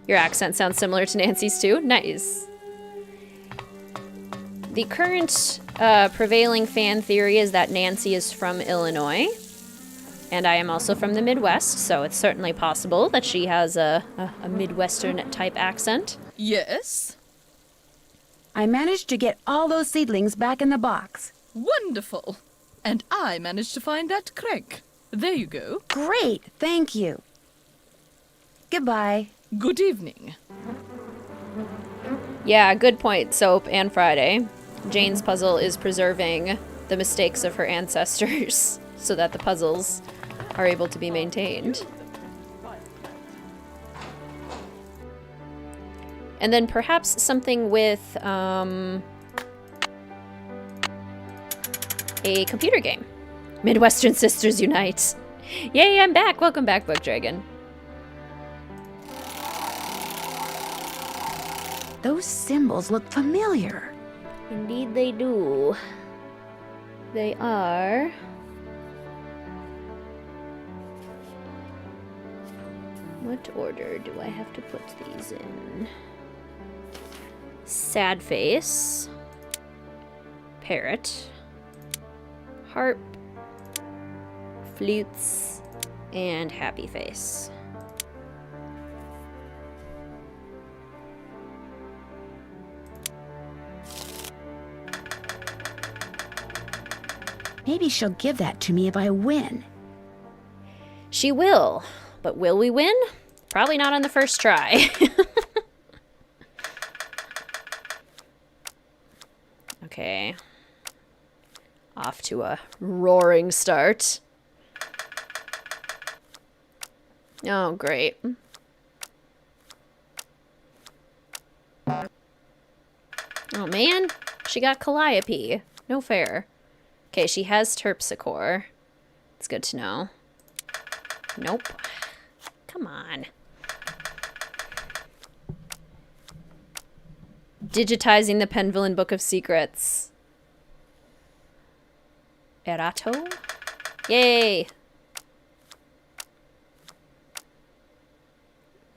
[SPEAKER 1] Your accent sounds similar to Nancy's too. Nice. The current prevailing fan theory is that Nancy is from Illinois. And I am also from the Midwest, so it's certainly possible that she has a Midwestern type accent.
[SPEAKER 3] Yes?
[SPEAKER 2] I managed to get all those seedlings back in the box.
[SPEAKER 3] Wonderful. And I managed to find that crank. There you go.
[SPEAKER 2] Great, thank you. Goodbye.
[SPEAKER 3] Good evening.
[SPEAKER 1] Yeah, good point, Soap and Friday. Jane's puzzle is preserving the mistakes of her ancestors so that the puzzles are able to be maintained. And then perhaps something with a computer game. Midwestern Sisters Unite. Yay, I'm back. Welcome back, Book Dragon.
[SPEAKER 2] Those symbols look familiar.
[SPEAKER 1] Indeed they do. They are... What order do I have to put these in? Sad face. Parrot. Harp. Flutes. And happy face.
[SPEAKER 2] Maybe she'll give that to me if I win.
[SPEAKER 1] She will. But will we win? Probably not on the first try. Okay. Off to a roaring start. Oh, great. Oh, man. She got Calliope. No fair. Okay, she has Terpsichore. It's good to know. Nope. Come on. Digitizing the Penvillain Book of Secrets. Erato? Yay!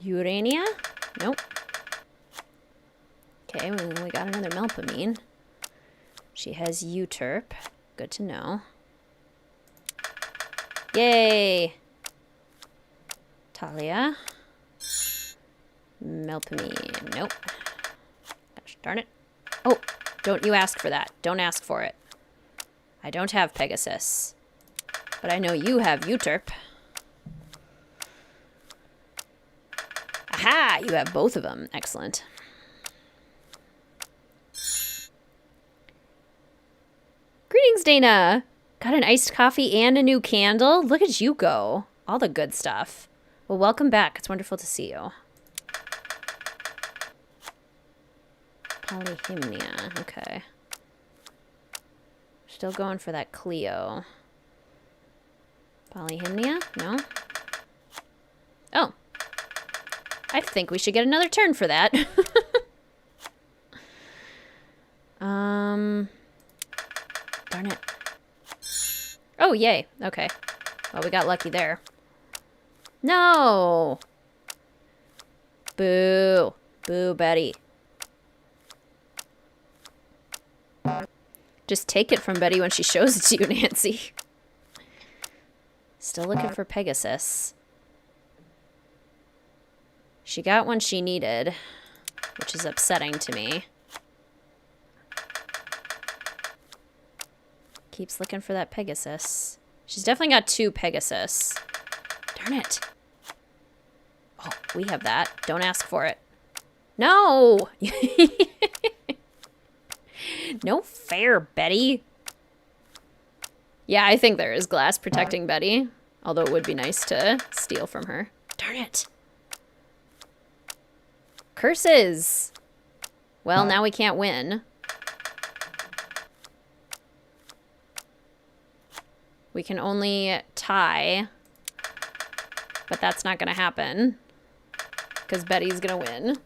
[SPEAKER 1] Urania? Nope. Okay, we got another Melpomene. She has Euterp. Good to know. Yay! Talia. Melpomene. Nope. Gosh darn it. Oh, don't you ask for that. Don't ask for it. I don't have Pegasus. But I know you have Euterp. Aha! You have both of them. Excellent. Greetings, Dana! Got an iced coffee and a new candle? Look at you go. All the good stuff. Well, welcome back. It's wonderful to see you. Polyhymnia. Okay. Still going for that Cleo. Polyhymnia? No? Oh. I think we should get another turn for that. Darn it. Oh, yay. Okay. Well, we got lucky there. No! Boo. Boo, Betty. Just take it from Betty when she shows it to you, Nancy. Still looking for Pegasus. She got one she needed, which is upsetting to me. Keeps looking for that Pegasus. She's definitely got 2 Pegasus. Darn it. Oh, we have that. Don't ask for it. No! No fair, Betty. Yeah, I think there is glass protecting Betty. Although it would be nice to steal from her. Darn it. Curses! Well, now we can't win. We can only tie, but that's not going to happen because Betty's going to win.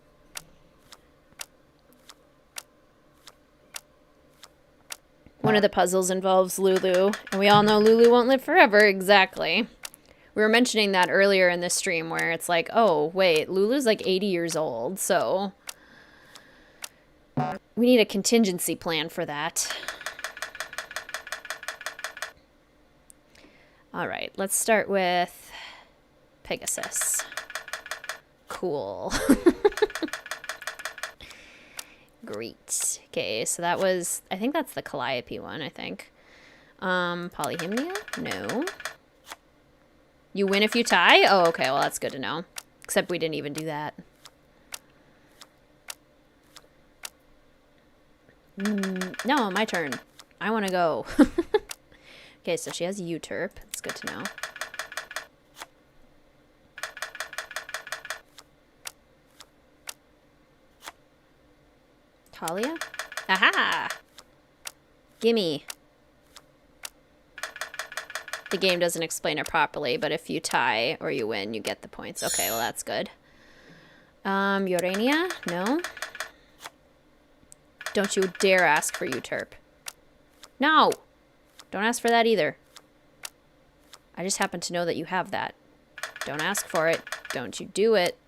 [SPEAKER 1] One of the puzzles involves Lulu, and we all know Lulu won't live forever. Exactly. We were mentioning that earlier in the stream where it's like, oh, wait, Lulu's like 80 years old, so we need a contingency plan for that. All right, let's start with Pegasus. Cool. Great. Okay, so that was, I think that's the Calliope one, I think. Polyhymnia? No. You win if you tie? Oh, okay, well that's good to know. Except we didn't even do that. No, my turn. I want to go. Okay, so she has Uterp. That's good to know. Talia? Aha! Gimme. The game doesn't explain it properly, but if you tie or you win, you get the points. Okay, well that's good. Urania? No. Don't you dare ask for Uterp. No! Don't ask for that either. I just happen to know that you have that. Don't ask for it. Don't you do it.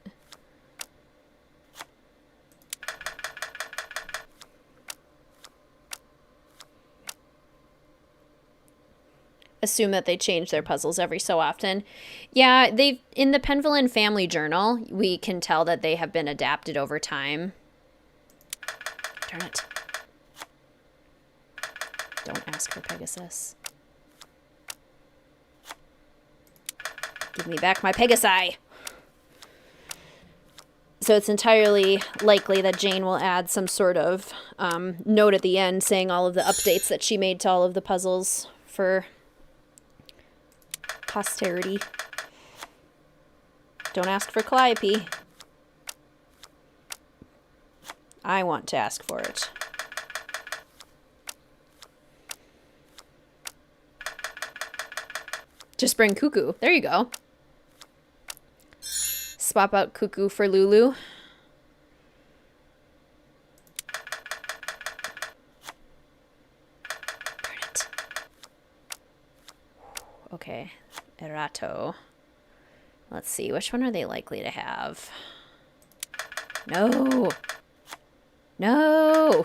[SPEAKER 1] Assume that they change their puzzles every so often. Yeah, they in the Penvillin Family Journal, we can tell that they have been adapted over time. Darn it. Don't ask for Pegasus. Give me back my Pegasi! So it's entirely likely that Jane will add some sort of note at the end saying all of the updates that she made to all of the puzzles for posterity. Don't ask for Calliope. I want to ask for it. Just bring Cuckoo. There you go. Swap out Cuckoo for Lulu. Darn it. Okay. Erato. Let's see. Which one are they likely to have? No. No.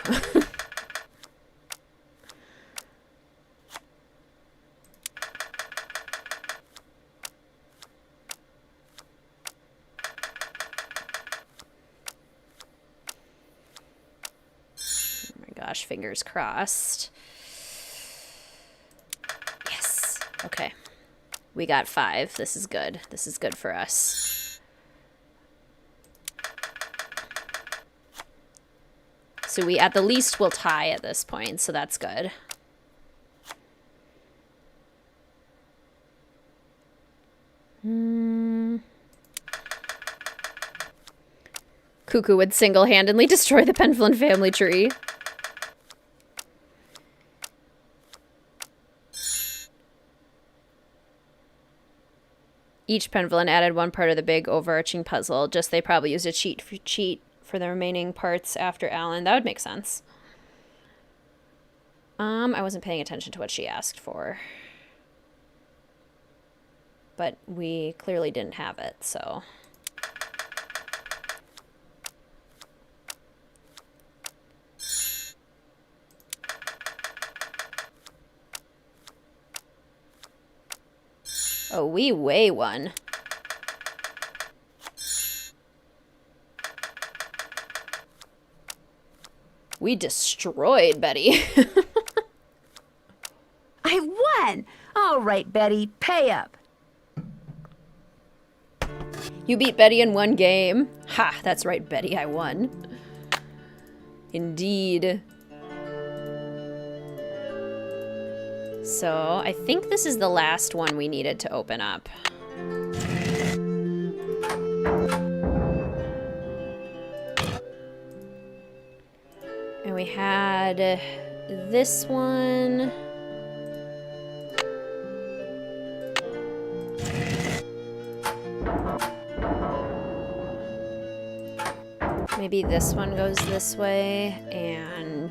[SPEAKER 1] Gosh, fingers crossed. Yes. Okay. We got 5. This is good. This is good for us. So we at the least will tie at this point, so that's good. Cuckoo would single-handedly destroy the Penvillin family tree. Each Penvillin added one part of the big overarching puzzle. Just they probably used a cheat for the remaining parts after Alan. That would make sense. I wasn't paying attention to what she asked for. But we clearly didn't have it, so. Oh, we way won. We destroyed Betty.
[SPEAKER 2] I won! All right, Betty, pay up.
[SPEAKER 1] You beat Betty in one game. Ha, that's right, Betty, I won. Indeed. So, I think this is the last one we needed to open up. And we had this one. Maybe this one goes this way, and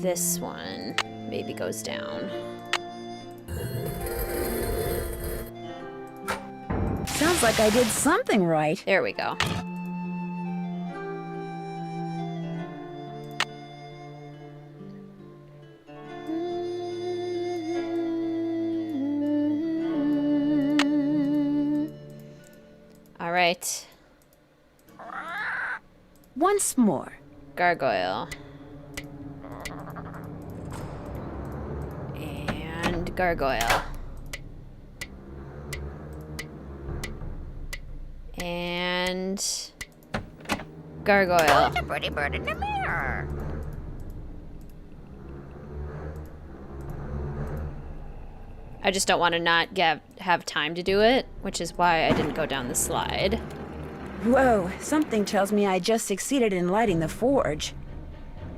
[SPEAKER 1] this one maybe goes down.
[SPEAKER 2] Sounds like I did something right.
[SPEAKER 1] There we go. All right.
[SPEAKER 2] Once more.
[SPEAKER 1] Gargoyle. And gargoyle. And gargoyle.
[SPEAKER 7] It's a pretty bird in the mirror.
[SPEAKER 1] I just don't want to not have time to do it, which is why I didn't go down the slide.
[SPEAKER 2] Whoa, something tells me I just succeeded in lighting the forge.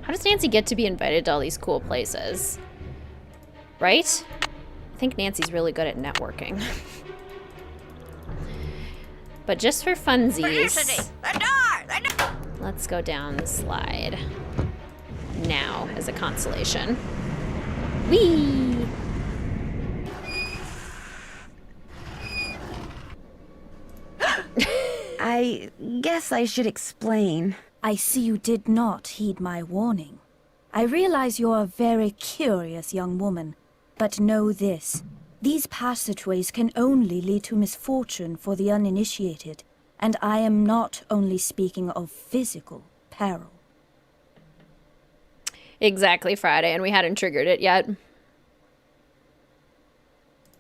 [SPEAKER 1] How does Nancy get to be invited to all these cool places? Right? I think Nancy's really good at networking. But just for funsies, let's go down the slide now as a consolation. Whee!
[SPEAKER 2] I guess I should explain.
[SPEAKER 13] I see you did not heed my warning. I realize you're a very curious young woman, but know this. These passageways can only lead to misfortune for the uninitiated, and I am not only speaking of physical peril.
[SPEAKER 1] Exactly, Friday, and we hadn't triggered it yet.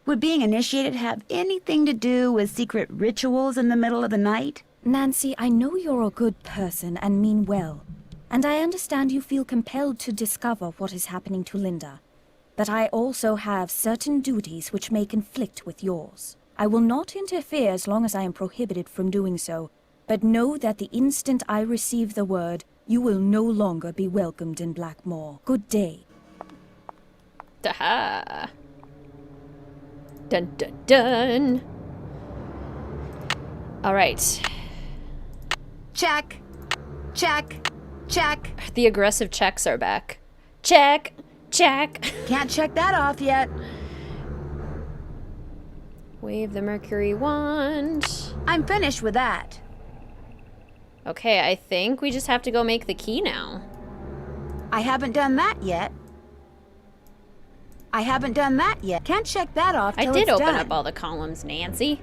[SPEAKER 2] Would being initiated have anything to do with secret rituals in the middle of the night?
[SPEAKER 13] Nancy, I know you're a good person and mean well, and I understand you feel compelled to discover what is happening to Linda. But I also have certain duties which may conflict with yours. I will not interfere as long as I am prohibited from doing so, but know that the instant I receive the word, you will no longer be welcomed in Blackmore. Good day.
[SPEAKER 1] Daha. Dun dun dun. All right.
[SPEAKER 2] Check. Check. Check.
[SPEAKER 1] The aggressive checks are back. Check. Check.
[SPEAKER 2] Can't check that off yet.
[SPEAKER 1] Wave the Mercury wand.
[SPEAKER 2] I'm finished with that.
[SPEAKER 1] Okay, I think we just have to go make the key now.
[SPEAKER 2] I haven't done that yet. I haven't done that yet. Can't check that off till
[SPEAKER 1] I did
[SPEAKER 2] it's
[SPEAKER 1] open
[SPEAKER 2] done.
[SPEAKER 1] up all the columns, Nancy.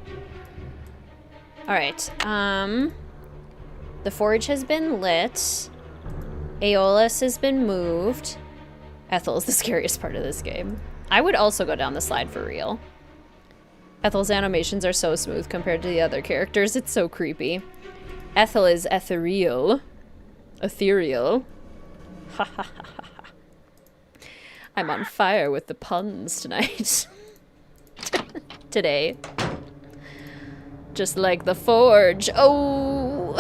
[SPEAKER 1] All right. The forge has been lit. Aeolus has been moved. Ethel is the scariest part of this game. I would also go down the slide for real. Ethel's animations are so smooth compared to the other characters. It's so creepy. Ethel is ethereal. Ethereal. Ha ha ha ha. I'm on fire with the puns tonight. Today. Just like the forge. Oh!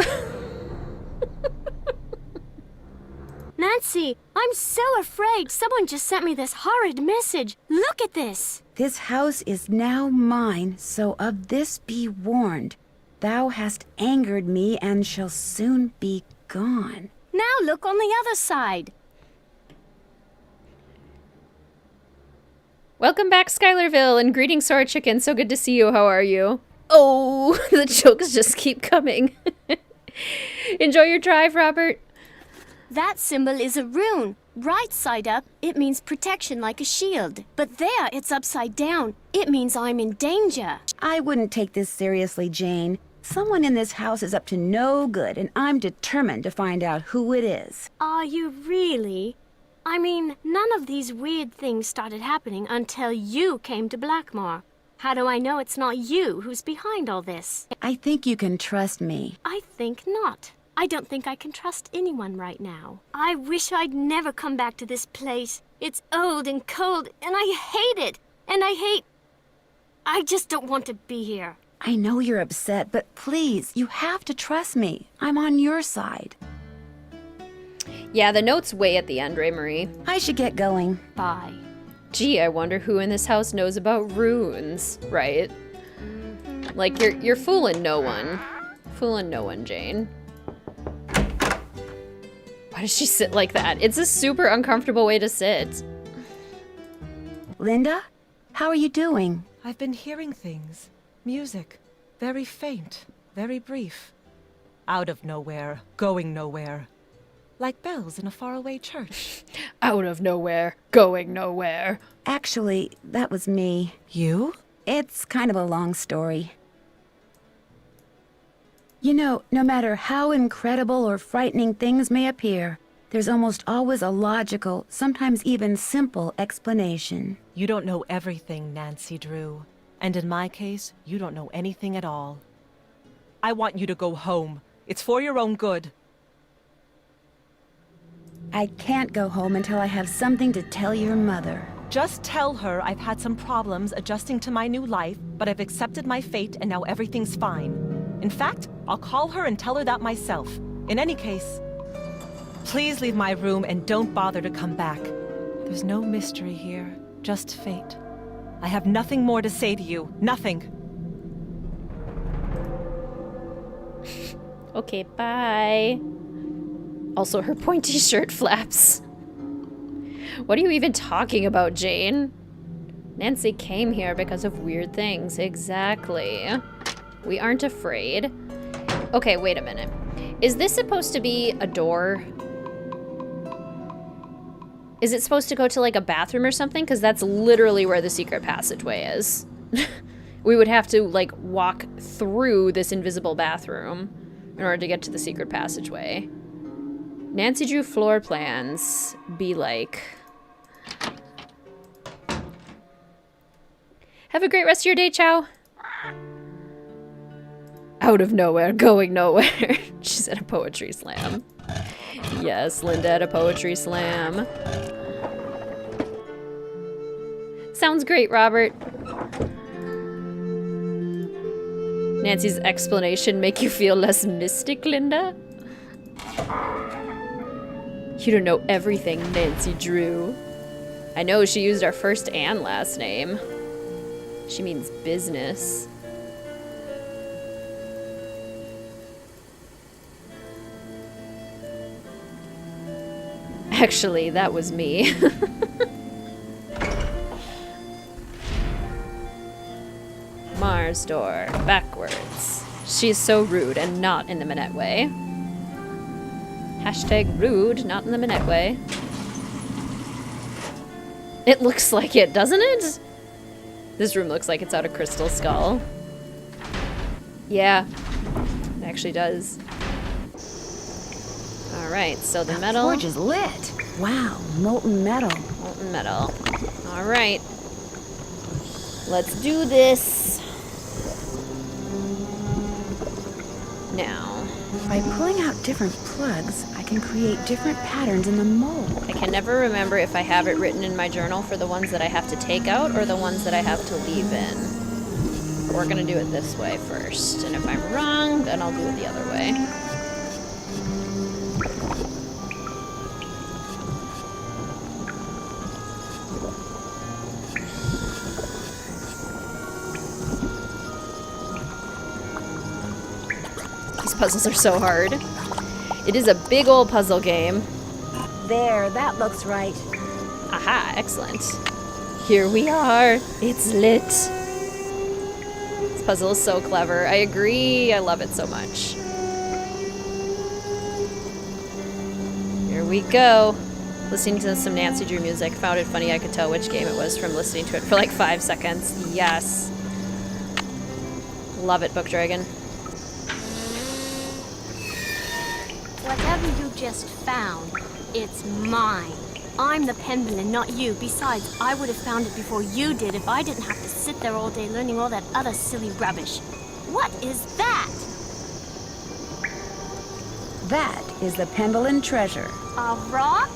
[SPEAKER 4] Nancy, I'm so afraid. Someone just sent me this horrid message. Look at this.
[SPEAKER 2] This house is now mine, so of this be warned. Thou hast angered me and shall soon be gone.
[SPEAKER 4] Now look on the other side.
[SPEAKER 1] Welcome back, Skylarville, and greetings, Sword Chicken. So good to see you. How are you? Oh, the jokes just keep coming. Enjoy your drive, Robert.
[SPEAKER 4] That symbol is a rune. Right side up, it means protection like a shield. But there, it's upside down. It means I'm in danger.
[SPEAKER 2] I wouldn't take this seriously, Jane. Someone in this house is up to no good, and I'm determined to find out who it is.
[SPEAKER 4] Are you really? I mean, none of these weird things started happening until you came to Blackmore. How do I know it's not you who's behind all this?
[SPEAKER 2] I think you can trust me.
[SPEAKER 4] I think not. I don't think I can trust anyone right now. I wish I'd never come back to this place. It's old and cold, and I hate it. And I just don't want to be here.
[SPEAKER 2] I know you're upset, but please, you have to trust me. I'm on your side.
[SPEAKER 1] Yeah, the note's way at the end, Ray Marie.
[SPEAKER 2] I should get going.
[SPEAKER 4] Bye.
[SPEAKER 1] Gee, I wonder who in this house knows about runes, right? Like, you're fooling no one. fooling no one, Jane. Why does she sit like that? It's a super uncomfortable way to sit.
[SPEAKER 2] Linda? How are you doing?
[SPEAKER 6] I've been hearing things. Music. Very faint. Very brief. Out of nowhere. Going nowhere. Like bells in a faraway church.
[SPEAKER 1] Out of nowhere. Going nowhere.
[SPEAKER 2] Actually, that was me.
[SPEAKER 6] You?
[SPEAKER 2] It's kind of a long story. You know, no matter how incredible or frightening things may appear, there's almost always a logical, sometimes even simple explanation.
[SPEAKER 6] You don't know everything, Nancy Drew. And in my case, you don't know anything at all. I want you to go home. It's for your own good.
[SPEAKER 2] I can't go home until I have something to tell your mother.
[SPEAKER 6] Just tell her I've had some problems adjusting to my new life, but I've accepted my fate and now everything's fine. In fact, I'll call her and tell her that myself. In any case, please leave my room and don't bother to come back. There's no mystery here, just fate. I have nothing more to say to you. Nothing.
[SPEAKER 1] Okay, bye. Also, her pointy shirt flaps. What are you even talking about, Jane? Nancy came here because of weird things. Exactly. We aren't afraid. Okay, wait a minute. Is this supposed to be a door? Is it supposed to go to like a bathroom or something? Because that's literally where the secret passageway is. We would have to like walk through this invisible bathroom in order to get to the secret passageway. Nancy Drew floor plans be like. Have a great rest of your day, Chow. Out of nowhere, going nowhere. She's at a poetry slam. Yes, Linda at a poetry slam. Sounds great, Robert. Nancy's explanation make you feel less mystic, Linda? You don't know everything, Nancy Drew. I know she used our first and last name. She means business. Actually, that was me. Mars door, backwards. She's so rude and not in the Minette way. Hashtag rude, not in the Minette way. It looks like it, doesn't it? This room looks like it's out of Crystal Skull. Yeah, it actually does. Alright, so the metal.
[SPEAKER 2] Forge is lit. Wow, molten metal.
[SPEAKER 1] Molten metal. Alright. Let's do this. Now.
[SPEAKER 2] By pulling out different plugs, I can create different patterns in the mold.
[SPEAKER 1] I can never remember if I have it written in my journal for the ones that I have to take out or the ones that I have to leave in. We're gonna do it this way first, and if I'm wrong, then I'll do it the other way. These puzzles are so hard. It is a big old puzzle game.
[SPEAKER 2] There, that looks right.
[SPEAKER 1] Aha, excellent. Here we are. It's lit. This puzzle is so clever. I agree. I love it so much. Here we go. Listening to some Nancy Drew music. Found it funny I could tell which game it was from listening to it for like 5 seconds. Yes. Love it, Book Dragon.
[SPEAKER 4] Whatever you just found, it's mine. I'm the Pendulum, not you. Besides, I would have found it before you did if I didn't have to sit there all day learning all that other silly rubbish. What is that?
[SPEAKER 2] That is the Pendulum treasure.
[SPEAKER 4] A rock?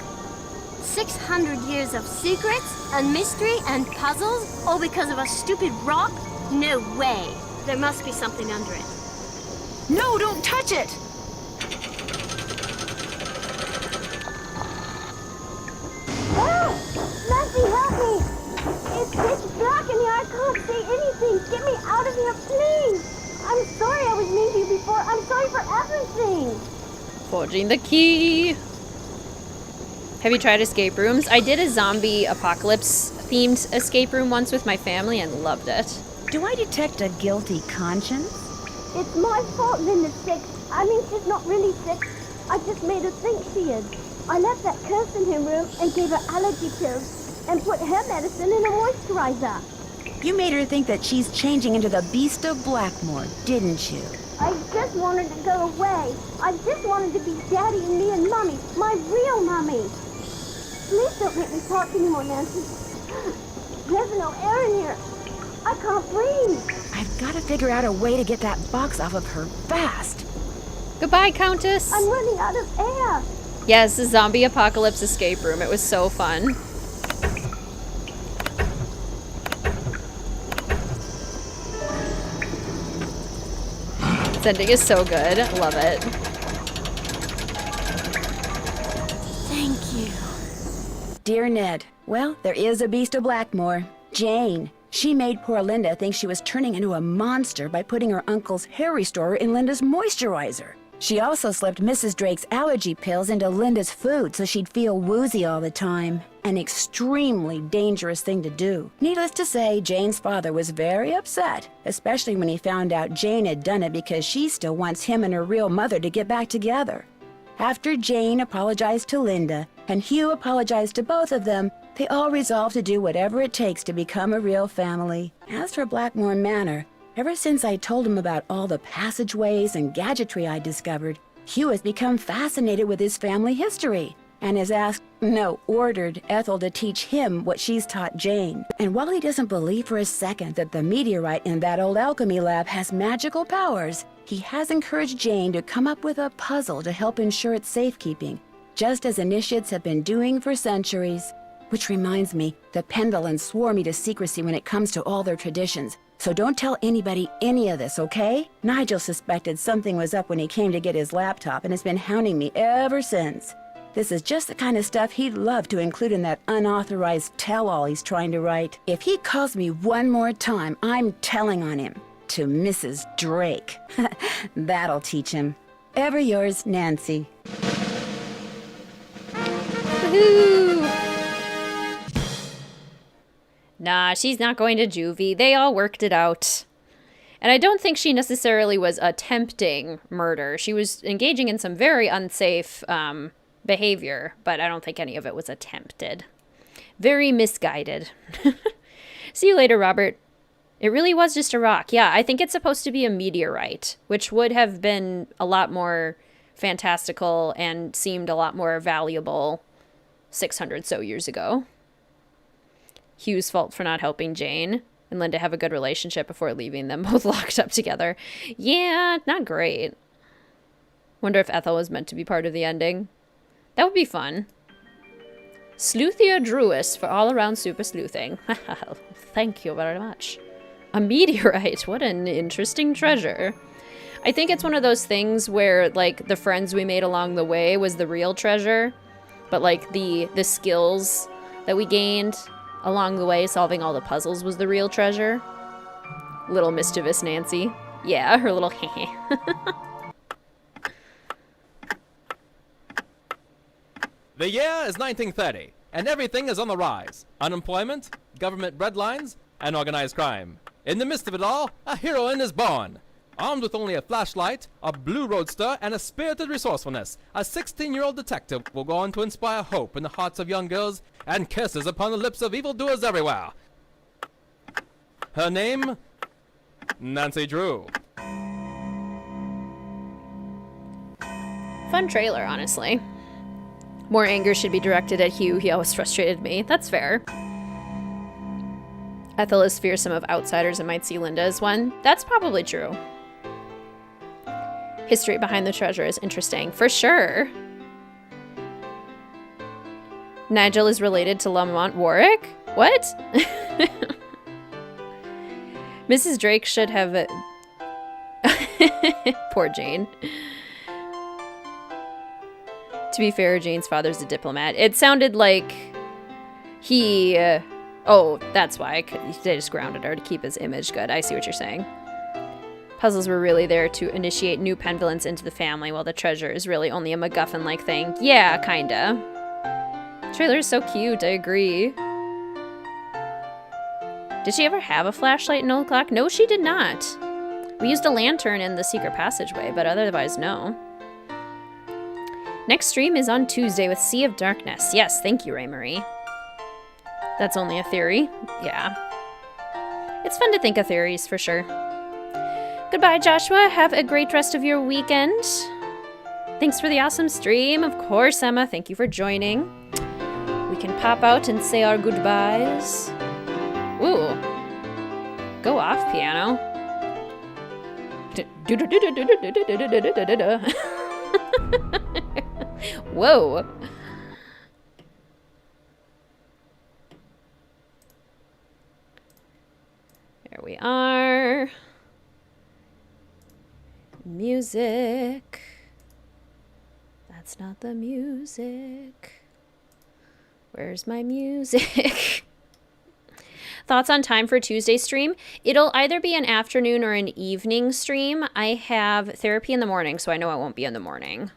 [SPEAKER 4] 600 years of secrets and mystery and puzzles, all because of a stupid rock? No way. There must be something under it.
[SPEAKER 2] No, don't touch it!
[SPEAKER 15] Nancy, help me! It's pitch black in here. I can't see anything. Get me out of here, please! I'm sorry I was mean to you before. I'm sorry for everything.
[SPEAKER 1] Forging the key. Have you tried escape rooms? I did a zombie apocalypse themed escape room once with my family and loved it.
[SPEAKER 2] Do I detect a guilty conscience?
[SPEAKER 15] It's my fault Linda's sick. I mean, she's not really sick. I just made her think she is. I left that curse in her room and gave her allergy pills and put her medicine in a moisturizer.
[SPEAKER 2] You made her think that she's changing into the beast of Blackmore, didn't you?
[SPEAKER 15] I just wanted to go away. I just wanted to be Daddy and me and Mommy, my real Mommy. Please don't make me talk anymore, Nancy. There's no air in here. I can't breathe.
[SPEAKER 2] I've got to figure out a way to get that box off of her fast.
[SPEAKER 1] Goodbye, Countess.
[SPEAKER 15] I'm running out of air.
[SPEAKER 1] Yes, the zombie apocalypse escape room. It was so fun. This ending is so good. Love it.
[SPEAKER 15] Thank you.
[SPEAKER 2] Dear Ned, well, there is a beast of Blackmore. Jane. She made poor Linda think she was turning into a monster by putting her uncle's hair restorer in Linda's moisturizer. She also slipped Mrs. Drake's allergy pills into Linda's food so she'd feel woozy all the time. An extremely dangerous thing to do. Needless to say, Jane's father was very upset, especially when he found out Jane had done it because she still wants him and her real mother to get back together. After Jane apologized to Linda, and Hugh apologized to both of them, they all resolved to do whatever it takes to become a real family. As for Blackmore Manor, ever since I told him about all the passageways and gadgetry I discovered, Hugh has become fascinated with his family history and has asked, no, ordered Ethel to teach him what she's taught Jane. And while he doesn't believe for a second that the meteorite in that old alchemy lab has magical powers, he has encouraged Jane to come up with a puzzle to help ensure its safekeeping, just as initiates have been doing for centuries. Which reminds me, the Pendlins swore me to secrecy when it comes to all their traditions. So don't tell anybody any of this, okay? Nigel suspected something was up when he came to get his laptop and has been hounding me ever since. This is just the kind of stuff he'd love to include in that unauthorized tell-all he's trying to write. If he calls me one more time, I'm telling on him. To Mrs. Drake. That'll teach him. Ever yours, Nancy.
[SPEAKER 1] Woohoo! Nah, she's not going to juvie. They all worked it out. And I don't think she necessarily was attempting murder. She was engaging in some very unsafe behavior, but I don't think any of it was attempted. Very misguided. See you later, Robert. It really was just a rock. Yeah, I think it's supposed to be a meteorite, which would have been a lot more fantastical and seemed a lot more valuable 600 so years ago. Hugh's fault for not helping Jane and Linda have a good relationship before leaving them both locked up together. Yeah, not great. Wonder if Ethel was meant to be part of the ending. That would be fun. Sleuthier Druis for all-around super sleuthing. Thank you very much. A meteorite. What an interesting treasure. I think it's one of those things where, like, the friends we made along the way was the real treasure, but, like, the skills that we gained along the way solving all the puzzles was the real treasure. Little mischievous Nancy. Yeah, her little heh.
[SPEAKER 16] The year is 1930, and everything is on the rise. Unemployment, government breadlines, and organized crime. In the midst of it all, a heroine is born. Armed with only a flashlight, a blue roadster, and a spirited resourcefulness, a 16-year-old detective will go on to inspire hope in the hearts of young girls and kisses upon the lips of evildoers everywhere. Her name? Nancy Drew.
[SPEAKER 1] Fun trailer, honestly. More anger should be directed at Hugh. He always frustrated me. That's fair. Ethel is fearsome of outsiders and might see Linda as one. That's probably true. History behind the treasure is interesting, for sure. Nigel is related to Lamont Warwick? What? Mrs. Drake should have... Poor Jane. To be fair, Jane's father's a diplomat. It sounded like he... oh, that's why. They just grounded her to keep his image good. I see what you're saying. Puzzles were really there to initiate new Penvilens into the family, while the treasure is really only a MacGuffin-like thing. Yeah, kinda. Trailer's so cute, I agree. Did she ever have a flashlight in Old Clock? No, she did not. We used a lantern in the secret passageway, but otherwise, no. Next stream is on Tuesday with Sea of Darkness. Yes, thank you, Ray Marie. That's only a theory. Yeah. It's fun to think of theories, for sure. Goodbye, Joshua. Have a great rest of your weekend. Thanks for the awesome stream. Of course, Emma. Thank you for joining. We can pop out and say our goodbyes. Ooh. Go off, piano. Whoa. There we are. Music. That's not the music. Where's my music? Thoughts on time for Tuesday stream? It'll either be an afternoon or an evening stream. I have therapy in the morning, so I know I won't be in the morning.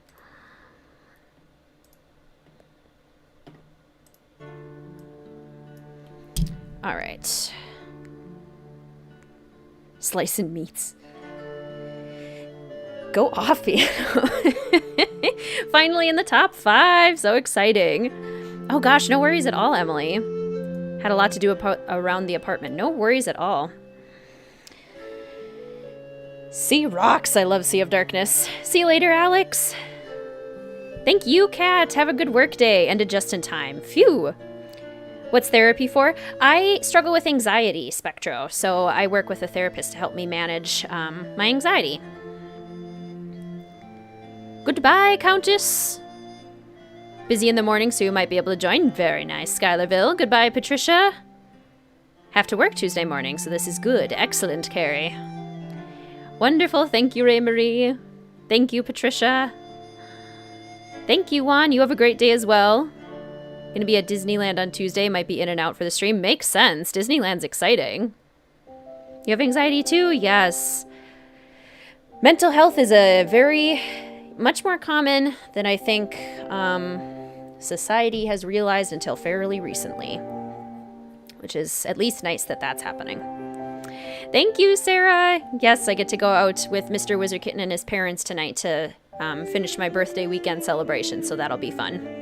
[SPEAKER 1] All right. Slicing meats. Go off, piano. Finally in the top 5. So exciting. Oh gosh, no worries at all, Emily. Had a lot to do around the apartment. No worries at all. Sea rocks. I love Sea of Darkness. See you later, Alex. Thank you, Kat. Have a good work day. Ended just in time. Phew. What's therapy for? I struggle with anxiety, Spectro, so I work with a therapist to help me manage my anxiety. Goodbye, Countess. Busy in the morning, so you might be able to join. Very nice, Skylarville. Goodbye, Patricia. Have to work Tuesday morning, so this is good. Excellent, Carrie. Wonderful. Thank you, Ray Marie. Thank you, Patricia. Thank you, Juan. You have a great day as well. Gonna be at Disneyland on Tuesday. Might be in and out for the stream. Makes sense. Disneyland's exciting. You have anxiety too? Yes. Mental health is much more common than I think society has realized until fairly recently. Which is at least nice that that's happening. Thank you, Sarah. Yes, I get to go out with Mr. WizardKitten and his parents tonight to finish my birthday weekend celebration, so that'll be fun.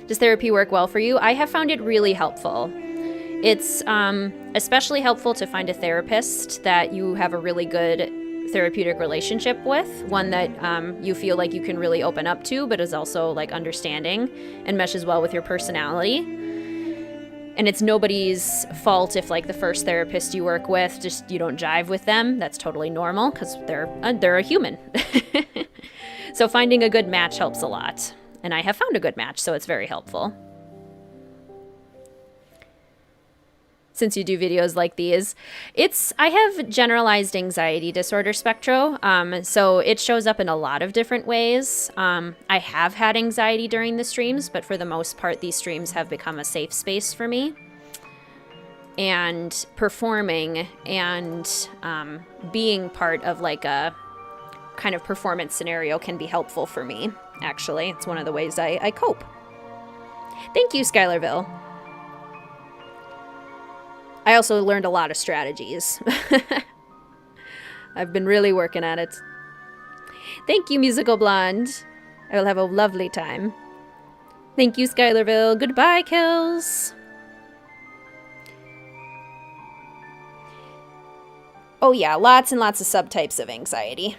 [SPEAKER 1] Does therapy work well for you? I have found it really helpful. It's especially helpful to find a therapist that you have a really good therapeutic relationship with, one that you feel like you can really open up to, but is also like understanding and meshes well with your personality. And it's nobody's fault if like the first therapist you work with, just you don't jive with them. That's totally normal because they're a human. So finding a good match helps a lot. And I have found a good match, so it's very helpful. Since you do videos like these, I have generalized anxiety disorder, Spectro, so it shows up in a lot of different ways. I have had anxiety during the streams, but for the most part, these streams have become a safe space for me. And performing and being part of like a kind of performance scenario can be helpful for me. Actually, it's one of the ways I cope. Thank you, Skylarville. I also learned a lot of strategies. I've been really working at it. Thank you, Musical Blonde. I will have a lovely time. Thank you, Skylarville. Goodbye, Kills. Oh yeah, lots and lots of subtypes of anxiety.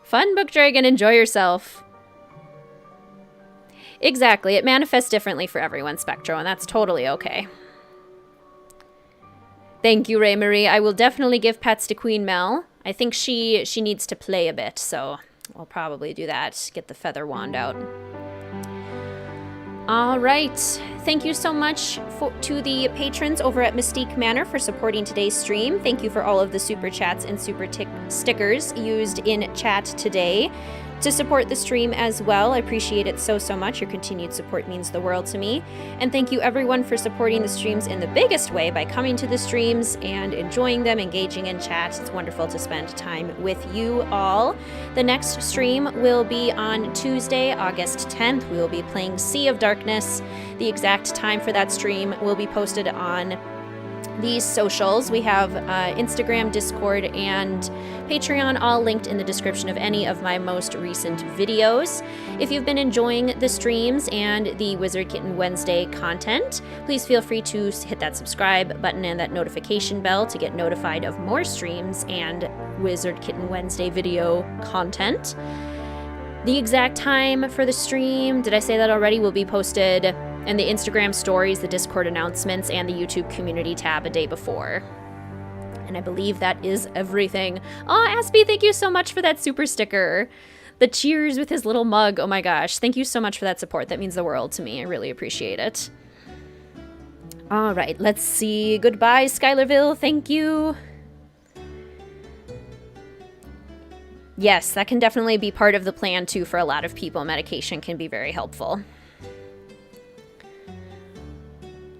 [SPEAKER 1] Fun, Book Dragon. Enjoy yourself. Exactly. It manifests differently for everyone, Spectro, and that's totally okay. Thank you, Ray Marie. I will definitely give pets to Queen Mel. I think she needs to play a bit, so I'll probably do that. Get the feather wand out. All right. Thank you so much to the patrons over at Mystique Manor for supporting today's stream. Thank you for all of the super chats and super stickers used in chat today. to support the stream as well. I appreciate it so much. Your continued support means the world to me. And thank you everyone for supporting the streams in the biggest way by coming to the streams and enjoying them, engaging in chat. It's wonderful to spend time with you all. The next stream will be on Tuesday, August 10th. We will be playing Sea of Darkness. The exact time for that stream will be posted on these socials. We have Instagram, Discord, and Patreon all linked in the description of any of my most recent videos. If you've been enjoying the streams and the WizardKitten Wednesday content, please feel free to hit that subscribe button and that notification bell to get notified of more streams and WizardKitten Wednesday video content. The exact time for the stream, did I say that already, will be posted in the Instagram stories, the Discord announcements, and the YouTube community tab a day before. And I believe that is everything. Oh, Aspie, thank you so much for that super sticker. The cheers with his little mug. Oh my gosh. Thank you so much for that support. That means the world to me. I really appreciate it. All right, let's see. Goodbye, Skylarville. Thank you. Yes, that can definitely be part of the plan too for a lot of people. Medication can be very helpful.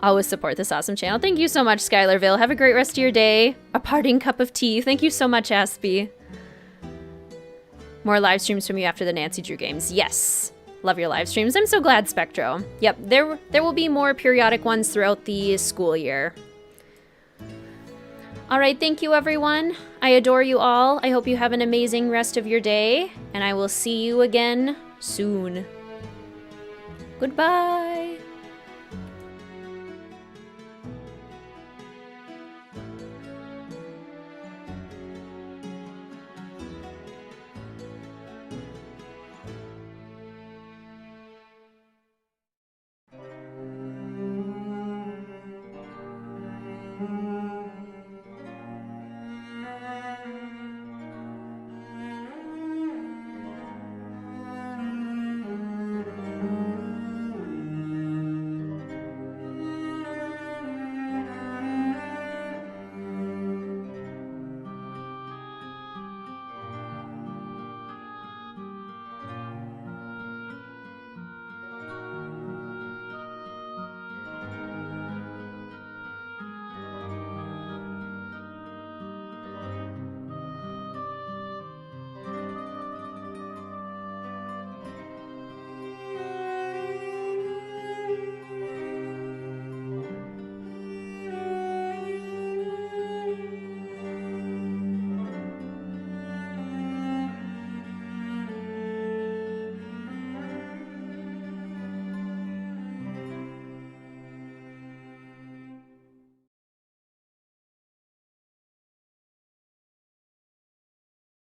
[SPEAKER 1] Always support this awesome channel. Thank you so much, Skylarville. Have a great rest of your day. A parting cup of tea. Thank you so much, Aspie. More live streams from you after the Nancy Drew games. Yes. Love your live streams. I'm so glad, Spectro. Yep, there will be more periodic ones throughout the school year. All right, thank you, everyone. I adore you all. I hope you have an amazing rest of your day, and I will see you again soon. Goodbye.